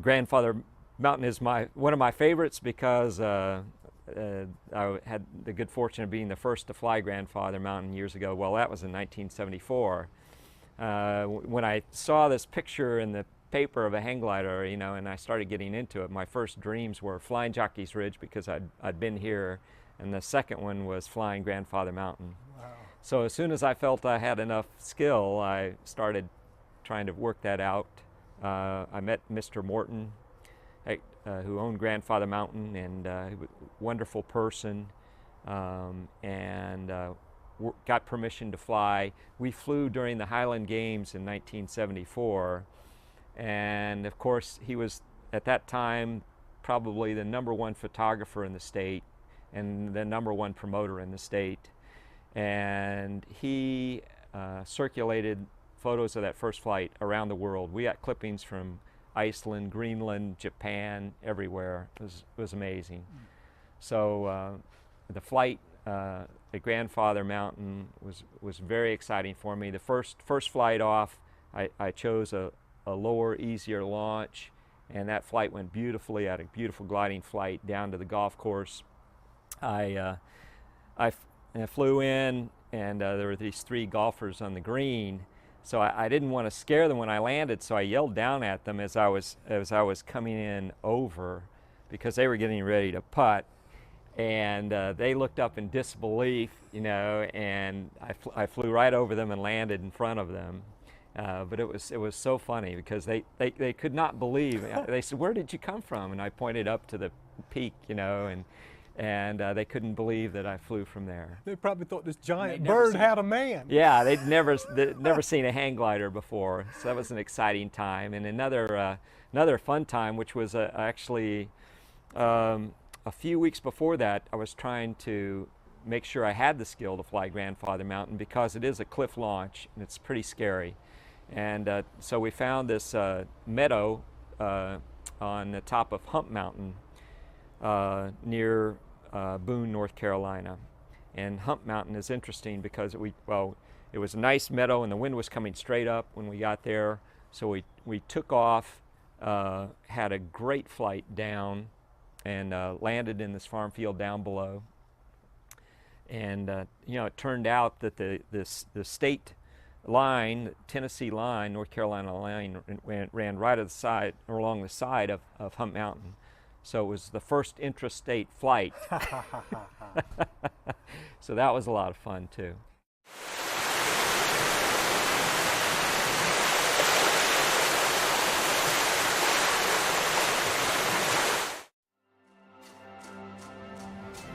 Grandfather Mountain is one of my favorites because I had the good fortune of being the first to fly Grandfather Mountain years ago. Well, that was in 1974. When I saw this picture in the paper of a hang glider, you know, and I started getting into it, my first dreams were flying Jockey's Ridge because I'd been here, and the second one was flying Grandfather Mountain. Wow. So as soon as I felt I had enough skill, I started trying to work that out. I met Mr. Morton, who owned Grandfather Mountain, and he was a wonderful person, and got permission to fly. We flew during the Highland Games in 1974, and of course he was at that time probably the #1 photographer in the state and the #1 promoter in the state. And he circulated photos of that first flight around the world. We got clippings from Iceland, Greenland, Japan, everywhere. It was amazing. So the flight at Grandfather Mountain was very exciting for me. The first flight off, I chose a lower, easier launch, and that flight went beautifully. I had a beautiful gliding flight down to the golf course. I flew in, and there were these 3 golfers on the green. So I didn't want to scare them when I landed, so I yelled down at them as I was coming in over, because they were getting ready to putt, and they looked up in disbelief, you know, and I flew right over them and landed in front of them. But it was so funny because they could not believe. They said, "Where did you come from?" And I pointed up to the peak, you know, and they couldn't believe that I flew from there. They probably thought this giant bird had a man. Yeah, they'd never seen a hang glider before, so that was an exciting time. And another fun time, which was actually a few weeks before that, I was trying to make sure I had the skill to fly Grandfather Mountain because it is a cliff launch and it's pretty scary. And so we found this meadow on the top of Hump Mountain near Boone, North Carolina. And Hump Mountain is interesting because it was a nice meadow and the wind was coming straight up when we got there. So we took off, had a great flight down, and landed in this farm field down below. And you know, it turned out that the state line, the Tennessee line, North Carolina line, ran right along the side of Hump Mountain. So it was the first intrastate flight. So that was a lot of fun too.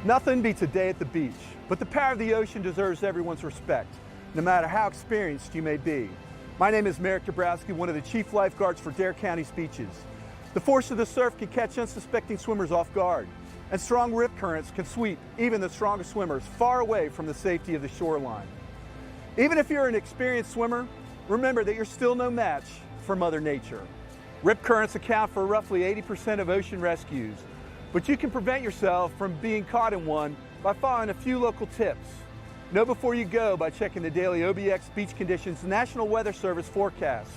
Nothing beats a day at the beach, but the power of the ocean deserves everyone's respect, no matter how experienced you may be. My name is Merrick Dabrowski, one of the chief lifeguards for Dare County's beaches. The force of the surf can catch unsuspecting swimmers off guard, and strong rip currents can sweep even the strongest swimmers far away from the safety of the shoreline. Even if you're an experienced swimmer, remember that you're still no match for Mother Nature. Rip currents account for roughly 80% of ocean rescues, but you can prevent yourself from being caught in one by following a few local tips. Know before you go by checking the daily OBX Beach Conditions National Weather Service forecast.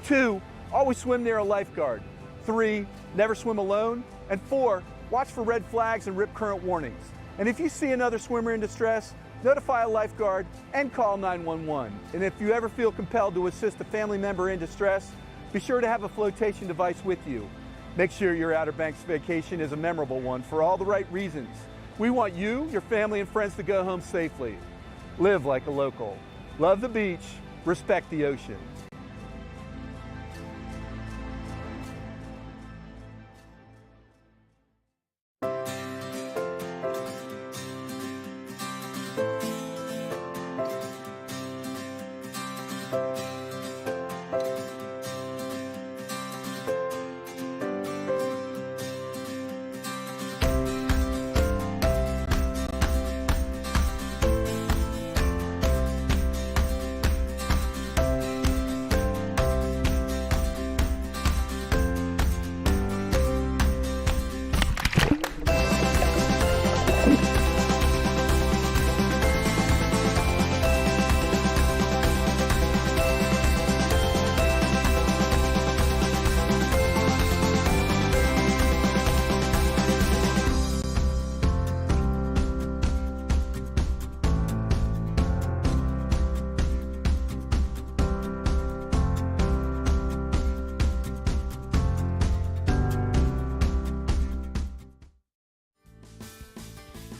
2, always swim near a lifeguard. 3, never swim alone. And 4, watch for red flags and rip current warnings. And if you see another swimmer in distress, notify a lifeguard and call 911. And if you ever feel compelled to assist a family member in distress, be sure to have a flotation device with you. Make sure your Outer Banks vacation is a memorable one for all the right reasons. We want you, your family, and friends to go home safely. Live like a local. Love the beach, respect the ocean.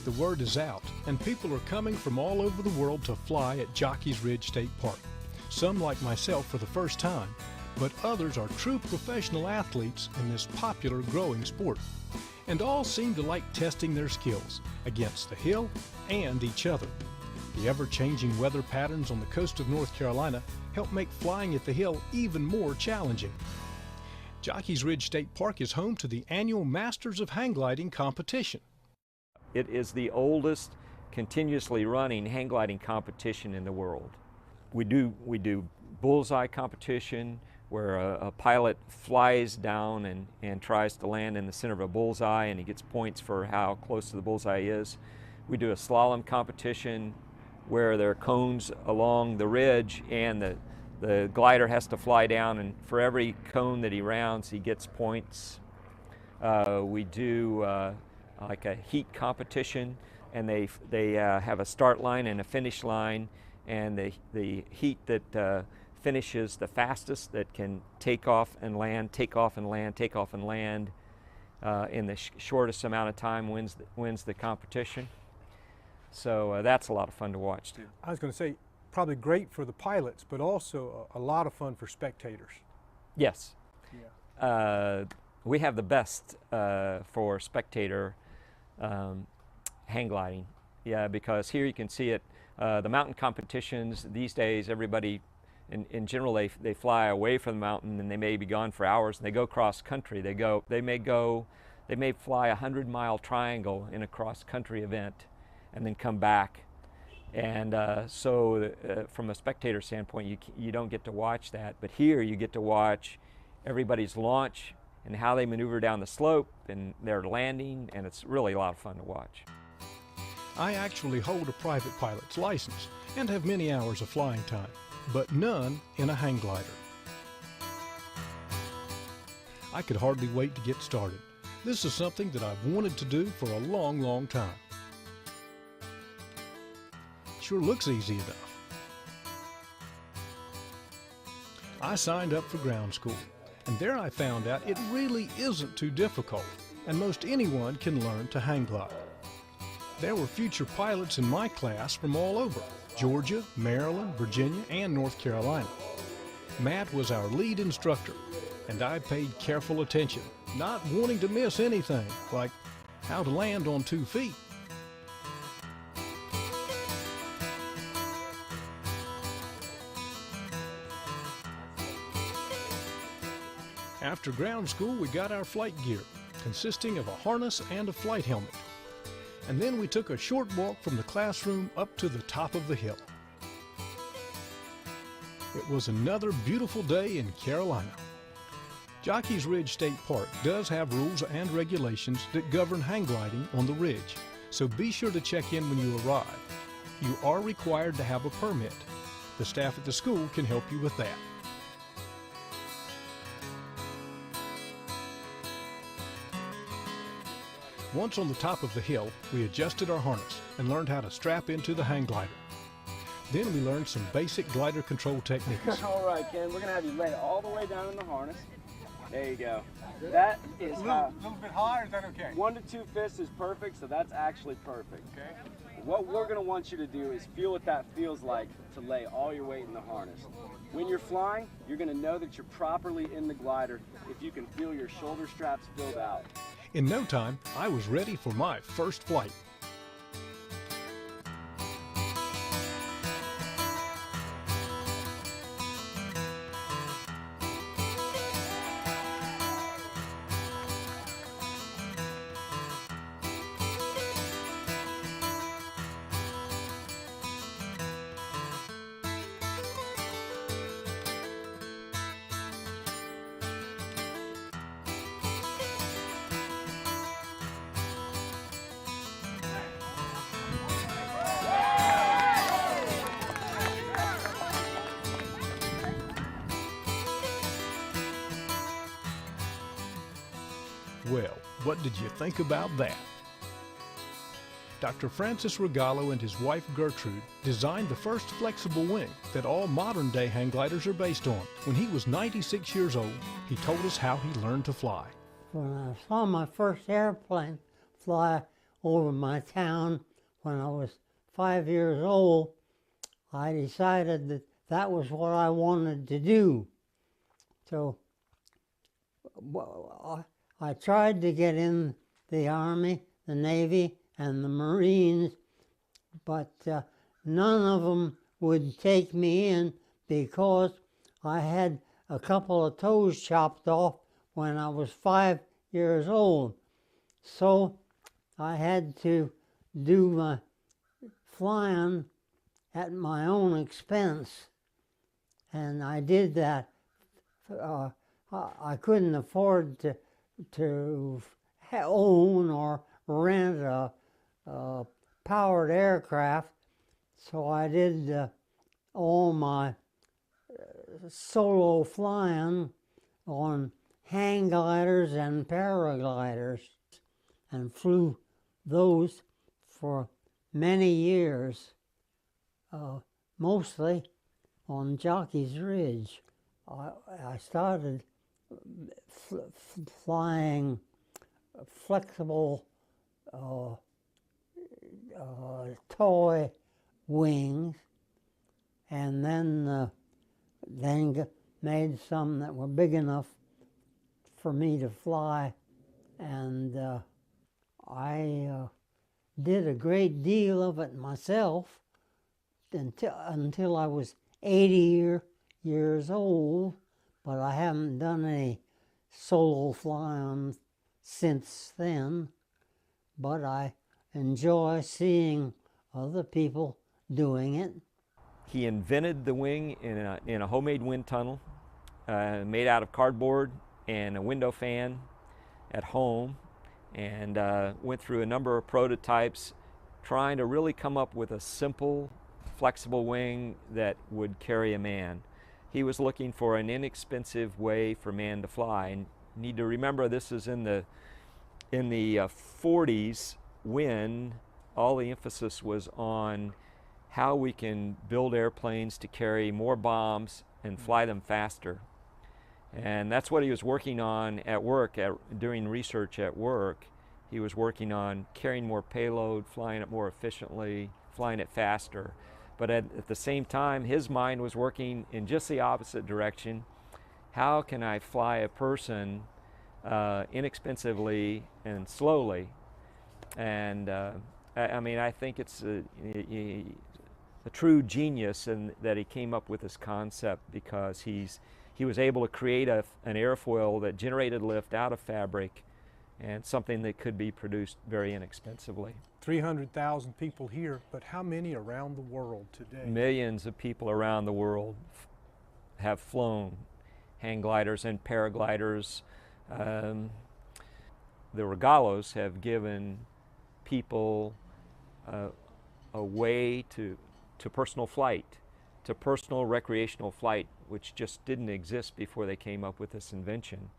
The word is out, and people are coming from all over the world to fly at Jockey's Ridge State Park. Some, like myself, for the first time, but others are true professional athletes in this popular growing sport. And all seem to like testing their skills against the hill and each other. The ever-changing weather patterns on the coast of North Carolina help make flying at the hill even more challenging. Jockey's Ridge State Park is home to the annual Masters of Hang Gliding competition. It is the oldest continuously running hang gliding competition in the world. We do bullseye competition where a pilot flies down and tries to land in the center of a bullseye, and he gets points for how close to the bullseye he is. We do a slalom competition where there are cones along the ridge, and the glider has to fly down, and for every cone that he rounds, he gets points. We do like a heat competition, and they have a start line and a finish line, and the heat that finishes the fastest, that can take off and land, take off and land, take off and land in the shortest amount of time wins the competition. So that's a lot of fun to watch too. I was going to say, probably great for the pilots, but also a lot of fun for spectators. Yes. Yeah. We have the best for spectator hang gliding. Yeah, because here you can see it. The mountain competitions these days, everybody, in general, they fly away from the mountain, and they may be gone for hours, and they go cross country. They may fly a 100-mile triangle in a cross country event, and then come back. And so from a spectator standpoint, you don't get to watch that. But here you get to watch everybody's launch and how they maneuver down the slope and their landing, and it's really a lot of fun to watch. I actually hold a private pilot's license and have many hours of flying time, but none in a hang glider. I could hardly wait to get started. This is something that I've wanted to do for a long, long time. Sure looks easy enough. I signed up for ground school, and there I found out it really isn't too difficult, and most anyone can learn to hang glide. There were future pilots in my class from all over, Georgia, Maryland, Virginia, and North Carolina. Matt was our lead instructor, and I paid careful attention, not wanting to miss anything, like how to land on 2 feet. After ground school, we got our flight gear, consisting of a harness and a flight helmet. And then we took a short walk from the classroom up to the top of the hill. It was another beautiful day in Carolina. Jockey's Ridge State Park does have rules and regulations that govern hang gliding on the ridge, so be sure to check in when you arrive. You are required to have a permit. The staff at the school can help you with that. Once on the top of the hill, we adjusted our harness and learned how to strap into the hang glider. Then we learned some basic glider control techniques. All right, Ken, we're gonna have you lay all the way down in the harness. There you go. That is a little bit high, or is that okay? 1 to 2 fists is perfect, so that's actually perfect. Okay. What we're gonna want you to do is feel what that feels like to lay all your weight in the harness. When you're flying, you're gonna know that you're properly in the glider if you can feel your shoulder straps filled out. In no time, I was ready for my first flight. Well, what did you think about that? Dr. Francis Regalo and his wife Gertrude designed the first flexible wing that all modern-day hang gliders are based on. When he was 96 years old, he told us how he learned to fly. When I saw my first airplane fly over my town when I was 5 years old, I decided that that was what I wanted to do. So I tried to get in the Army, the Navy, and the Marines, but none of them would take me in because I had a couple of toes chopped off when I was 5 years old. So I had to do my flying at my own expense, and I did that. I couldn't afford to own or rent a powered aircraft, so I did all my solo flying on hang gliders and paragliders, and flew those for many years, mostly on Jockey's Ridge. I started flying flexible toy wings, and then made some that were big enough for me to fly, and I did a great deal of it myself until I was 80 years old, but I haven't done any solo flying since then, but I enjoy seeing other people doing it. He invented the wing in a homemade wind tunnel made out of cardboard and a window fan at home, and went through a number of prototypes trying to really come up with a simple, flexible wing that would carry a man. He was looking for an inexpensive way for man to fly, and you need to remember this is in the 40s, when all the emphasis was on how we can build airplanes to carry more bombs and fly them faster. And that's what he was working on at work, doing research at work. He was working on carrying more payload, flying it more efficiently, flying it faster. But at the same time, his mind was working in just the opposite direction. How can I fly a person inexpensively and slowly? And I mean, I think it's a true genius in that he came up with this concept, because he was able to create an airfoil that generated lift out of fabric, and something that could be produced very inexpensively. 300,000 people here, but how many around the world today? Millions of people around the world have flown hang gliders and paragliders. The regalos have given people a way to personal flight, to personal recreational flight, which just didn't exist before they came up with this invention.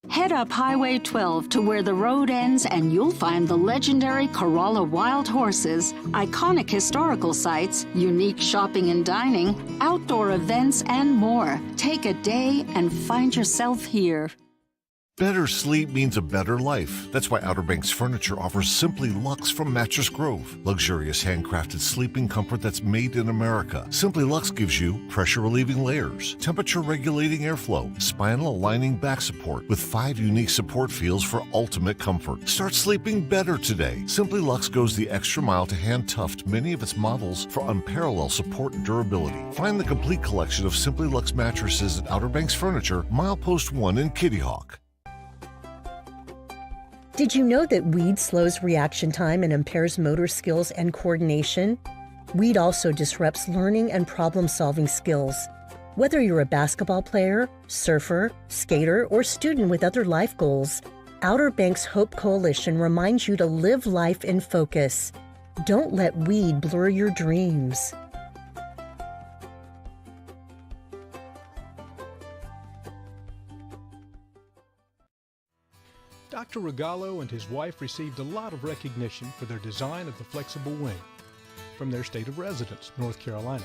Head up Highway 12 to where the road ends and you'll find the legendary Corolla Wild Horses, iconic historical sites, unique shopping and dining, outdoor events, and more. Take a day and find yourself here. Better sleep means a better life. That's why Outer Banks Furniture offers Simply Luxe from Mattress Grove. Luxurious handcrafted sleeping comfort that's made in America. Simply Luxe gives you pressure-relieving layers, temperature-regulating airflow, spinal-aligning back support with 5 unique support feels for ultimate comfort. Start sleeping better today. Simply Luxe goes the extra mile to hand-tuft many of its models for unparalleled support and durability. Find the complete collection of Simply Luxe mattresses at Outer Banks Furniture, Milepost 1 in Kitty Hawk. Did you know that weed slows reaction time and impairs motor skills and coordination? Weed also disrupts learning and problem-solving skills. Whether you're a basketball player, surfer, skater, or student with other life goals, Outer Banks Hope Coalition reminds you to live life in focus. Don't let weed blur your dreams. Dr. Regalo and his wife received a lot of recognition for their design of the flexible wing from their state of residence, North Carolina,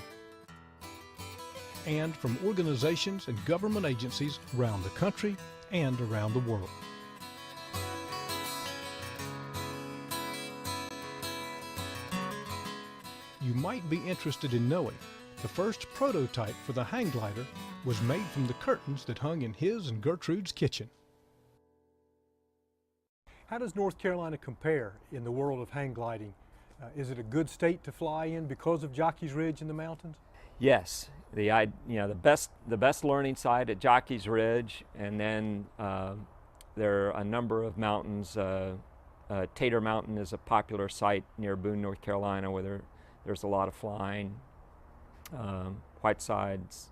and from organizations and government agencies around the country and around the world. You might be interested in knowing the first prototype for the hang glider was made from the curtains that hung in his and Gertrude's kitchen. How does North Carolina compare in the world of hang gliding? Is it a good state to fly in because of Jockey's Ridge in the mountains? Yes, the best learning site at Jockey's Ridge, and then there are a number of mountains. Tater Mountain is a popular site near Boone, North Carolina, where there's a lot of flying. Whiteside's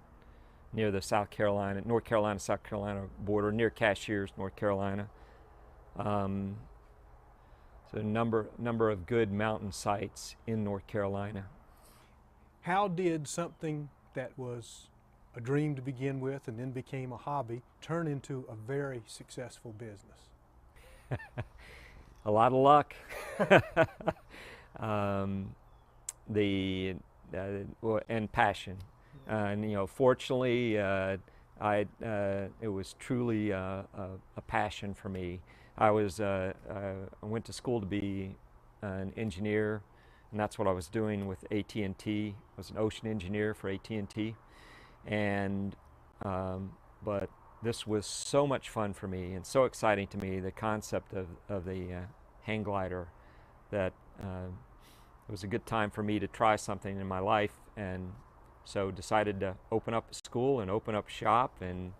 near the North Carolina-South Carolina border, near Cashiers, North Carolina. So a number of good mountain sites in North Carolina. How did something that was a dream to begin with and then became a hobby turn into a very successful business? A lot of luck. And passion. And fortunately, it was truly a passion for me. I went to school to be an engineer, and that's what I was doing with AT&T. I was an ocean engineer for AT&T, and but this was so much fun for me and so exciting to me, the concept of the hang glider, that it was a good time for me to try something in my life, and so decided to open up a school and open up shop and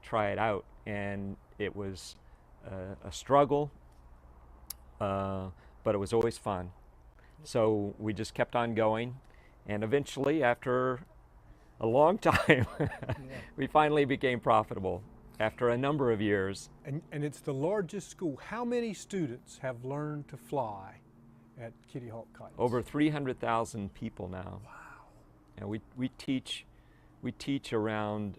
try it out. And it was a struggle, but it was always fun. So we just kept on going, and eventually, after a long time, we finally became profitable after a number of years. And it's the largest school. How many students have learned to fly at Kitty Hawk Kites? Over 300,000 people now. Wow. And we teach around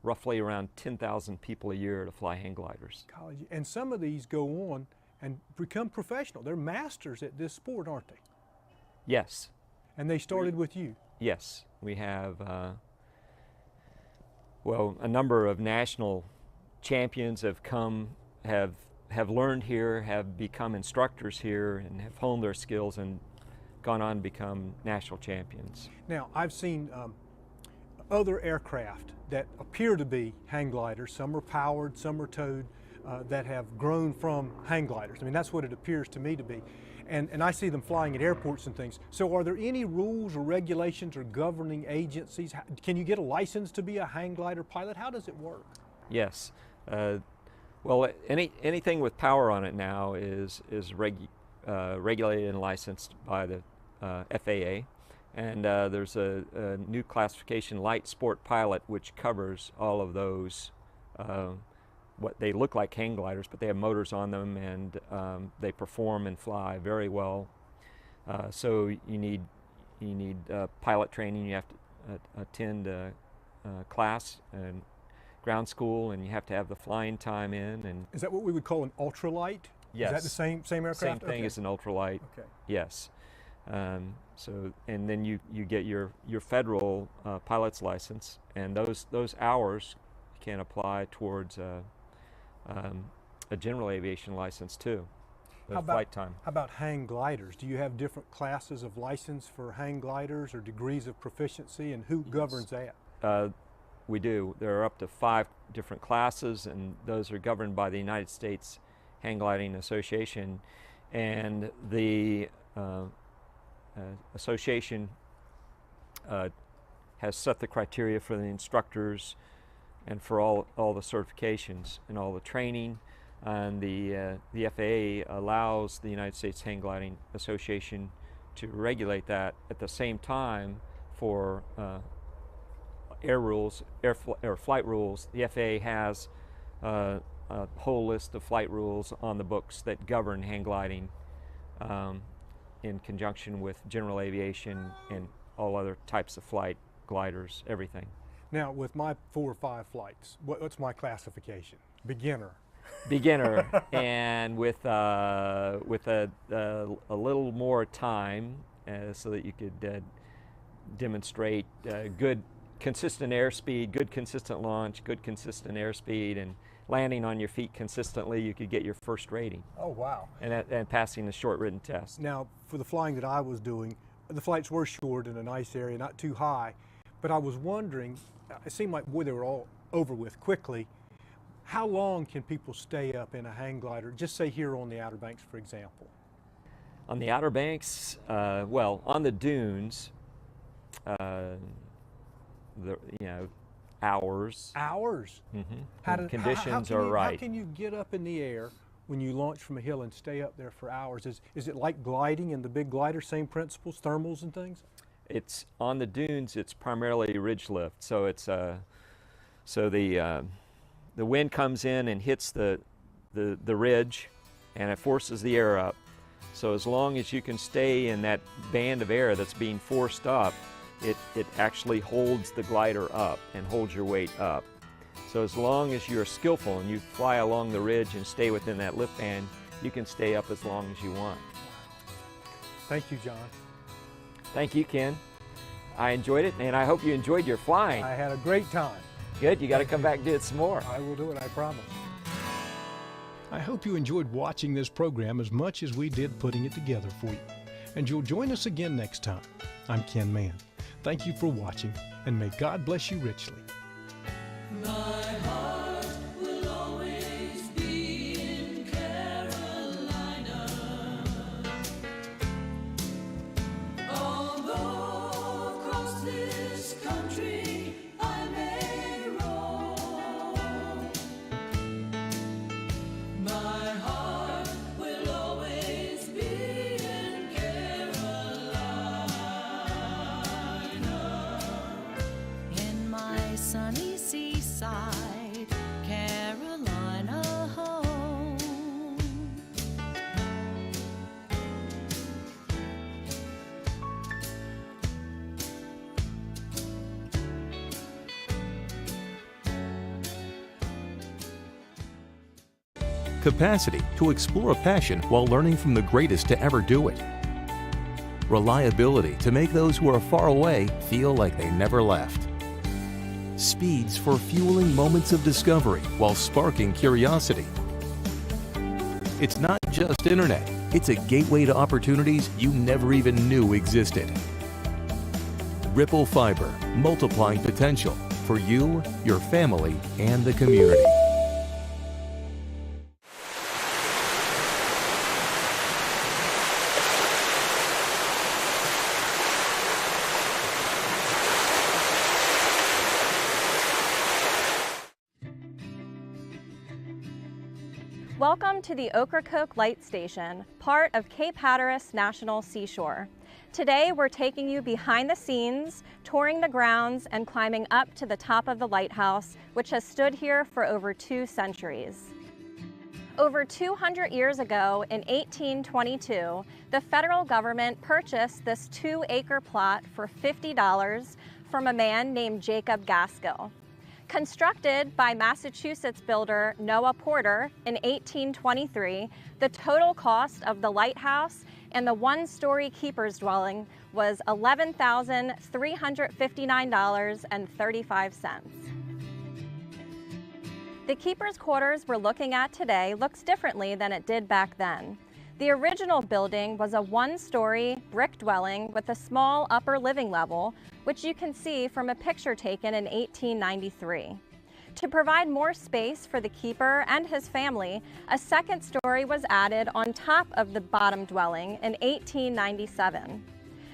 roughly around 10,000 people a year to fly hang gliders. College. And some of these go on and become professional. They're masters at this sport, aren't they? Yes. And they started with you? Yes. We have, a number of national champions have learned here, have become instructors here, and have honed their skills and gone on to become national champions. Now, I've seen other aircraft that appear to be hang gliders. Some are powered, some are towed, that have grown from hang gliders. I mean, that's what it appears to me to be. And I see them flying at airports and things. So are there any rules or regulations or governing agencies? Can you get a license to be a hang glider pilot? How does it work? Yes. Well, anything with power on it now is regulated and licensed by the FAA, and there's a new classification, light sport pilot, which covers all of those. What they look like hang gliders, but they have motors on them, and they perform and fly very well. So you need pilot training. You have to attend class and ground school, and you have to have the flying time in. And is that what we would call an ultralight? Yes. Is that the same aircraft? Same thing as an ultralight. Okay. Yes. So, and then you get your federal pilot's license, and those hours can apply towards a general aviation license too. Flight time. How about hang gliders? Do you have different classes of license for hang gliders or degrees of proficiency, and who governs that? We do. There are up to 5 different classes, and those are governed by the United States Hang Gliding Association, and the association has set the criteria for the instructors and for all the certifications and all the training. And the FAA allows the United States Hang Gliding Association to regulate that at the same time for air rules, or flight rules. The FAA has a whole list of flight rules on the books that govern hang gliding in conjunction with general aviation and all other types of flight, gliders, everything. Now, with my 4 or 5 flights, what's my classification? Beginner. Beginner, and with a little more time, so that you could demonstrate good consistent airspeed, good consistent launch, good consistent airspeed, and landing on your feet consistently, you could get your first rating. Oh, wow. And passing the short written test. Now, for the flying that I was doing, the flights were short in a nice area, not too high, but I was wondering, it seemed like, boy, they were all over with quickly. How long can people stay up in a hang glider, just say here on the Outer Banks, for example? On the Outer Banks, well, on the dunes, hours. Hours? Mm-hmm. Conditions are right. How can you get up in the air when you launch from a hill and stay up there for hours? Is it like gliding in the big glider, same principles, thermals and things? It's on the dunes. It's primarily ridge lift. So it's the wind comes in and hits the ridge, and it forces the air up. So as long as you can stay in that band of air that's being forced up, it actually holds the glider up and holds your weight up. So as long as you're skillful and you fly along the ridge and stay within that lift band, you can stay up as long as you want. Thank you, John. Thank you, Ken. I enjoyed it, and I hope you enjoyed your flying. I had a great time. Good, you got to come back and do it some more. I will do it, I promise. I hope you enjoyed watching this program as much as we did putting it together for you. And you'll join us again next time. I'm Ken Mann. Thank you for watching, and may God bless you richly. My heart will always be in Carolina. Although across this country I may roam, my heart will always be in Carolina. In my sunny seaside, Carolina home. Capacity to explore a passion while learning from the greatest to ever do it. Reliability to make those who are far away feel like they never left. Speeds for fueling moments of discovery while sparking curiosity. It's not just internet, it's a gateway to opportunities you never even knew existed. Ripple Fiber, multiplying potential for you, your family, and the community. Welcome to the Ocracoke Light Station, part of Cape Hatteras National Seashore. Today we're taking you behind the scenes, touring the grounds, and climbing up to the top of the lighthouse, which has stood here for over 2 centuries. Over 200 years ago, in 1822, the federal government purchased this 2-acre plot for $50 from a man named Jacob Gaskill. Constructed by Massachusetts builder Noah Porter in 1823, the total cost of the lighthouse and the 1-story keeper's dwelling was $11,359.35. The keeper's quarters we're looking at today looks differently than it did back then. The original building was a 1-story brick dwelling with a small upper living level, which you can see from a picture taken in 1893. To provide more space for the keeper and his family, a 2nd story was added on top of the bottom dwelling in 1897.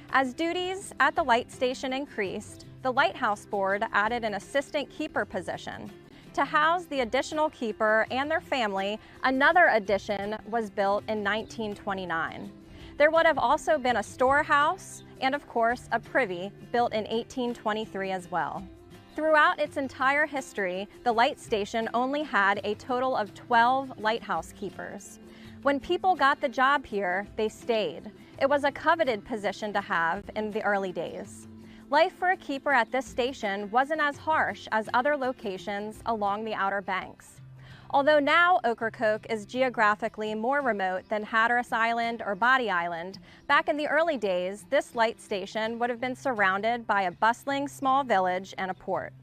As duties at the light station increased, the Lighthouse Board added an assistant keeper position. To house the additional keeper and their family, another addition was built in 1929. There would have also been a storehouse and, of course, a privy built in 1823 as well. Throughout its entire history, the light station only had a total of 12 lighthouse keepers. When people got the job here, they stayed. It was a coveted position to have in the early days. Life for a keeper at this station wasn't as harsh as other locations along the Outer Banks. Although now Ocracoke is geographically more remote than Hatteras Island or Body Island, back in the early days, this light station would have been surrounded by a bustling small village and a port.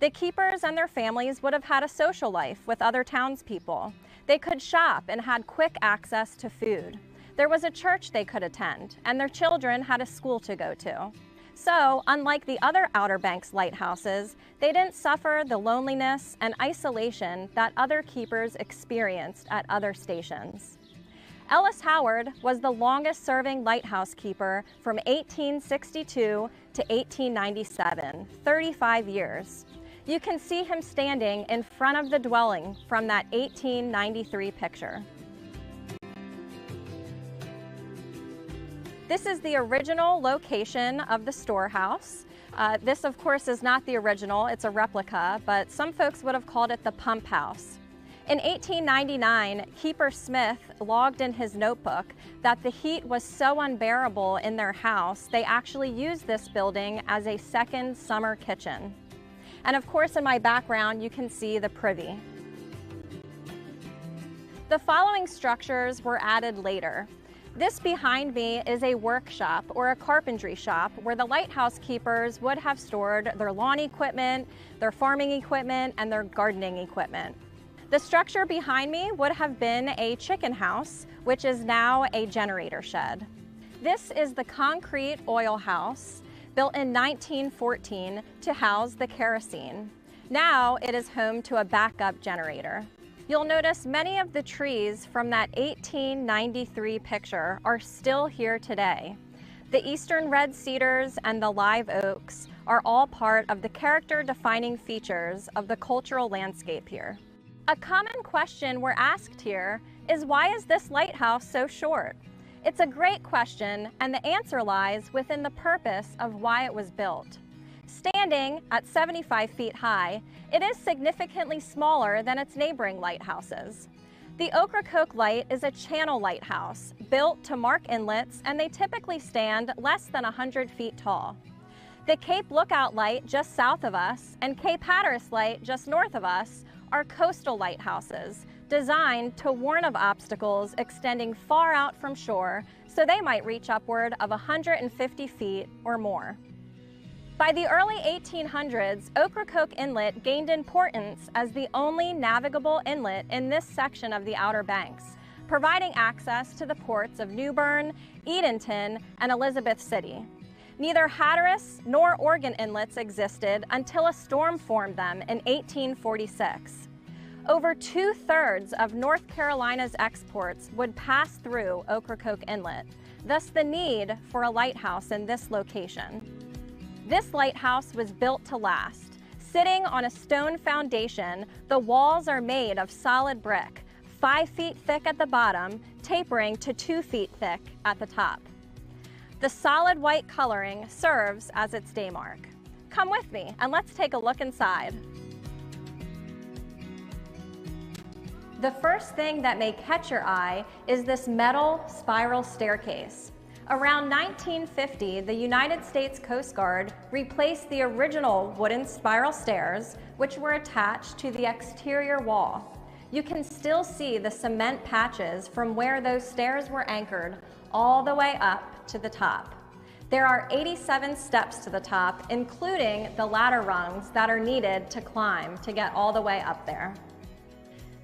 The keepers and their families would have had a social life with other townspeople. They could shop and had quick access to food. There was a church they could attend, and their children had a school to go to. So, unlike the other Outer Banks lighthouses, they didn't suffer the loneliness and isolation that other keepers experienced at other stations. Ellis Howard was the longest-serving lighthouse keeper from 1862 to 1897, 35 years. You can see him standing in front of the dwelling from that 1893 picture. This is the original location of the storehouse. This, of course, is not the original, it's a replica, but some folks would have called it the pump house. In 1899, Keeper Smith logged in his notebook that the heat was so unbearable in their house, they actually used this building as a 2nd summer kitchen. And of course, in my background, you can see the privy. The following structures were added later. This behind me is a workshop or a carpentry shop where the lighthouse keepers would have stored their lawn equipment, their farming equipment, and their gardening equipment. The structure behind me would have been a chicken house, which is now a generator shed. This is the concrete oil house built in 1914 to house the kerosene. Now it is home to a backup generator. You'll notice many of the trees from that 1893 picture are still here today. The eastern red cedars and the live oaks are all part of the character-defining features of the cultural landscape here. A common question we're asked here is, why is this lighthouse so short? It's a great question, and the answer lies within the purpose of why it was built. Standing at 75 feet high, it is significantly smaller than its neighboring lighthouses. The Ocracoke Light is a channel lighthouse built to mark inlets, and they typically stand less than 100 feet tall. The Cape Lookout Light just south of us and Cape Hatteras Light just north of us are coastal lighthouses designed to warn of obstacles extending far out from shore, so they might reach upward of 150 feet or more. By the early 1800s, Ocracoke Inlet gained importance as the only navigable inlet in this section of the Outer Banks, providing access to the ports of New Bern, Edenton, and Elizabeth City. Neither Hatteras nor Oregon inlets existed until a storm formed them in 1846. Over 2/3 of North Carolina's exports would pass through Ocracoke Inlet, thus the need for a lighthouse in this location. This lighthouse was built to last. Sitting on a stone foundation, the walls are made of solid brick, 5 feet thick at the bottom, tapering to 2 feet thick at the top. The solid white coloring serves as its day mark. Come with me and let's take a look inside. The first thing that may catch your eye is this metal spiral staircase. Around 1950, the United States Coast Guard replaced the original wooden spiral stairs, which were attached to the exterior wall. You can still see the cement patches from where those stairs were anchored all the way up to the top. There are 87 steps to the top, including the ladder rungs that are needed to climb to get all the way up there.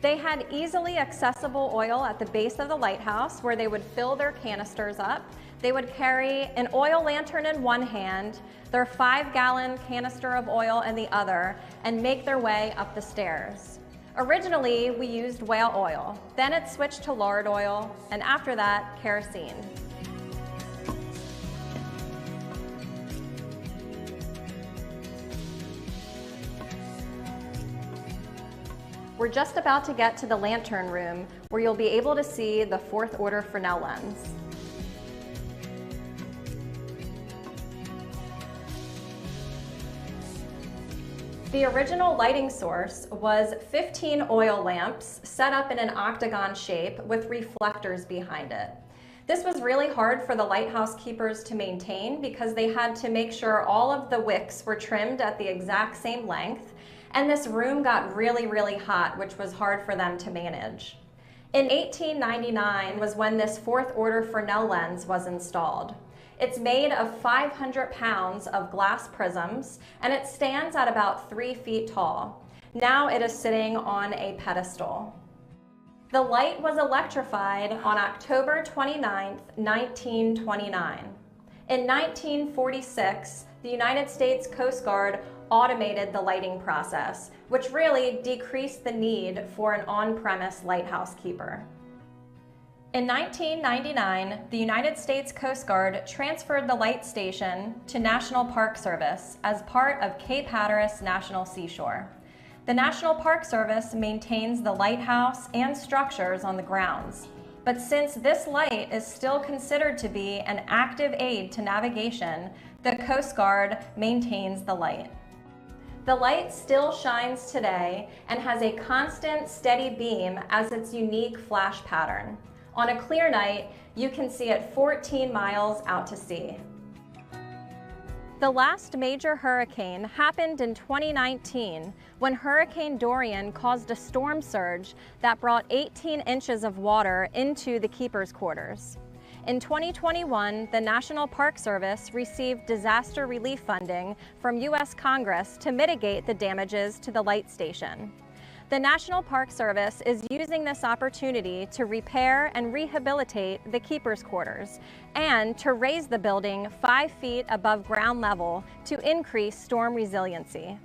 They had easily accessible oil at the base of the lighthouse where they would fill their canisters up. They would carry an oil lantern in one hand, their 5-gallon canister of oil in the other, and make their way up the stairs. Originally, we used whale oil. Then it switched to lard oil, and after that, kerosene. We're just about to get to the lantern room where you'll be able to see the 4th order Fresnel lens. The original lighting source was 15 oil lamps set up in an octagon shape with reflectors behind it. This was really hard for the lighthouse keepers to maintain because they had to make sure all of the wicks were trimmed at the exact same length, and this room got really, really hot, which was hard for them to manage. In 1899 was when this 4th order Fresnel lens was installed. It's made of 500 pounds of glass prisms, and it stands at about 3 feet tall. Now it is sitting on a pedestal. The light was electrified on October 29, 1929. In 1946, the United States Coast Guard automated the lighting process, which really decreased the need for an on-premise lighthouse keeper. In 1999, the United States Coast Guard transferred the light station to National Park Service as part of Cape Hatteras National Seashore. The National Park Service maintains the lighthouse and structures on the grounds. But since this light is still considered to be an active aid to navigation, the Coast Guard maintains the light. The light still shines today and has a constant, steady beam as its unique flash pattern. On a clear night, you can see it 14 miles out to sea. The last major hurricane happened in 2019 when Hurricane Dorian caused a storm surge that brought 18 inches of water into the keepers' quarters. In 2021, the National Park Service received disaster relief funding from U.S. Congress to mitigate the damages to the light station. The National Park Service is using this opportunity to repair and rehabilitate the keepers' quarters and to raise the building 5 feet above ground level to increase storm resiliency.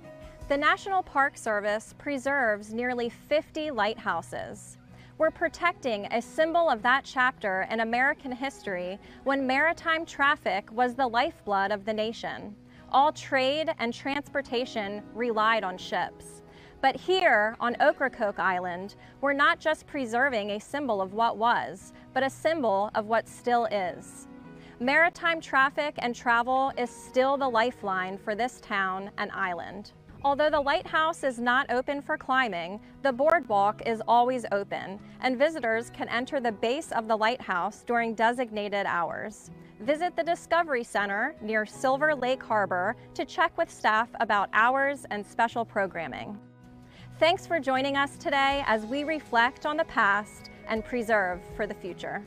The National Park Service preserves nearly 50 lighthouses. We're protecting a symbol of that chapter in American history when maritime traffic was the lifeblood of the nation. All trade and transportation relied on ships. But here on Ocracoke Island, we're not just preserving a symbol of what was, but a symbol of what still is. Maritime traffic and travel is still the lifeline for this town and island. Although the lighthouse is not open for climbing, the boardwalk is always open, and visitors can enter the base of the lighthouse during designated hours. Visit the Discovery Center near Silver Lake Harbor to check with staff about hours and special programming. Thanks for joining us today as we reflect on the past and preserve for the future.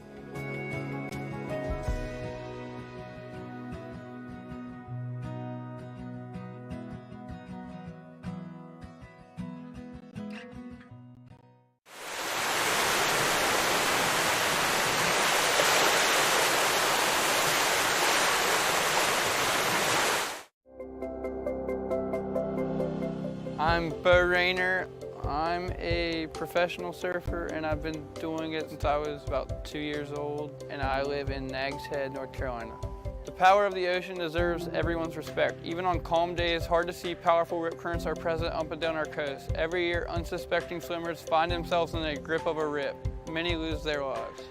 I'm Bo Rayner. I'm a professional surfer and I've been doing it since I was about 2 years old, and I live in Nags Head, North Carolina. The The power of the ocean deserves everyone's respect. Even on calm days, hard to see powerful rip currents are present up and down our coast. Every year, unsuspecting swimmers find themselves in the grip of a rip. Many lose their lives.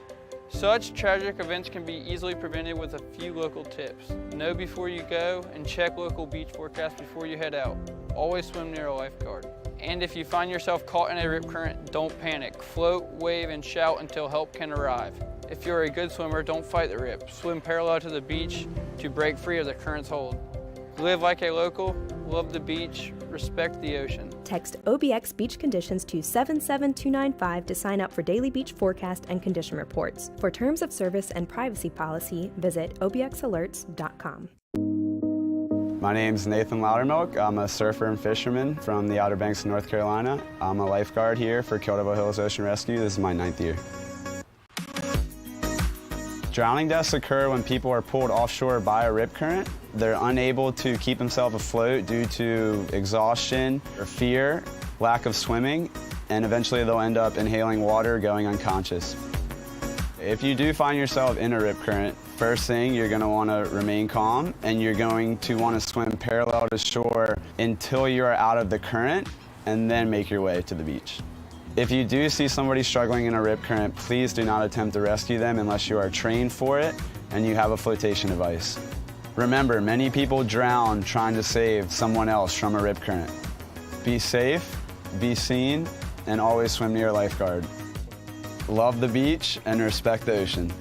Such tragic events can be easily prevented with a few local tips. Know before you go and check local beach forecasts before you head out. Always swim near a lifeguard. And if you find yourself caught in a rip current, don't panic. Float, wave, and shout until help can arrive. If you're a good swimmer, don't fight the rip. Swim parallel to the beach to break free of the current's hold. Live like a local, love the beach, respect the ocean. Text OBX Beach Conditions to 77295 to sign up for daily beach forecast and condition reports. For terms of service and privacy policy, visit obxalerts.com. My name's Nathan Loudermilk. I'm a surfer and fisherman from the Outer Banks of North Carolina. I'm a lifeguard here for Kildevo Hills Ocean Rescue. This is my 9th year. Drowning deaths occur when people are pulled offshore by a rip current. They're unable to keep themselves afloat due to exhaustion or fear, lack of swimming, and eventually they'll end up inhaling water, going unconscious. If you do find yourself in a rip current, first thing, you're going to want to remain calm, and you're going to want to swim parallel to shore until you are out of the current, and then make your way to the beach. If you do see somebody struggling in a rip current, please do not attempt to rescue them unless you are trained for it and you have a flotation device. Remember, many people drown trying to save someone else from a rip current. Be safe, be seen, and always swim near a lifeguard. Love the beach and respect the ocean.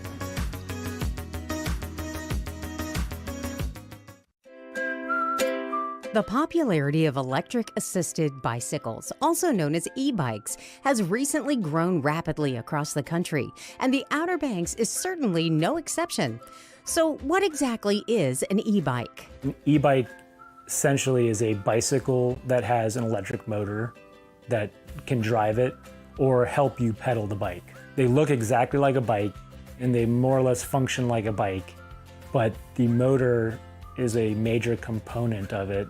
The popularity of electric-assisted bicycles, also known as e-bikes, has recently grown rapidly across the country, and the Outer Banks is certainly no exception. So what exactly is an e-bike? An e-bike essentially is a bicycle that has an electric motor that can drive it or help you pedal the bike. They look exactly like a bike, and they more or less function like a bike, but the motor is a major component of it.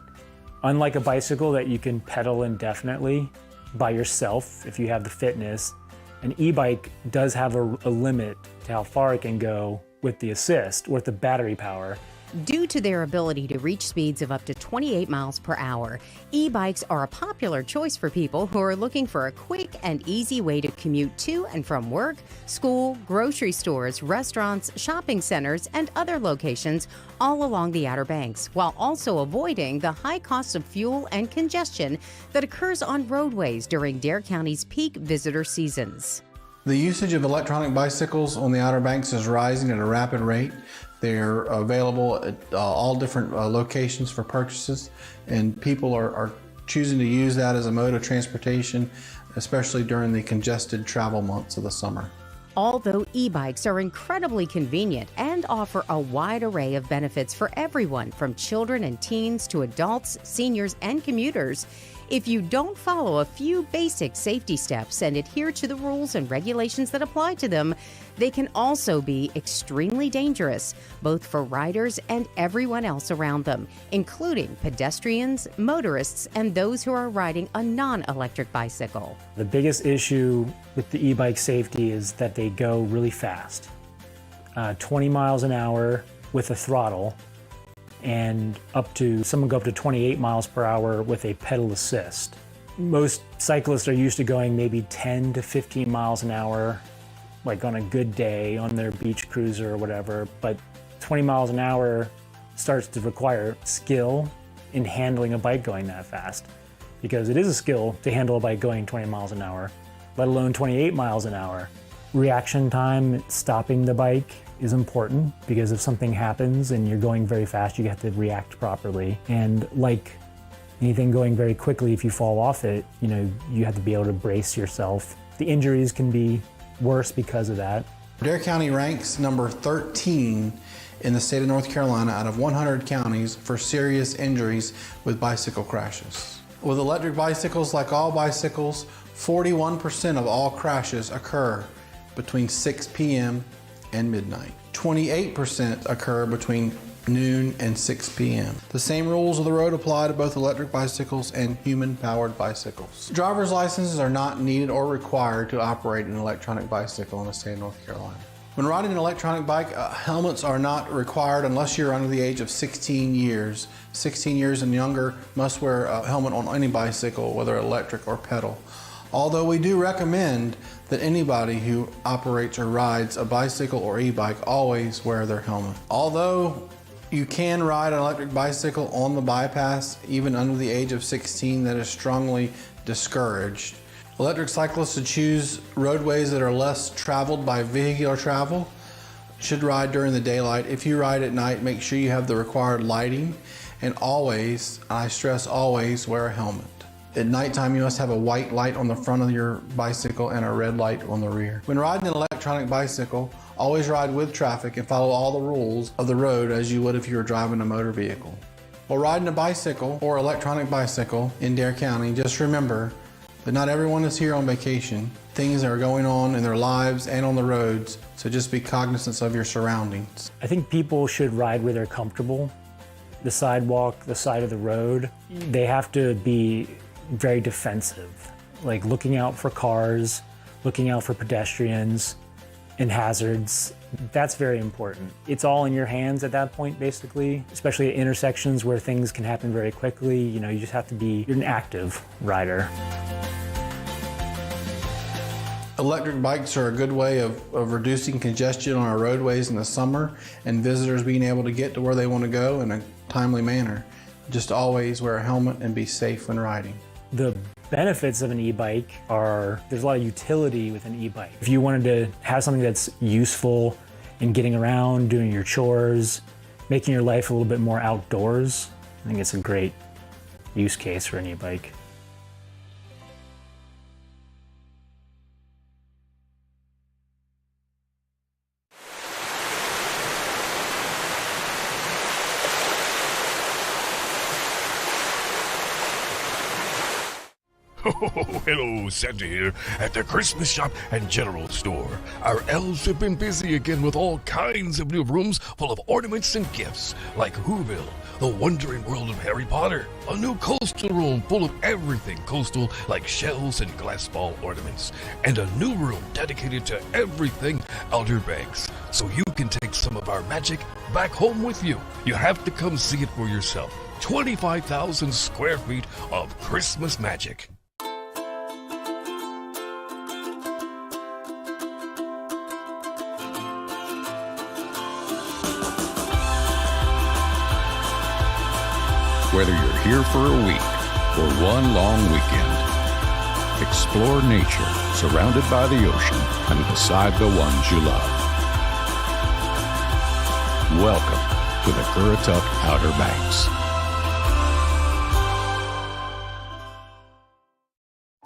Unlike a bicycle that you can pedal indefinitely by yourself if you have the fitness, an e-bike does have a limit to how far it can go with the assist, with the battery power. Due to their ability to reach speeds of up to 28 miles per hour, e-bikes are a popular choice for people who are looking for a quick and easy way to commute to and from work, school, grocery stores, restaurants, shopping centers, and other locations all along the Outer Banks, while also avoiding the high cost of fuel and congestion that occurs on roadways during Dare County's peak visitor seasons. The usage of electronic bicycles on the Outer Banks is rising at a rapid rate. They're available at all different locations for purchases, and people are choosing to use that as a mode of transportation, especially during the congested travel months of the summer. Although e-bikes are incredibly convenient and offer a wide array of benefits for everyone, from children and teens to adults, seniors, and commuters, if you don't follow a few basic safety steps and adhere to the rules and regulations that apply to them, they can also be extremely dangerous, both for riders and everyone else around them, including pedestrians, motorists, and those who are riding a non-electric bicycle. The biggest issue with the e-bike safety is that they go really fast. 20 miles an hour with a throttle, and some go up to 28 miles per hour with a pedal assist. Most cyclists are used to going maybe 10 to 15 miles an hour, like on a good day on their beach cruiser or whatever, but 20 miles an hour starts to require skill in handling a bike going that fast, because it is a skill to handle a bike going 20 miles an hour, let alone 28 miles an hour. Reaction time, stopping the bike, is important, because if something happens and you're going very fast, you have to react properly. And like anything going very quickly, if you fall off it, you have to be able to brace yourself. The injuries can be worse because of that. Dare County ranks number 13 in the state of North Carolina out of 100 counties for serious injuries with bicycle crashes. With electric bicycles, like all bicycles, 41% of all crashes occur between 6 p.m. and midnight. 28% occur between noon and 6 p.m. The same rules of the road apply to both electric bicycles and human-powered bicycles. Driver's licenses are not needed or required to operate an electronic bicycle in the state of North Carolina. When riding an electronic bike, helmets are not required unless you're under the age of 16 years. 16 years and younger must wear a helmet on any bicycle, whether electric or pedal. Although we do recommend that anybody who operates or rides a bicycle or e-bike always wear their helmet. Although you can ride an electric bicycle on the bypass even under the age of 16, that is strongly discouraged. Electric cyclists should choose roadways that are less traveled by vehicular travel, should ride during the daylight. If you ride at night, make sure you have the required lighting, and always, I stress always, wear a helmet. At nighttime, you must have a white light on the front of your bicycle and a red light on the rear. When riding an electronic bicycle, always ride with traffic and follow all the rules of the road as you would if you were driving a motor vehicle. While riding a bicycle or electronic bicycle in Dare County, just remember that not everyone is here on vacation. Things are going on in their lives and on the roads, so just be cognizant of your surroundings. I think people should ride where they're comfortable. The sidewalk, the side of the road, they have to be very defensive, like looking out for cars, looking out for pedestrians and hazards. That's very important. It's all in your hands at that point, basically, especially at intersections where things can happen very quickly. You know, you just have to be an active rider. Electric bikes are a good way of reducing congestion on our roadways in the summer and visitors being able to get to where they want to go in a timely manner. Just always wear a helmet and be safe when riding. The benefits of an e-bike are, there's a lot of utility with an e-bike. If you wanted to have something that's useful in getting around, doing your chores, making your life a little bit more outdoors, I think it's a great use case for an e-bike. Oh, hello, Santa here at the Christmas shop and general store. Our elves have been busy again with all kinds of new rooms full of ornaments and gifts, like Whoville, the wondering world of Harry Potter, a new coastal room full of everything coastal like shells and glass ball ornaments, and a new room dedicated to everything Outer Banks, so you can take some of our magic back home with you. You have to come see it for yourself. 25,000 square feet of Christmas magic. Whether you're here for a week or one long weekend, explore nature surrounded by the ocean and beside the ones you love. Welcome to the Currituck Outer Banks.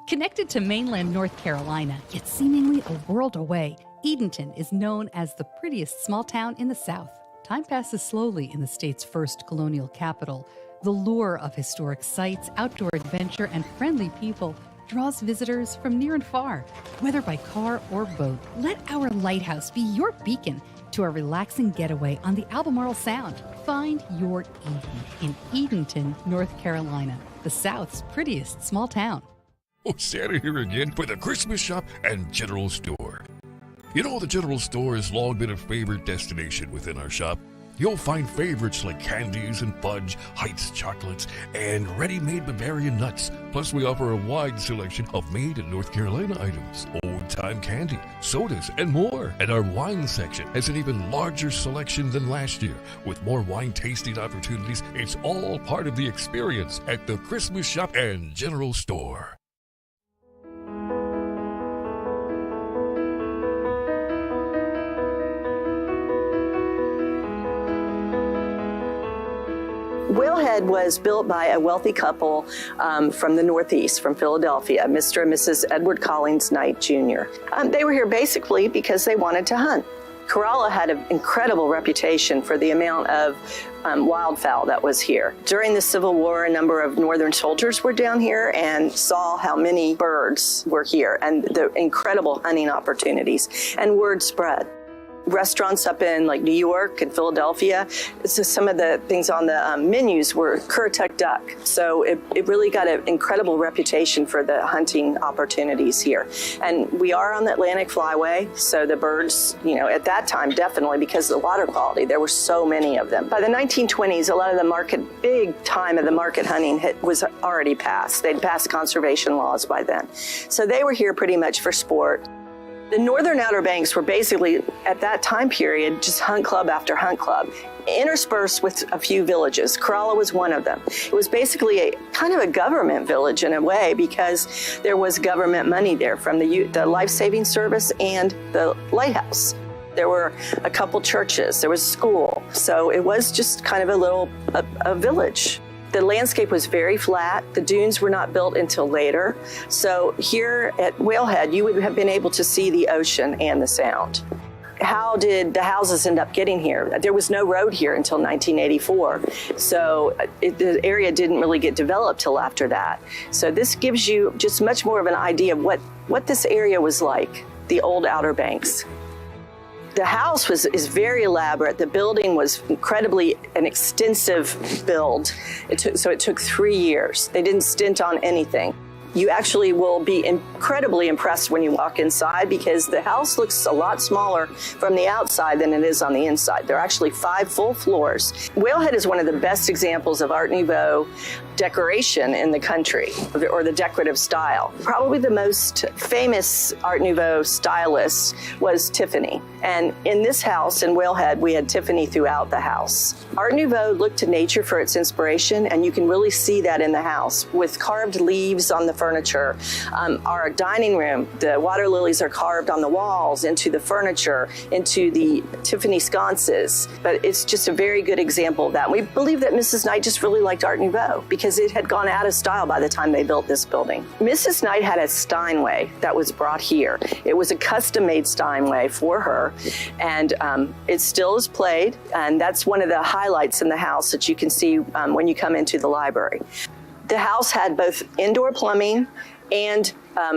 Connected to mainland North Carolina, yet seemingly a world away, Edenton is known as the prettiest small town in the South. Time passes slowly in the state's first colonial capital. The lure of historic sites, outdoor adventure, and friendly people draws visitors from near and far. Whether by car or boat, let our lighthouse be your beacon to a relaxing getaway on the Albemarle Sound. Find your Eden in Edenton, North Carolina, the South's prettiest small town. Oh, Santa here again for the Christmas shop and general store. You know, the general store has long been a favorite destination within our shop. You'll find favorites like candies and fudge, Heights chocolates, and ready-made Bavarian nuts. Plus, we offer a wide selection of made in North Carolina items, old-time candy, sodas, and more. And our wine section has an even larger selection than last year. With more wine tasting opportunities, it's all part of the experience at the Christmas shop and general store. Whalehead was built by a wealthy couple from the Northeast, from Philadelphia, Mr. and Mrs. Edward Collins Knight Jr. They were here basically because they wanted to hunt. Corolla had an incredible reputation for the amount of wildfowl that was here. During the Civil War, a number of Northern soldiers were down here and saw how many birds were here and the incredible hunting opportunities, and word spread. restaurants up in like New York and Philadelphia. So some of the things on the menus were Currituck duck. So it really got an incredible reputation for the hunting opportunities here. And we are on the Atlantic Flyway, so the birds, you know, at that time, definitely because of the water quality, there were so many of them. By the 1920s, a lot of the big time of the market hunting was already passed. They'd passed conservation laws by then. So they were here pretty much for sport. The northern Outer Banks were basically, at that time period, just hunt club after hunt club, interspersed with a few villages. Corolla was one of them. It was basically a kind of a government village in a way because there was government money there from the life-saving service and the lighthouse. There were a couple churches, there was a school. So it was just kind of a village. The landscape was very flat. The dunes were not built until later. So here at Whalehead, you would have been able to see the ocean and the sound. How did the houses end up getting here? There was no road here until 1984. So the area didn't really get developed till after that. So this gives you just much more of an idea of what this area was like, the old Outer Banks. The house is very elaborate. The building was incredibly an extensive build. It took 3 years. They didn't stint on anything. You actually will be incredibly impressed when you walk inside because the house looks a lot smaller from the outside than it is on the inside. There are actually 5 full floors. Whalehead is one of the best examples of Art Nouveau decoration in the country, or the decorative style. Probably the most famous Art Nouveau stylist was Tiffany. And in this house in Whalehead, we had Tiffany throughout the house. Art Nouveau looked to nature for its inspiration, and you can really see that in the house with carved leaves on the furniture. Our dining room, the water lilies are carved on the walls, into the furniture, into the Tiffany sconces. But it's just a very good example of that. We believe that Mrs. Knight just really liked Art Nouveau because it had gone out of style by the time they built this building. Mrs. Knight had a Steinway that was brought here. It was a custom-made Steinway for her, and it still is played, and that's one of the highlights in the house that you can see when you come into the library. The house had both indoor plumbing and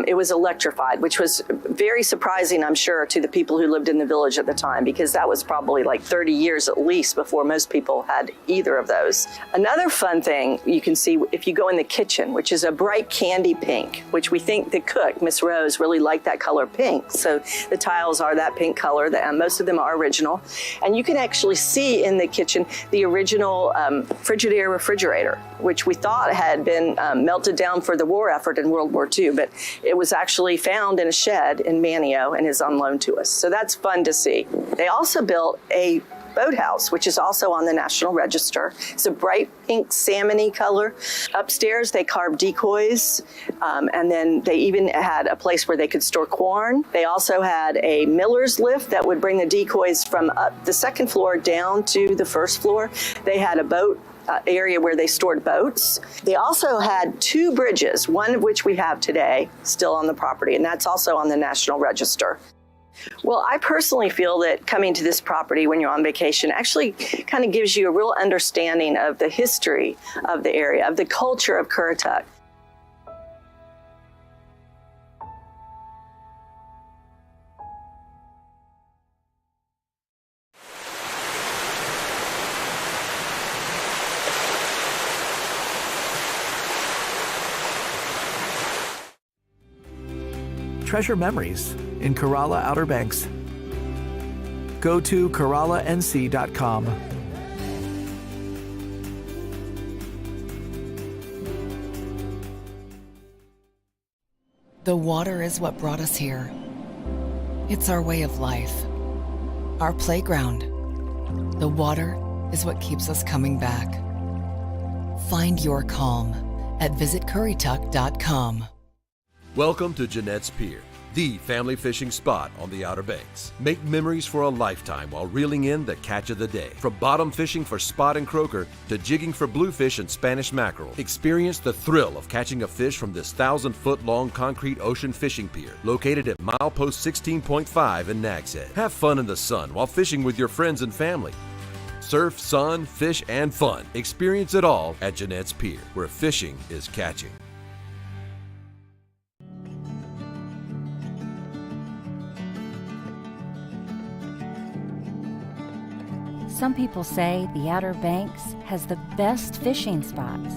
it was electrified, which was very surprising, I'm sure, to the people who lived in the village at the time, because that was probably like 30 years at least before most people had either of those. Another fun thing you can see if you go in the kitchen, which is a bright candy pink, which we think the cook, Miss Rose, really liked that color pink. So the tiles are that pink color, most of them are original. And you can actually see in the kitchen the original Frigidaire refrigerator, which we thought had been melted down for the war effort in World War II, but it was actually found in a shed in Manteo and is on loan to us. So that's fun to see. They also built a boathouse, which is also on the National Register. It's a bright pink salmon-y color. Upstairs, they carved decoys, and then they even had a place where they could store corn. They also had a miller's lift that would bring the decoys from up the second floor down to the first floor. They had a boat area where they stored boats. They also had 2 bridges, one of which we have today still on the property, and that's also on the National Register. Well, I personally feel that coming to this property when you're on vacation actually kind of gives you a real understanding of the history of the area, of the culture of Currituck. Treasure memories in Corolla Outer Banks. Go to CorollaNC.com. The water is what brought us here. It's our way of life, our playground. The water is what keeps us coming back. Find your calm at visitcurrituck.com. Welcome to Jeanette's Pier, the family fishing spot on the Outer Banks. Make memories for a lifetime while reeling in the catch of the day. From bottom fishing for spot and croaker to jigging for bluefish and Spanish mackerel, experience the thrill of catching a fish from this 1,000-foot-long concrete ocean fishing pier located at milepost 16.5 in Nags Head. Have fun in the sun while fishing with your friends and family. Surf, sun, fish, and fun. Experience it all at Jeanette's Pier, where fishing is catching. Some people say the Outer Banks has the best fishing spots.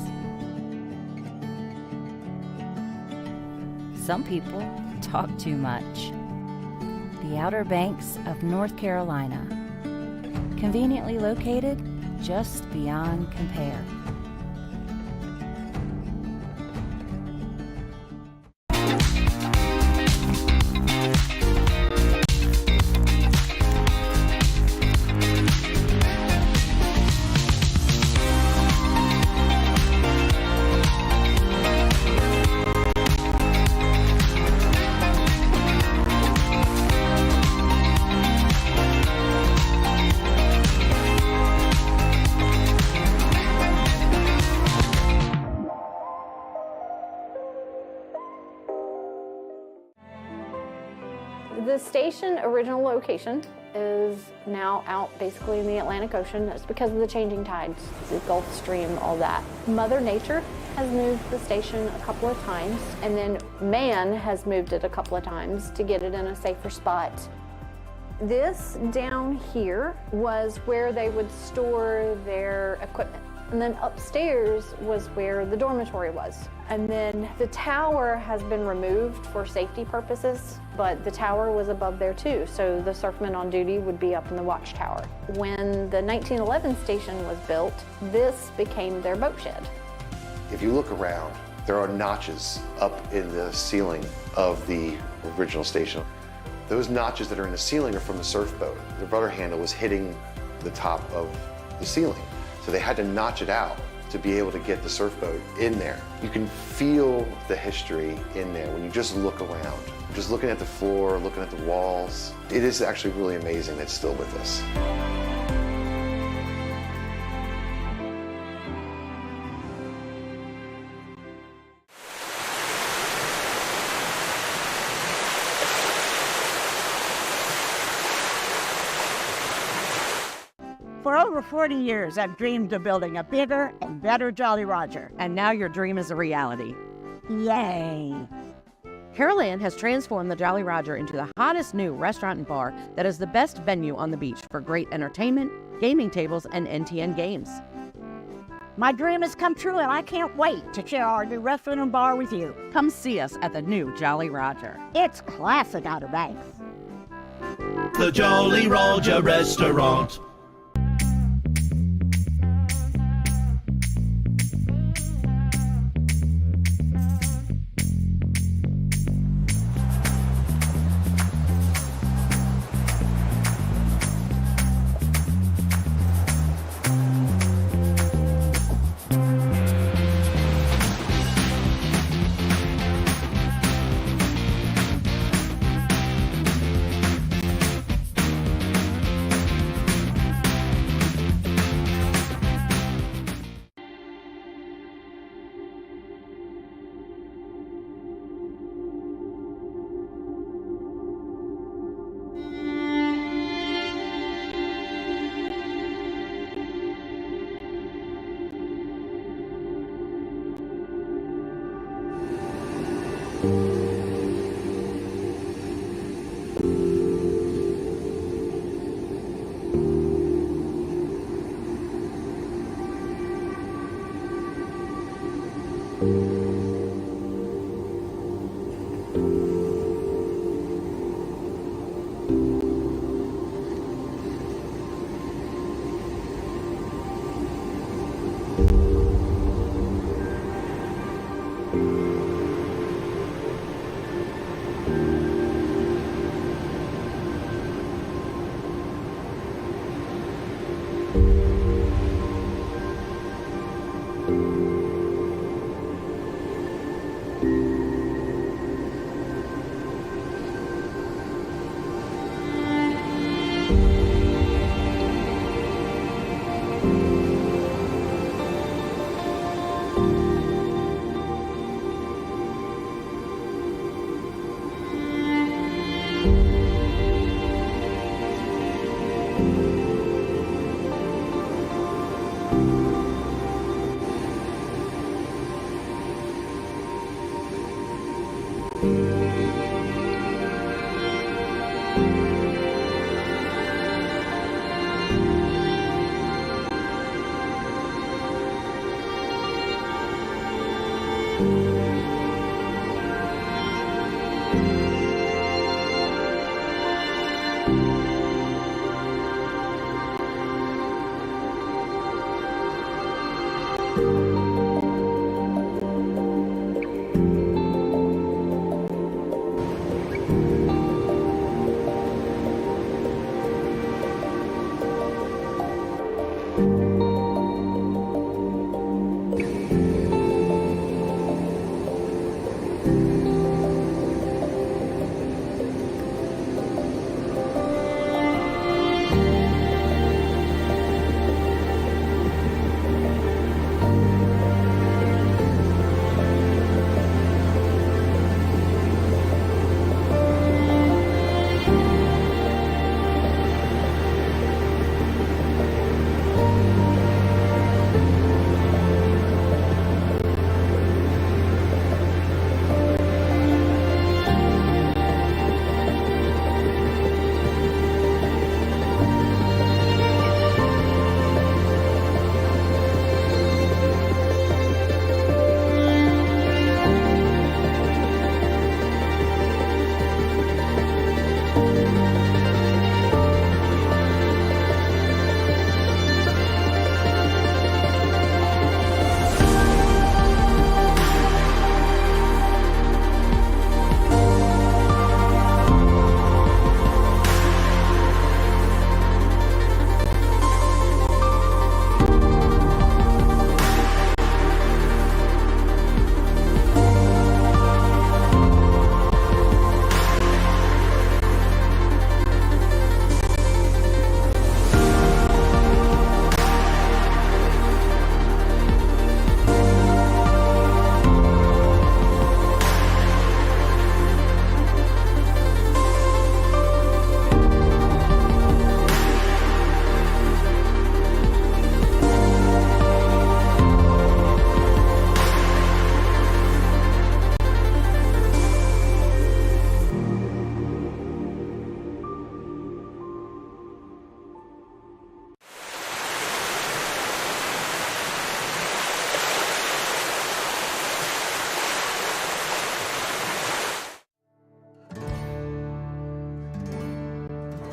Some people talk too much. The Outer Banks of North Carolina, conveniently located just beyond compare. The station original location is now out basically in the Atlantic Ocean. It's because of the changing tides, the Gulf Stream, all that. Mother Nature has moved the station a couple of times, and then man has moved it a couple of times to get it in a safer spot. This down here was where they would store their equipment. And then upstairs was where the dormitory was. And then the tower has been removed for safety purposes, but the tower was above there too. So the surfmen on duty would be up in the watchtower. When the 1911 station was built, this became their boat shed. If you look around, there are notches up in the ceiling of the original station. Those notches that are in the ceiling are from the surf boat. The rudder handle was hitting the top of the ceiling. So they had to notch it out to be able to get the surf boat in there. You can feel the history in there when you just look around. Just looking at the floor, looking at the walls. It is actually really amazing that it's still with us. For over 40 years, I've dreamed of building a bigger and better Jolly Roger. And now your dream is a reality. Yay! Carol Ann has transformed the Jolly Roger into the hottest new restaurant and bar that is the best venue on the beach for great entertainment, gaming tables, and NTN games. My dream has come true, and I can't wait to share our new restaurant and bar with you. Come see us at the new Jolly Roger. It's classic Outer Banks. The Jolly Roger Restaurant.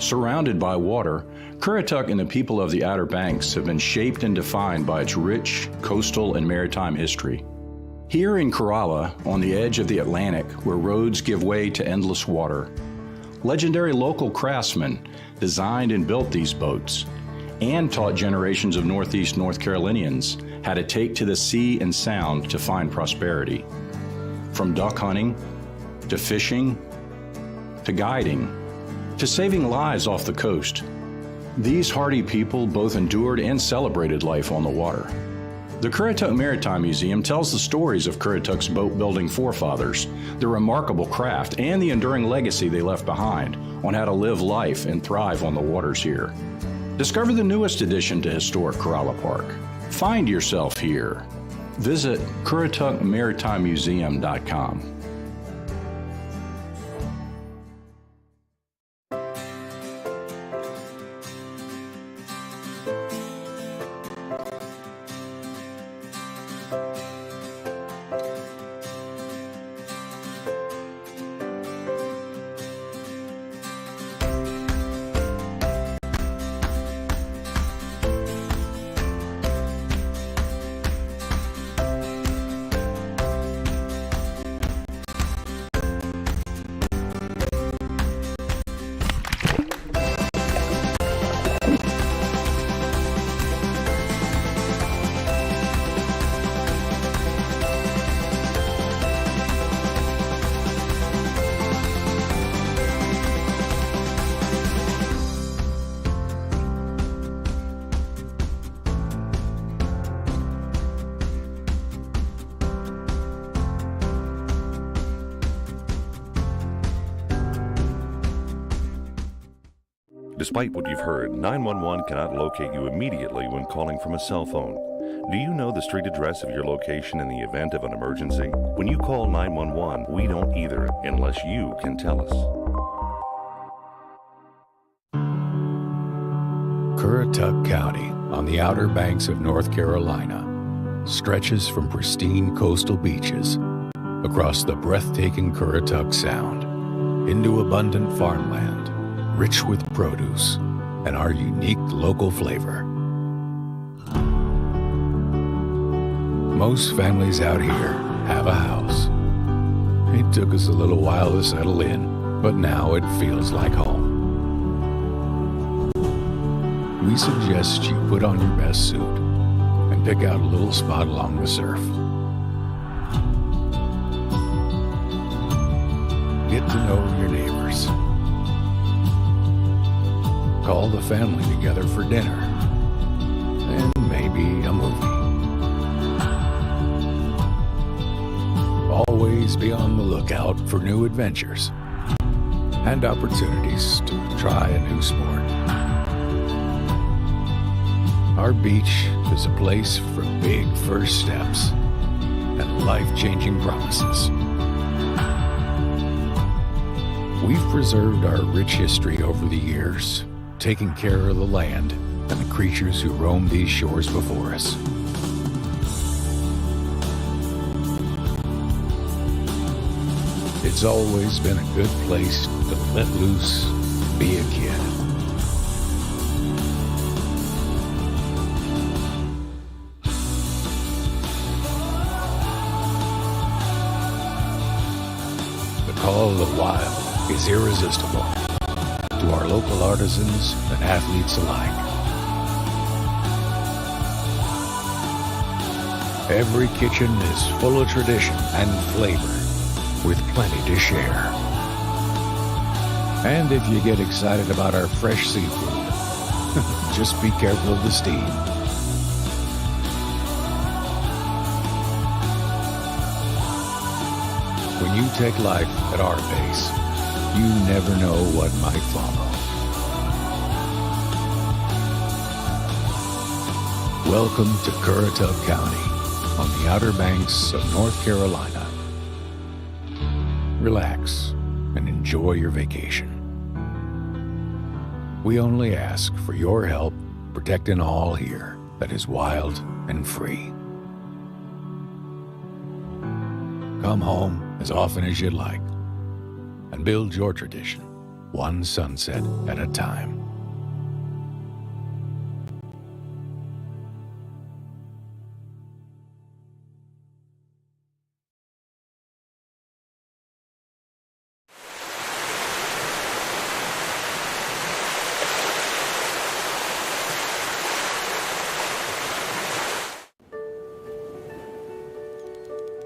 Surrounded by water, Currituck and the people of the Outer Banks have been shaped and defined by its rich coastal and maritime history. Here in Corolla, on the edge of the Atlantic, where roads give way to endless water, legendary local craftsmen designed and built these boats and taught generations of Northeast North Carolinians how to take to the sea and sound to find prosperity. From duck hunting, to fishing, to guiding, to saving lives off the coast, these hardy people both endured and celebrated life on the water. The Currituck Maritime Museum tells the stories of Currituck's boat-building forefathers, their remarkable craft, and the enduring legacy they left behind on how to live life and thrive on the waters here. Discover the newest addition to historic Corolla Park. Find yourself here. Visit CurrituckMaritimeMuseum.com. Despite what you've heard, 911 cannot locate you immediately when calling from a cell phone. Do you know the street address of your location in the event of an emergency? When you call 911, we don't either, unless you can tell us. Currituck County, on the Outer Banks of North Carolina, stretches from pristine coastal beaches across the breathtaking Currituck Sound into abundant farmland, rich with produce and our unique local flavor. Most families out here have a house. It took us a little while to settle in, but now it feels like home. We suggest you put on your best suit and pick out a little spot along the surf. Get to know your neighbors. Call the family together for dinner and maybe a movie. Always be on the lookout for new adventures and opportunities to try a new sport. Our beach is a place for big first steps and life-changing promises. We've preserved our rich history over the years, taking care of the land and the creatures who roam these shores before us. It's always been a good place to let loose and be a kid. The call of the wild is irresistible to our local artisans and athletes alike. Every kitchen is full of tradition and flavor, with plenty to share. And if you get excited about our fresh seafood, just be careful of the steam. When you take life at our pace, you never know what might follow. Welcome to Currituck County on the Outer Banks of North Carolina. Relax and enjoy your vacation. We only ask for your help protecting all here that is wild and free. Come home as often as you'd like and build your tradition, one sunset at a time.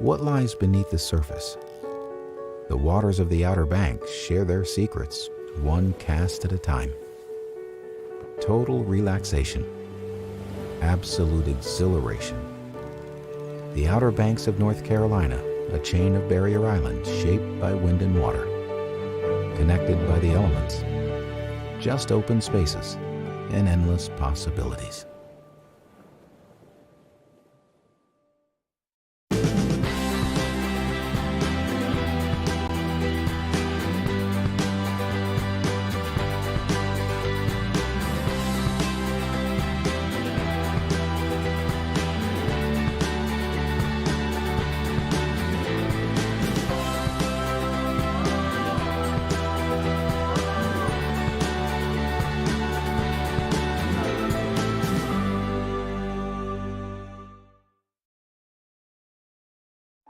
What lies beneath the surface? The waters of the Outer Banks share their secrets, one cast at a time. Total relaxation. Absolute exhilaration. The Outer Banks of North Carolina, a chain of barrier islands shaped by wind and water. Connected by the elements. Just open spaces and endless possibilities.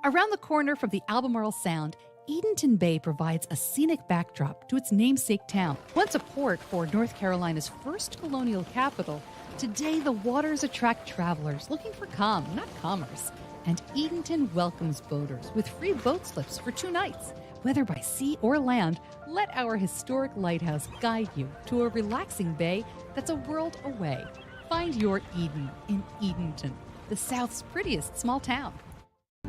Around the corner from the Albemarle Sound, Edenton Bay provides a scenic backdrop to its namesake town. Once a port for North Carolina's first colonial capital, today the waters attract travelers looking for calm, not commerce. And Edenton welcomes boaters with free boat slips for 2 nights. Whether by sea or land, let our historic lighthouse guide you to a relaxing bay that's a world away. Find your Eden in Edenton, the South's prettiest small town.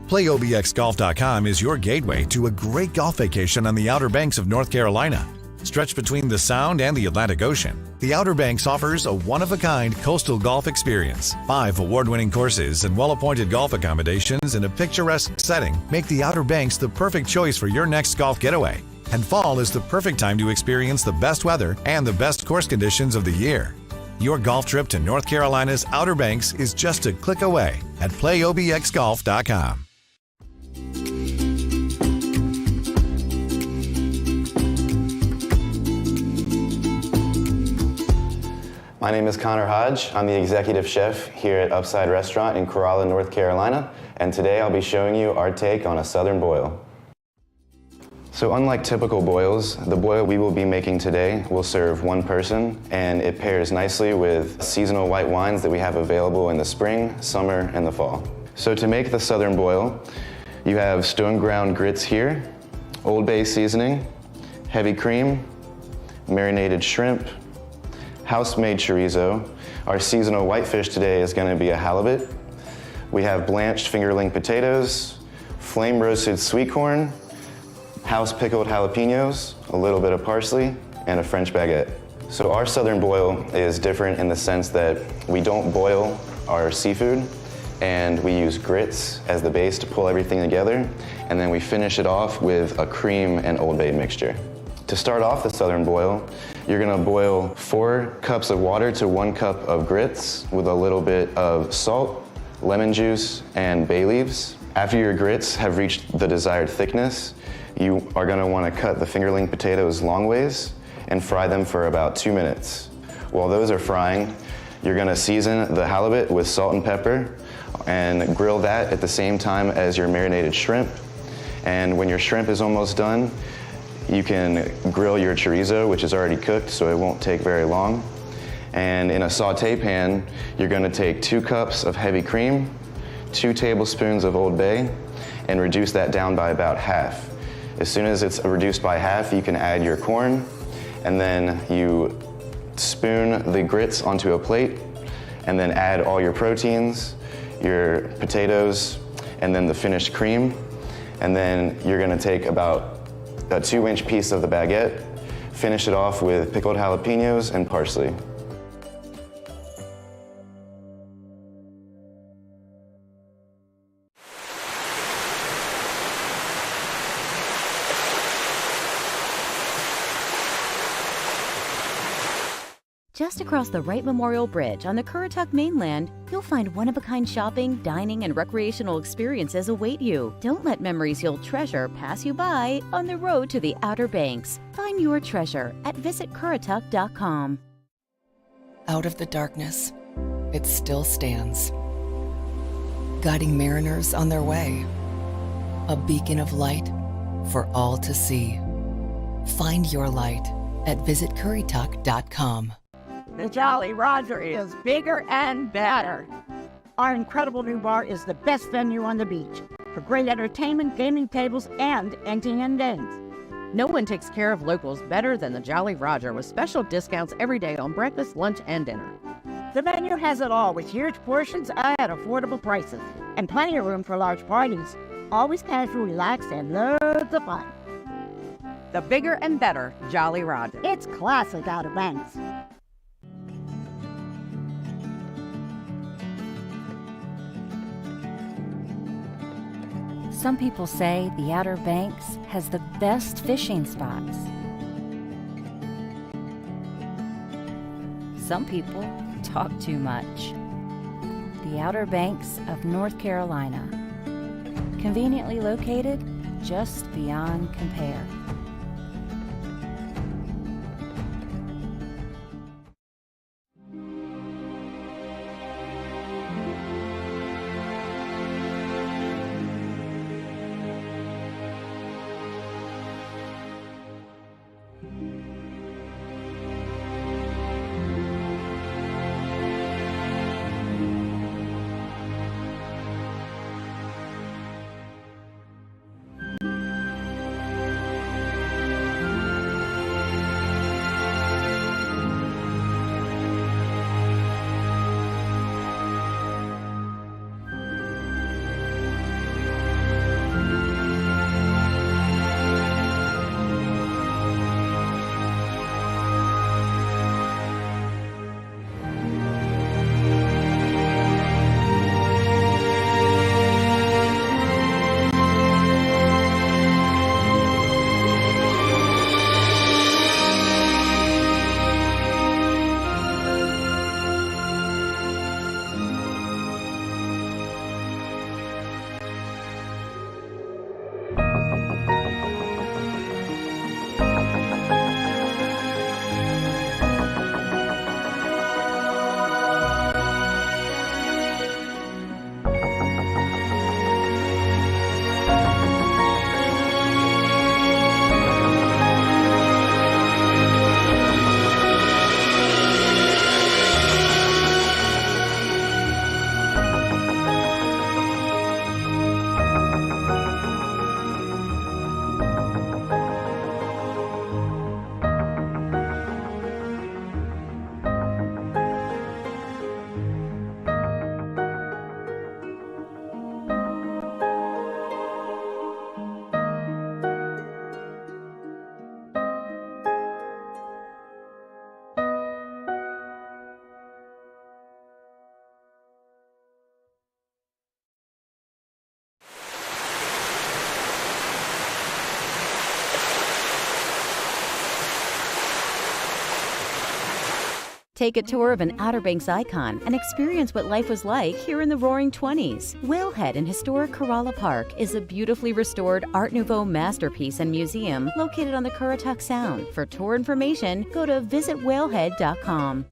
PlayOBXGolf.com is your gateway to a great golf vacation on the Outer Banks of North Carolina. Stretched between the Sound and the Atlantic Ocean, the Outer Banks offers a one-of-a-kind coastal golf experience. 5 award-winning courses and well-appointed golf accommodations in a picturesque setting make the Outer Banks the perfect choice for your next golf getaway. And fall is the perfect time to experience the best weather and the best course conditions of the year. Your golf trip to North Carolina's Outer Banks is just a click away at playobxgolf.com. My name is Connor Hodge. I'm the executive chef here at Upside Restaurant in Corolla, North Carolina, and today I'll be showing you our take on a southern boil. So unlike typical boils, the boil we will be making today will serve one person, and it pairs nicely with seasonal white wines that we have available in the spring, summer, and the fall. So to make the southern boil, you have stone ground grits here, Old Bay seasoning, heavy cream, marinated shrimp, house-made chorizo. Our seasonal whitefish today is going to be a halibut. We have blanched fingerling potatoes, flame-roasted sweet corn, house-pickled jalapenos, a little bit of parsley, and a French baguette. So our southern boil is different in the sense that we don't boil our seafood, and we use grits as the base to pull everything together, and then we finish it off with a cream and Old Bay mixture. To start off the southern boil, you're gonna boil 4 cups of water to 1 cup of grits with a little bit of salt, lemon juice, and bay leaves. After your grits have reached the desired thickness, you are gonna wanna cut the fingerling potatoes long ways and fry them for about 2 minutes. While those are frying, you're gonna season the halibut with salt and pepper and grill that at the same time as your marinated shrimp. And when your shrimp is almost done, you can grill your chorizo, which is already cooked, so it won't take very long. And in a saute pan, you're gonna take 2 cups of heavy cream, 2 tablespoons of Old Bay, and reduce that down by about half. As soon as it's reduced by half, you can add your corn, and then you spoon the grits onto a plate, and then add all your proteins, your potatoes, and then the finished cream. And then you're gonna take about a 2-inch piece of the baguette, finish it off with pickled jalapenos and parsley. Just across the Wright Memorial Bridge on the Currituck mainland, you'll find one-of-a-kind shopping, dining, and recreational experiences await you. Don't let memories you'll treasure pass you by on the road to the Outer Banks. Find your treasure at visitcurrituck.com. Out of the darkness, it still stands, guiding mariners on their way. A beacon of light for all to see. Find your light at visitcurrituck.com. The Jolly Roger is bigger and better. Our incredible new bar is the best venue on the beach for great entertainment, gaming tables, and end-to-end games. No one takes care of locals better than the Jolly Roger with special discounts every day on breakfast, lunch, and dinner. The menu has it all with huge portions at affordable prices and plenty of room for large parties. Always casual, relaxed, and loads of fun. The bigger and better Jolly Roger. It's classic Outer Banks. Some people say the Outer Banks has the best fishing spots. Some people talk too much. The Outer Banks of North Carolina, conveniently located just beyond compare. Take a tour of an Outer Banks icon and experience what life was like here in the Roaring 20s. Whalehead in historic Corolla Park is a beautifully restored Art Nouveau masterpiece and museum located on the Currituck Sound. For tour information, go to visitwhalehead.com.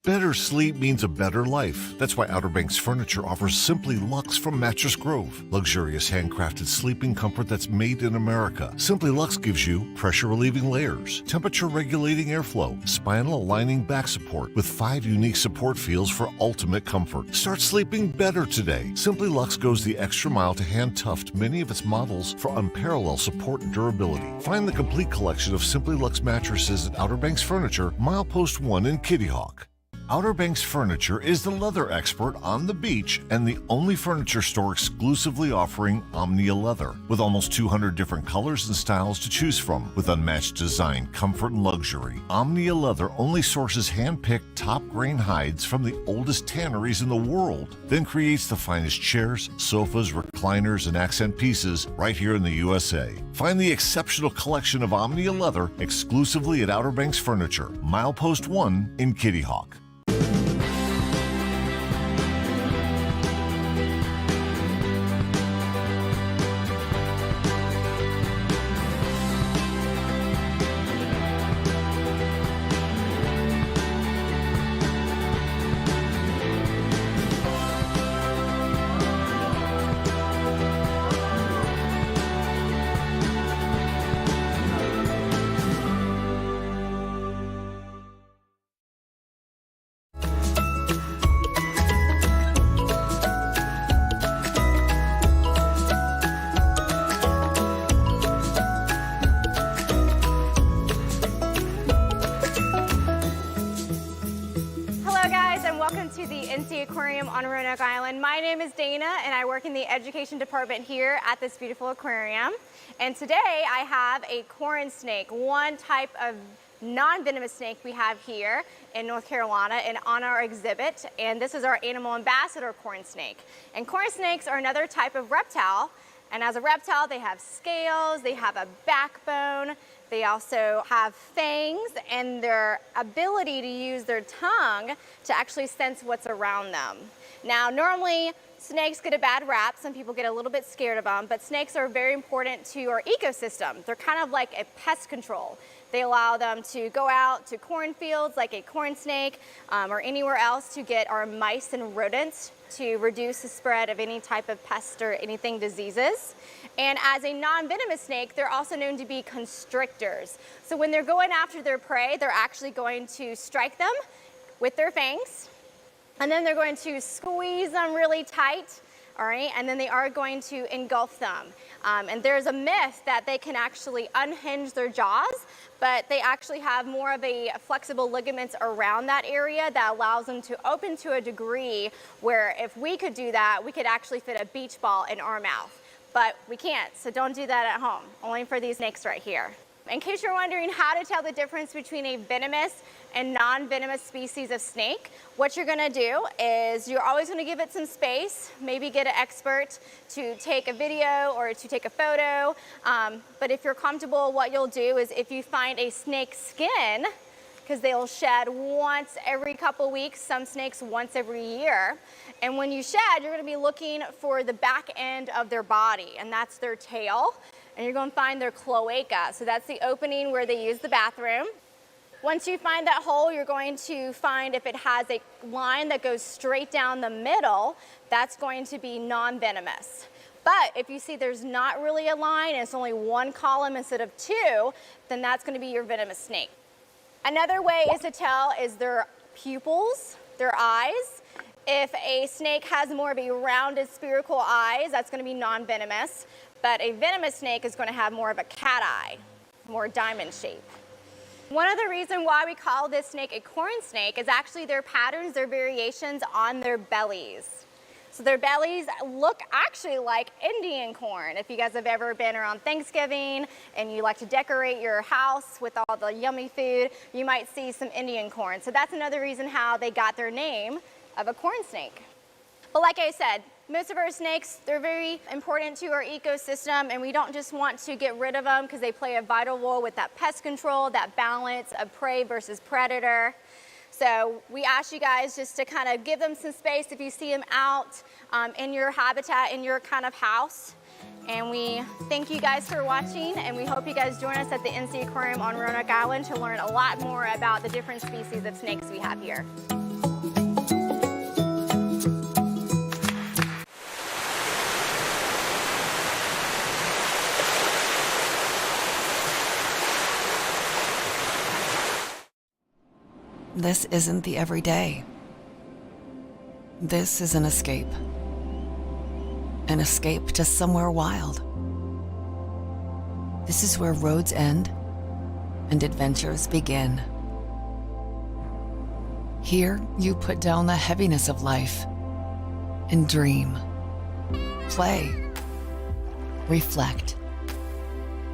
Better sleep means a better life. That's why Outer Banks Furniture offers Simply Luxe from Mattress Grove. Luxurious handcrafted sleeping comfort that's made in America. Simply Luxe gives you pressure-relieving layers, temperature-regulating airflow, spinal-aligning back support with 5 unique support feels for ultimate comfort. Start sleeping better today. Simply Luxe goes the extra mile to hand-tuft many of its models for unparalleled support and durability. Find the complete collection of Simply Luxe mattresses at Outer Banks Furniture, Milepost 1 in Kitty Hawk. Outer Banks Furniture is the leather expert on the beach and the only furniture store exclusively offering Omnia leather, with almost 200 different colors and styles to choose from. With unmatched design, comfort, and luxury, Omnia leather only sources hand-picked top-grain hides from the oldest tanneries in the world, then creates the finest chairs, sofas, recliners, and accent pieces right here in the USA. Find the exceptional collection of Omnia leather exclusively at Outer Banks Furniture, Milepost 1 in Kitty Hawk. Aquarium on Roanoke Island. My name is Dana and I work in the education department here at this beautiful aquarium. And today I have a corn snake, one type of non-venomous snake we have here in North Carolina and on our exhibit. And this is our animal ambassador corn snake. And corn snakes are another type of reptile. And as a reptile, they have scales, they have a backbone, they also have fangs, and their ability to use their tongue to actually sense what's around them. Now, normally, snakes get a bad rap. Some people get a little bit scared of them, but snakes are very important to our ecosystem. They're kind of like a pest control. They allow them to go out to cornfields like a corn snake or anywhere else to get our mice and rodents to reduce the spread of any type of pest or anything diseases. And as a non-venomous snake, they're also known to be constrictors. So when they're going after their prey, they're actually going to strike them with their fangs, and then they're going to squeeze them really tight, all right, and then they are going to engulf them. And there's a myth that they can actually unhinge their jaws, but they actually have more of a flexible ligaments around that area that allows them to open to a degree where if we could do that, we could actually fit a beach ball in our mouth. But we can't, so don't do that at home, only for these snakes right here. In case you're wondering how to tell the difference between a venomous and non-venomous species of snake, what you're gonna do is you're always gonna give it some space, maybe get an expert to take a video or to take a photo. But if you're comfortable, what you'll do is if you find a snake skin, because they'll shed once every couple weeks, some snakes once every year. And when you shed, you're gonna be looking for the back end of their body, and that's their tail. And you're gonna find their cloaca. So that's the opening where they use the bathroom. Once you find that hole, you're going to find if it has a line that goes straight down the middle, that's going to be non-venomous. But if you see there's not really a line and it's only one column instead of two, then that's gonna be your venomous snake. Another way is to tell is their pupils, their eyes. If a snake has more of a rounded spherical eyes, that's gonna be non-venomous. But a venomous snake is gonna have more of a cat eye, more diamond shape. One of the reasons why we call this snake a corn snake is actually their patterns, their variations on their bellies. So their bellies look actually like Indian corn. If you guys have ever been around Thanksgiving and you like to decorate your house with all the yummy food, you might see some Indian corn. So that's another reason how they got their name of a corn snake. But like I said, most of our snakes, they're very important to our ecosystem, and we don't just want to get rid of them because they play a vital role with that pest control, that balance of prey versus predator. So we ask you guys just to kind of give them some space if you see them out in your habitat, in your kind of house. And we thank you guys for watching, and we hope you guys join us at the NC Aquarium on Roanoke Island to learn a lot more about the different species of snakes we have here. This isn't the everyday. This is an escape. An escape to somewhere wild. This is where roads end and adventures begin. Here, you put down the heaviness of life and dream, play, reflect,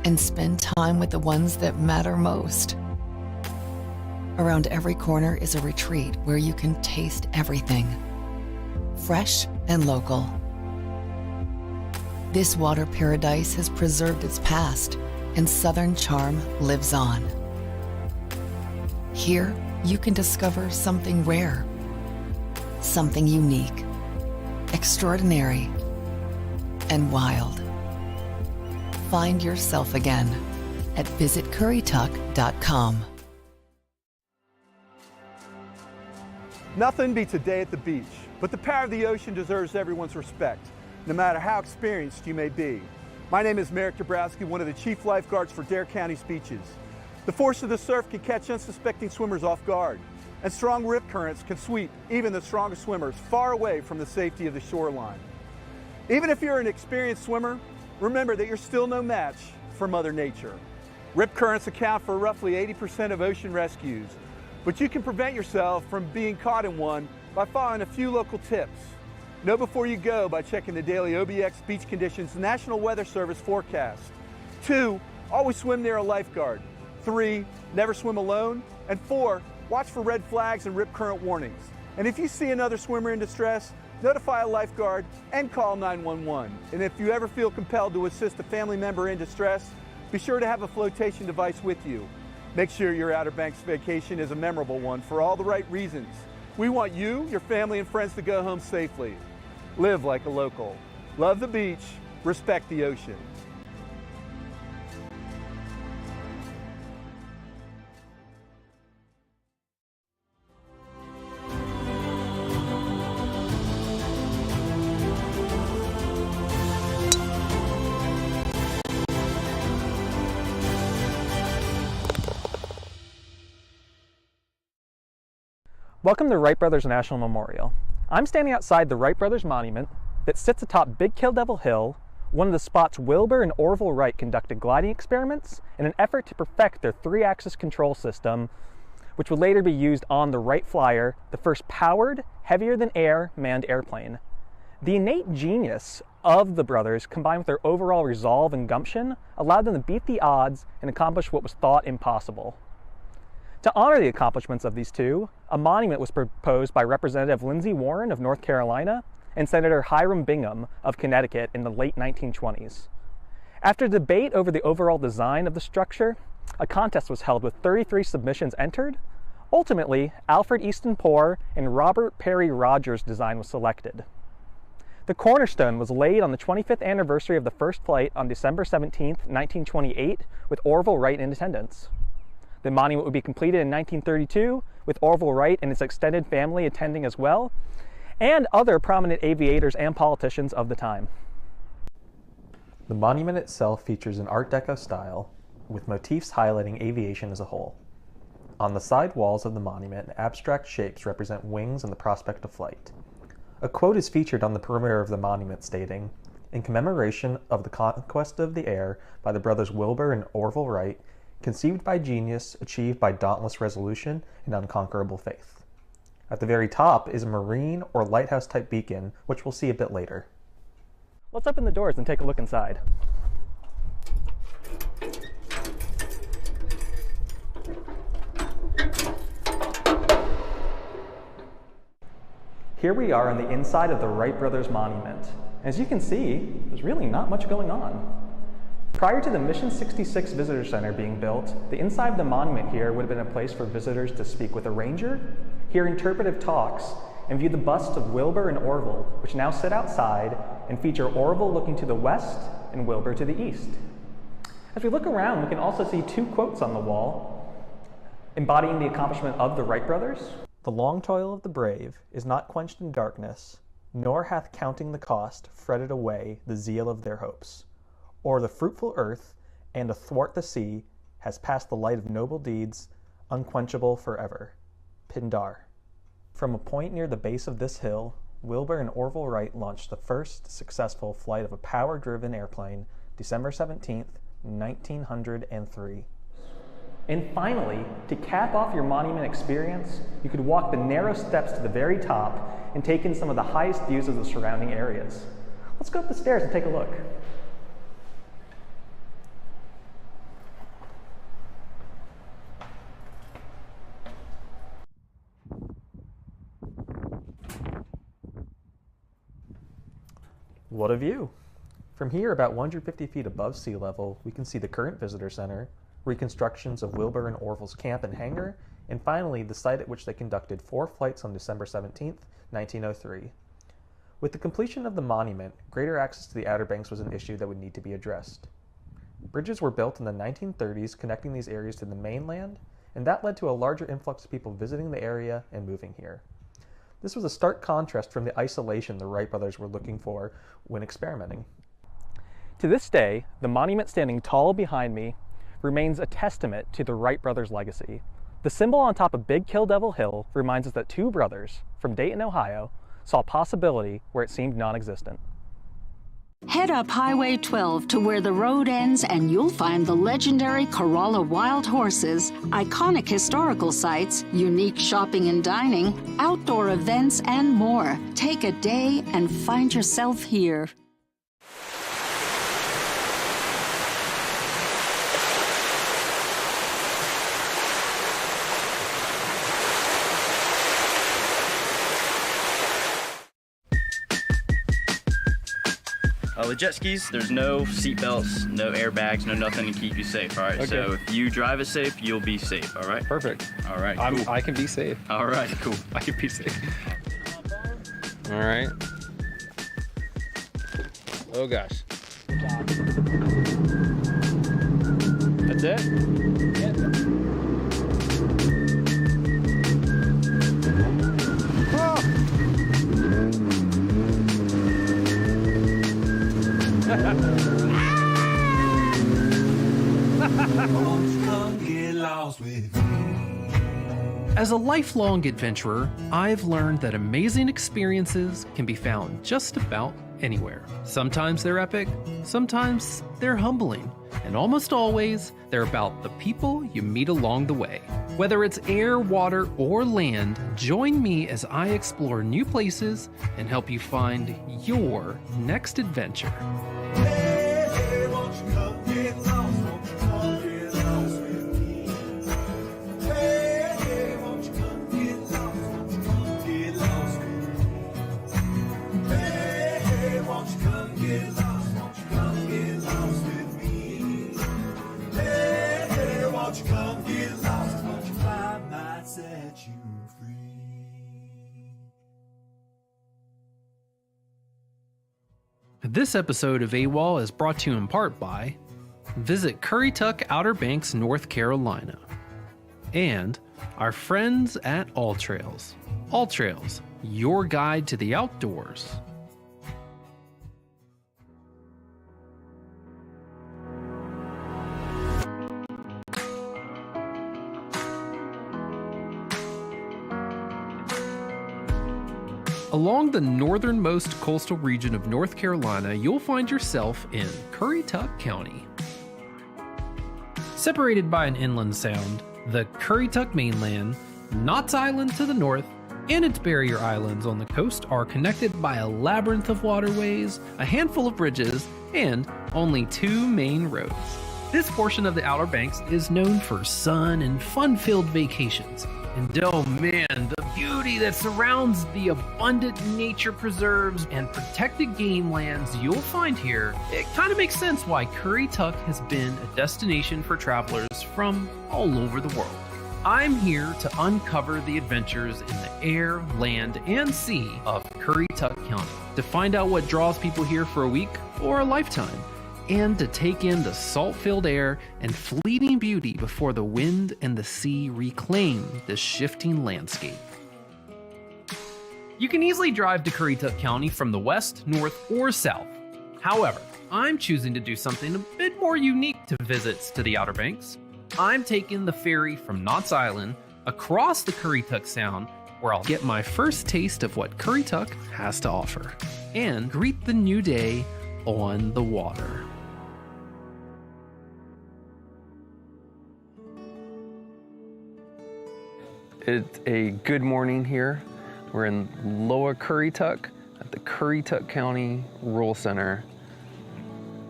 and spend time with the ones that matter most. Around every corner is a retreat where you can taste everything, fresh and local. This water paradise has preserved its past, and Southern charm lives on. Here, you can discover something rare, something unique, extraordinary, and wild. Find yourself again at visitcurrituck.com. Nothing beats a day at the beach, but the power of the ocean deserves everyone's respect, no matter how experienced you may be. My name is Merrick Dabrowski, one of the chief lifeguards for Dare County's beaches. The force of the surf can catch unsuspecting swimmers off guard, and strong rip currents can sweep even the strongest swimmers far away from the safety of the shoreline. Even if you're an experienced swimmer, remember that you're still no match for Mother Nature. Rip currents account for roughly 80% of ocean rescues, but you can prevent yourself from being caught in one by following a few local tips. Know before you go by checking the daily OBX Beach Conditions National Weather Service forecast. 2, always swim near a lifeguard. 3, never swim alone. And 4, watch for red flags and rip current warnings. And if you see another swimmer in distress, notify a lifeguard and call 911. And if you ever feel compelled to assist a family member in distress, be sure to have a flotation device with you. Make sure your Outer Banks vacation is a memorable one for all the right reasons. We want you, your family, and friends to go home safely. Live like a local. Love the beach, respect the ocean. Welcome to Wright Brothers National Memorial. I'm standing outside the Wright Brothers Monument that sits atop Big Kill Devil Hill, one of the spots Wilbur and Orville Wright conducted gliding experiments in an effort to perfect their 3-axis control system, which would later be used on the Wright Flyer, the first powered, heavier-than-air manned airplane. The innate genius of the brothers, combined with their overall resolve and gumption, allowed them to beat the odds and accomplish what was thought impossible. To honor the accomplishments of these two, a monument was proposed by Representative Lindsey Warren of North Carolina and Senator Hiram Bingham of Connecticut in the late 1920s. After debate over the overall design of the structure, a contest was held with 33 submissions entered. Ultimately, Alfred Easton Poor and Robert Perry Rogers' design was selected. The cornerstone was laid on the 25th anniversary of the first flight on December 17, 1928, with Orville Wright in attendance. The monument would be completed in 1932, with Orville Wright and his extended family attending as well, and other prominent aviators and politicians of the time. The monument itself features an Art Deco style, with motifs highlighting aviation as a whole. On the side walls of the monument, abstract shapes represent wings and the prospect of flight. A quote is featured on the perimeter of the monument stating, "In commemoration of the conquest of the air by the brothers Wilbur and Orville Wright, conceived by genius, achieved by dauntless resolution and unconquerable faith." At the very top is a marine or lighthouse type beacon, which we'll see a bit later. Let's open the doors and take a look inside. Here we are on the inside of the Wright Brothers Monument. As you can see, there's really not much going on. Prior to the Mission 66 Visitor Center being built, the inside of the monument here would have been a place for visitors to speak with a ranger, hear interpretive talks, and view the busts of Wilbur and Orville, which now sit outside and feature Orville looking to the west and Wilbur to the east. As we look around, we can also see two quotes on the wall, embodying the accomplishment of the Wright brothers. The long toil of the brave is not quenched in darkness, nor hath counting the cost fretted away the zeal of their hopes. O'er the fruitful earth and athwart the sea has passed the light of noble deeds, unquenchable forever. Pindar. From a point near the base of this hill, Wilbur and Orville Wright launched the first successful flight of a power-driven airplane, December 17th, 1903. And finally, to cap off your monument experience, you could walk the narrow steps to the very top and take in some of the highest views of the surrounding areas. Let's go up the stairs and take a look. What a view! From here, about 150 feet above sea level, we can see the current visitor center, reconstructions of Wilbur and Orville's camp and hangar, and finally the site at which they conducted 4 flights on December 17, 1903. With the completion of the monument, greater access to the Outer Banks was an issue that would need to be addressed. Bridges were built in the 1930s connecting these areas to the mainland, and that led to a larger influx of people visiting the area and moving here. This was a stark contrast from the isolation the Wright brothers were looking for when experimenting. To this day, the monument standing tall behind me remains a testament to the Wright brothers' legacy. The symbol on top of Big Kill Devil Hill reminds us that 2 brothers from Dayton, Ohio, saw possibility where it seemed non-existent. Head up Highway 12 to where the road ends and you'll find the legendary Corolla wild horses, iconic historical sites, unique shopping and dining, outdoor events, and more. Take a day and find yourself here. With jet skis, there's no seat belts, no airbags, no nothing to keep you safe, all right? Okay. So if you drive it safe, you'll be safe, all right? Perfect. All right, cool. I can be safe. All right, cool. I can be safe. All right. Oh gosh. That's it? Yep. As a lifelong adventurer, I've learned that amazing experiences can be found just about anywhere. Sometimes they're epic, sometimes they're humbling, and almost always they're about the people you meet along the way. Whether it's air, water, or land, join me as I explore new places and help you find your next adventure. This episode of AWOL is brought to you in part by Visit Currituck, Outer Banks, North Carolina, and our friends at All Trails. All Trails, your guide to the outdoors. Along the northernmost coastal region of North Carolina, you'll find yourself in Currituck County. Separated by an inland sound, the Currituck mainland, Knott's Island to the north, and its barrier islands on the coast are connected by a labyrinth of waterways, a handful of bridges, and only 2 main roads. This portion of the Outer Banks is known for sun and fun-filled vacations. And oh man, the beauty that surrounds the abundant nature preserves and protected game lands you'll find here, it kind of makes sense why Currituck has been a destination for travelers from all over the world. I'm here to uncover the adventures in the air, land, and sea of Currituck County, to find out what draws people here for a week or a lifetime, and to take in the salt-filled air and fleeting beauty before the wind and the sea reclaim this shifting landscape. You can easily drive to Currituck County from the west, north, or south. However, I'm choosing to do something a bit more unique to visits to the Outer Banks. I'm taking the ferry from Knott's Island across the Currituck Sound, where I'll get my first taste of what Currituck has to offer, and greet the new day on the water. It's a good morning here. We're in Lower Currituck at the Currituck County Rural Center,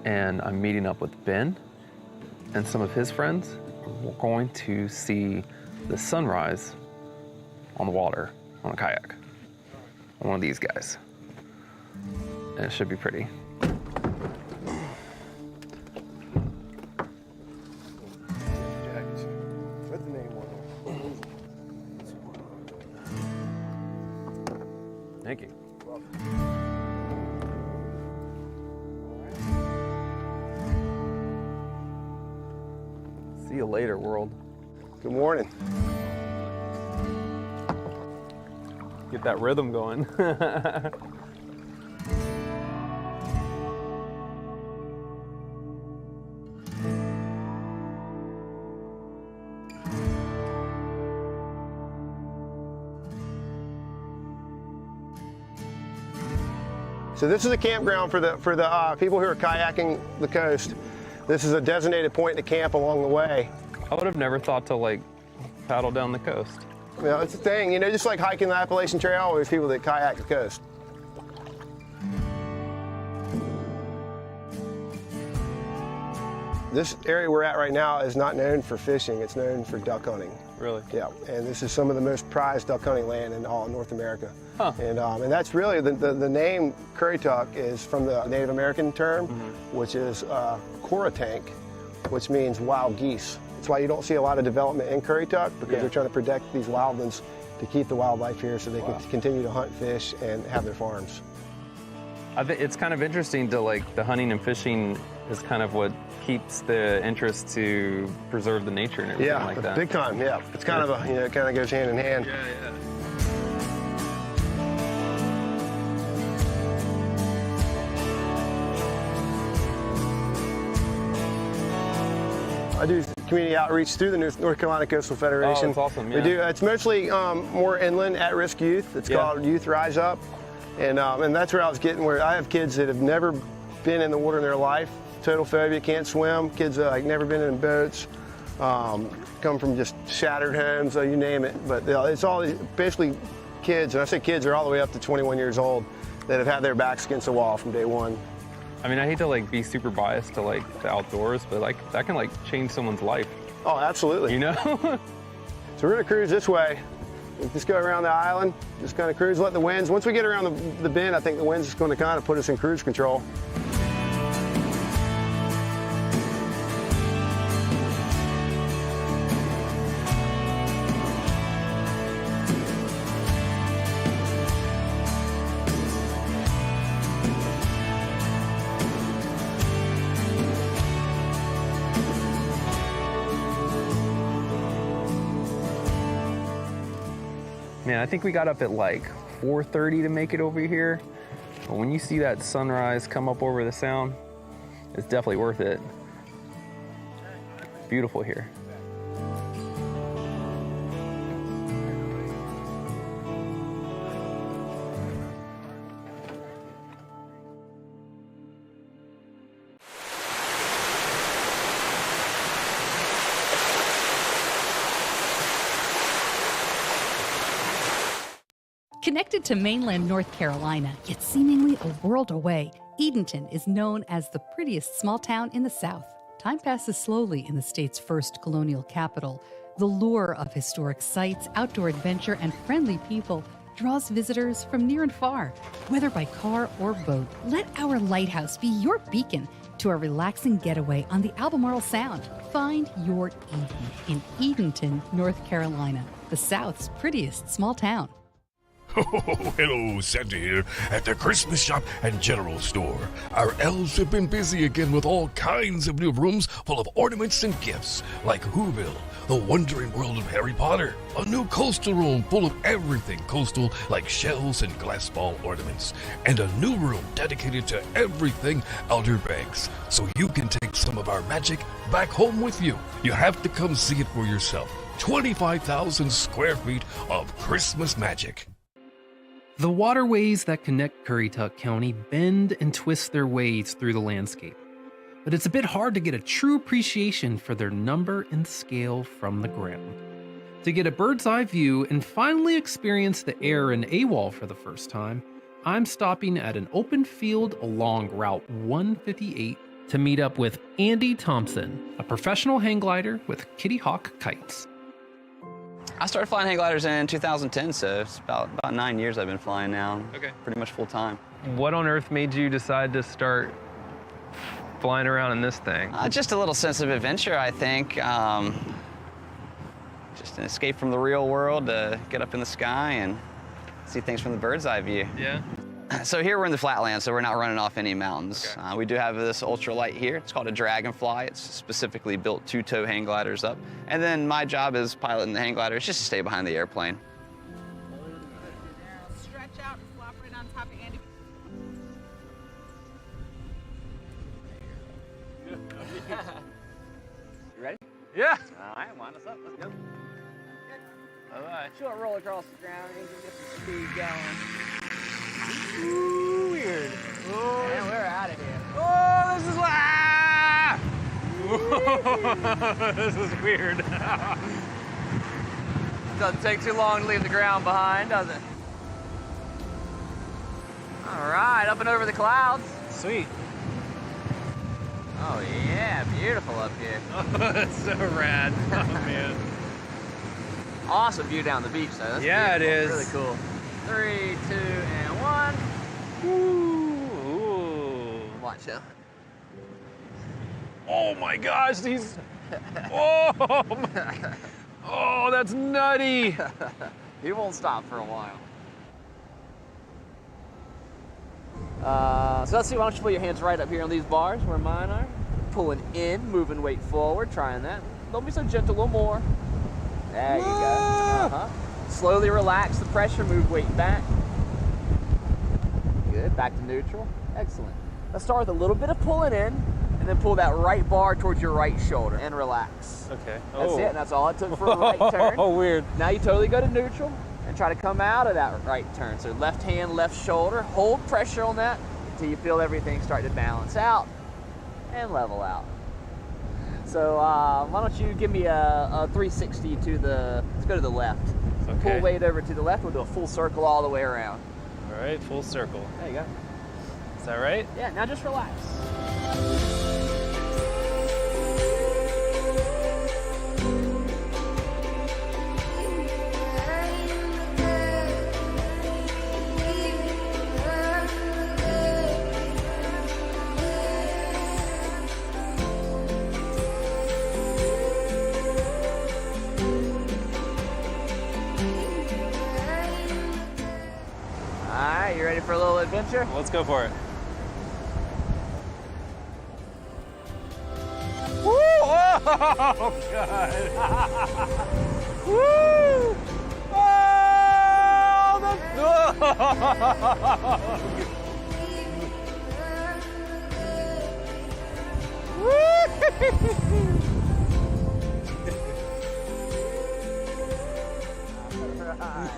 and I'm meeting up with Ben and some of his friends. We're going to see the sunrise on the water on a kayak, on one of these guys, and it should be pretty. Thank you. See you later, world. Good morning. Get that rhythm going. So this is a campground for the people who are kayaking the coast. This is a designated point to camp along the way. I would have never thought to like paddle down the coast. You know, it's a thing, you know, just like hiking the Appalachian Trail, there's people that kayak the coast. This area we're at right now is not known for fishing, it's known for duck hunting. Really? Yeah, and this is some of the most prized duck hunting land in all of North America. Huh. And that's really, the name Currituck is from the Native American term, which is Coratank, which means wild geese. That's why you don't see a lot of development in Currituck, because they're trying to protect these wildlands to keep the wildlife here so they can continue to hunt fish and have their farms. I think it's kind of interesting to like the hunting and fishing is kind of what keeps the interest to preserve the nature and everything like that. Big time, yeah. It's kind of a, you know, it kind of goes hand in hand. Yeah, yeah. I do community outreach through the North Carolina Coastal Federation. Oh, that's awesome, yeah. We do. It's mostly more inland at-risk youth. It's called Youth Rise Up. And that's where I was getting, where I have kids that have never been in the water in their life, total phobia, can't swim, kids that like never been in boats, come from just shattered homes, you name it. But it's all basically kids, and I say kids are all the way up to 21 years old, that have had their backs against the wall from day one. I mean, I hate to like be super biased to like the outdoors, but like that can like change someone's life. Oh, absolutely. You know? So we're gonna cruise this way. We just go around the island, just kind of cruise, let the winds. Once we get around the bend, I think the wind's just gonna kind of put us in cruise control. Man, I think we got up at like 4:30 to make it over here. But when you see that sunrise come up over the sound, it's definitely worth it. It's beautiful here. Connected to mainland North Carolina, yet seemingly a world away, Edenton is known as the prettiest small town in the South. Time passes slowly in the state's first colonial capital. The lure of historic sites, outdoor adventure, and friendly people draws visitors from near and far, whether by car or boat. Let our lighthouse be your beacon to a relaxing getaway on the Albemarle Sound. Find your Eden in Edenton, North Carolina, the South's prettiest small town. Oh, hello, Santa here at the Christmas shop and general store. Our elves have been busy again with all kinds of new rooms full of ornaments and gifts, like Whoville, the wondering world of Harry Potter, a new coastal room full of everything coastal like shells and glass ball ornaments, and a new room dedicated to everything Outer Banks, so you can take some of our magic back home with you. You have to come see it for yourself. 25,000 square feet of Christmas magic. The waterways that connect Currituck County bend and twist their ways through the landscape, but it's a bit hard to get a true appreciation for their number and scale from the ground. To get a bird's eye view and finally experience the air in AWOL for the first time, I'm stopping at an open field along Route 158 to meet up with Andy Thompson, a professional hang glider with Kitty Hawk Kites. I started flying hang gliders in 2010, so it's about 9 years I've been flying now. Okay. Pretty much full time. What on earth made you decide to start flying around in this thing? Just a little sense of adventure, I think. Just an escape from the real world to get up in the sky and see things from the bird's eye view. Yeah. So here we're in the flatlands, so we're not running off any mountains. Okay. We do have this ultralight here. It's called a Dragonfly. It's specifically built to tow hang gliders up. And then my job as piloting the hang glider is just to stay behind the airplane. Stretch out and flop right on top of Andy. You ready? Yeah. All right, wind us up. Let's go. All right. Short roll across the ground. You can get some speed going. Ooh, weird. Oh, and we're out of here. Oh, this is this is weird. Doesn't take too long to leave the ground behind, does it? All right, up and over the clouds. Sweet. Oh yeah, beautiful up here. Oh, that's so rad. Oh man. Awesome view down the beach though. That's yeah, beautiful. it is. Really cool. 3, 2, and 1. Ooh. Watch out. Oh my gosh, these. Oh, oh, that's nutty. He won't stop for a while. So let's see, why don't you put your hands right up here on these bars where mine are. Pulling in, moving weight forward, trying that. Don't be so gentle, a little more. There you go. Slowly relax the pressure, move weight back. Good, back to neutral. Excellent. Let's start with a little bit of pulling in, and then pull that right bar towards your right shoulder and relax. Okay. That's it, and that's all it took for a right turn. Oh, weird. Now you totally go to neutral and try to come out of that right turn. So left hand, left shoulder, hold pressure on that until you feel everything start to balance out and level out. So why don't you give me a 360 to the, let's go to the left. So Okay. pull weight over to the left, we'll do a full circle all the way around. All right, full circle. There you go. Is that right? Yeah, now just relax. All right, you ready for a little adventure? Let's go for it. Woo! Oh, God. Woo!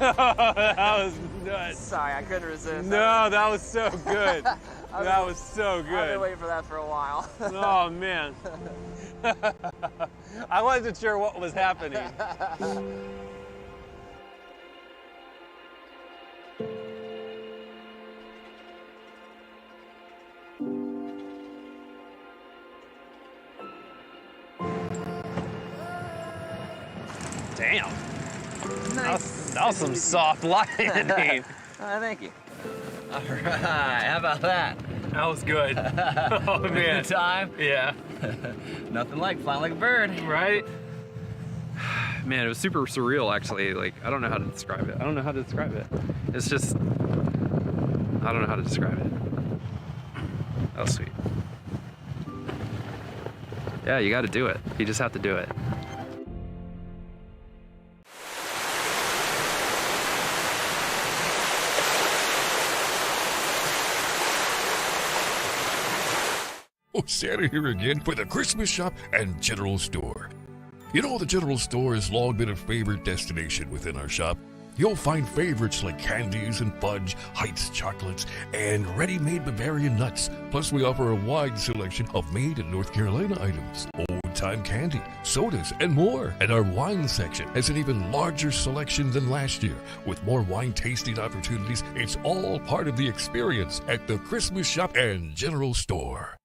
That was nuts. Sorry, I couldn't resist. No, that was so good. That was so I've been good. waiting for that for a while. Oh, man. I wasn't sure what was happening. Damn. Nice. That was some soft landing. Thank you. All right, how about that? That was good. Oh, man. Good time? Yeah. Nothing like flying like a bird. Right? Man, it was super surreal, actually. Like, I don't know how to describe it. It's just, I don't know how to describe it. That was sweet. Yeah, you got to do it. You just have to do it. Oh, Santa here again for the Christmas shop and general store. You know, the general store has long been a favorite destination within our shop. You'll find favorites like candies and fudge, Heights chocolates, and ready-made Bavarian nuts. Plus, we offer a wide selection of made in North Carolina items, old-time candy, sodas, and more. And our wine section has an even larger selection than last year. With more wine tasting opportunities, it's all part of the experience at the Christmas shop and general store.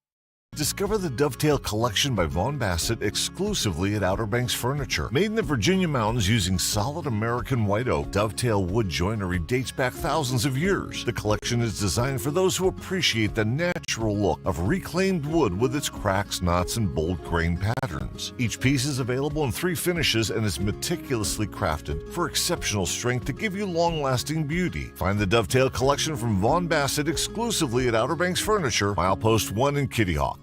Discover the Dovetail Collection by Vaughn Bassett exclusively at Outer Banks Furniture. Made in the Virginia mountains using solid American white oak, Dovetail wood joinery dates back thousands of years. The collection is designed for those who appreciate the natural look of reclaimed wood with its cracks, knots, and bold grain patterns. Each piece is available in 3 finishes and is meticulously crafted for exceptional strength to give you long-lasting beauty. Find the Dovetail Collection from Vaughn Bassett exclusively at Outer Banks Furniture, Milepost 1 in Kitty Hawk.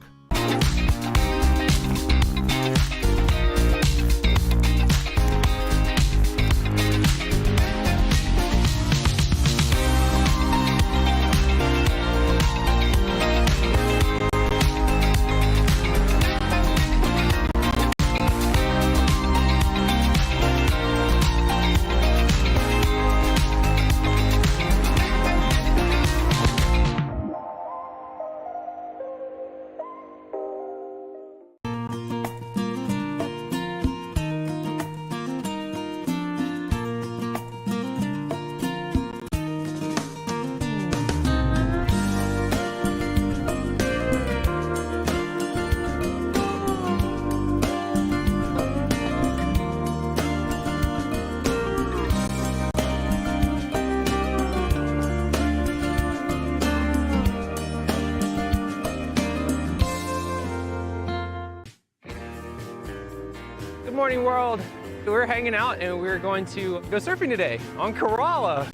Good morning, world. We're hanging out and we're going to go surfing today on Corolla.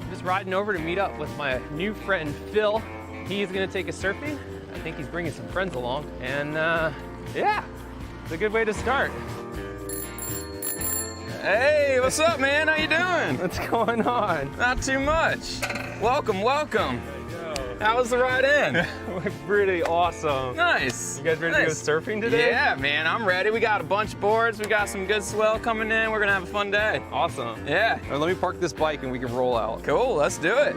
I'm just riding over to meet up with my new friend, Phil. He's gonna take us surfing. I think he's bringing some friends along. And yeah, it's a good way to start. Hey, what's up, man? How you doing? What's going on? Not too much. Welcome, welcome. How was the ride in? Pretty awesome. Nice. You guys ready to go surfing today? Yeah, man, I'm ready. We got a bunch of boards. We got some good swell coming in. We're gonna have a fun day. Awesome. Yeah. All right, let me park this bike and we can roll out. Cool, let's do it.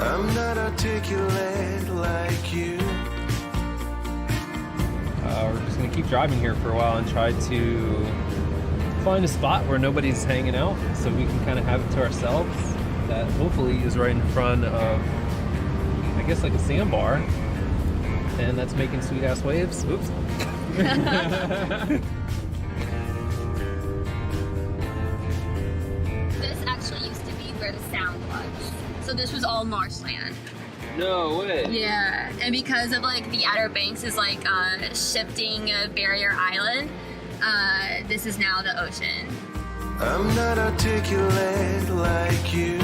I'm not articulate like you. We're just gonna keep driving here for a while and try to find a spot where nobody's hanging out so we can kind of have it to ourselves. That hopefully is right in front of, I guess, like a sandbar, and that's making sweet ass waves. Oops. This actually used to be where the sound was. So this was all marshland. No way. Yeah, and because of like the Outer Banks is like shifting a barrier island, this is now the ocean. I'm not articulate like you.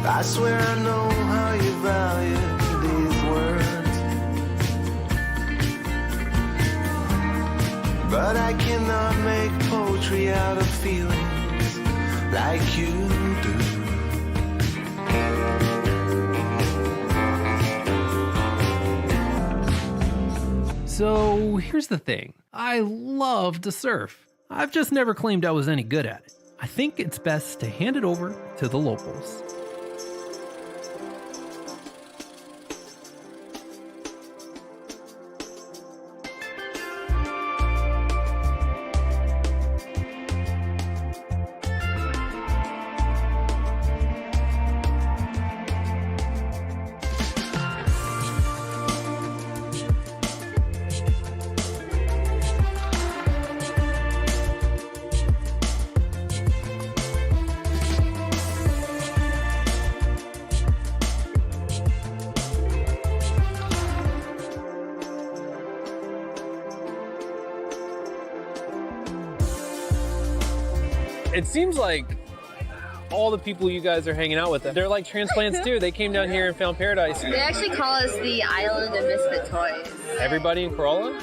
I swear I know how you value these words, but I cannot make poetry out of feelings like you do. So here's the thing. I love to surf. I've just never claimed I was any good at it. I think it's best to hand it over to the locals. It seems like all the people you guys are hanging out with, they're like transplants too. They came down here and found paradise. They actually call us the Island of Misfit Toys. Everybody in Corolla?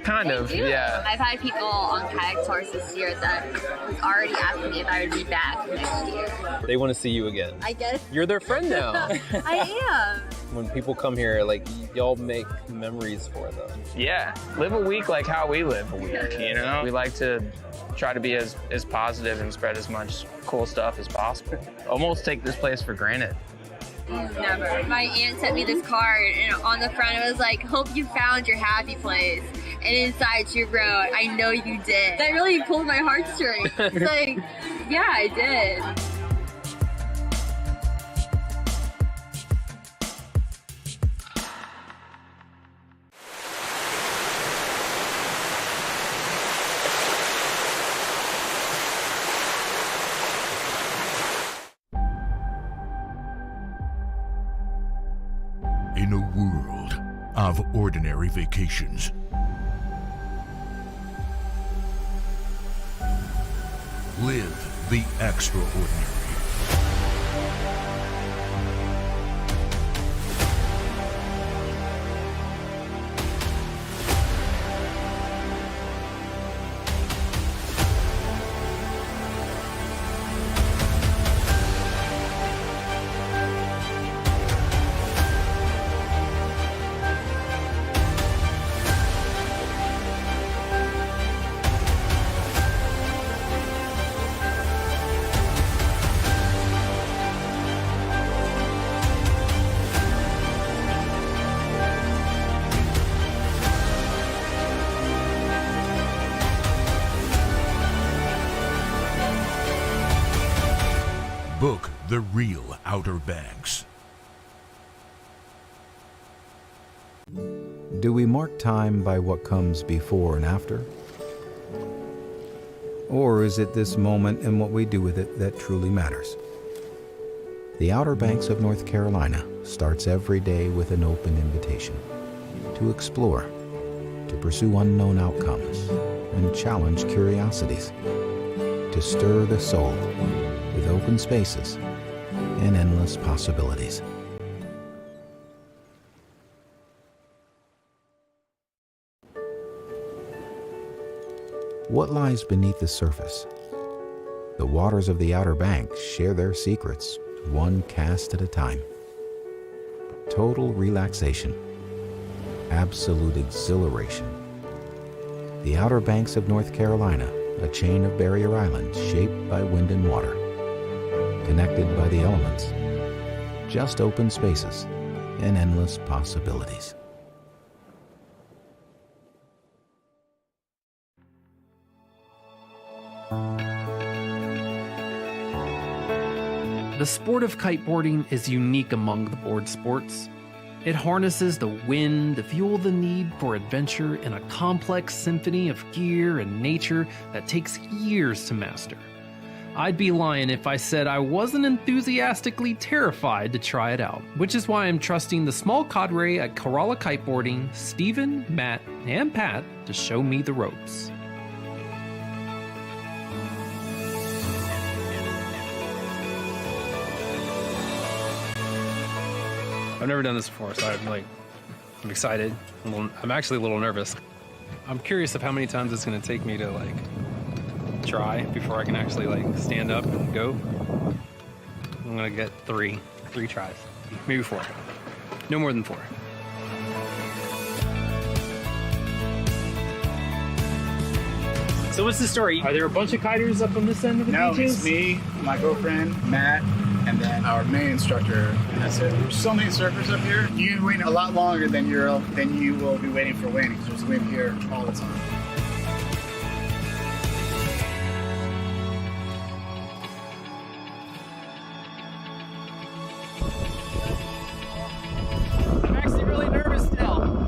Kind of, yeah. I've had people on kayak tours this year that was already asking me if I would be back next year. They want to see you again. I guess. You're their friend now. I am. When people come here, like, y'all make memories for them. Yeah, live a week like how we live a week, you know? We like to try to be as positive and spread as much cool stuff as possible. Almost take this place for granted. Never. My aunt sent me this card, and on the front it was like, hope you found your happy place. And inside she wrote, I know you did. That really pulled my heartstrings. It's like, yeah, I did. In a world of ordinary vacations, live the extraordinary. Book the real Outer Banks. Do we mark time by what comes before and after? Or is it this moment and what we do with it that truly matters? The Outer Banks of North Carolina starts every day with an open invitation to explore, to pursue unknown outcomes, and challenge curiosities, to stir the soul with open spaces and endless possibilities. What lies beneath the surface? The waters of the Outer Banks share their secrets, one cast at a time. Total relaxation, absolute exhilaration. The Outer Banks of North Carolina, a chain of barrier islands shaped by wind and water, connected by the elements, just open spaces and endless possibilities. The sport of kiteboarding is unique among the board sports. It harnesses the wind to fuel the need for adventure in a complex symphony of gear and nature that takes years to master. I'd be lying if I said I wasn't enthusiastically terrified to try it out, which is why I'm trusting the small cadre at Corolla Kiteboarding, Steven, Matt, and Pat to show me the ropes. I've never done this before, so I'm excited. I'm actually a little nervous. I'm curious of how many times it's going to take me to try before I can actually stand up and go. I'm going to get three tries, maybe 4. No more than 4. So what's the story? Are there a bunch of kiters up on this end of the beaches? No, it's me, my girlfriend, Matt, and then our main instructor, and that's it. There's so many surfers up here. You wait a lot longer than you will be waiting for wind, because there's wind here all the time. I'm actually really nervous still.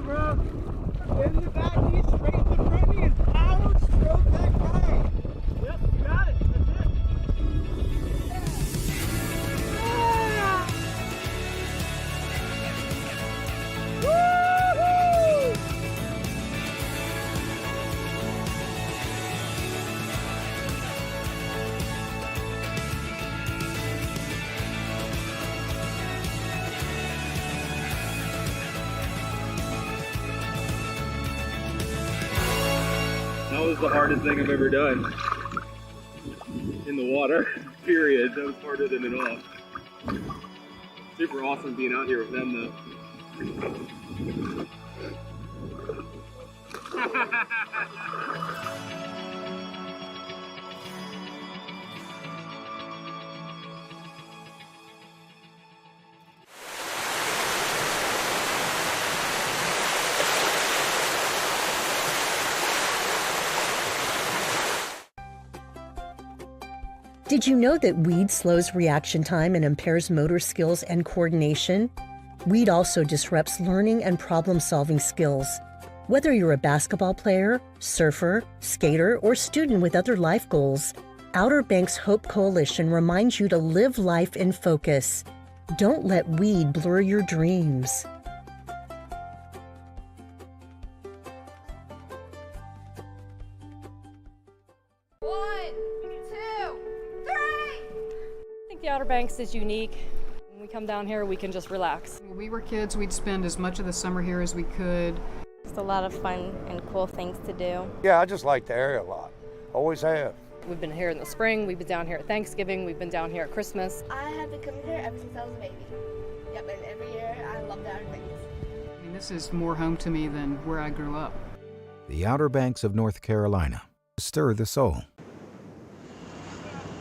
bro. Get in the back knee, straight to the front knee, and power stroke that right. Yep, you got it. That's it. Yeah. Woo-hoo! That was the hardest thing I've ever done. In the water, period. That was harder than it all. Super awesome being out here with them though. Did you know that weed slows reaction time and impairs motor skills and coordination? Weed also disrupts learning and problem-solving skills. Whether you're a basketball player, surfer, skater, or student with other life goals, Outer Banks Hope Coalition reminds you to live life in focus. Don't let weed blur your dreams. The Outer Banks is unique. When we come down here, we can just relax. When we were kids, we'd spend as much of the summer here as we could. It's a lot of fun and cool things to do. Yeah, I just like the area a lot. Always have. We've been here in the spring, we've been down here at Thanksgiving, we've been down here at Christmas. I have been coming here ever since I was a baby. Yep, and every year I love the Outer Banks. I mean, this is more home to me than where I grew up. The Outer Banks of North Carolina. Stir the soul.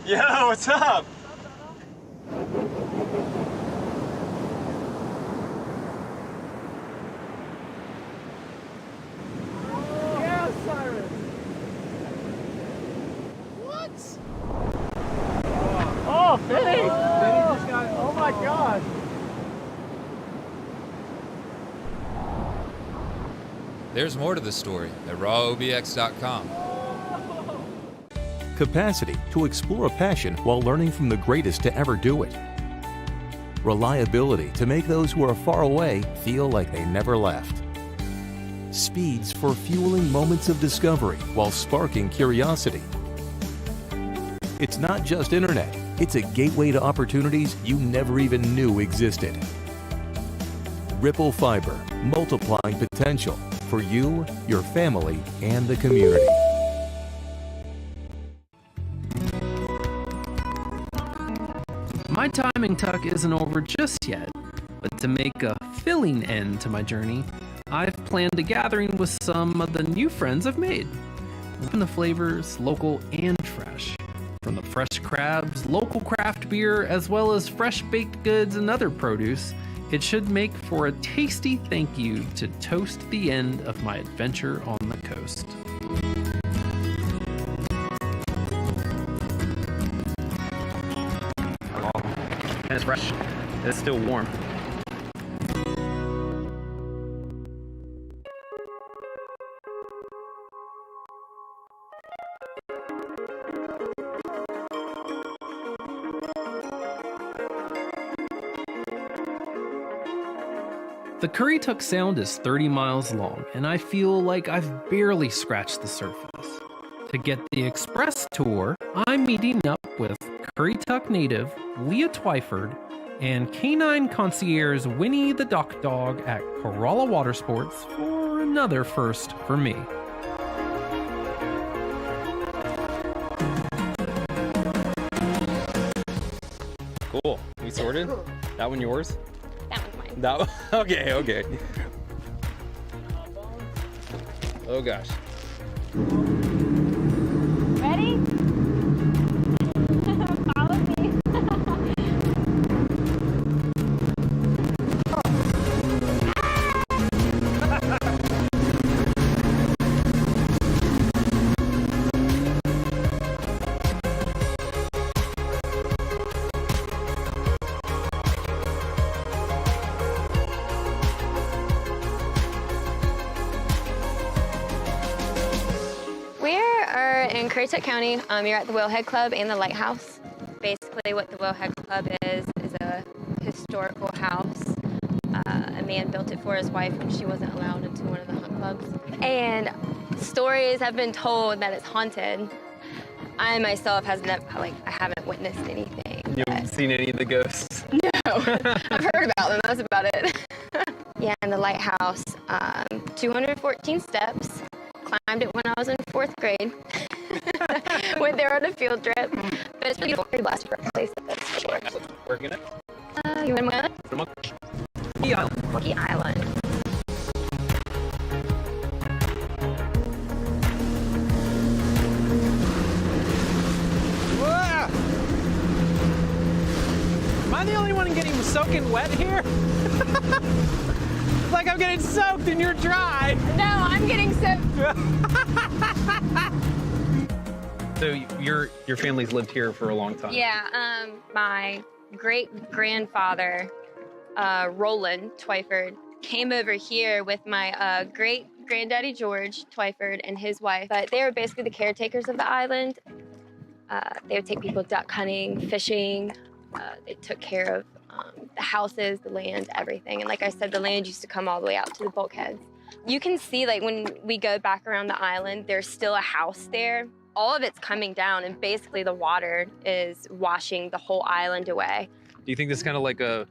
Yo, what's up? Yeah, Cyrus. What? Oh, Benny! Benny just got, oh my God. There's more to the story at rawobx.com. Capacity to explore a passion while learning from the greatest to ever do it. Reliability to make those who are far away feel like they never left. Speeds for fueling moments of discovery while sparking curiosity. It's not just internet, it's a gateway to opportunities you never even knew existed. Ripple Fiber, multiplying potential for you, your family, and the community. My time in Tuck isn't over just yet, but to make a filling end to my journey, I've planned a gathering with some of the new friends I've made. From the flavors, local and fresh. From the fresh crabs, local craft beer, as well as fresh baked goods and other produce, it should make for a tasty thank you to toast the end of my adventure on the coast. And it's fresh. It's still warm. The Currituck Sound is 30 miles long, and I feel like I've barely scratched the surface. To get the express tour, I'm meeting up with Currituck native Leah Twyford and canine concierge Winnie the Dock Dog at Corolla Water Sports for another first for me. Cool. We sorted? That one yours? That one's mine. That one? Okay, okay. Oh gosh. Ready? Follow me. Currituck County, you're at the Whalehead Club and the Lighthouse. Basically what the Whalehead Club is a historical house. A man built it for his wife when she wasn't allowed into one of the hunt clubs. And stories have been told that it's haunted. I myself I haven't witnessed anything. You haven't seen any of the ghosts? No, I've heard about them, that's about it. Yeah, and the lighthouse, 214 steps. Climbed it when I was in 4th grade. Went there on a field trip. But it's pretty blessed for a place that's for sure. Working it? You want to Monkey Island. Monkey Island. Whoa! Am I the only one getting soaking wet here? Like I'm getting soaked and you're dry. No, I'm getting soaked. So your family's lived here for a long time? Yeah, my great-grandfather, Roland Twyford, came over here with my great-granddaddy George Twyford and his wife. But they were basically the caretakers of the island. They would take people duck hunting, fishing. They took care of the houses, the land, everything. And like I said, the land used to come all the way out to the bulkheads. You can see, like, when we go back around the island, there's still a house there. All of it's coming down, and basically the water is washing the whole island away. Do you think this is kind of like a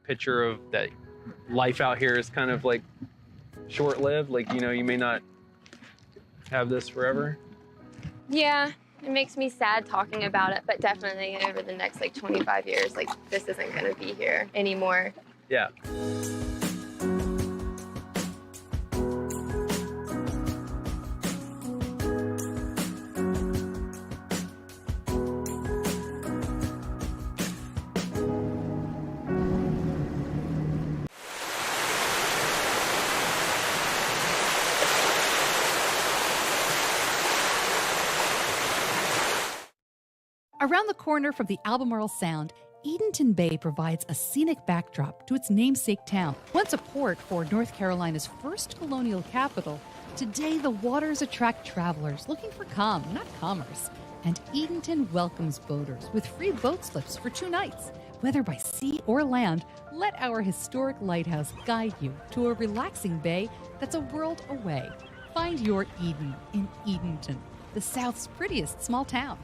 picture of that life out here is kind of like short-lived? Like, you know, you may not have this forever? Yeah, it makes me sad talking about it, but definitely over the next, 25 years, this isn't gonna be here anymore. Yeah. Around the corner from the Albemarle Sound, Edenton Bay provides a scenic backdrop to its namesake town. Once a port for North Carolina's first colonial capital, today the waters attract travelers looking for calm, not commerce. And Edenton welcomes boaters with free boat slips for 2 nights. Whether by sea or land, let our historic lighthouse guide you to a relaxing bay that's a world away. Find your Eden in Edenton, the South's prettiest small town.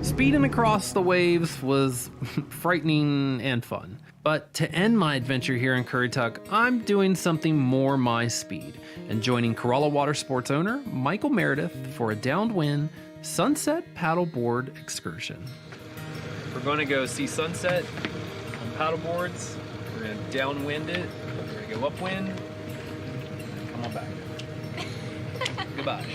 Speeding across the waves was frightening and fun. But to end my adventure here in Currituck, I'm doing something more my speed and joining Corolla Water Sports owner Michael Meredith for a downwind sunset paddleboard excursion. We're going to go see sunset on paddleboards. We're going to downwind it. We're going to go upwind. Come on back. Goodbye.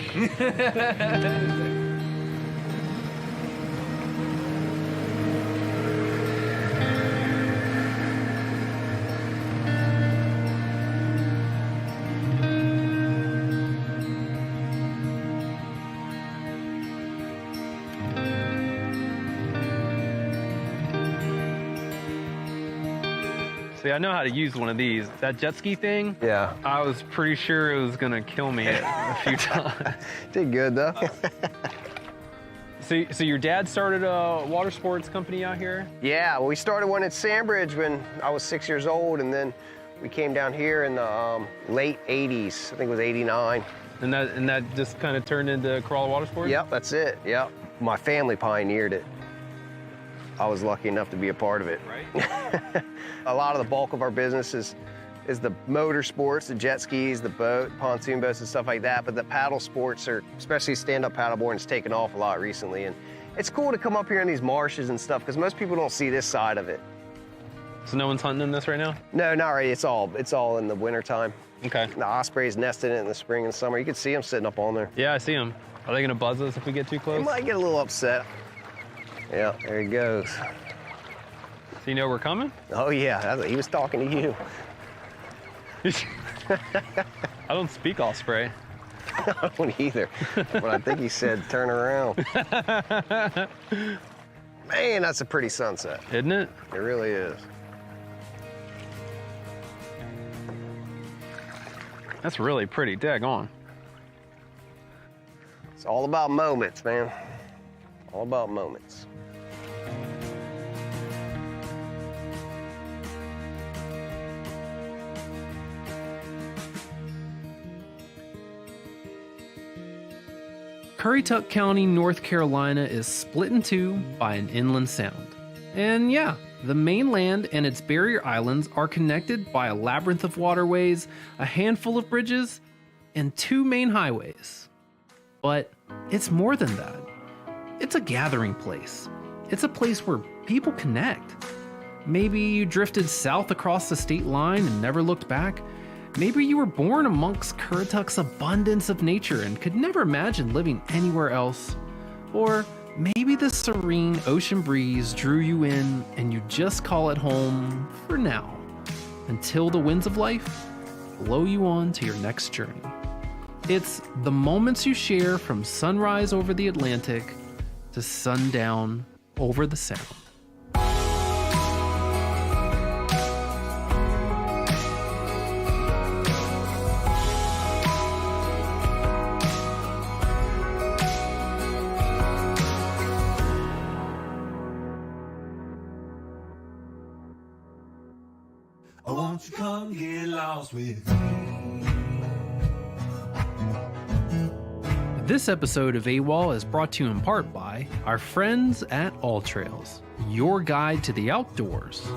See, I know how to use one of these. That jet ski thing? Yeah. I was pretty sure it was gonna kill me a few times. Did good though. So your dad started a water sports company out here? Yeah, well, we started one at Sandbridge when I was 6 years old, and then we came down here in the late 80s. I think it was 89. And that just kind of turned into Corolla Water Sports? Yep, that's it, yep. My family pioneered it. I was lucky enough to be a part of it. Right. A lot of the bulk of our business is the motor sports, the jet skis, the boat, pontoon boats and stuff like that, but the paddle sports are, especially stand-up paddleboarding, has taken off a lot recently. And it's cool to come up here in these marshes and stuff because most people don't see this side of it. So no one's hunting in this right now? No, not right. It's all in the wintertime. Okay. The ospreys nest in it in the spring and summer. You can see them sitting up on there. Yeah, I see them. Are they gonna buzz us if we get too close? They might get a little upset. Yeah, there he goes. So you know we're coming? Oh yeah, he was talking to you. I don't speak osprey. I don't either, but I think he said turn around. Man, that's a pretty sunset. Isn't it? It really is. That's really pretty, daggone. It's all about moments, man. All about moments. Currituck County, North Carolina is split in two by an inland sound. And yeah, the mainland and its barrier islands are connected by a labyrinth of waterways, a handful of bridges, and 2 main highways. But it's more than that. It's a gathering place. It's a place where people connect. Maybe you drifted south across the state line and never looked back. Maybe you were born amongst Currituck's abundance of nature and could never imagine living anywhere else. Or maybe the serene ocean breeze drew you in and you just call it home for now, until the winds of life blow you on to your next journey. It's the moments you share from sunrise over the Atlantic to sundown over the Sound. Oh, won't you come get lost with me? This episode of AWOL is brought to you in part by our friends at All Trails, your guide to the outdoors.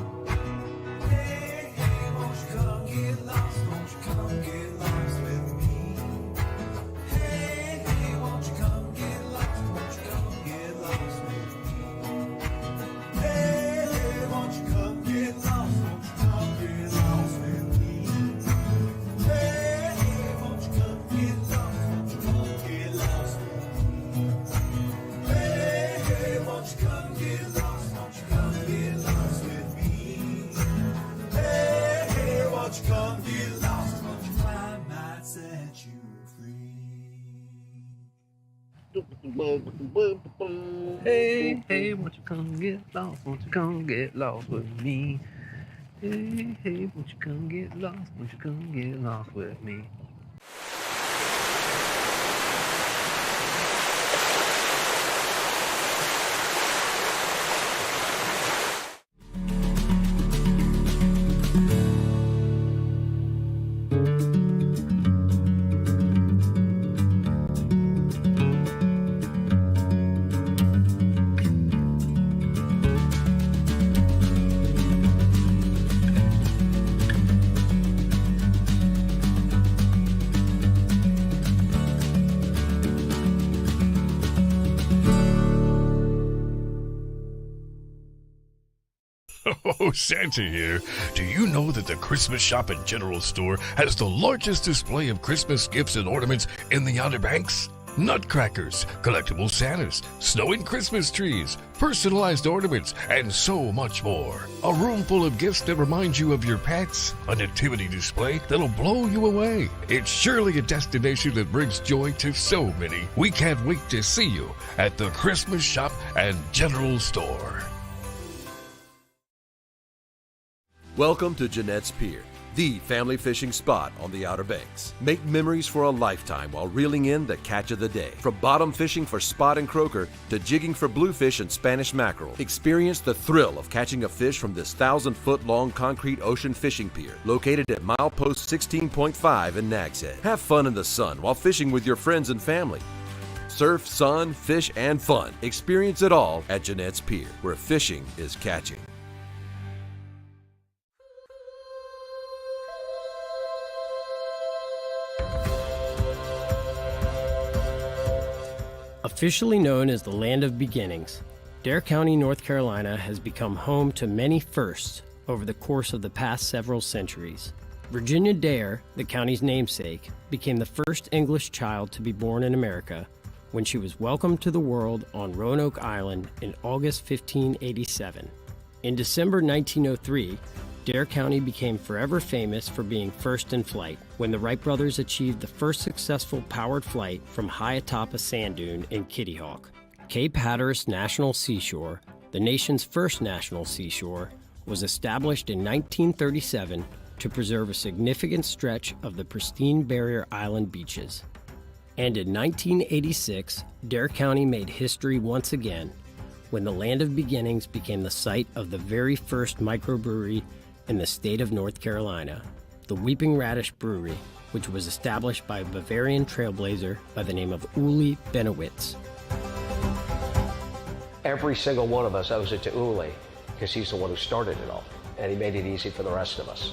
Hey, hey, won't you come get lost? Won't you come get lost with me? Hey, hey, won't you come get lost? Won't you come get lost with me? Oh, Santa here. Do you know that the Christmas Shop and General Store has the largest display of Christmas gifts and ornaments in the Outer Banks? Nutcrackers, collectible Santas, snow and Christmas trees, personalized ornaments, and so much more. A room full of gifts that remind you of your pets, a nativity display that'll blow you away. It's surely a destination that brings joy to so many. We can't wait to see you at the Christmas Shop and General Store. Welcome to Jeanette's Pier, the family fishing spot on the Outer Banks. Make memories for a lifetime while reeling in the catch of the day. From bottom fishing for spot and croaker to jigging for bluefish and Spanish mackerel, experience the thrill of catching a fish from this 1,000-foot-long concrete ocean fishing pier located at milepost 16.5 in Nags Head. Have fun in the sun while fishing with your friends and family. Surf, sun, fish, and fun. Experience it all at Jeanette's Pier, where fishing is catching. Officially known as the Land of Beginnings, Dare County, North Carolina has become home to many firsts over the course of the past several centuries. Virginia Dare, the county's namesake, became the first English child to be born in America when she was welcomed to the world on Roanoke Island in August 1587. In December 1903, Dare County became forever famous for being first in flight when the Wright brothers achieved the first successful powered flight from high atop a sand dune in Kitty Hawk. Cape Hatteras National Seashore, the nation's first national seashore, was established in 1937 to preserve a significant stretch of the pristine Barrier Island beaches. And in 1986, Dare County made history once again when the Land of Beginnings became the site of the very first microbrewery in the state of North Carolina, the Weeping Radish Brewery, which was established by a Bavarian trailblazer by the name of Uli Benowitz. Every single one of us owes it to Uli because he's the one who started it all, and he made it easy for the rest of us.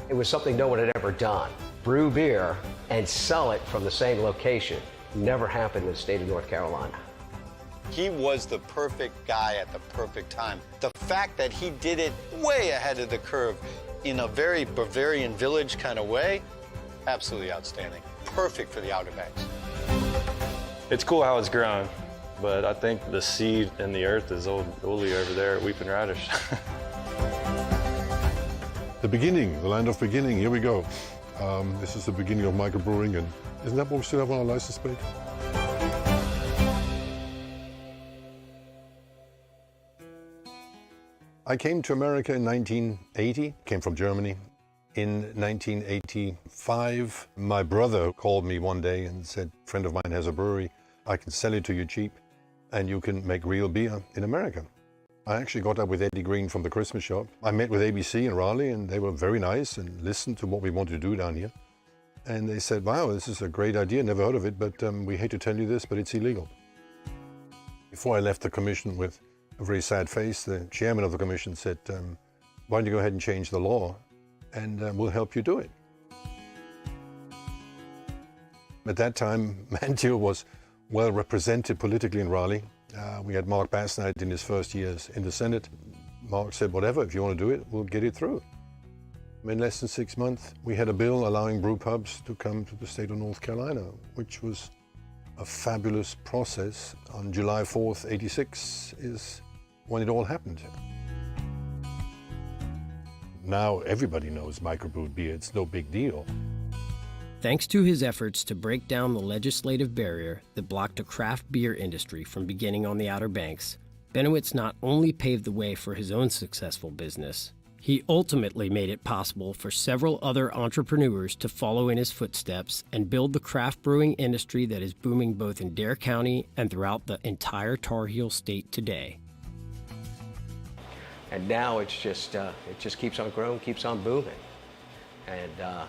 It was something no one had ever done. Brew beer and sell it from the same location. Never happened in the state of North Carolina. He was the perfect guy at the perfect time. The fact that he did it way ahead of the curve in a very Bavarian village kind of way, absolutely outstanding. Perfect for the Outer Banks. It's cool how it's grown, but I think the seed in the earth is old Uli over there at Weeping Radish. The beginning, the land of beginning, here we go. This is the beginning of microbrewing, and isn't that what we still have on our license plate? I came to America in 1980, came from Germany. In 1985, my brother called me one day and said, a friend of mine has a brewery, I can sell it to you cheap, and you can make real beer in America. I actually got up with Eddie Green from the Christmas shop. I met with ABC in Raleigh, and they were very nice and listened to what we wanted to do down here. And they said, wow, this is a great idea, never heard of it, but we hate to tell you this, but it's illegal. Before I left the commission with a very sad face, the chairman of the commission said, why don't you go ahead and change the law, and we'll help you do it. At that time, Manteo was well represented politically in Raleigh. We had Mark Basnight in his first years in the Senate. Mark said, whatever, if you want to do it, we'll get it through. In less than 6 months, we had a bill allowing brew pubs to come to the state of North Carolina, which was a fabulous process. On July 4th, '86 is when it all happened. Now everybody knows microbrewed beer, it's no big deal. Thanks to his efforts to break down the legislative barrier that blocked a craft beer industry from beginning on the Outer Banks, Benowitz not only paved the way for his own successful business, he ultimately made it possible for several other entrepreneurs to follow in his footsteps and build the craft brewing industry that is booming both in Dare County and throughout the entire Tar Heel state today. And now it just keeps on growing, keeps on booming. And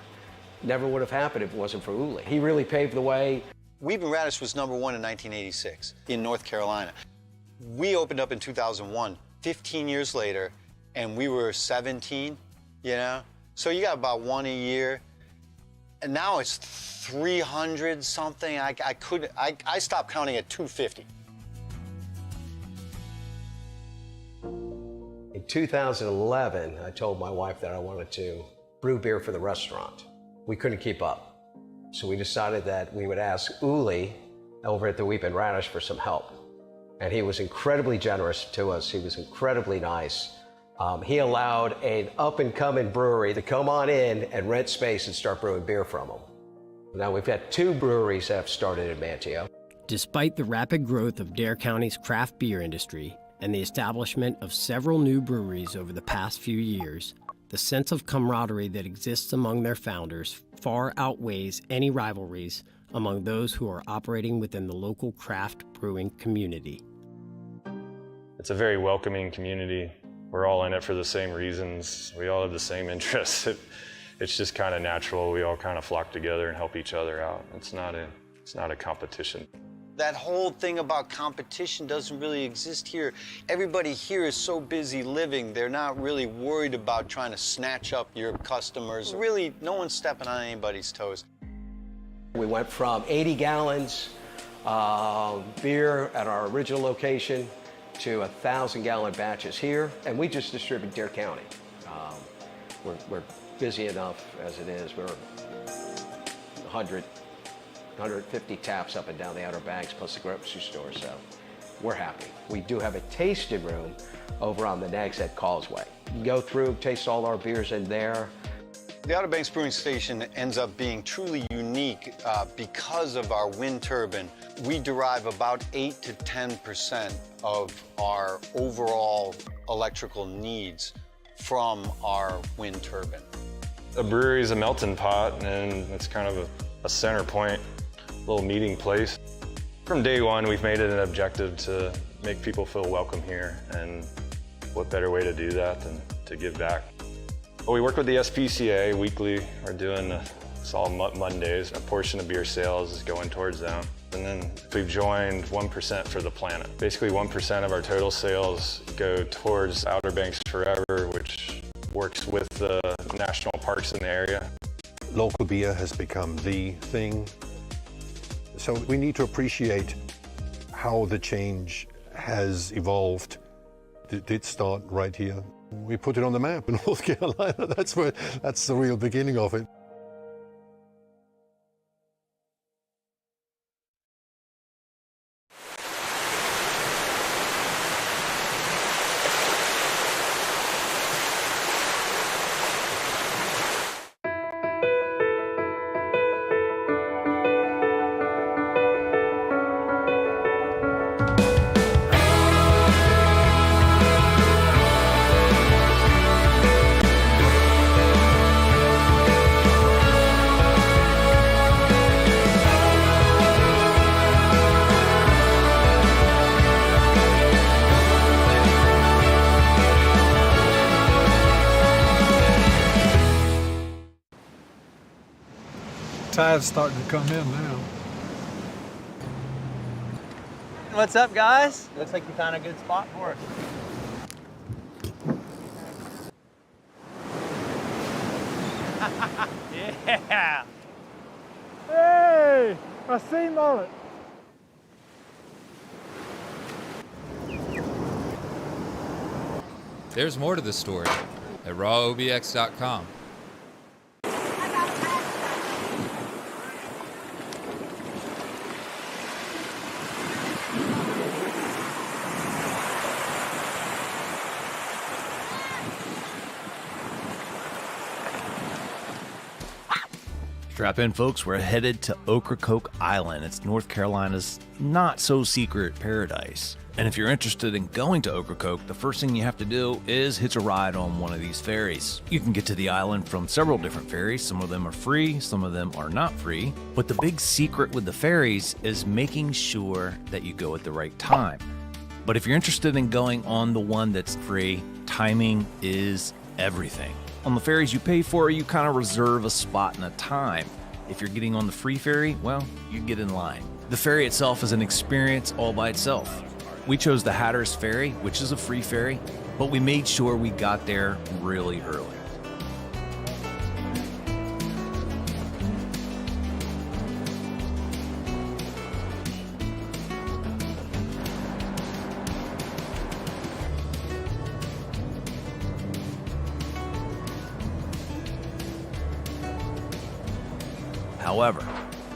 never would have happened if it wasn't for Uli. He really paved the way. Weeping Radish was #1 in 1986 in North Carolina. We opened up in 2001, 15 years later, and we were 17, you know? So you got about one a year. And now it's 300 something. I stopped counting at 250. In 2011, I told my wife that I wanted to brew beer for the restaurant. We couldn't keep up. So we decided that we would ask Uli over at the Weeping Radish for some help. And he was incredibly generous to us. He was incredibly nice. He allowed an up-and-coming brewery to come on in and rent space and start brewing beer from them. Now we've got 2 breweries that have started in Manteo. Despite the rapid growth of Dare County's craft beer industry and the establishment of several new breweries over the past few years, the sense of camaraderie that exists among their founders far outweighs any rivalries among those who are operating within the local craft brewing community. It's a very welcoming community. We're all in it for the same reasons. We all have the same interests. It's just kind of natural. We all kind of flock together and help each other out. It's not a competition. That whole thing about competition doesn't really exist here. Everybody here is so busy living, they're not really worried about trying to snatch up your customers. Really, no one's stepping on anybody's toes. We went from 80 gallons beer at our original location to 1,000-gallon batches here, and we just distribute Dare County. We're busy enough as it is. We're 150 taps up and down the Outer Banks, plus the grocery store, so we're happy. We do have a tasting room over on the Nagshead Causeway. You can go through, taste all our beers in there. The Outer Banks Brewing Station ends up being truly unique because of our wind turbine. We derive about 8 to 10% of our overall electrical needs from our wind turbine. A brewery is a melting pot, and it's kind of a center point, a little meeting place. From day one, we've made it an objective to make people feel welcome here, and what better way to do that than to give back. Well, we work with the SPCA weekly. We're doing it's all Mondays. A portion of beer sales is going towards them. And then we've joined 1% for the planet. Basically 1% of our total sales go towards Outer Banks Forever, which works with the national parks in the area. Local beer has become the thing. So we need to appreciate how the change has evolved. It did start right here. We put it on the map in North Carolina. That's the real beginning of it. Tide's starting to come in now. What's up, guys? Looks like you found a good spot for us. Yeah! Hey! I see mullet. There's more to the story at rawobx.com. Strap in, folks. We're headed to Ocracoke Island. It's North Carolina's not-so-secret paradise. And if you're interested in going to Ocracoke, the first thing you have to do is hitch a ride on one of these ferries. You can get to the island from several different ferries. Some of them are free, some of them are not free. But the big secret with the ferries is making sure that you go at the right time. But if you're interested in going on the one that's free, timing is everything. On the ferries you pay for, you kind of reserve a spot and a time. If you're getting on the free ferry, well, you get in line. The ferry itself is an experience all by itself. We chose the Hatteras Ferry, which is a free ferry, but we made sure we got there really early. However,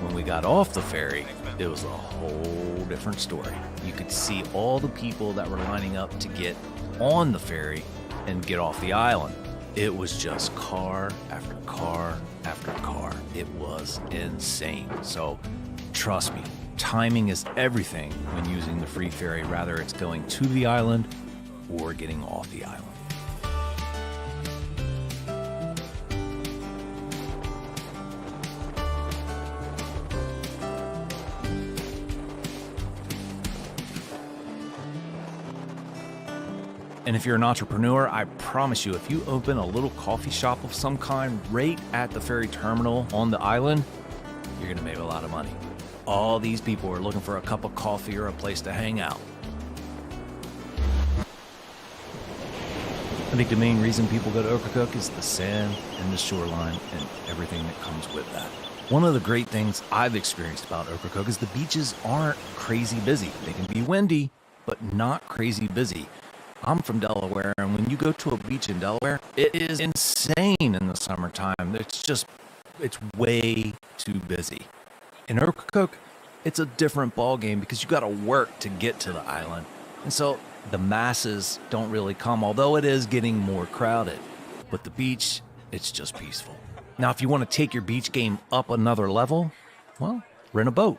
when we got off the ferry, it was a whole different story. You could see all the people that were lining up to get on the ferry and get off the island. It was just car after car after car. It was insane. So trust me, timing is everything when using the free ferry, whether it's going to the island or getting off the island. And if you're an entrepreneur, I promise you, if you open a little coffee shop of some kind right at the ferry terminal on the island, you're gonna make a lot of money. All these people are looking for a cup of coffee or a place to hang out. I think the main reason people go to Ocracoke is the sand and the shoreline and everything that comes with that. One of the great things I've experienced about Ocracoke is the beaches aren't crazy busy. They can be windy, but not crazy busy. I'm from Delaware, and when you go to a beach in Delaware, it is insane in the summertime. It's way too busy. In Ocracoke, it's a different ballgame because you got to work to get to the island. And so the masses don't really come, although it is getting more crowded. But the beach, it's just peaceful. Now, if you want to take your beach game up another level, well, rent a boat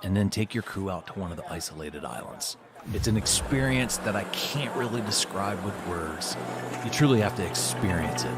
and then take your crew out to one of the isolated islands. It's an experience that I can't really describe with words. You truly have to experience it.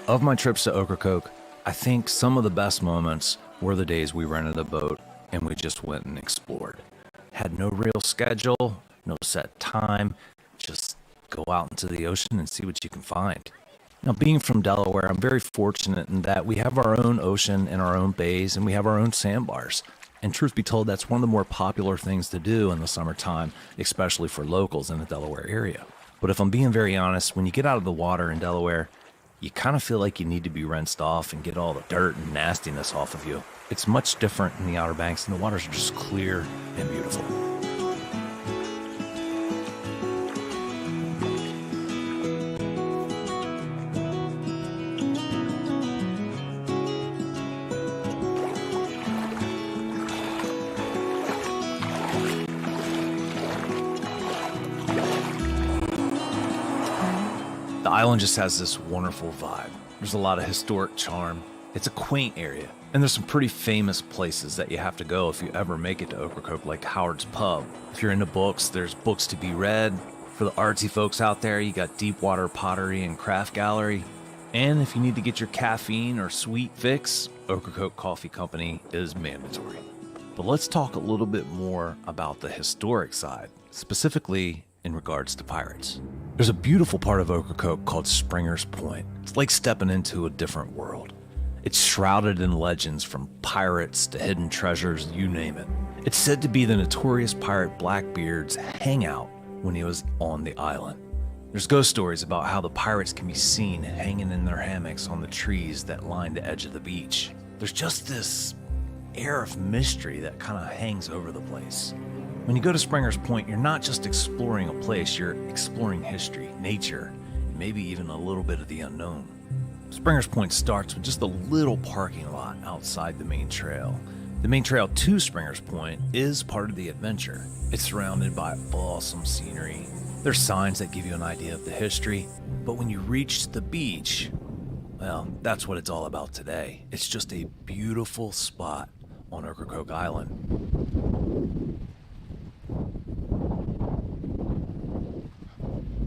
Of my trips to Ocracoke, I think some of the best moments were the days we rented a boat and we just went and explored. Had no real schedule, no set time, just go out into the ocean and see what you can find. Now, being from Delaware, I'm very fortunate in that we have our own ocean and our own bays and we have our own sandbars. And truth be told, that's one of the more popular things to do in the summertime, especially for locals in the Delaware area. But if I'm being very honest, when you get out of the water in Delaware, you kind of feel like you need to be rinsed off and get all the dirt and nastiness off of you. It's much different in the Outer Banks, and the waters are just clear and beautiful. The island just has this wonderful vibe. There's a lot of historic charm. It's a quaint area, and there's some pretty famous places that you have to go if you ever make it to Ocracoke, like Howard's Pub. If you're into books, there's books to be read. For the artsy folks out there, you got Deepwater Pottery and Craft Gallery. And if you need to get your caffeine or sweet fix, Ocracoke Coffee Company is mandatory. But let's talk a little bit more about the historic side, specifically in regards to pirates. There's a beautiful part of Ocracoke called Springer's Point. It's like stepping into a different world. It's shrouded in legends from pirates to hidden treasures, you name it. It's said to be the notorious pirate Blackbeard's hangout when he was on the island. There's ghost stories about how the pirates can be seen hanging in their hammocks on the trees that line the edge of the beach. There's just this air of mystery that kind of hangs over the place. When you go to Springer's Point, you're not just exploring a place, you're exploring history, nature, and maybe even a little bit of the unknown. Springer's Point starts with just a little parking lot outside the main trail. The main trail to Springer's Point is part of the adventure. It's surrounded by awesome scenery. There's signs that give you an idea of the history, but when you reach the beach, well, that's what it's all about today. It's just a beautiful spot on Ocracoke Island.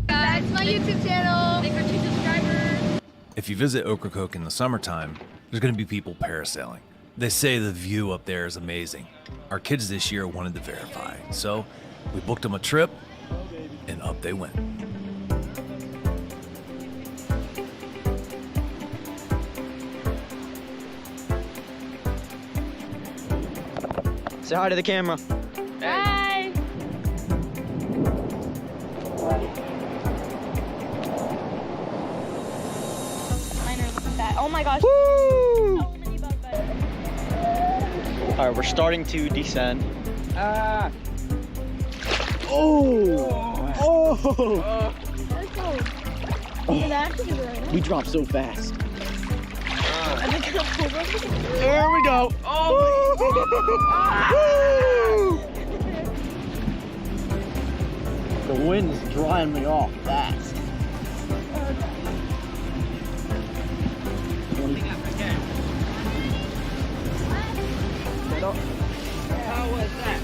Subscribe to my YouTube channel. Thanks for 2 subscribers. If you visit Ocracoke in the summertime, there's going to be people parasailing. They say the view up there is amazing. Our kids this year wanted to verify, so we booked them a trip, and up they went. Say hi to the camera. Bye. that. Oh my gosh. Woo! So many bug bites. All right, we're starting to descend. Ah. Oh! Oh! Let's go. It's actually really nice. We dropped so fast. Are they gonna pull us? There we go. Oh! The wind is drying me off fast. How was that?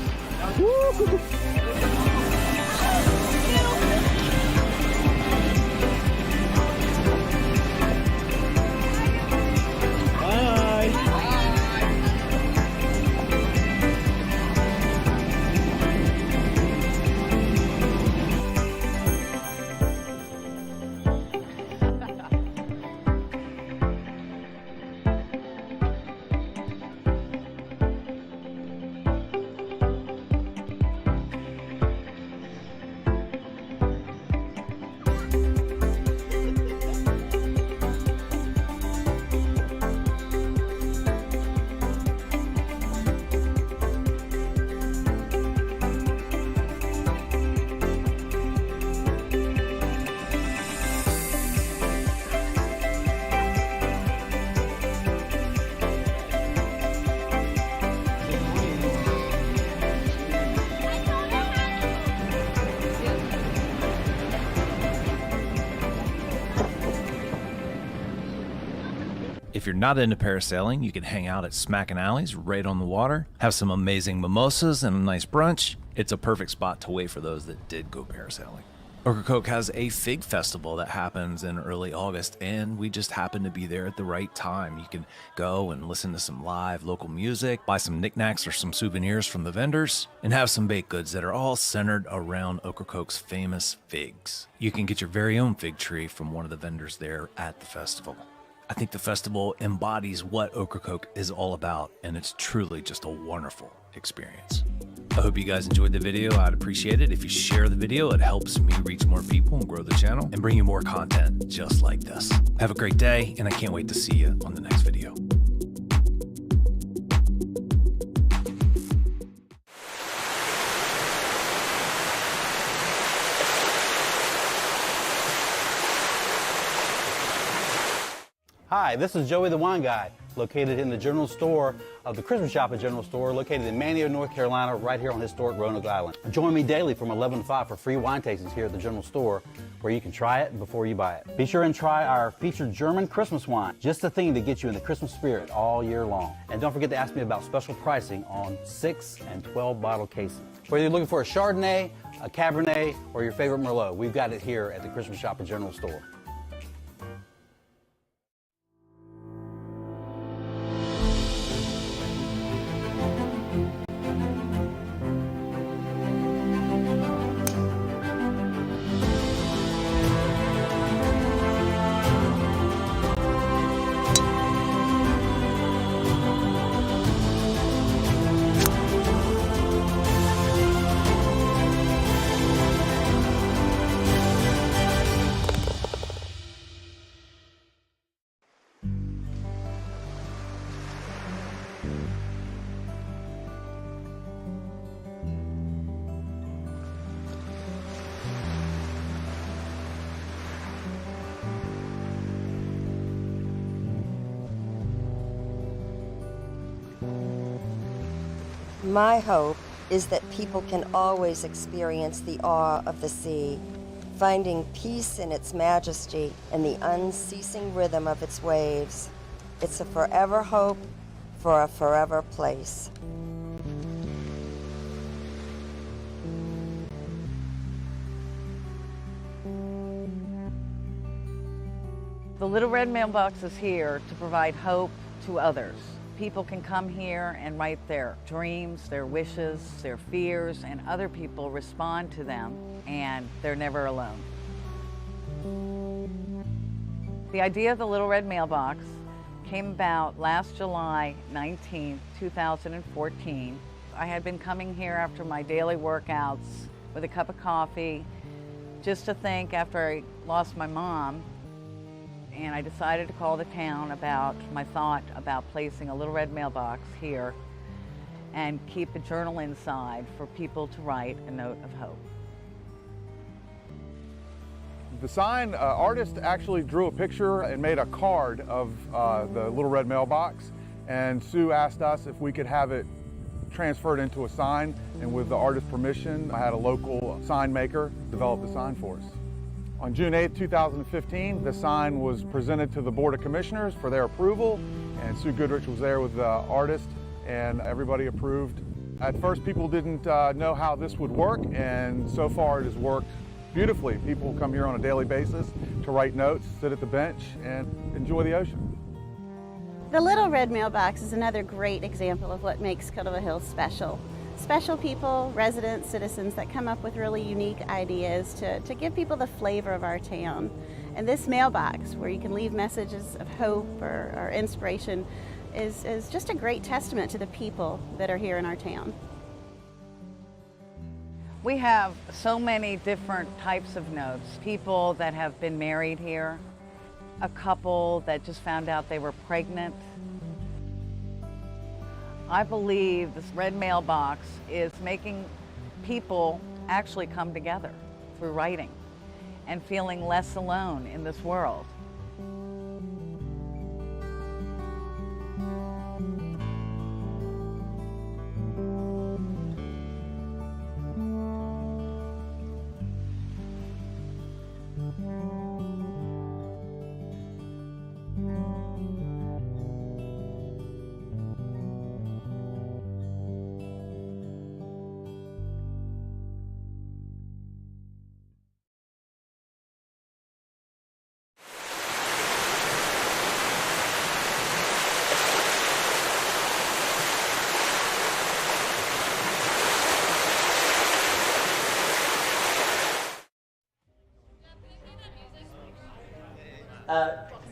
If you're not into parasailing, you can hang out at Smackin' Alleys right on the water, have some amazing mimosas and a nice brunch. It's a perfect spot to wait for those that did go parasailing. Ocracoke has a fig festival that happens in early August, and we just happen to be there at the right time. You can go and listen to some live local music, buy some knickknacks or some souvenirs from the vendors, and have some baked goods that are all centered around Ocracoke's famous figs. You can get your very own fig tree from one of the vendors there at the festival. I think the festival embodies what Ocracoke is all about, and it's truly just a wonderful experience. I hope you guys enjoyed the video. I'd appreciate it if you share the video. It helps me reach more people and grow the channel and bring you more content just like this. Have a great day, and I can't wait to see you on the next video. Hi, this is Joey the Wine Guy, located in the general store of the Christmas Shop at General Store, located in Manteo, North Carolina, right here on historic Roanoke Island. Join me daily from 11 to 5 for free wine tastings here at the general store, where you can try it before you buy it. Be sure and try our featured German Christmas wine, just the thing to get you in the Christmas spirit all year long. And don't forget to ask me about special pricing on 6 and 12 bottle cases. Whether you're looking for a Chardonnay, a Cabernet, or your favorite Merlot, we've got it here at the Christmas Shop at General Store. My hope is that people can always experience the awe of the sea, finding peace in its majesty and the unceasing rhythm of its waves. It's a forever hope for a forever place. The Little Red Mailbox is here to provide hope to others. People can come here and write their dreams, their wishes, their fears, and other people respond to them, and they're never alone. The idea of the Little Red Mailbox came about last July 19, 2014. I had been coming here after my daily workouts with a cup of coffee, just to think after I lost my mom. and I decided to call the town about my thought about placing a little red mailbox here and keep a journal inside for people to write a note of hope. The sign artist actually drew a picture and made a card of the little red mailbox, and Sue asked us if we could have it transferred into a sign, and with the artist's permission, I had a local sign maker develop the sign for us. On June 8, 2015, the sign was presented to the Board of Commissioners for their approval, and Sue Goodrich was there with the artist, and everybody approved. At first, people didn't know how this would work, and so far it has worked beautifully. People come here on a daily basis to write notes, sit at the bench, and enjoy the ocean. The Little Red Mailbox is another great example of what makes Cordova Hills special. Special people, residents, citizens that come up with really unique ideas to give people the flavor of our town. And this mailbox, where you can leave messages of hope or inspiration, is just a great testament to the people that are here in our town. We have so many different types of notes. People that have been married here, a couple that just found out they were pregnant. I believe this red mailbox is making people actually come together through writing and feeling less alone in this world.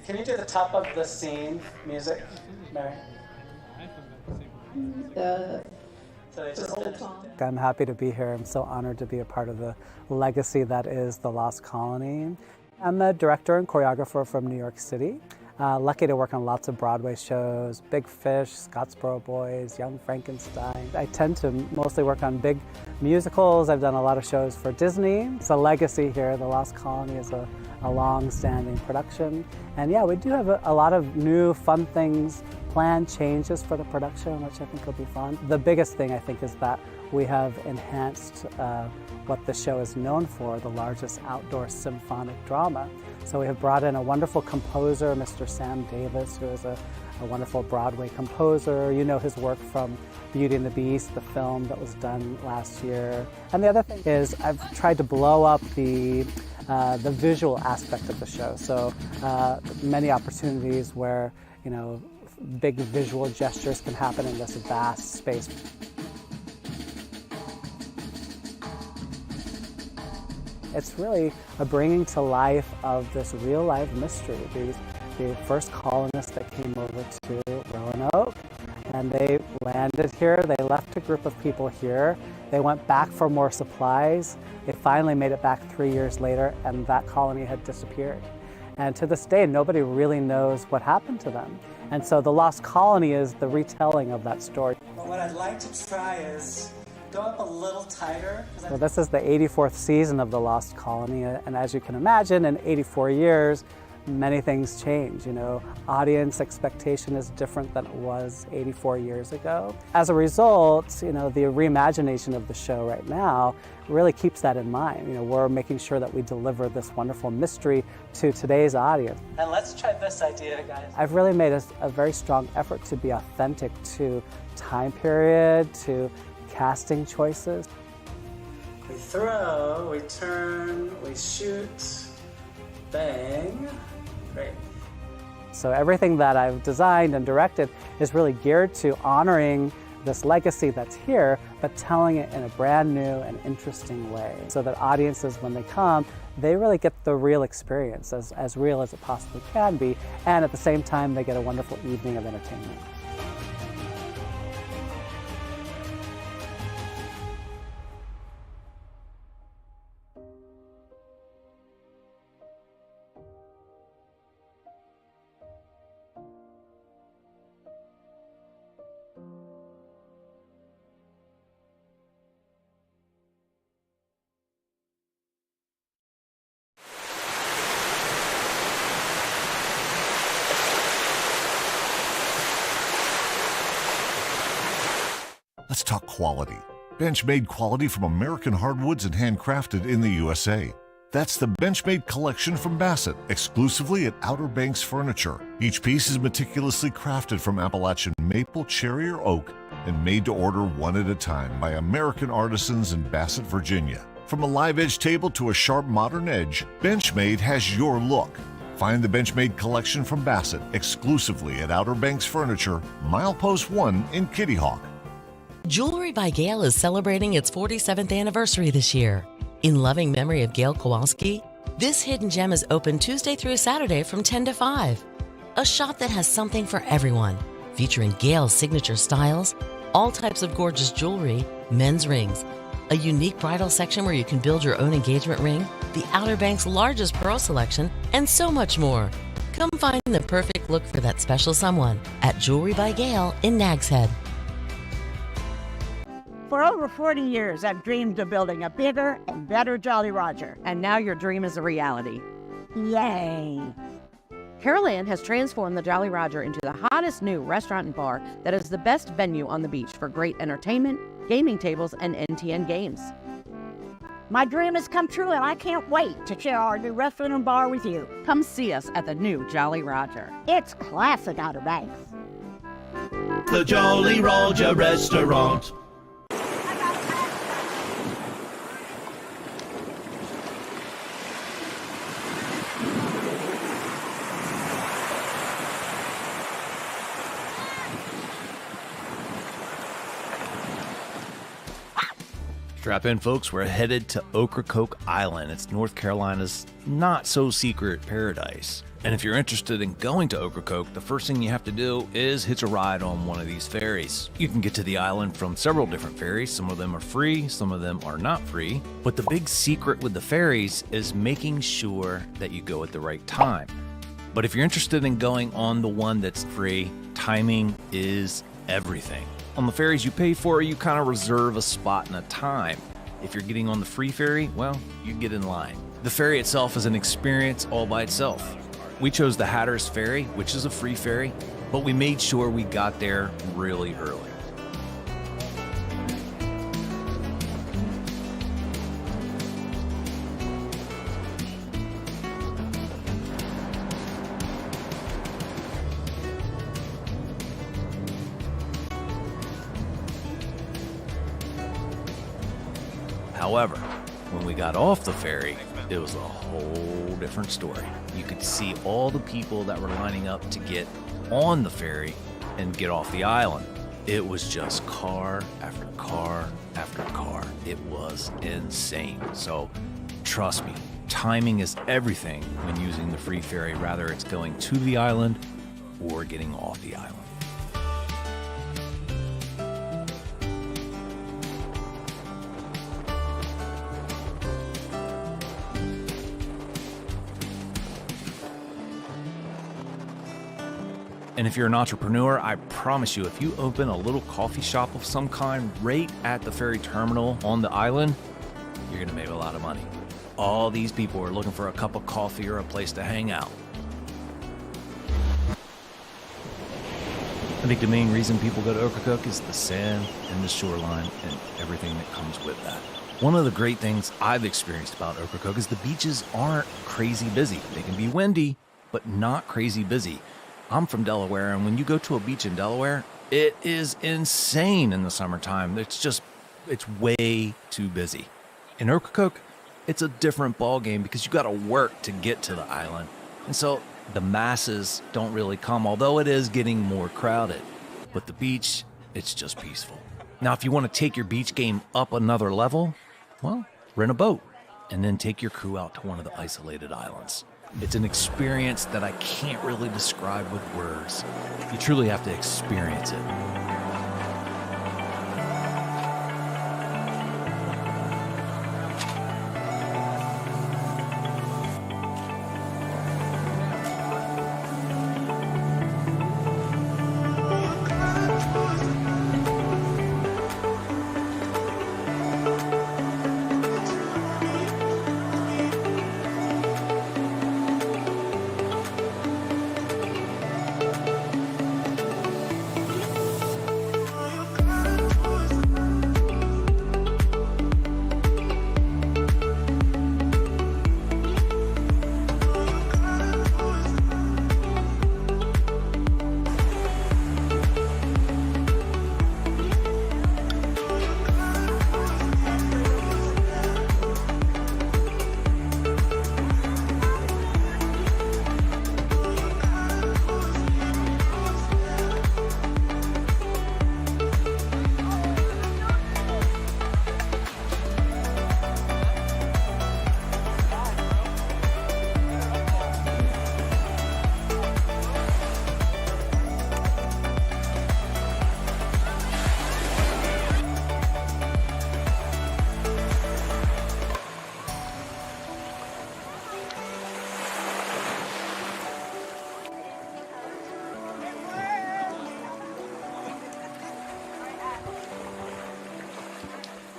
Can you do the top of the scene music, Mary? I'm happy to be here. I'm so honored to be a part of the legacy that is The Lost Colony. I'm a director and choreographer from New York City. Lucky to work on lots of Broadway shows, Big Fish, Scottsboro Boys, Young Frankenstein. I tend to mostly work on big musicals. I've done a lot of shows for Disney. It's a legacy here. The Lost Colony is a long-standing production. And yeah, we do have a lot of new fun things, planned changes for the production, which I think will be fun. The biggest thing I think is that we have enhanced what the show is known for, the largest outdoor symphonic drama. So we have brought in a wonderful composer, Mr. Sam Davis, who is a wonderful Broadway composer. You know his work from Beauty and the Beast, the film that was done last year. And the other thing is I've tried to blow up the visual aspect of the show. So many opportunities where, you know, big visual gestures can happen in this vast space. It's really a bringing to life of this real life mystery. The first colonists that came over to Roanoke, and they landed here. They left a group of people here. They went back for more supplies. They finally made it back 3 years later, and that colony had disappeared. And to this day, nobody really knows what happened to them. And so The Lost Colony is the retelling of that story. But what I'd like to try is go up a little tighter. So this is the 84th season of The Lost Colony, and as you can imagine, in 84 years, many things change. You know, audience expectation is different than it was 84 years ago. As a result, you know, the reimagination of the show right now really keeps that in mind. You know, we're making sure that we deliver this wonderful mystery to today's audience. And let's try this idea, guys. I've really made a very strong effort to be authentic to time period, to casting choices. We throw, we turn, we shoot, bang. Great. So everything that I've designed and directed is really geared to honoring this legacy that's here, but telling it in a brand new and interesting way, so that audiences, when they come, they really get the real experience, as real as it possibly can be, and at the same time, they get a wonderful evening of entertainment. Let's talk quality. Benchmade quality from American hardwoods and handcrafted in the USA. That's the Benchmade collection from Bassett, exclusively at Outer Banks Furniture. Each piece is meticulously crafted from Appalachian maple, cherry, or oak, and made to order one at a time by American artisans in Bassett, Virginia. From a live edge table to a sharp modern edge, Benchmade has your look. Find the Benchmade collection from Bassett exclusively at Outer Banks Furniture, Milepost 1 in Kitty Hawk. Jewelry by Gail is celebrating its 47th anniversary this year. In loving memory of Gail Kowalski, this hidden gem is open Tuesday through Saturday from 10 to 5. A shop that has something for everyone, featuring Gail's signature styles, all types of gorgeous jewelry, men's rings, a unique bridal section where you can build your own engagement ring, the Outer Banks' largest pearl selection, and so much more. Come find the perfect look for that special someone at Jewelry by Gail in Nags Head. For over 40 years, I've dreamed of building a bigger and better Jolly Roger. And now your dream is a reality. Yay! Carol Ann has transformed the Jolly Roger into the hottest new restaurant and bar that is the best venue on the beach for great entertainment, gaming tables, and NTN games. My dream has come true, and I can't wait to share our new restaurant and bar with you. Come see us at the new Jolly Roger. It's classic Outer Banks. The Jolly Roger Restaurant. Strap in, folks. We're headed to Ocracoke Island. It's North Carolina's not-so-secret paradise. And if you're interested in going to Ocracoke, the first thing you have to do is hitch a ride on one of these ferries. You can get to the island from several different ferries. Some of them are free, some of them are not free. But the big secret with the ferries is making sure that you go at the right time. But if you're interested in going on the one that's free, timing is everything. On the ferries you pay for, you kind of reserve a spot and a time. If you're getting on the free ferry, well, you get in line. The ferry itself is an experience all by itself. We chose the Hatteras Ferry, which is a free ferry, but we made sure we got there really early. However, when we got off the ferry, it was a whole different story. You could see all the people that were lining up to get on the ferry and get off the island. It was just car after car after car. It was insane. So trust me, timing is everything when using the free ferry, whether it's going to the island or getting off the island. And if you're an entrepreneur, I promise you, if you open a little coffee shop of some kind right at the ferry terminal on the island, you're gonna make a lot of money. All these people are looking for a cup of coffee or a place to hang out. I think the main reason people go to Ocracoke is the sand and the shoreline and everything that comes with that. One of the great things I've experienced about Ocracoke is the beaches aren't crazy busy. They can be windy, but not crazy busy. I'm from Delaware, and when you go to a beach in Delaware, it is insane in the summertime. It's way too busy. In Ocracoke, it's a different ball game because you got to work to get to the island. And so the masses don't really come, although it is getting more crowded. But the beach, it's just peaceful. Now, if you want to take your beach game up another level, well, rent a boat and then take your crew out to one of the isolated islands. It's an experience that I can't really describe with words. You truly have to experience it.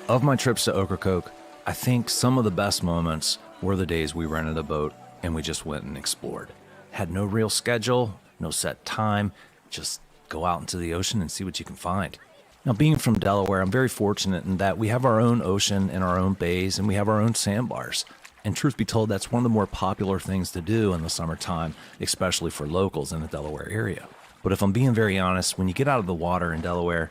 Of my trips to Ocracoke, I think some of the best moments were the days we rented a boat and we just went and explored. Had no real schedule, no set time, just go out into the ocean and see what you can find. Now, being from Delaware, I'm very fortunate in that we have our own ocean and our own bays, and we have our own sandbars. And truth be told, that's one of the more popular things to do in the summertime, especially for locals in the Delaware area. But if I'm being very honest, when you get out of the water in Delaware,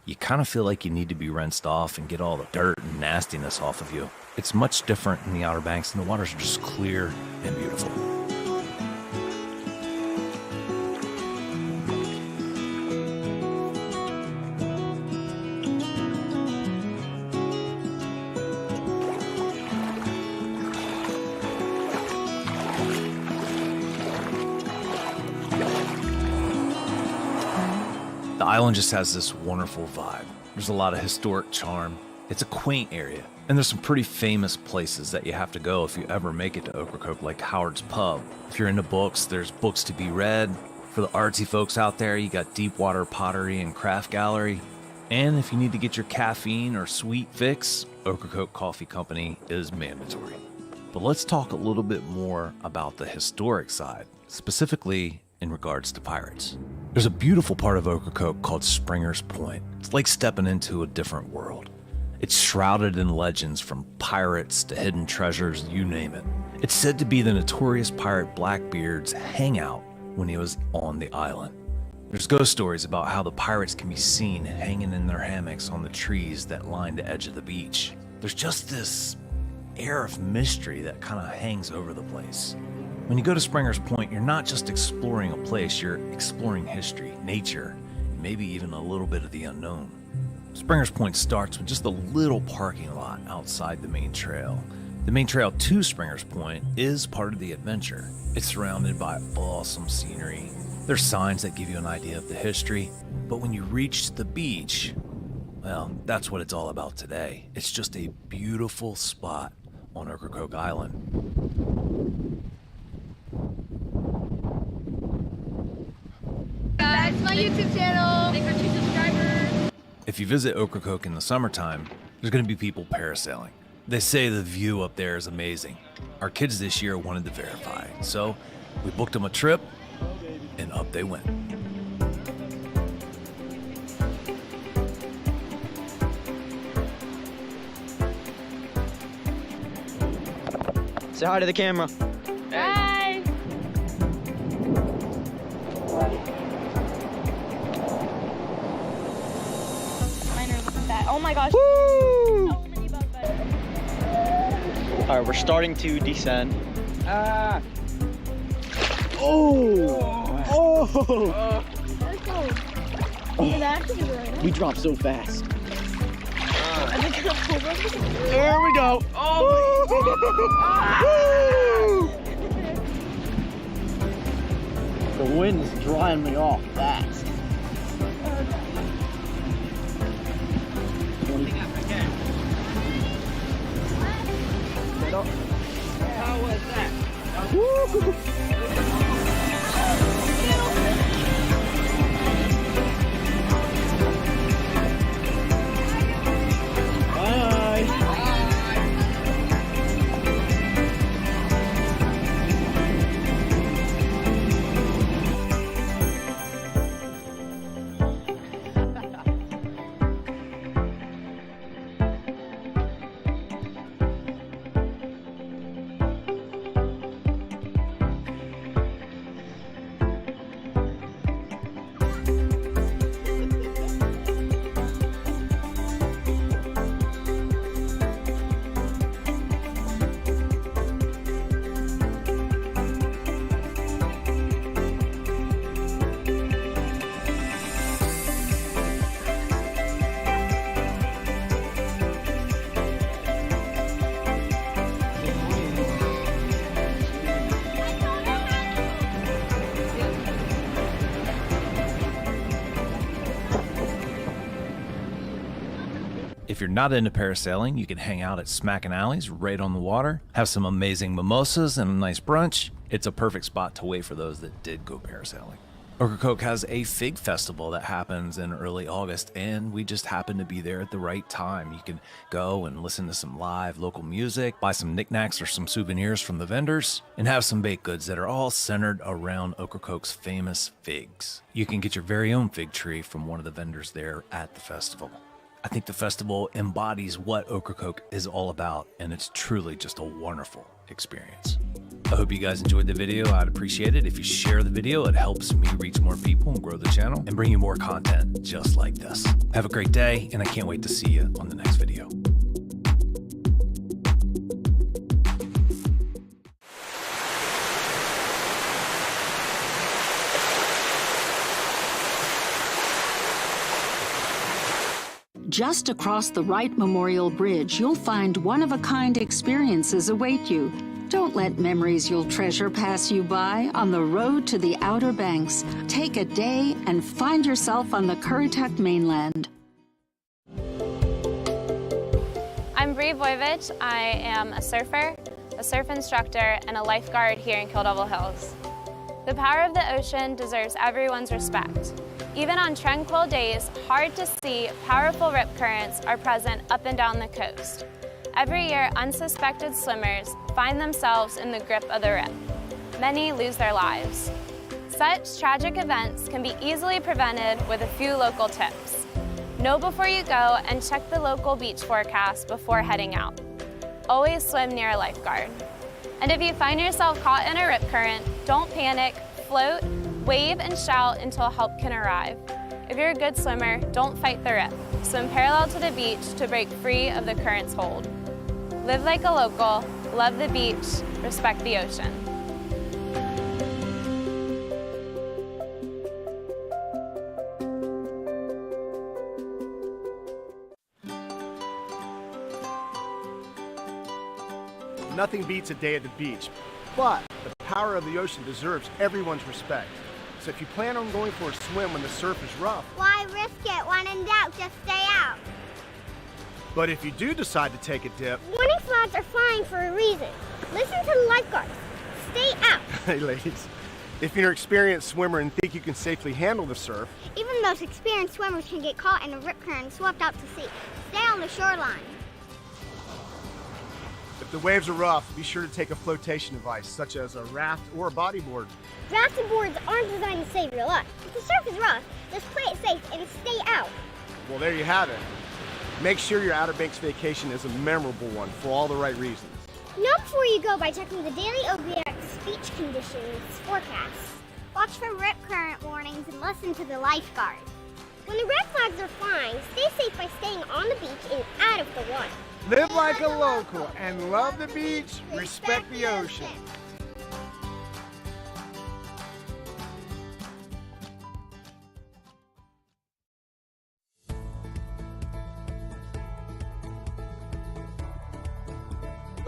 you kind of feel like you need to be rinsed off and get all the dirt and nastiness off of you. It's much different in the Outer Banks, and the waters are just clear and beautiful. The island just has this wonderful vibe. There's a lot of historic charm. It's a quaint area, and there's some pretty famous places that you have to go if you ever make it to Ocracoke, like Howard's Pub. If you're into books, there's books to be read. For the artsy folks out there, you got Deepwater Pottery and Craft Gallery. And if you need to get your caffeine or sweet fix, Ocracoke Coffee Company is mandatory. But let's talk a little bit more about the historic side, specifically in regards to pirates. There's a beautiful part of Ocracoke called Springer's Point. It's like stepping into a different world. It's shrouded in legends from pirates to hidden treasures, you name it. It's said to be the notorious pirate Blackbeard's hangout when he was on the island. There's ghost stories about how the pirates can be seen hanging in their hammocks on the trees that line the edge of the beach. There's just this air of mystery that kind of hangs over the place. When you go to Springer's Point, you're not just exploring a place, you're exploring history, nature, and maybe even a little bit of the unknown. Springer's Point starts with just a little parking lot outside the main trail. The main trail to Springer's Point is part of the adventure. It's surrounded by awesome scenery. There's signs that give you an idea of the history, but when you reach the beach, well, that's what it's all about today. It's just a beautiful spot on Ocracoke Island. Back to my YouTube channel. Thanks for 2 subscribers. If you visit Ocracoke in the summertime, there's going to be people parasailing. They say the view up there is amazing. Our kids this year wanted to verify, so we booked them a trip, and up they went. Say hi to the camera. Bye. Mine are looking bad. Oh my gosh. Woo! So many bug bites. All right, we're starting to descend. Ah. Oh. Oh. Let's go. Look at that. We dropped so fast. I think it's a pull rug. There we go. Oh. The wind is drying me off fast. How was that? Woo! If you're not into parasailing, you can hang out at Smackin' Alleys right on the water, have some amazing mimosas and a nice brunch. It's a perfect spot to wait for those that did go parasailing. Ocracoke has a fig festival that happens in early August, and we just happen to be there at the right time. You can go and listen to some live local music, buy some knickknacks or some souvenirs from the vendors, and have some baked goods that are all centered around Ocracoke's famous figs. You can get your very own fig tree from one of the vendors there at the festival. I think the festival embodies what Ocracoke is all about, and it's truly just a wonderful experience. I hope you guys enjoyed the video. I'd appreciate it if you share the video. It helps me reach more people and grow the channel and bring you more content just like this. Have a great day, and I can't wait to see you on the next video. Just across the Wright Memorial Bridge, you'll find one-of-a-kind experiences await you. Don't let memories you'll treasure pass you by on the road to the Outer Banks. Take a day and find yourself on the Currituck mainland. I'm Bree Voivich. I am a surfer, a surf instructor, and a lifeguard here in Kill Devil Hills. The power of the ocean deserves everyone's respect. Even on tranquil days, hard to see, powerful rip currents are present up and down the coast. Every year, unsuspected swimmers find themselves in the grip of the rip. Many lose their lives. Such tragic events can be easily prevented with a few local tips. Know before you go and check the local beach forecast before heading out. Always swim near a lifeguard. And if you find yourself caught in a rip current, don't panic, float, wave, and shout until help can arrive. If you're a good swimmer, don't fight the rip. Swim parallel to the beach to break free of the current's hold. Live like a local, love the beach, respect the ocean. Nothing beats a day at the beach, but the power of the ocean deserves everyone's respect. So if you plan on going for a swim when the surf is rough, why risk it? When in doubt, just stay out. But if you do decide to take a dip, warning flags are flying for a reason. Listen to the lifeguards. Stay out. Hey ladies, if you're an experienced swimmer and think you can safely handle the surf, even the most experienced swimmers can get caught in a rip current and swept out to sea. Stay on the shoreline. If the waves are rough, be sure to take a flotation device, such as a raft or a bodyboard. Rafting boards aren't designed to save your life. If the surf is rough, just play it safe and stay out. Well, there you have it. Make sure your Outer Banks vacation is a memorable one for all the right reasons. Know before you go by checking the daily OBX beach conditions forecasts. Watch for rip current warnings and listen to the lifeguard. When the red flags are flying, stay safe by staying on the beach and out of the water. Live like a local and love the beach, respect the ocean.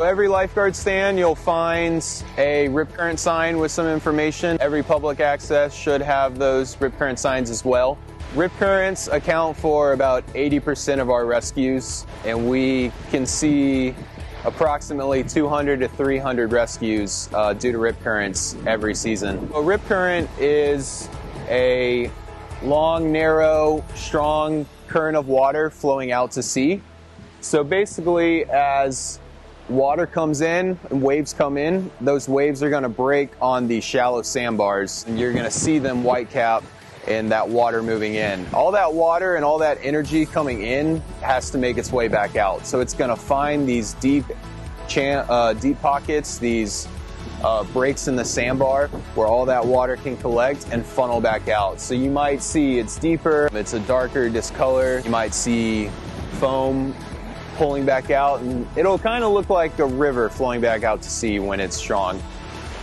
Every lifeguard stand, you'll find a rip current sign with some information. Every public access should have those rip current signs as well. Rip currents account for about 80% of our rescues, and we can see approximately 200 to 300 rescues due to rip currents every season. A rip current is a long, narrow, strong current of water flowing out to sea. So basically, as water comes in and waves come in, those waves are going to break on the shallow sandbars, and you're going to see them white cap and that water moving in. All that water and all that energy coming in has to make its way back out. So it's going to find these deep pockets, these breaks in the sandbar where all that water can collect and funnel back out. So you might see it's deeper, it's a darker discolor. You might see foam pulling back out, and it'll kind of look like a river flowing back out to sea when it's strong.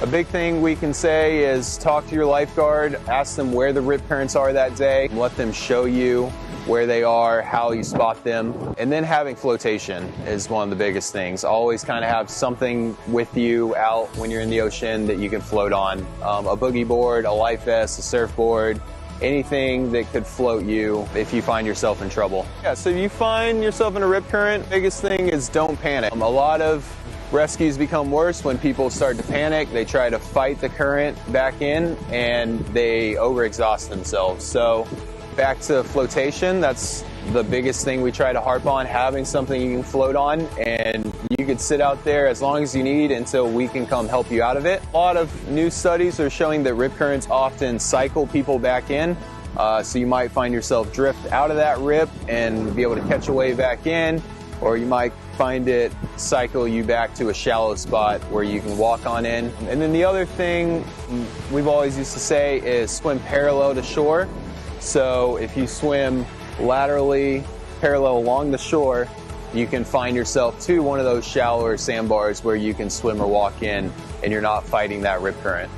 A big thing we can say is talk to your lifeguard, ask them where the rip currents are that day, let them show you where they are, how you spot them, and then having flotation is one of the biggest things. Always kind of have something with you out when you're in the ocean that you can float on. A boogie board, a life vest, a surfboard, anything that could float you if you find yourself in trouble. Yeah, so if you find yourself in a rip current, biggest thing is don't panic. A lot of Rescues become worse when people start to panic. They try to fight the current back in and they overexhaust themselves. So back to flotation, that's the biggest thing we try to harp on, having something you can float on, and you can sit out there as long as you need until we can come help you out of it. A lot of new studies are showing that rip currents often cycle people back in. So you might find yourself drift out of that rip and be able to catch a wave back in, or you might find it cycle you back to a shallow spot where you can walk on in. And then the other thing we've always used to say is swim parallel to shore. So if you swim laterally parallel along the shore, you can find yourself to one of those shallower sandbars where you can swim or walk in and you're not fighting that rip current.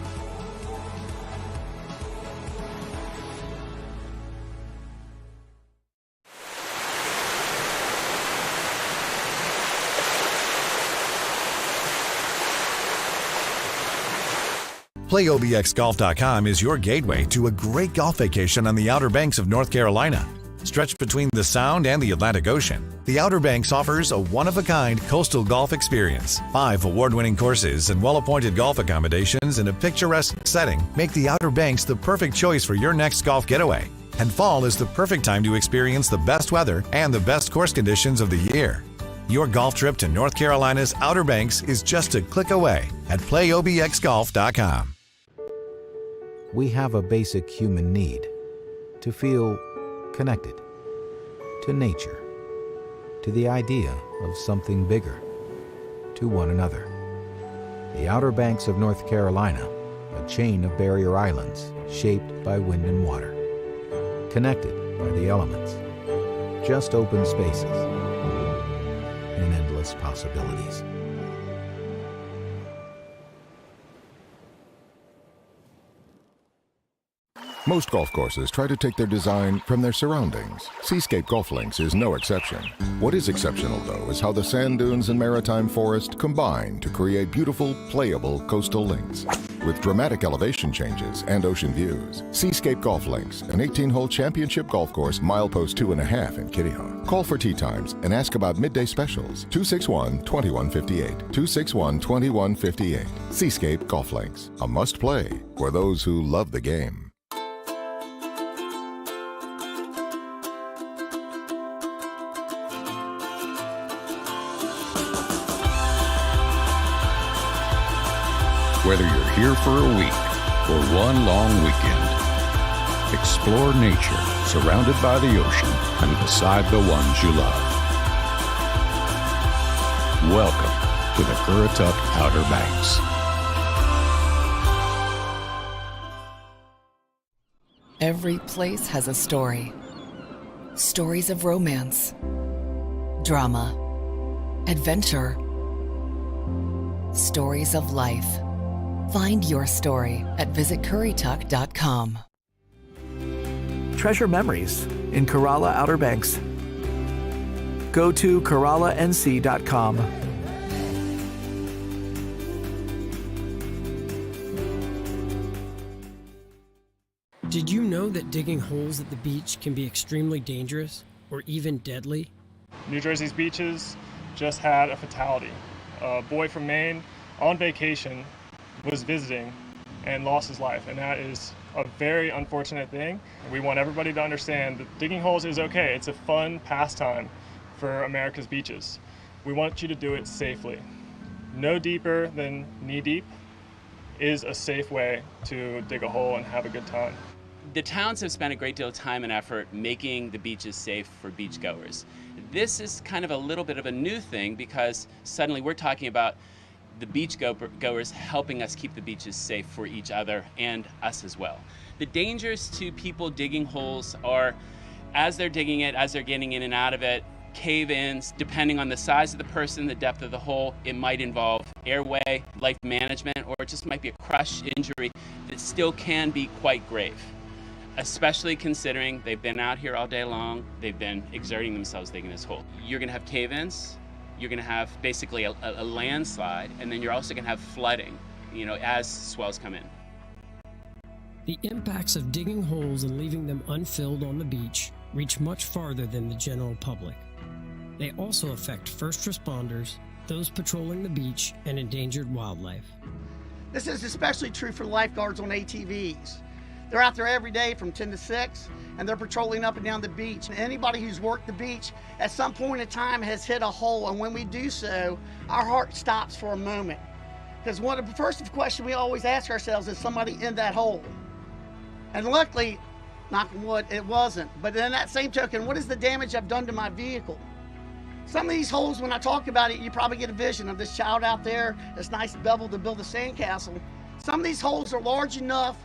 PlayOBXGolf.com is your gateway to a great golf vacation on the Outer Banks of North Carolina. Stretched between the Sound and the Atlantic Ocean, the Outer Banks offers a one-of-a-kind coastal golf experience. 5 award-winning courses and well-appointed golf accommodations in a picturesque setting make the Outer Banks the perfect choice for your next golf getaway. And fall is the perfect time to experience the best weather and the best course conditions of the year. Your golf trip to North Carolina's Outer Banks is just a click away at PlayOBXGolf.com. We have a basic human need to feel connected to nature, to the idea of something bigger, to one another. The Outer Banks of North Carolina, a chain of barrier islands shaped by wind and water, connected by the elements, just open spaces and endless possibilities. Most golf courses try to take their design from their surroundings. Seascape Golf Links is no exception. What is exceptional, though, is how the sand dunes and maritime forest combine to create beautiful, playable coastal links. With dramatic elevation changes and ocean views, Seascape Golf Links, an 18-hole championship golf course, milepost 2.5 in Kitty Hawk. Call for tee times and ask about midday specials. 261-2158. 261-2158. Seascape Golf Links, a must-play for those who love the game. Whether you're here for a week or one long weekend, explore nature surrounded by the ocean and beside the ones you love. Welcome to the Currituck Outer Banks. Every place has a story. Stories of romance, drama, adventure, stories of life. Find your story at visitcurrituck.com. Treasure memories in Corolla Outer Banks. Go to CorollaNC.com. Did you know that digging holes at the beach can be extremely dangerous or even deadly? New Jersey's beaches just had a fatality. A boy from Maine on vacation was visiting and lost his life, and that is a very unfortunate thing. We want everybody to understand that digging holes is okay. It's a fun pastime for America's beaches. We want you to do it safely. No deeper than knee deep is a safe way to dig a hole and have a good time. The towns have spent a great deal of time and effort making the beaches safe for beachgoers. This is kind of a little bit of a new thing because suddenly we're talking about the beachgoers helping us keep the beaches safe for each other and us as well. The dangers to people digging holes are, as they're digging it, as they're getting in and out of it, cave-ins, depending on the size of the person, the depth of the hole, it might involve airway, life management, or it just might be a crush injury that still can be quite grave, especially considering they've been out here all day long, they've been exerting themselves digging this hole. You're gonna have cave-ins, you're going to have basically a landslide, and then you're also going to have flooding, as swells come in. The impacts of digging holes and leaving them unfilled on the beach reach much farther than the general public. They also affect first responders, those patrolling the beach, and endangered wildlife. This is especially true for lifeguards on ATVs. They're out there every day from 10 to 6, and they're patrolling up and down the beach. And anybody who's worked the beach at some point in time has hit a hole, and when we do so, our heart stops for a moment. Because one of the first question we always ask ourselves is somebody in that hole? And luckily, knock on wood, it wasn't. But in that same token, what is the damage I've done to my vehicle? Some of these holes, when I talk about it, you probably get a vision of this child out there, this nice bevel to build a sandcastle. Some of these holes are large enough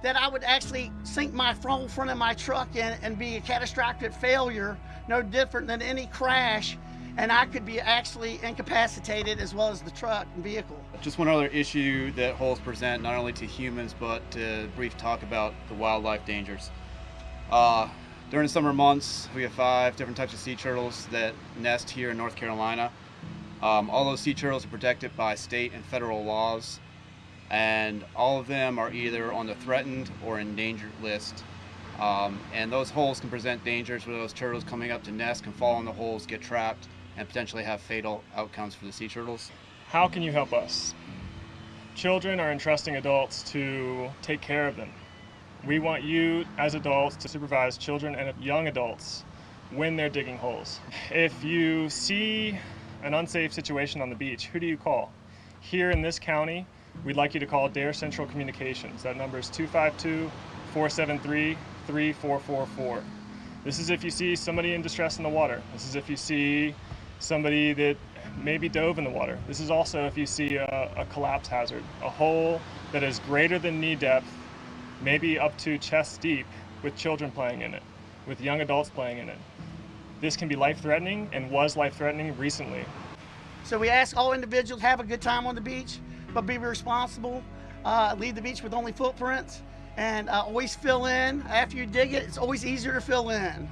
that I would actually sink my front of my truck in and be a catastrophic failure, no different than any crash, and I could be actually incapacitated as well as the truck and vehicle. Just one other issue that holes present not only to humans but to brief talk about the wildlife dangers. During the summer months, we have 5 different types of sea turtles that nest here in North Carolina. All those sea turtles are protected by state and federal laws, and all of them are either on the threatened or endangered list. And those holes can present dangers where those turtles coming up to nest can fall in the holes, get trapped, and potentially have fatal outcomes for the sea turtles. How can you help us? Children are entrusting adults to take care of them. We want you as adults to supervise children and young adults when they're digging holes. If you see an unsafe situation on the beach, who do you call? Here in this county, we'd like you to call Dare Central Communications. That number is 252-473-3444. This is if you see somebody in distress in the water. This is if you see somebody that maybe dove in the water. This is also if you see a collapse hazard, a hole that is greater than knee depth, maybe up to chest deep, with children playing in it, with young adults playing in it. This can be life-threatening and was life-threatening recently. So we ask all individuals to have a good time on the beach, but be responsible. Leave the beach with only footprints, and always fill in. After you dig it, it's always easier to fill in.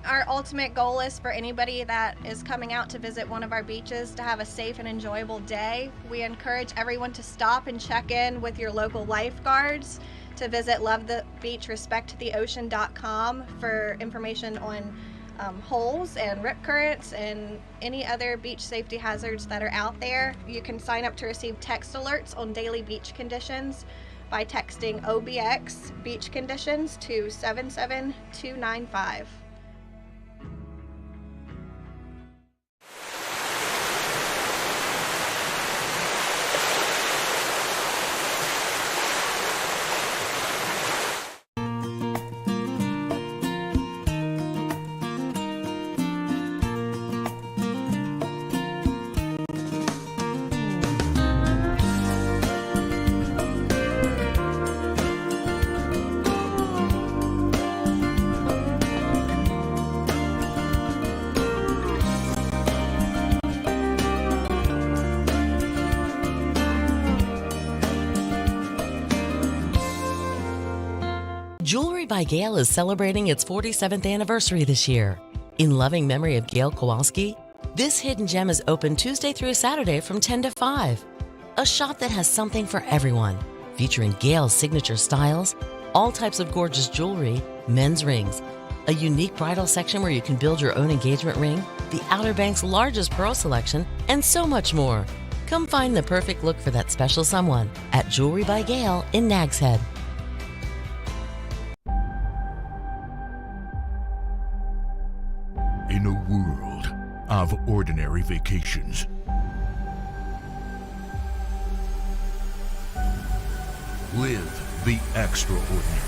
Our ultimate goal is for anybody that is coming out to visit one of our beaches to have a safe and enjoyable day. We encourage everyone to stop and check in with your local lifeguards, to visit lovethebeachrespecttheocean.com for information on holes and rip currents and any other beach safety hazards that are out there. You can sign up to receive text alerts on daily beach conditions by texting OBX beach conditions to 77295. Jewelry by Gail is celebrating its 47th anniversary this year. In loving memory of Gail Kowalski, this hidden gem is open Tuesday through Saturday from 10 to 5. A shop that has something for everyone, featuring Gail's signature styles, all types of gorgeous jewelry, men's rings, a unique bridal section where you can build your own engagement ring, the Outer Banks' largest pearl selection, and so much more. Come find the perfect look for that special someone at Jewelry by Gail in Nags Head. In a world of ordinary vacations, live the extraordinary.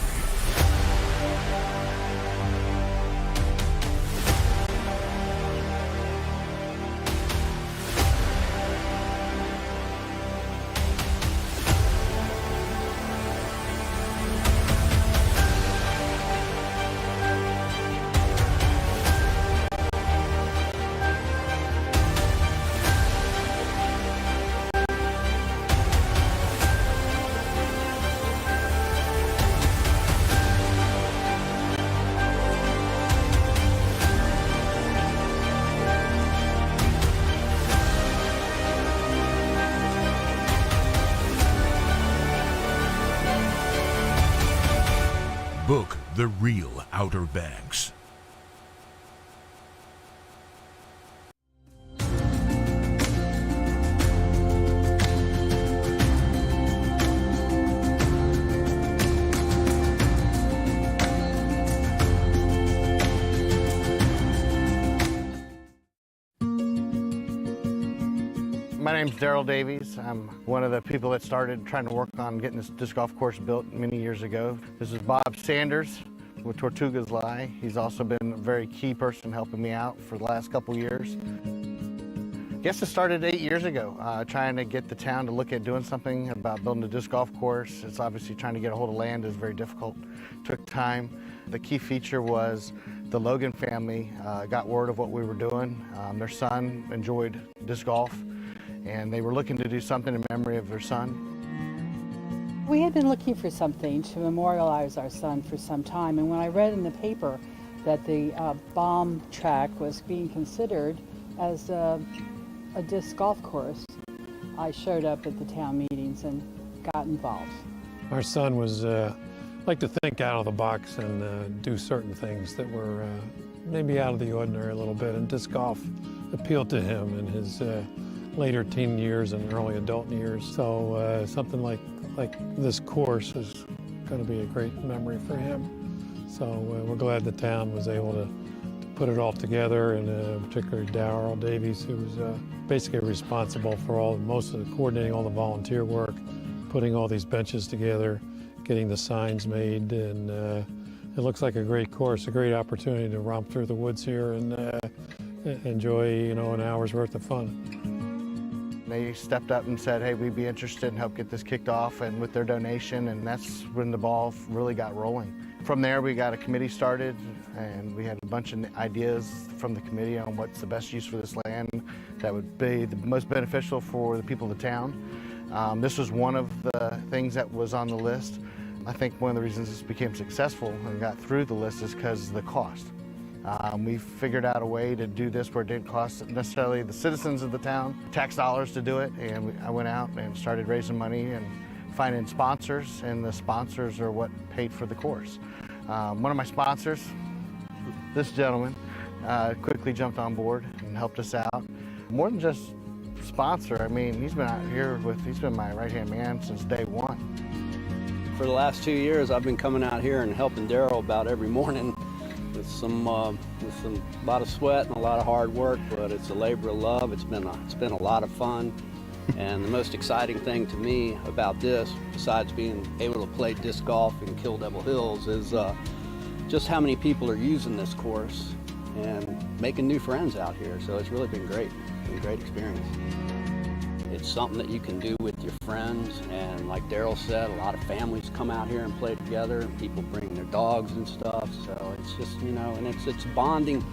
Book the real Outer Banks. name's Daryl Davies. I'm one of the people that started trying to work on getting this disc golf course built many years ago. This is Bob Sanders with Tortugas Lie. He's also been a very key person helping me out for the last couple years. I guess it started 8 years ago, trying to get the town to look at doing something about building a disc golf course. It's obviously trying to get a hold of land is very difficult. It took time. The key feature was the Logan family got word of what we were doing. Their son enjoyed disc golf, and they were looking to do something in memory of their son. We had been looking for something to memorialize our son for some time, and when I read in the paper that the bomb track was being considered as a disc golf course, I showed up at the town meetings and got involved. Our son was like to think out of the box and do certain things that were maybe out of the ordinary a little bit, and disc golf appealed to him in his later teen years and early adult years. So something like this course is going to be a great memory for him. So we're glad the town was able to put it all together, and particularly Daryl Davies, who was basically responsible for most of the coordinating all the volunteer work, putting all these benches together, getting the signs made, and it looks like a great course, a great opportunity to romp through the woods here and enjoy, an hour's worth of fun. They stepped up and said, hey, we'd be interested in help get this kicked off, and with their donation, and that's when the ball really got rolling. From there, we got a committee started, and we had a bunch of ideas from the committee on what's the best use for this land that would be the most beneficial for the people of the town. This was one of the things that was on the list. I think one of the reasons this became successful and got through the list is because of the cost. We figured out a way to do this where it didn't cost necessarily the citizens of the town tax dollars to do it, and I went out and started raising money and finding sponsors, and the sponsors are what paid for the course. One of my sponsors, this gentleman, quickly jumped on board and helped us out. More than just sponsor, I mean, he's been out here he's been my right-hand man since day one. For the last 2 years, I've been coming out here and helping Daryl about every morning with a lot of sweat and a lot of hard work, but it's a labor of love. It's been a lot of fun. And the most exciting thing to me about this, besides being able to play disc golf in Kill Devil Hills, is just how many people are using this course and making new friends out here. So it's really been great. It's been a great experience. It's something that you can do with your friends, and like Daryl said, a lot of families come out here and play together, and people bring their dogs and stuff. So it's just, and it's bonding.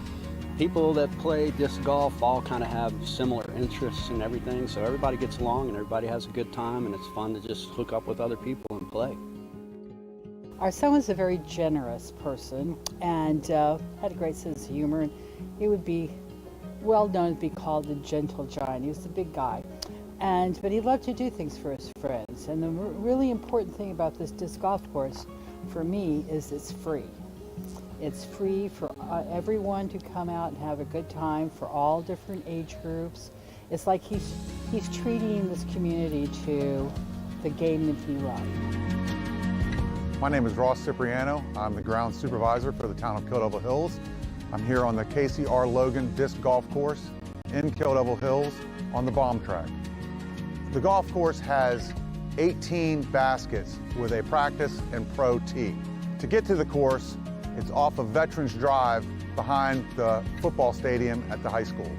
People that play disc golf all kind of have similar interests and everything, so everybody gets along and everybody has a good time, and it's fun to just hook up with other people and play. Our son was a very generous person and had a great sense of humor, and he would be well known to be called the gentle giant. He was the big guy, but he loved to do things for his friends. And the really important thing about this disc golf course for me is it's free. It's free for everyone to come out and have a good time, for all different age groups. It's like he's treating this community to the game that he loved. My name is Ross Cipriano. I'm the ground supervisor for the town of Kill Devil Hills. I'm here on the Casey R. Logan disc golf course in Kill Devil Hills on the bomb track. The golf course has 18 baskets with a practice and pro tee. To get to the course, it's off of Veterans Drive behind the football stadium at the high school.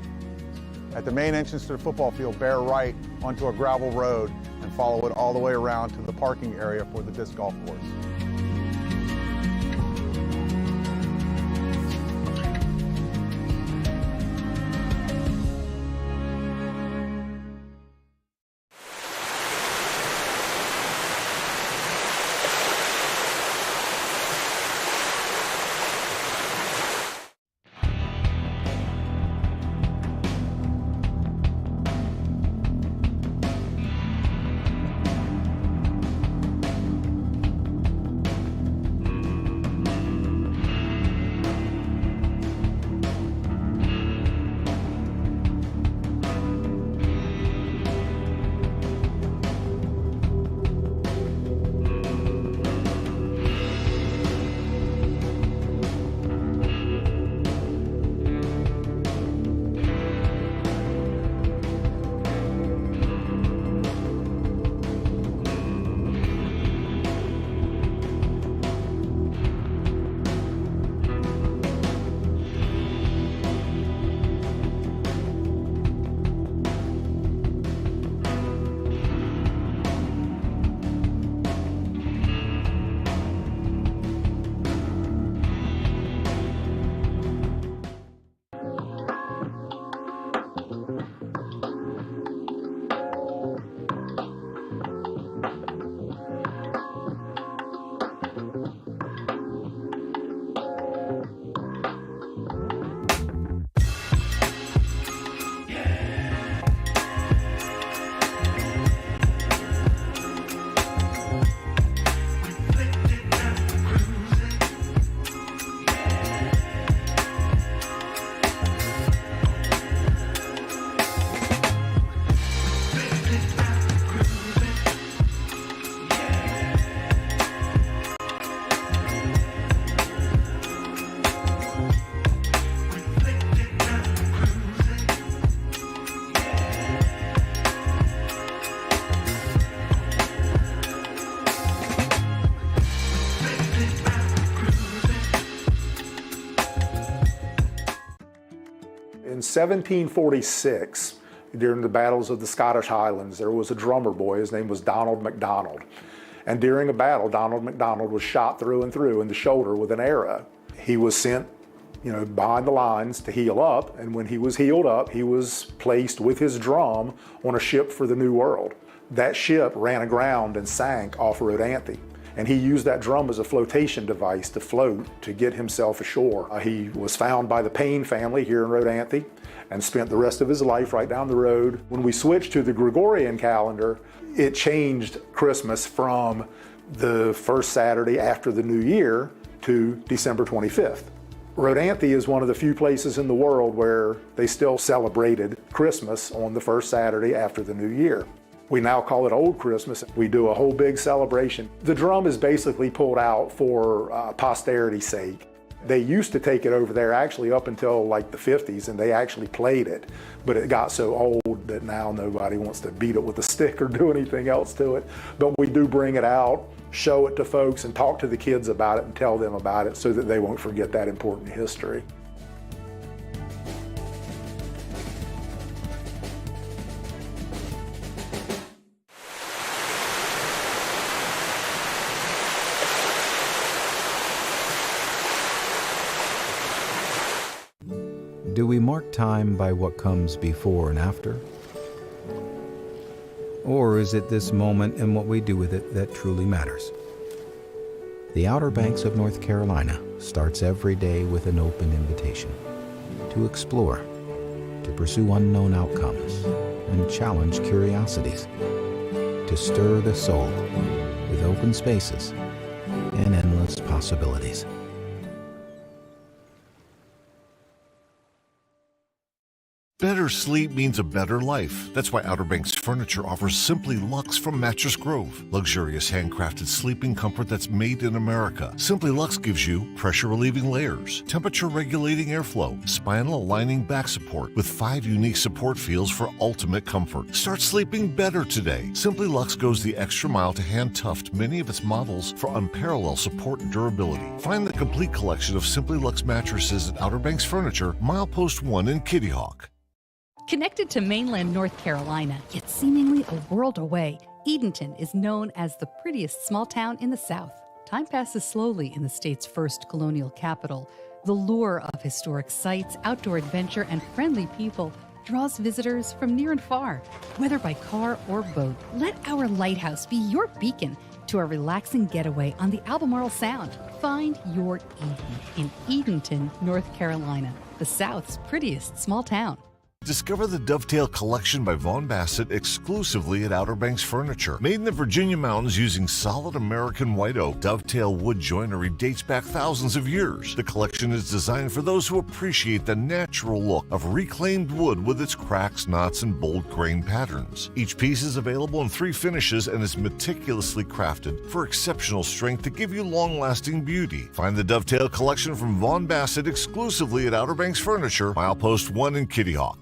At the main entrance to the football field, bear right onto a gravel road and follow it all the way around to the parking area for the disc golf course. 1746, during the battles of the Scottish Highlands, there was a drummer boy. His name was Donald MacDonald. And during a battle, Donald MacDonald was shot through and through in the shoulder with an arrow. He was sent, behind the lines to heal up, and when he was healed up, he was placed with his drum on a ship for the New World. That ship ran aground and sank off Rodanthe, and he used that drum as a flotation device to float to get himself ashore. He was found by the Payne family here in Rodanthe and spent the rest of his life right down the road. When we switched to the Gregorian calendar, it changed Christmas from the first Saturday after the New Year to December 25th. Rodanthe is one of the few places in the world where they still celebrated Christmas on the first Saturday after the New Year. We now call it Old Christmas. We do a whole big celebration. The drum is basically pulled out for posterity's sake. They used to take it over there actually up until like the 50s, and they actually played it, but it got so old that now nobody wants to beat it with a stick or do anything else to it. But we do bring it out, show it to folks, and talk to the kids about it and tell them about it so that they won't forget that important history. Do we mark time by what comes before and after? Or is it this moment and what we do with it that truly matters? The Outer Banks of North Carolina starts every day with an open invitation to explore, to pursue unknown outcomes, and challenge curiosities, to stir the soul with open spaces and endless possibilities. Better sleep means a better life. That's why Outer Banks Furniture offers Simply Luxe from Mattress Grove. Luxurious handcrafted sleeping comfort that's made in America. Simply Luxe gives you pressure-relieving layers, temperature-regulating airflow, spinal-aligning back support with 5 unique support feels for ultimate comfort. Start sleeping better today. Simply Luxe goes the extra mile to hand-tuft many of its models for unparalleled support and durability. Find the complete collection of Simply Luxe mattresses at Outer Banks Furniture, Milepost 1 in Kitty Hawk. Connected to mainland North Carolina, yet seemingly a world away, Edenton is known as the prettiest small town in the South. Time passes slowly in the state's first colonial capital. The lure of historic sites, outdoor adventure, and friendly people draws visitors from near and far. Whether by car or boat, let our lighthouse be your beacon to a relaxing getaway on the Albemarle Sound. Find your Eden in Edenton, North Carolina, the South's prettiest small town. Discover the Dovetail Collection by Vaughn Bassett exclusively at Outer Banks Furniture. Made in the Virginia mountains using solid American white oak, Dovetail wood joinery dates back thousands of years. The collection is designed for those who appreciate the natural look of reclaimed wood with its cracks, knots, and bold grain patterns. Each piece is available in 3 finishes and is meticulously crafted for exceptional strength to give you long-lasting beauty. Find the Dovetail Collection from Vaughn Bassett exclusively at Outer Banks Furniture, Milepost 1 in Kitty Hawk.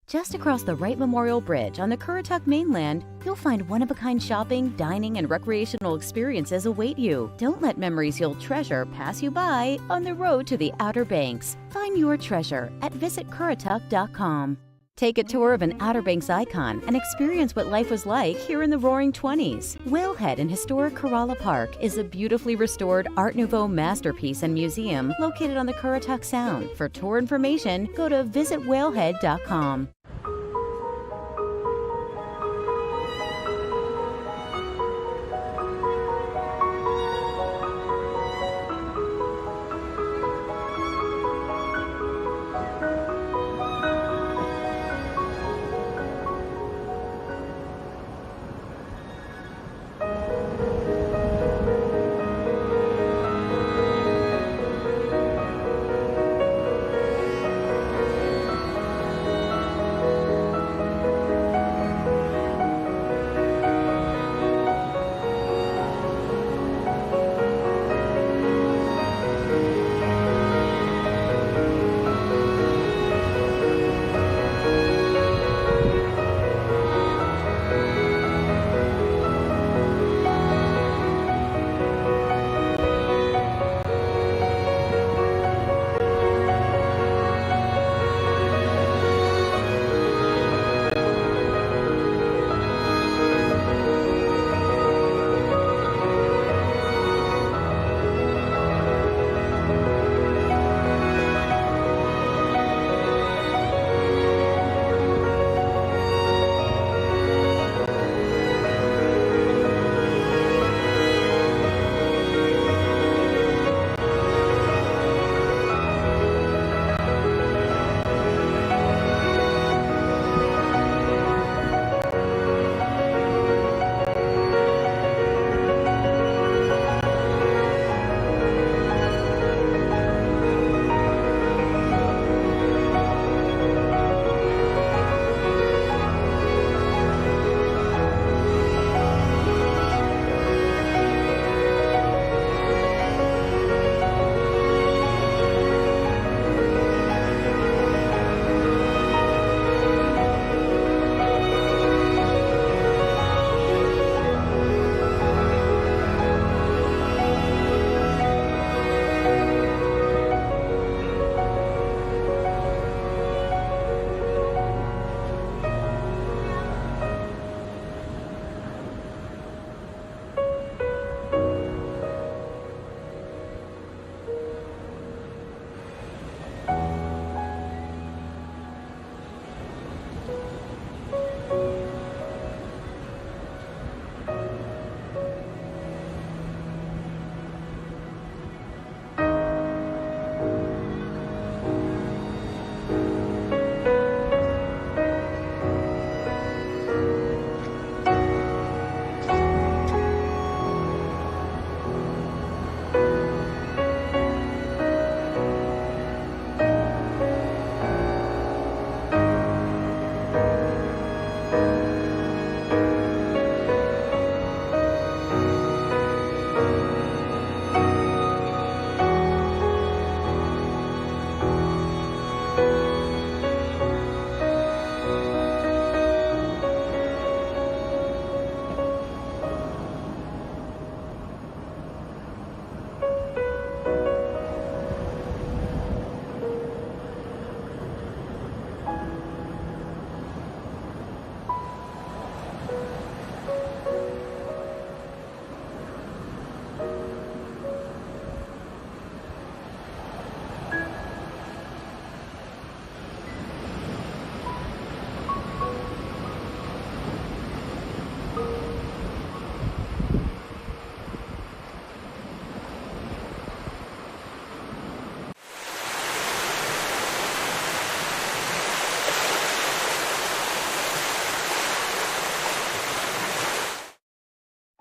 Just across the Wright Memorial Bridge on the Currituck mainland, you'll find one-of-a-kind shopping, dining, and recreational experiences await you. Don't let memories you'll treasure pass you by on the road to the Outer Banks. Find your treasure at visitcurrituck.com. Take a tour of an Outer Banks icon and experience what life was like here in the Roaring '20s. Whalehead in historic Corolla Park is a beautifully restored Art Nouveau masterpiece and museum located on the Currituck Sound. For tour information, go to visitwhalehead.com.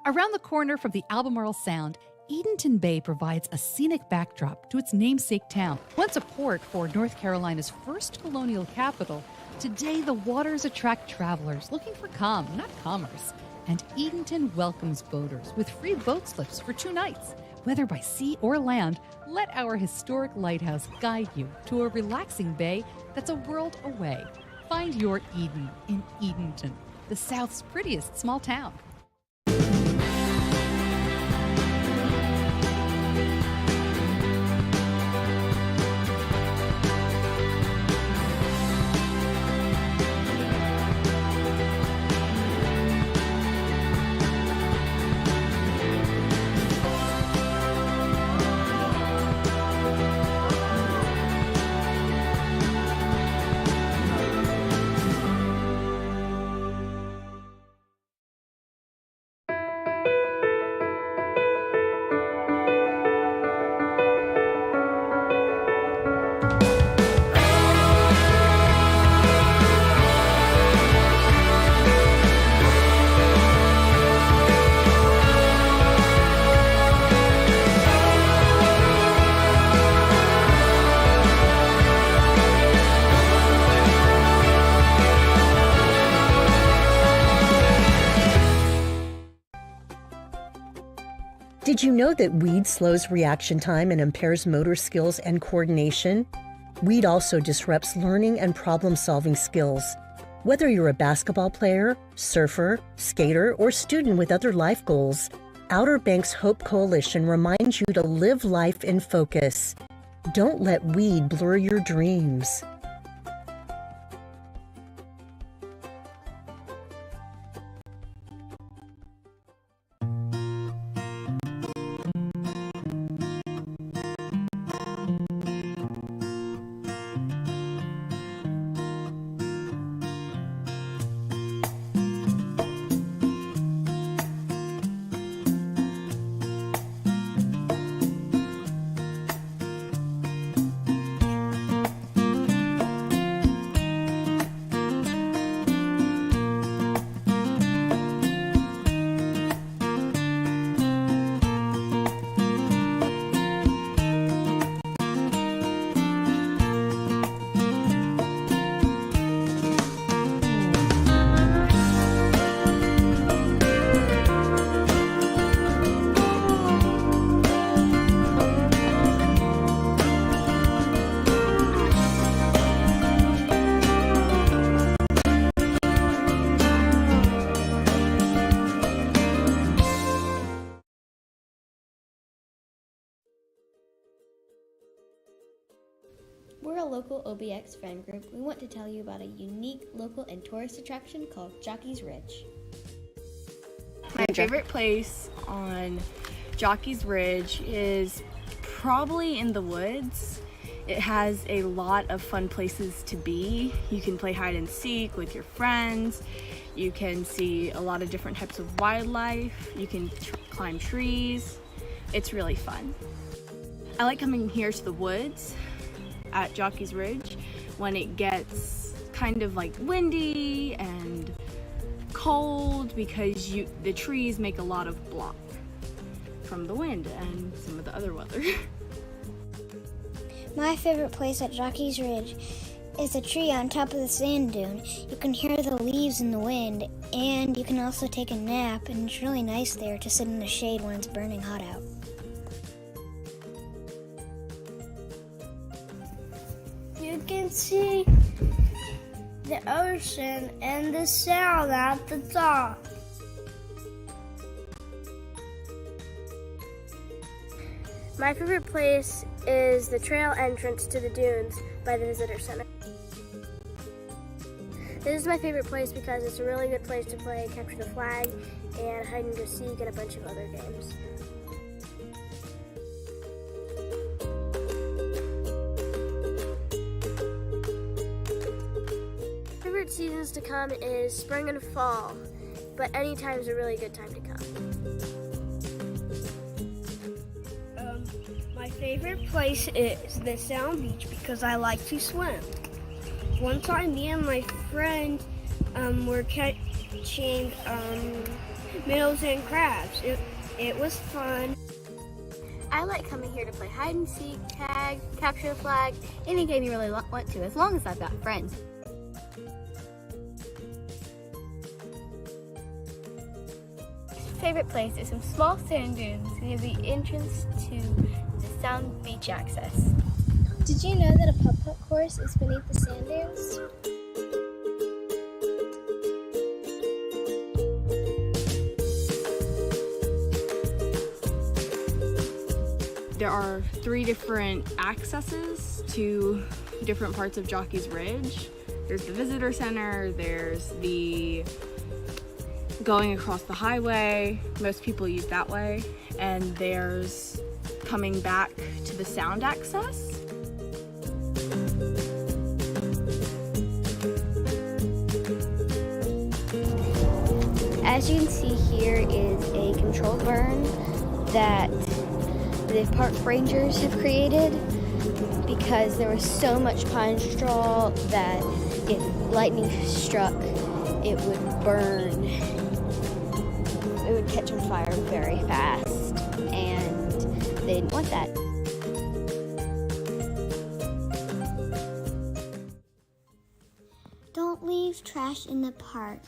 Around the corner from the Albemarle Sound, Edenton Bay provides a scenic backdrop to its namesake town. Once a port for North Carolina's first colonial capital, today the waters attract travelers looking for calm, not commerce. And Edenton welcomes boaters with free boat slips for 2 nights. Whether by sea or land, let our historic lighthouse guide you to a relaxing bay that's a world away. Find your Eden in Edenton, the South's prettiest small town. Did you know that weed slows reaction time and impairs motor skills and coordination? Weed also disrupts learning and problem-solving skills. Whether you're a basketball player, surfer, skater, or student with other life goals, Outer Banks Hope Coalition reminds you to live life in focus. Don't let weed blur your dreams. We're a local OBX friend group. We want to tell you about a unique local and tourist attraction called Jockey's Ridge. My favorite place on Jockey's Ridge is probably in the woods. It has a lot of fun places to be. You can play hide and seek with your friends. You can see a lot of different types of wildlife. You can climb trees. It's really fun. I like coming here to the woods at Jockey's Ridge when it gets kind of like windy and cold because the trees make a lot of block from the wind and some of the other weather. My favorite place at Jockey's Ridge is a tree on top of the sand dune. You can hear the leaves in the wind, and you can also take a nap, and it's really nice there to sit in the shade when it's burning hot out. can see the ocean and the sound at the top. My favorite place is the trail entrance to the dunes by the visitor center. This is my favorite place because it's a really good place to play capture the flag and hide and go seek and a bunch of other games. Favorite seasons to come is spring and fall, but any time is a really good time to come. My favorite place is the Sound Beach because I like to swim. One time, me and my friend were catching minnows and crabs. It was fun. I like coming here to play hide and seek, tag, capture the flag, any game you really want to, as long as I've got friends. Favorite place is some small sand dunes near the entrance to the Sound Beach access. Did you know that a putt-putt course is beneath the sand dunes? There are 3 different accesses to different parts of Jockey's Ridge. There's the visitor center, there's the going across the highway, most people use that way, and there's coming back to the sound access. As you can see here is a controlled burn that the park rangers have created because there was so much pine straw that if lightning struck, it would burn. It would catch on fire very fast, and they didn't want that. Don't leave trash in the park.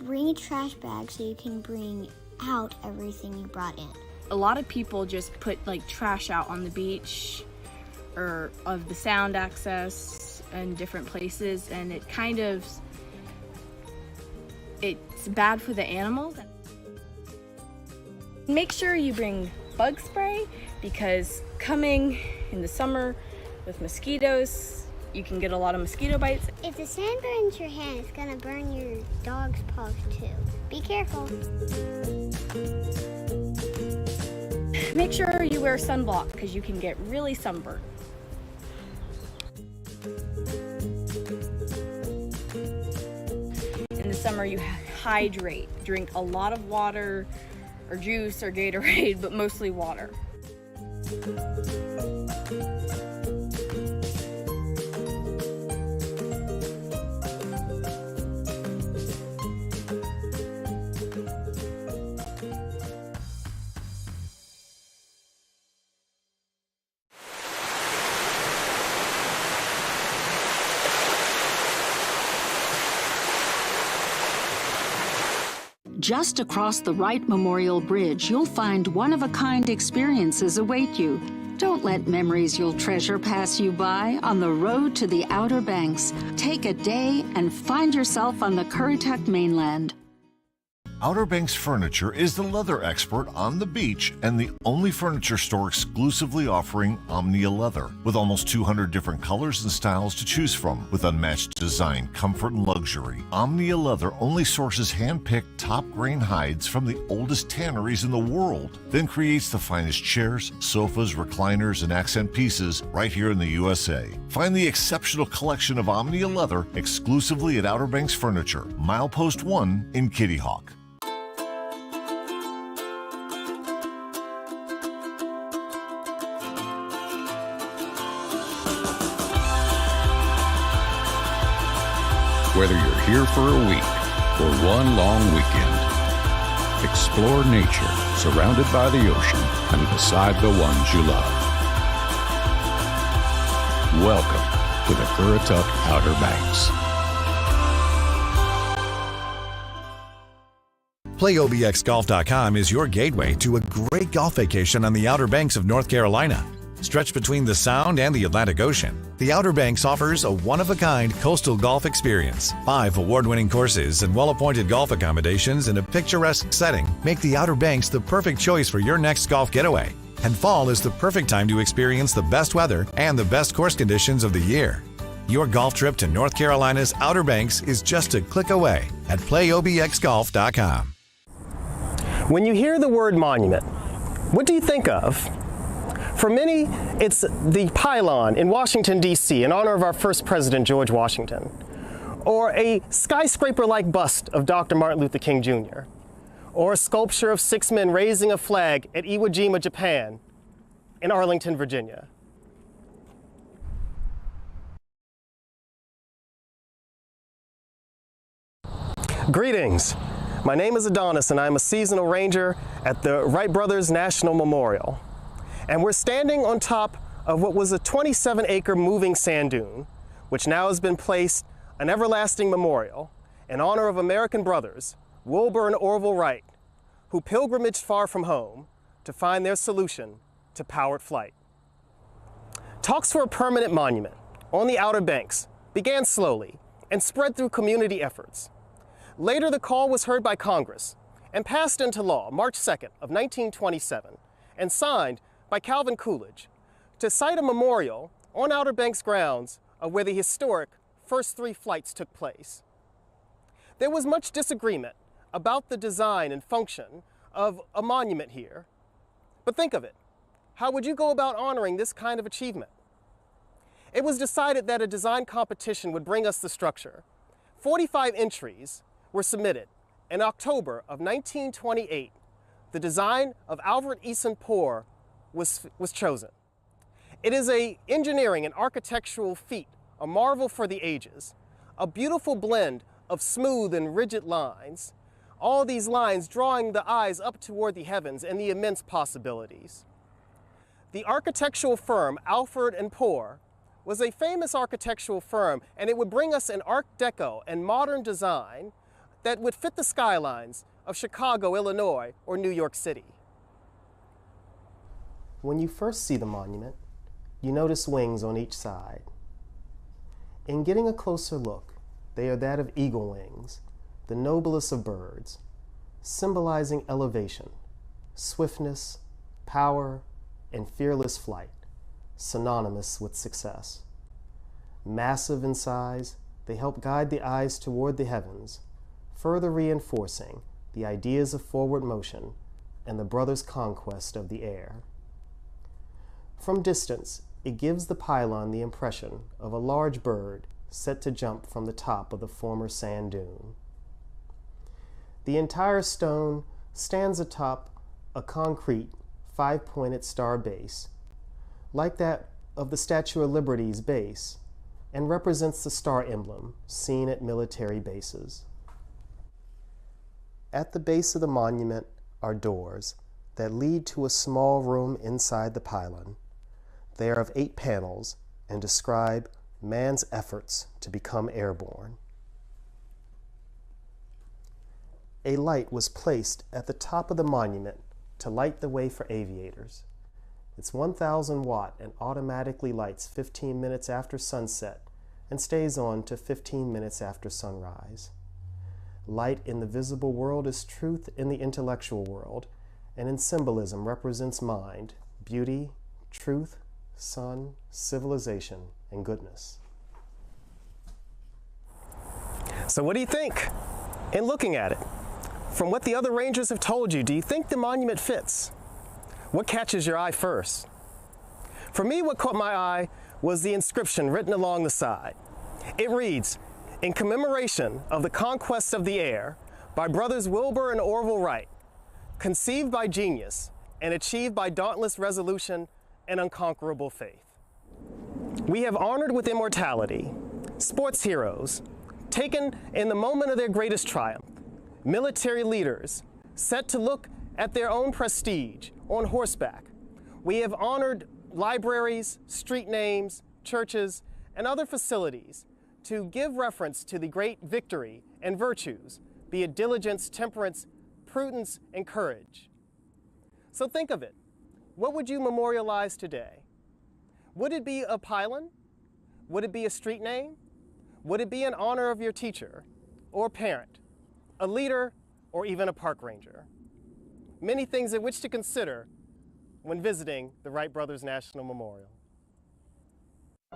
Bring a trash bag so you can bring out everything you brought in. A lot of people just put like trash out on the beach or of the sound access and different places, and it kind of, it's bad for the animals. Make sure you bring bug spray because coming in the summer with mosquitoes, you can get a lot of mosquito bites. If the sand burns your hand, it's gonna burn your dog's paws too. Be careful. Make sure you wear sunblock because you can get really sunburned. In the summer, you hydrate. Drink a lot of water or juice or Gatorade, but mostly water. Just across the Wright Memorial Bridge, you'll find one-of-a-kind experiences await you. Don't let memories you'll treasure pass you by on the road to the Outer Banks. Take a day and find yourself on the Currituck mainland. Outer Banks Furniture is the leather expert on the beach and the only furniture store exclusively offering Omnia leather. With almost 200 different colors and styles to choose from, with unmatched design, comfort, and luxury, Omnia leather only sources hand-picked top-grain hides from the oldest tanneries in the world, then creates the finest chairs, sofas, recliners, and accent pieces right here in the USA. Find the exceptional collection of Omnia leather exclusively at Outer Banks Furniture, Milepost 1 in Kitty Hawk. Whether you're here for a week or one long weekend, explore nature surrounded by the ocean and beside the ones you love. Welcome to the Currituck Outer Banks. PlayOBXGolf.com is your gateway to a great golf vacation on the Outer Banks of North Carolina. Stretched between the Sound and the Atlantic Ocean, the Outer Banks offers a one-of-a-kind coastal golf experience. 5 award-winning courses and well-appointed golf accommodations in a picturesque setting make the Outer Banks the perfect choice for your next golf getaway. And fall is the perfect time to experience the best weather and the best course conditions of the year. Your golf trip to North Carolina's Outer Banks is just a click away at playobxgolf.com. When you hear the word monument, what do you think of? For many, it's the pylon in Washington, D.C. in honor of our first president, George Washington, or a skyscraper-like bust of Dr. Martin Luther King Jr., or a sculpture of 6 men raising a flag at Iwo Jima, Japan, in Arlington, Virginia. Greetings. My name is Adonis and I'm a seasonal ranger at the Wright Brothers National Memorial. And we're standing on top of what was a 27-acre moving sand dune, which now has been placed an everlasting memorial in honor of American brothers, Wilbur and Orville Wright, who pilgrimaged far from home to find their solution to powered flight. Talks for a permanent monument on the Outer Banks began slowly and spread through community efforts. Later, the call was heard by Congress and passed into law March 2nd of 1927 and signed by Calvin Coolidge to site a memorial on Outer Banks grounds of where the historic first 3 flights took place. There was much disagreement about the design and function of a monument here, but think of it. How would you go about honoring this kind of achievement? It was decided that a design competition would bring us the structure. 45 entries were submitted. In October of 1928, the design of Albert Eason Poor was chosen. It is an engineering and architectural feat, a marvel for the ages, a beautiful blend of smooth and rigid lines, all these lines drawing the eyes up toward the heavens and the immense possibilities. The architectural firm Alford and Poor was a famous architectural firm, and it would bring us an Art Deco and modern design that would fit the skylines of Chicago, Illinois, or New York City. When you first see the monument, you notice wings on each side. In getting a closer look, they are that of eagle wings, the noblest of birds, symbolizing elevation, swiftness, power, and fearless flight, synonymous with success. Massive in size, they help guide the eyes toward the heavens, further reinforcing the ideas of forward motion and the brothers' conquest of the air. From distance, it gives the pylon the impression of a large bird set to jump from the top of the former sand dune. The entire stone stands atop a concrete 5-pointed star base, like that of the Statue of Liberty's base, and represents the star emblem seen at military bases. At the base of the monument are doors that lead to a small room inside the pylon. They are of 8 panels and describe man's efforts to become airborne. A light was placed at the top of the monument to light the way for aviators. It's 1,000 watt and automatically lights 15 minutes after sunset and stays on to 15 minutes after sunrise. Light in the visible world is truth in the intellectual world, and in symbolism represents mind, beauty, truth, sun, civilization, and goodness. So what do you think? In looking at it, from what the other rangers have told you, do you think the monument fits? What catches your eye first? For me, what caught my eye was the inscription written along the side. It reads, "In commemoration of the conquest of the air by brothers Wilbur and Orville Wright, conceived by genius and achieved by dauntless resolution and unconquerable faith." We have honored with immortality sports heroes taken in the moment of their greatest triumph, military leaders set to look at their own prestige on horseback. We have honored libraries, street names, churches, and other facilities to give reference to the great victory and virtues, be it diligence, temperance, prudence, and courage. So think of it. What would you memorialize today? Would it be a pylon? Would it be a street name? Would it be in honor of your teacher or parent, a leader, or even a park ranger? Many things in which to consider when visiting the Wright Brothers National Memorial.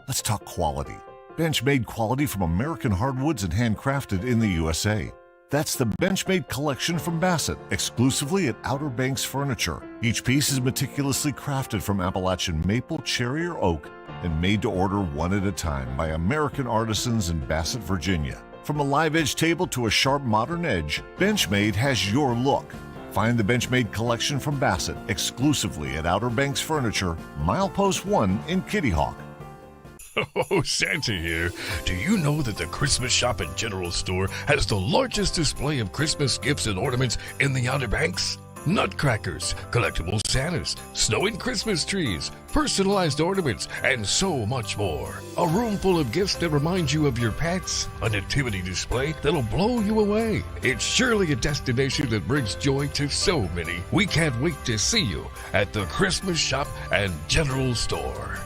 Let's talk quality. Benchmade quality from American hardwoods and handcrafted in the USA. That's the Benchmade collection from Bassett, exclusively at Outer Banks Furniture. Each piece is meticulously crafted from Appalachian maple, cherry, or oak, and made to order one at a time by American artisans in Bassett, Virginia. From a live edge table to a sharp modern edge, Benchmade has your look. Find the Benchmade collection from Bassett exclusively at Outer Banks Furniture, Milepost 1 in Kitty Hawk. Oh, Santa here. Do you know that the Christmas Shop and General Store has the largest display of Christmas gifts and ornaments in the Outer Banks? Nutcrackers, collectible Santas, snow and Christmas trees, personalized ornaments, and so much more. A room full of gifts that remind you of your pets, a nativity display that'll blow you away. It's surely a destination that brings joy to so many. We can't wait to see you at the Christmas Shop and General Store.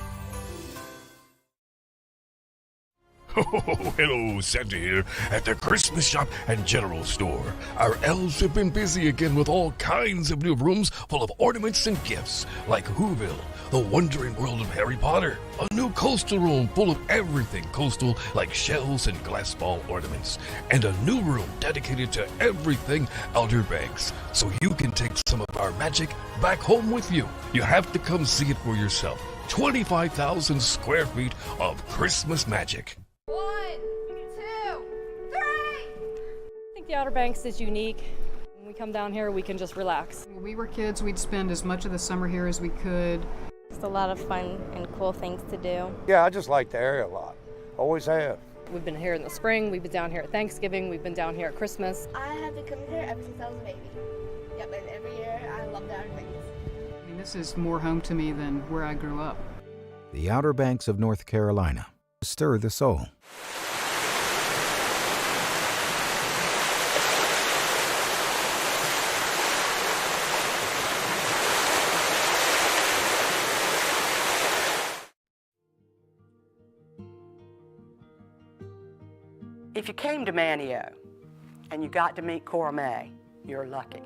Oh, hello, Santa here at the Christmas Shop and General Store. Our elves have been busy again with all kinds of new rooms full of ornaments and gifts, like Whoville, the wondering world of Harry Potter, a new coastal room full of everything coastal, like shells and glass ball ornaments, and a new room dedicated to everything Outer Banks, so you can take some of our magic back home with you. You have to come see it for yourself. 25,000 square feet of Christmas magic. 1, 2, 3! I think the Outer Banks is unique. When we come down here, we can just relax. When we were kids, we'd spend as much of the summer here as we could. It's a lot of fun and cool things to do. Yeah, I just like the area a lot. Always have. We've been here in the spring, we've been down here at Thanksgiving, we've been down here at Christmas. I have been coming here ever since I was a baby. Yep, and every year I love the Outer Banks. I mean, this is more home to me than where I grew up. The Outer Banks of North Carolina. Stir the soul. If you came to Manteo and you got to meet Cora May, you're lucky,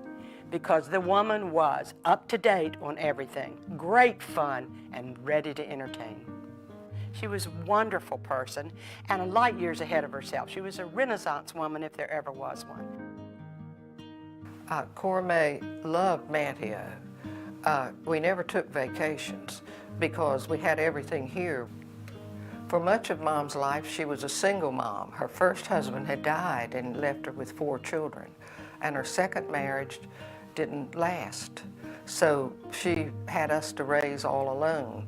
because the woman was up to date on everything, great fun, and ready to entertain. She was a wonderful person and a light years ahead of herself. She was a Renaissance woman if there ever was one. Cora May loved Manteo. We never took vacations because we had everything here. For much of Mom's life, she was a single mom. Her first husband had died and left her with 4 children, and her second marriage didn't last. So she had us to raise all alone.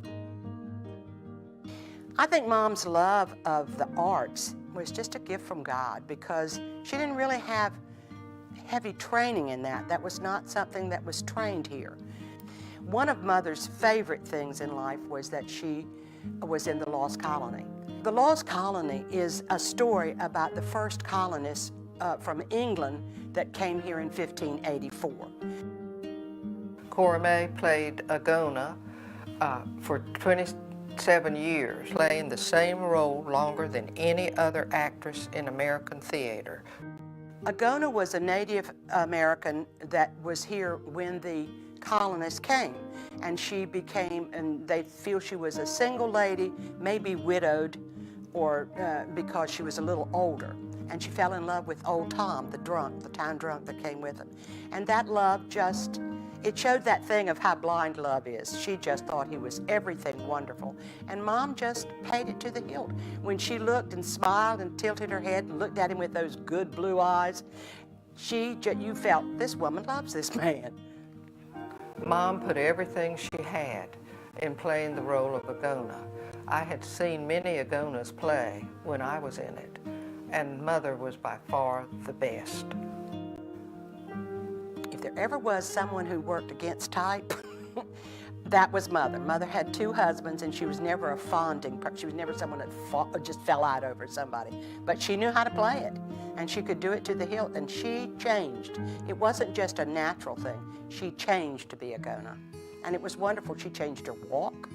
I think Mom's love of the arts was just a gift from God, because she didn't really have heavy training in that. That was not something that was trained here. One of Mother's favorite things in life was that she was in the Lost Colony. The Lost Colony is a story about the first colonists from England that came here in 1584. Cora May played Agona for 27 years, playing the same role longer than any other actress in American theater. Agona was a Native American that was here when the colonists came, and she became, and they feel she was a single lady, maybe widowed, or because she was a little older. And she fell in love with old Tom, the drunk, the town drunk that came with him. And that love just, it showed that thing of how blind love is. She just thought he was everything wonderful. And Mom just paid it to the hilt. When she looked and smiled and tilted her head and looked at him with those good blue eyes, you felt, this woman loves this man. Mom put everything she had in playing the role of Agona. I had seen many Agonas play when I was in it, and Mother was by far the best. If there ever was someone who worked against type, that was Mother. Mother had 2 husbands, and she was never a fonding person. She was never someone that just fell out over somebody. But she knew how to play it, and she could do it to the hilt, and she changed. It wasn't just a natural thing. She changed to be Agona, and it was wonderful. She changed her walk.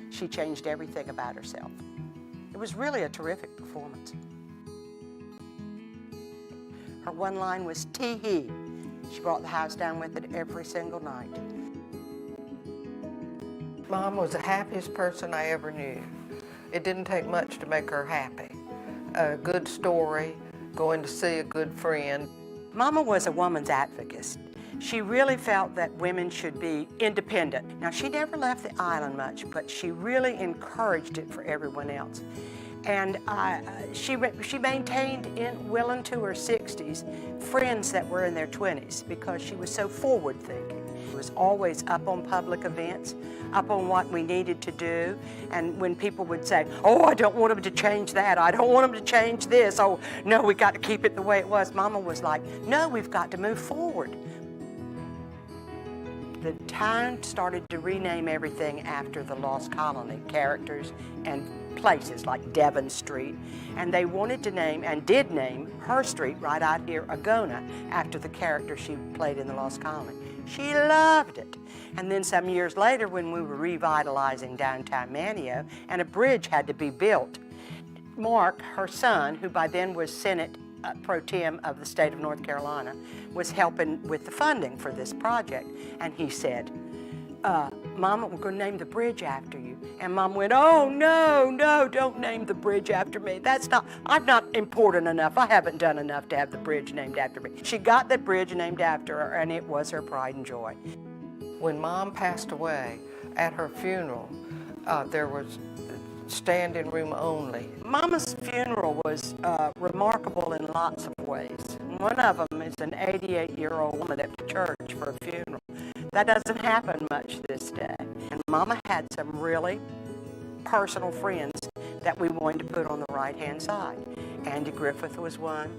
she changed everything about herself. It was really a terrific performance. Her one line was tee-hee. She brought the house down with it every single night. Mom was the happiest person I ever knew. It didn't take much to make her happy. A good story, going to see a good friend. Mama was a woman's advocate. She really felt that women should be independent. Now, she never left the island much, but she really encouraged it for everyone else. And she maintained well into her 60s friends that were in their 20s because she was so forward-thinking. She was always up on public events, up on what we needed to do. And when people would say, oh, I don't want them to change that, I don't want them to change this, oh, no, we got to keep it the way it was, Mama was like, no, we've got to move forward. The town started to rename everything after the Lost Colony characters and places like Devon Street, and they wanted to name, and did name, her street right out here, Agona, after the character she played in the Lost Colony. She loved it. And then some years later, when we were revitalizing downtown Manteo, and a bridge had to be built, Mark, her son, who by then was Senate Pro Tem of the state of North Carolina, was helping with the funding for this project, and he said, Mama, we're going to name the bridge after you. And Mom went, oh, no, no, don't name the bridge after me. I'm not important enough. I haven't done enough to have the bridge named after me. She got the bridge named after her, and it was her pride and joy. When Mom passed away, at her funeral, there was standing room only. Mama's funeral was remarkable in lots of ways. One of them is an 88-year-old woman at the church for a funeral. That doesn't happen much this day. And Mama had some really personal friends that we wanted to put on the right-hand side. Andy Griffith was one.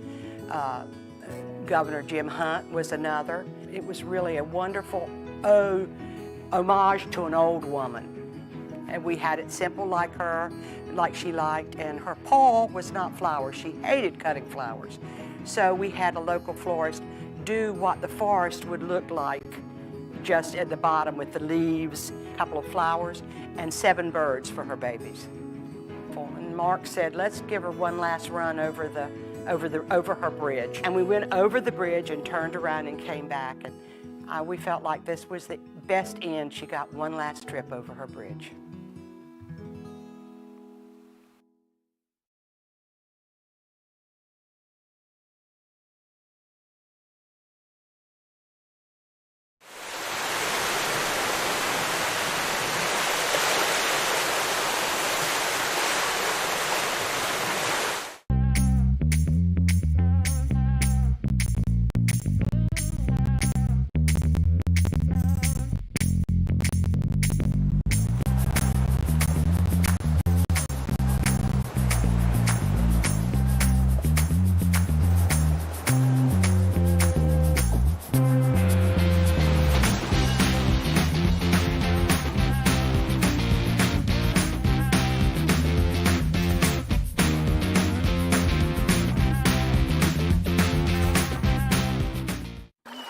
Governor Jim Hunt was another. It was really a wonderful homage to an old woman. And we had it simple like her, like she liked, and her paw was not flowers. She hated cutting flowers. So we had a local florist do what the forest would look like, just at the bottom with the leaves, a couple of flowers, and 7 birds for her babies. And Mark said, let's give her one last run over her bridge. And we went over the bridge and turned around and came back. And we felt like this was the best end. She got one last trip over her bridge.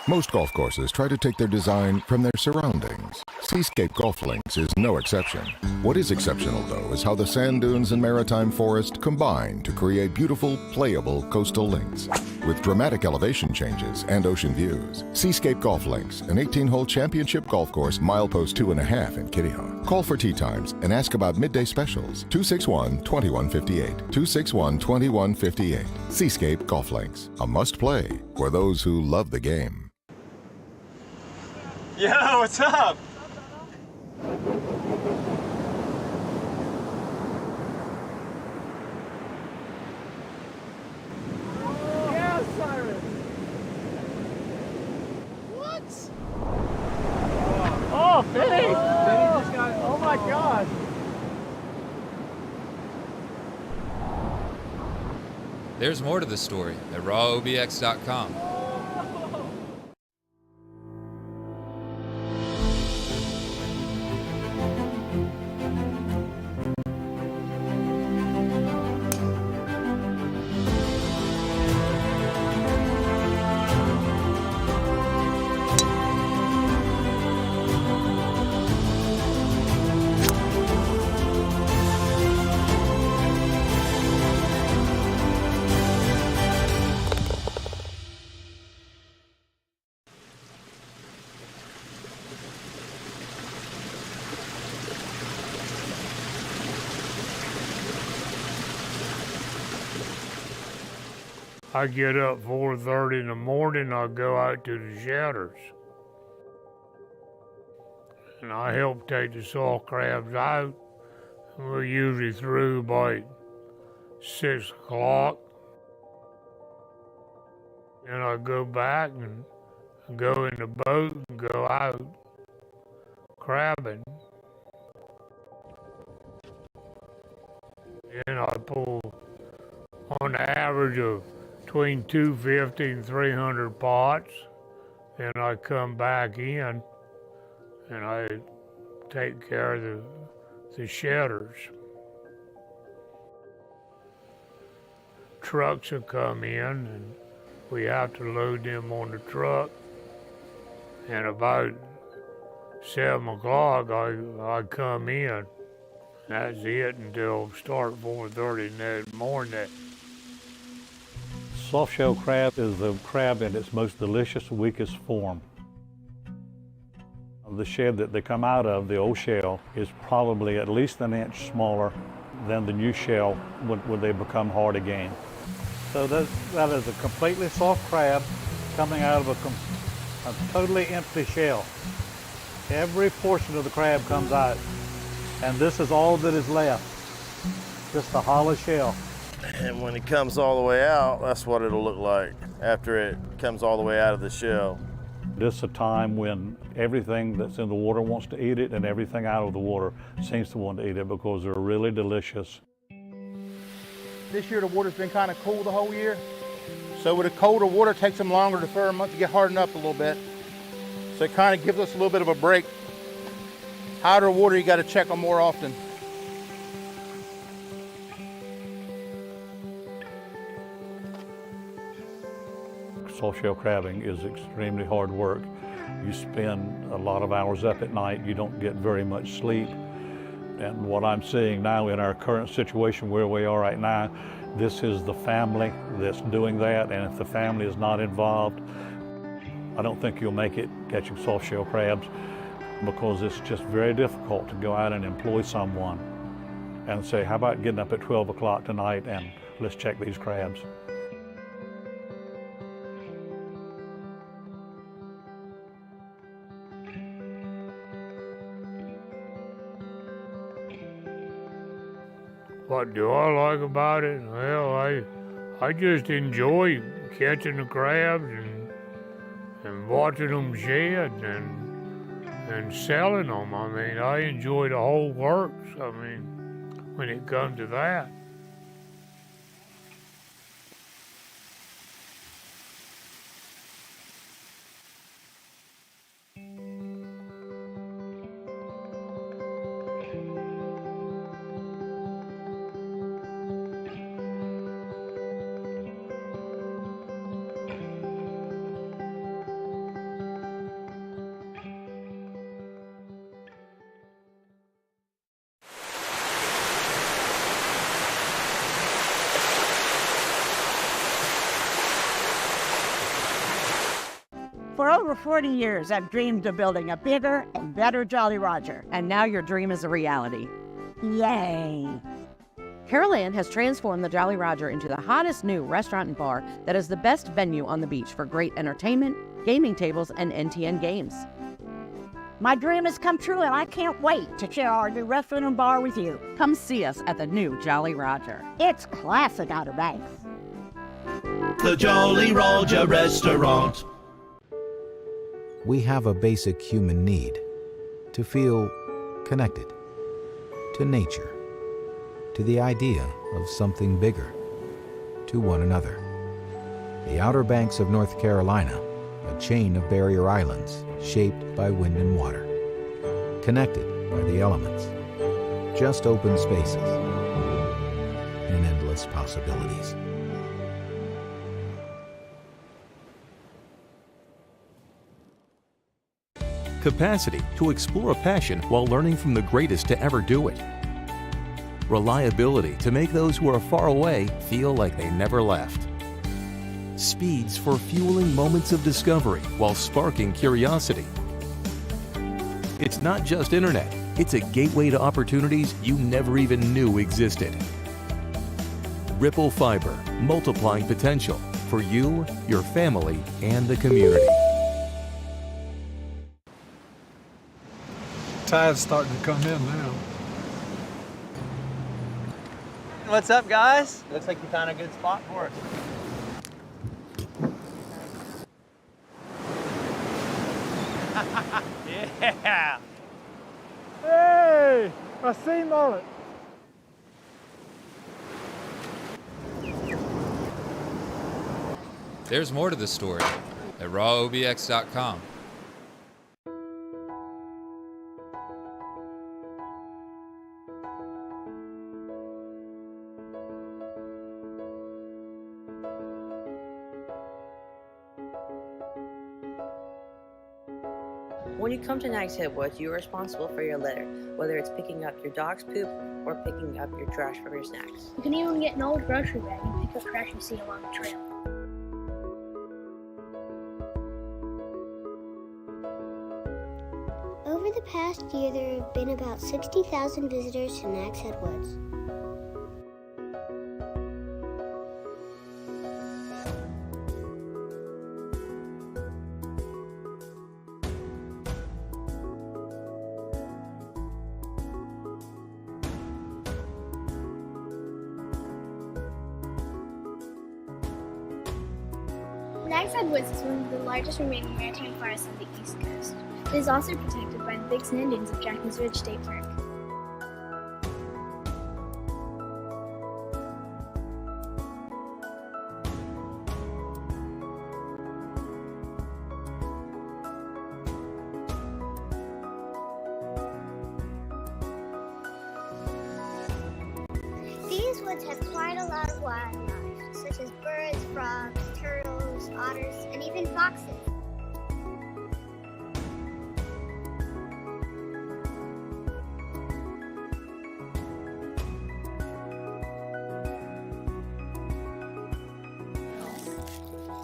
Most golf courses try to take their design from their surroundings. Seascape Golf Links is no exception. What is exceptional, though, is how the sand dunes and maritime forest combine to create beautiful, playable coastal links. With dramatic elevation changes and ocean views, Seascape Golf Links, an 18-hole championship golf course, milepost 2.5 in Kitty Hawk. Call for tee times and ask about midday specials. 261-2158. 261-2158. Seascape Golf Links, a must-play for those who love the game. Yo, what's up? Yeah, Cyrus. What? Oh, Finny! Finny just got. Oh my God! There's more to the story at rawobx.com. I get up 4:30 in the morning, I go out to the shelters. And I help take the soft crabs out. We're usually through by 6 o'clock. And I go back and go in the boat and go out crabbing. And I pull on the average of between 250 and 300 pots. Then I come back in and I take care of the shedders. Trucks will come in and we have to load them on the truck. And about 7 o'clock I come in. That's it until start 4:30 next morning. Soft-shell crab is the crab in its most delicious, weakest form. The shell that they come out of, the old shell, is probably at least an inch smaller than the new shell when they become hard again. So that is a completely soft crab coming out of a totally empty shell. Every portion of the crab comes out, and this is all that is left, just a hollow shell. And when it comes all the way out, that's what it'll look like after it comes all the way out of the shell. This is a time when everything that's in the water wants to eat it, and everything out of the water seems to want to eat it because they're really delicious. This year the water's been kind of cool the whole year. So with the colder water, it takes them longer to ferment to get hardened up a little bit. So it kind of gives us a little bit of a break. Hotter water, you got to check them more often. Soft-shell crabbing is extremely hard work. You spend a lot of hours up at night. You don't get very much sleep. And what I'm seeing now in our current situation where we are right now, this is the family that's doing that, and if the family is not involved, I don't think you'll make it catching soft-shell crabs, because it's just very difficult to go out and employ someone and say, how about getting up at 12 o'clock tonight and let's check these crabs. What do I like about it? Well, I just enjoy catching the crabs and watching them shed and selling them. I mean, I enjoy the whole works. I mean, when it comes to that. For over 40 years, I've dreamed of building a bigger and better Jolly Roger. And now your dream is a reality. Yay! Carol Ann has transformed the Jolly Roger into the hottest new restaurant and bar that is the best venue on the beach for great entertainment, gaming tables, and NTN games. My dream has come true, and I can't wait to share our new restaurant and bar with you. Come see us at the new Jolly Roger. It's classic Outer Banks. The Jolly Roger Restaurant. We have a basic human need to feel connected to nature, to the idea of something bigger, to one another. The Outer Banks of North Carolina, a chain of barrier islands shaped by wind and water, connected by the elements, just open spaces and endless possibilities. Capacity to explore a passion while learning from the greatest to ever do it. Reliability to make those who are far away feel like they never left. Speeds for fueling moments of discovery while sparking curiosity. It's not just internet, it's a gateway to opportunities you never even knew existed. Ripple Fiber, multiplying potential for you, your family, and the community. Tide's starting to come in now. What's up, guys? Looks like you found a good spot for us. Yeah. Hey, I seen on it. There's more to the story at rawobx.com. When you come to Nags Head Woods, you are responsible for your litter, whether it's picking up your dog's poop or picking up your trash from your snacks. You can even get an old grocery bag and pick up trash you see along the trail. Over the past year, there have been about 60,000 visitors to Nags Head Woods. Nags Head Woods is one of the largest remaining maritime forests on the East Coast. It is also protected by the Big Sand Dunes of Jackie's Ridge State Park. These woods have quite a lot of wildlife, such as birds, frogs, turtles, otters, and even foxes.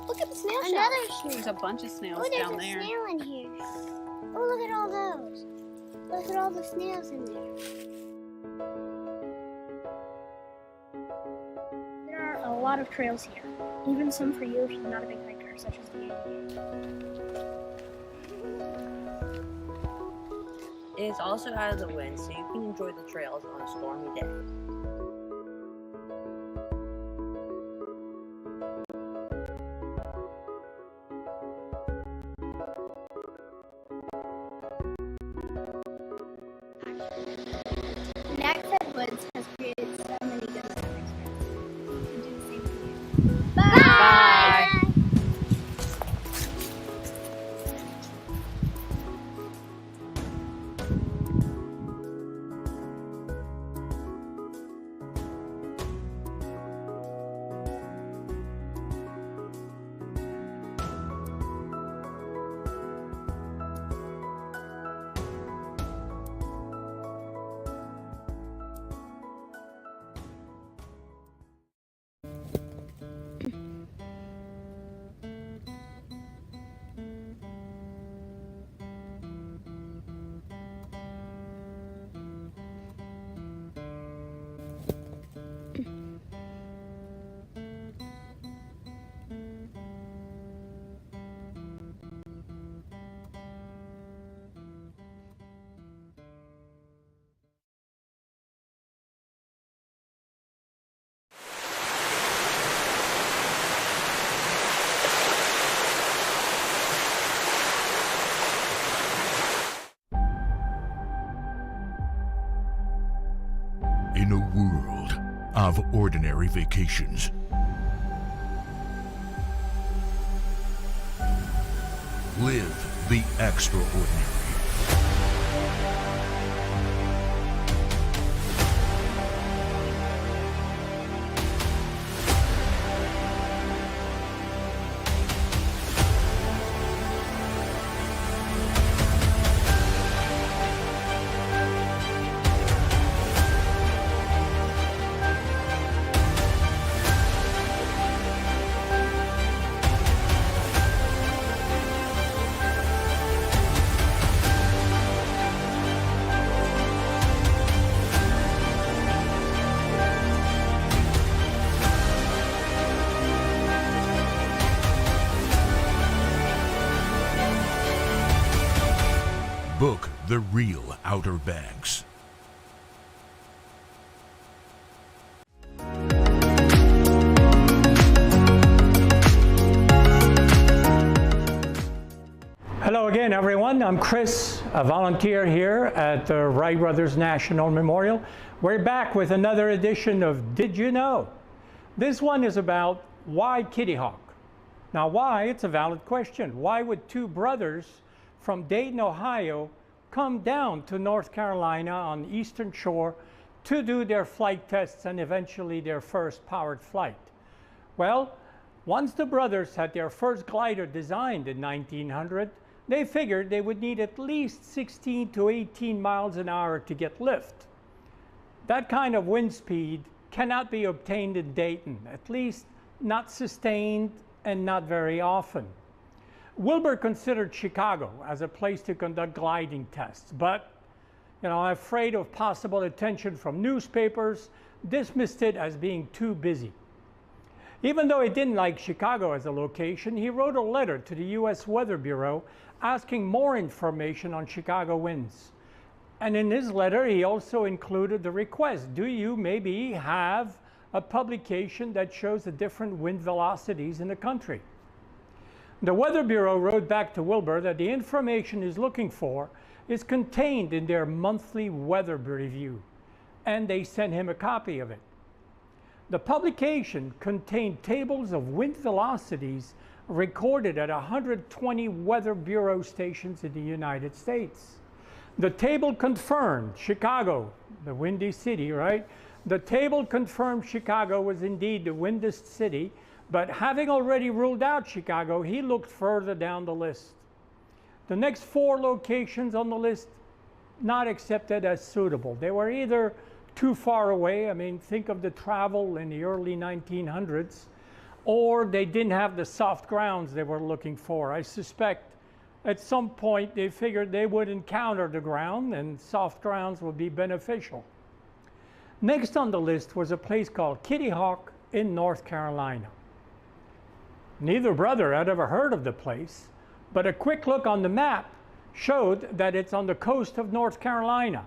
Look at the snail shells. Another snail. There's a bunch of snails down there. There's a snail in here. Oh, look at all those. Look at all the snails in there. There are a lot of trails here, even some for you if you're not a big hiker, such as the ADA. It is also out of the wind, so you can enjoy the trails on a stormy day. Nags Head Woods has created so many good memories. You can do the same for you. Bye! In a world of ordinary vacations, live the extraordinary. the real Outer Banks. Hello again, everyone. I'm Chris, a volunteer here at the Wright Brothers National Memorial. We're back with another edition of Did You Know? This one is about why Kitty Hawk? Now why? It's a valid question. Why would two brothers from Dayton, Ohio come down to North Carolina on the Eastern Shore to do their flight tests and eventually their first powered flight? Well, once the brothers had their first glider designed in 1900, they figured they would need at least 16 to 18 miles an hour to get lift. That kind of wind speed cannot be obtained in Dayton, at least not sustained and not very often. Wilbur considered Chicago as a place to conduct gliding tests, but afraid of possible attention from newspapers, dismissed it as being too busy. Even though he didn't like Chicago as a location, he wrote a letter to the U.S. Weather Bureau asking more information on Chicago winds. And in his letter, he also included the request, do you maybe have a publication that shows the different wind velocities in the country? The Weather Bureau wrote back to Wilbur that the information he's looking for is contained in their monthly weather review, and they sent him a copy of it. The publication contained tables of wind velocities recorded at 120 Weather Bureau stations in the United States. The table confirmed Chicago, the windy city, right? The table confirmed Chicago was indeed the windiest city, but having already ruled out Chicago, he looked further down the list. The next 4 locations on the list, not accepted as suitable. They were either too far away, think of the travel in the early 1900s, or they didn't have the soft grounds they were looking for. I suspect at some point they figured they would encounter the ground and soft grounds would be beneficial. Next on the list was a place called Kitty Hawk in North Carolina. Neither brother had ever heard of the place, but a quick look on the map showed that it's on the coast of North Carolina.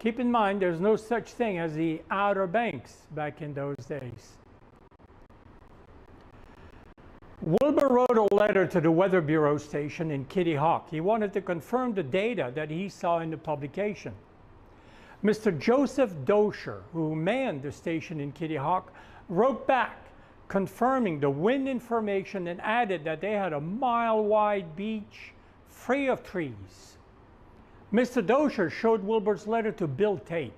Keep in mind, there's no such thing as the Outer Banks back in those days. Wilbur wrote a letter to the Weather Bureau station in Kitty Hawk. He wanted to confirm the data that he saw in the publication. Mr. Joseph Dosher, who manned the station in Kitty Hawk, wrote back confirming the wind information and added that they had a mile-wide beach free of trees. Mr. Dosher showed Wilbur's letter to Bill Tate.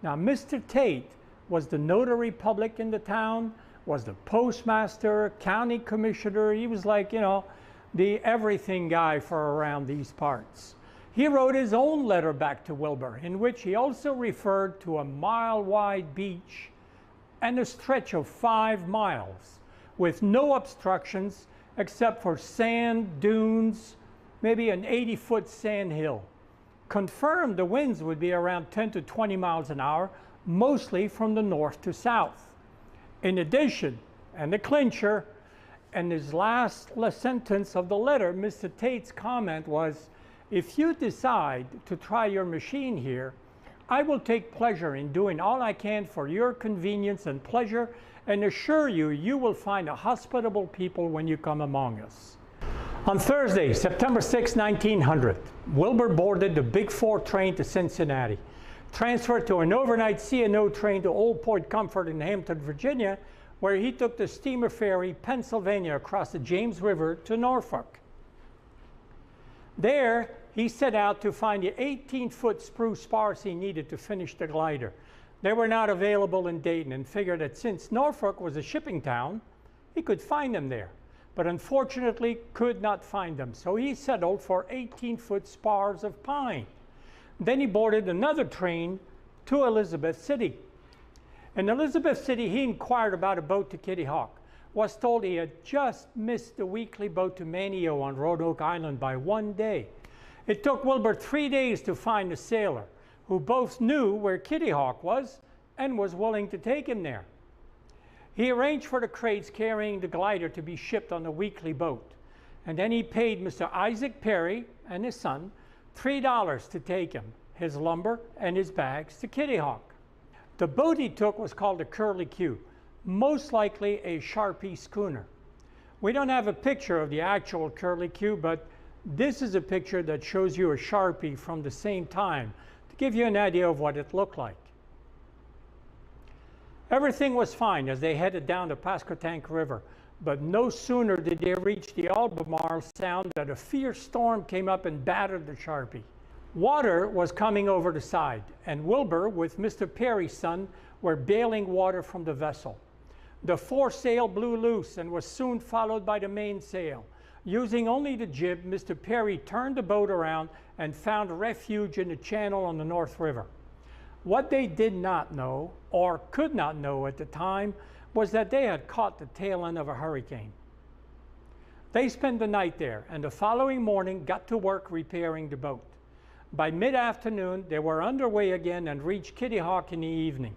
Now, Mr. Tate was the notary public in the town, was the postmaster, county commissioner. He was like, the everything guy for around these parts. He wrote his own letter back to Wilbur, in which he also referred to a mile-wide beach and a stretch of 5 miles with no obstructions except for sand dunes, maybe an 80-foot sand hill. Confirmed the winds would be around 10 to 20 miles an hour, mostly from the north to south. In addition, and the clincher, and his last sentence of the letter, Mr. Tate's comment was, if you decide to try your machine here, I will take pleasure in doing all I can for your convenience and pleasure, and assure you, you will find a hospitable people when you come among us. On Thursday, September 6, 1900, Wilbur boarded the Big 4 train to Cincinnati, transferred to an overnight C&O train to Old Point Comfort in Hampton, Virginia, where he took the steamer ferry Pennsylvania across the James River to Norfolk. There, he set out to find the 18-foot spruce spars he needed to finish the glider. They were not available in Dayton, and figured that since Norfolk was a shipping town, he could find them there, but unfortunately could not find them. So he settled for 18-foot spars of pine. Then he boarded another train to Elizabeth City. In Elizabeth City, he inquired about a boat to Kitty Hawk, was told he had just missed the weekly boat to Manteo on Roanoke Island by 1 day. It took Wilbur 3 days to find a sailor who both knew where Kitty Hawk was and was willing to take him there. He arranged for the crates carrying the glider to be shipped on the weekly boat, and then he paid Mr. Isaac Perry and his son $3 to take him, his lumber, and his bags to Kitty Hawk. The boat he took was called the Curly Q, most likely a Sharpie schooner. We don't have a picture of the actual Curly Q, but this is a picture that shows you a Sharpie from the same time to give you an idea of what it looked like. Everything was fine as they headed down the Pasquotank River, but no sooner did they reach the Albemarle Sound than a fierce storm came up and battered the Sharpie. Water was coming over the side, and Wilbur with Mr. Perry's son were bailing water from the vessel. The foresail blew loose and was soon followed by the mainsail. Using only the jib, Mr. Perry turned the boat around and found refuge in the channel on the North River. What they did not know, or could not know at the time, was that they had caught the tail end of a hurricane. They spent the night there, and the following morning got to work repairing the boat. By mid-afternoon, they were underway again and reached Kitty Hawk in the evening.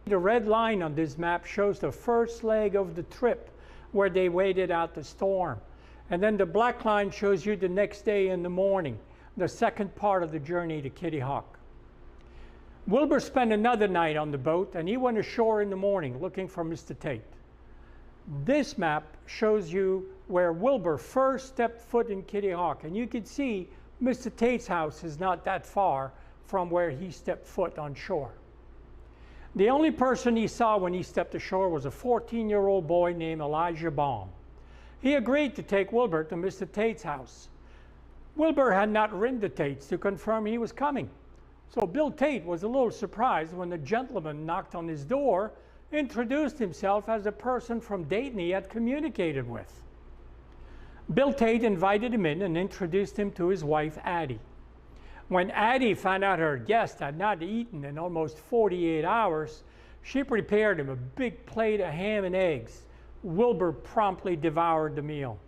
The red line on this map shows the first leg of the trip, where they waited out the storm. And then the black line shows you the next day in the morning, the second part of the journey to Kitty Hawk. Wilbur spent another night on the boat, and he went ashore in the morning looking for Mr. Tate. This map shows you where Wilbur first stepped foot in Kitty Hawk, and you can see Mr. Tate's house is not that far from where he stepped foot on shore. The only person he saw when he stepped ashore was a 14-year-old boy named Elijah Baum. He agreed to take Wilbur to Mr. Tate's house. Wilbur had not written the Tates to confirm he was coming. So Bill Tate was a little surprised when the gentleman knocked on his door, introduced himself as a person from Dayton he had communicated with. Bill Tate invited him in and introduced him to his wife, Addie. When Addie found out her guest had not eaten in almost 48 hours, she prepared him a big plate of ham and eggs. Wilbur promptly devoured the meal.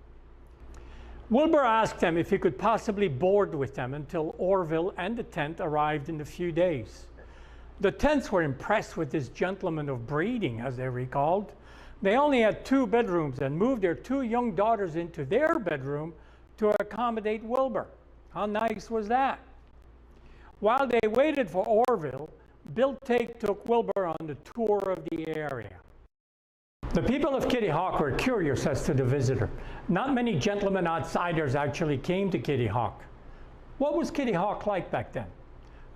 Wilbur asked them if he could possibly board with them until Orville and the tent arrived in a few days. The tents were impressed with this gentleman of breeding, as they recalled. They only had 2 bedrooms and moved their 2 young daughters into their bedroom to accommodate Wilbur. How nice was that? While they waited for Orville, Bill Tate took Wilbur on the tour of the area. The people of Kitty Hawk were curious as to the visitor. Not many gentlemen outsiders actually came to Kitty Hawk. What was Kitty Hawk like back then?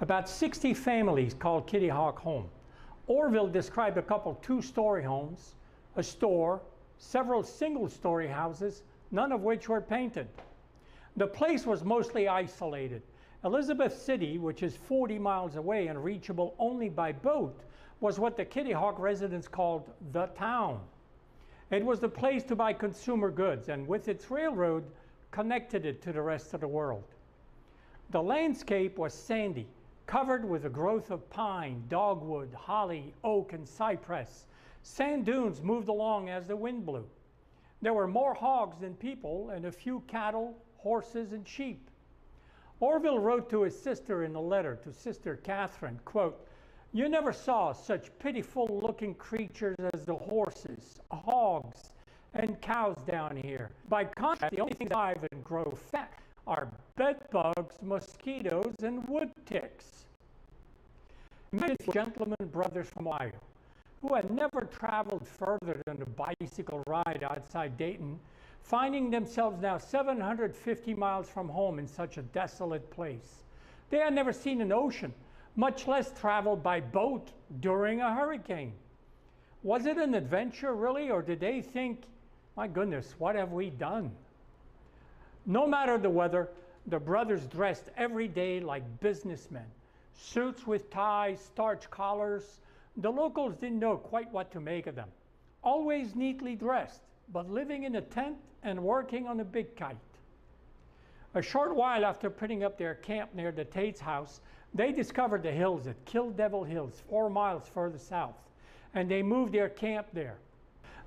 About 60 families called Kitty Hawk home. Orville described a couple 2-story homes, a store, several single-story houses, none of which were painted. The place was mostly isolated. Elizabeth City, which is 40 miles away and reachable only by boat, was what the Kitty Hawk residents called the town. It was the place to buy consumer goods, and with its railroad, connected it to the rest of the world. The landscape was sandy, covered with a growth of pine, dogwood, holly, oak, and cypress. Sand dunes moved along as the wind blew. There were more hogs than people, and a few cattle, horses, and sheep. Orville wrote to his sister in a letter to Sister Catherine, quote, "You never saw such pitiful-looking creatures as the horses, hogs, and cows down here. By contrast, the only things that thrive and grow fat are bedbugs, mosquitoes, and wood ticks." Imagine the gentlemen brothers from Ohio, who had never traveled further than a bicycle ride outside Dayton, finding themselves now 750 miles from home in such a desolate place. They had never seen an ocean, much less traveled by boat during a hurricane. Was it an adventure, really, or did they think, my goodness, what have we done? No matter the weather, the brothers dressed every day like businessmen. Suits with ties, starched collars. The locals didn't know quite what to make of them. Always neatly dressed, but living in a tent and working on a big kite. A short while after putting up their camp near the Tate's house, they discovered the hills at Kill Devil Hills, 4 miles further south, and they moved their camp there.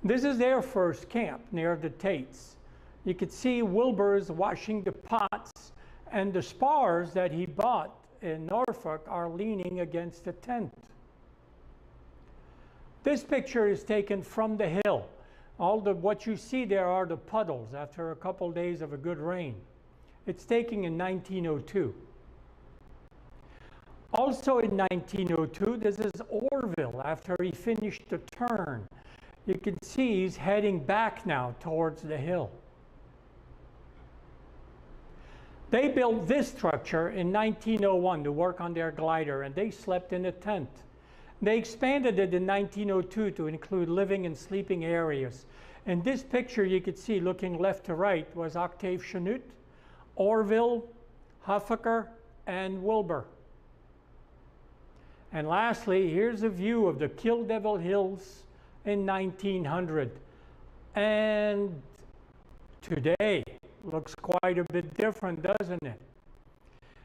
This is their first camp near the Tates. You could see Wilbur's washing the pots, and the spars that he bought in Norfolk are leaning against the tent. This picture is taken from the hill. What you see there are the puddles after a couple days of a good rain. It's taken in 1902. Also in 1902, this is Orville after he finished the turn. You can see he's heading back now towards the hill. They built this structure in 1901 to work on their glider, and they slept in a tent. They expanded it in 1902 to include living and sleeping areas. In this picture you could see, looking left to right, was Octave Chanute, Orville, Huffaker, and Wilbur. And lastly, here's a view of the Kill Devil Hills in 1900. And today looks quite a bit different, doesn't it?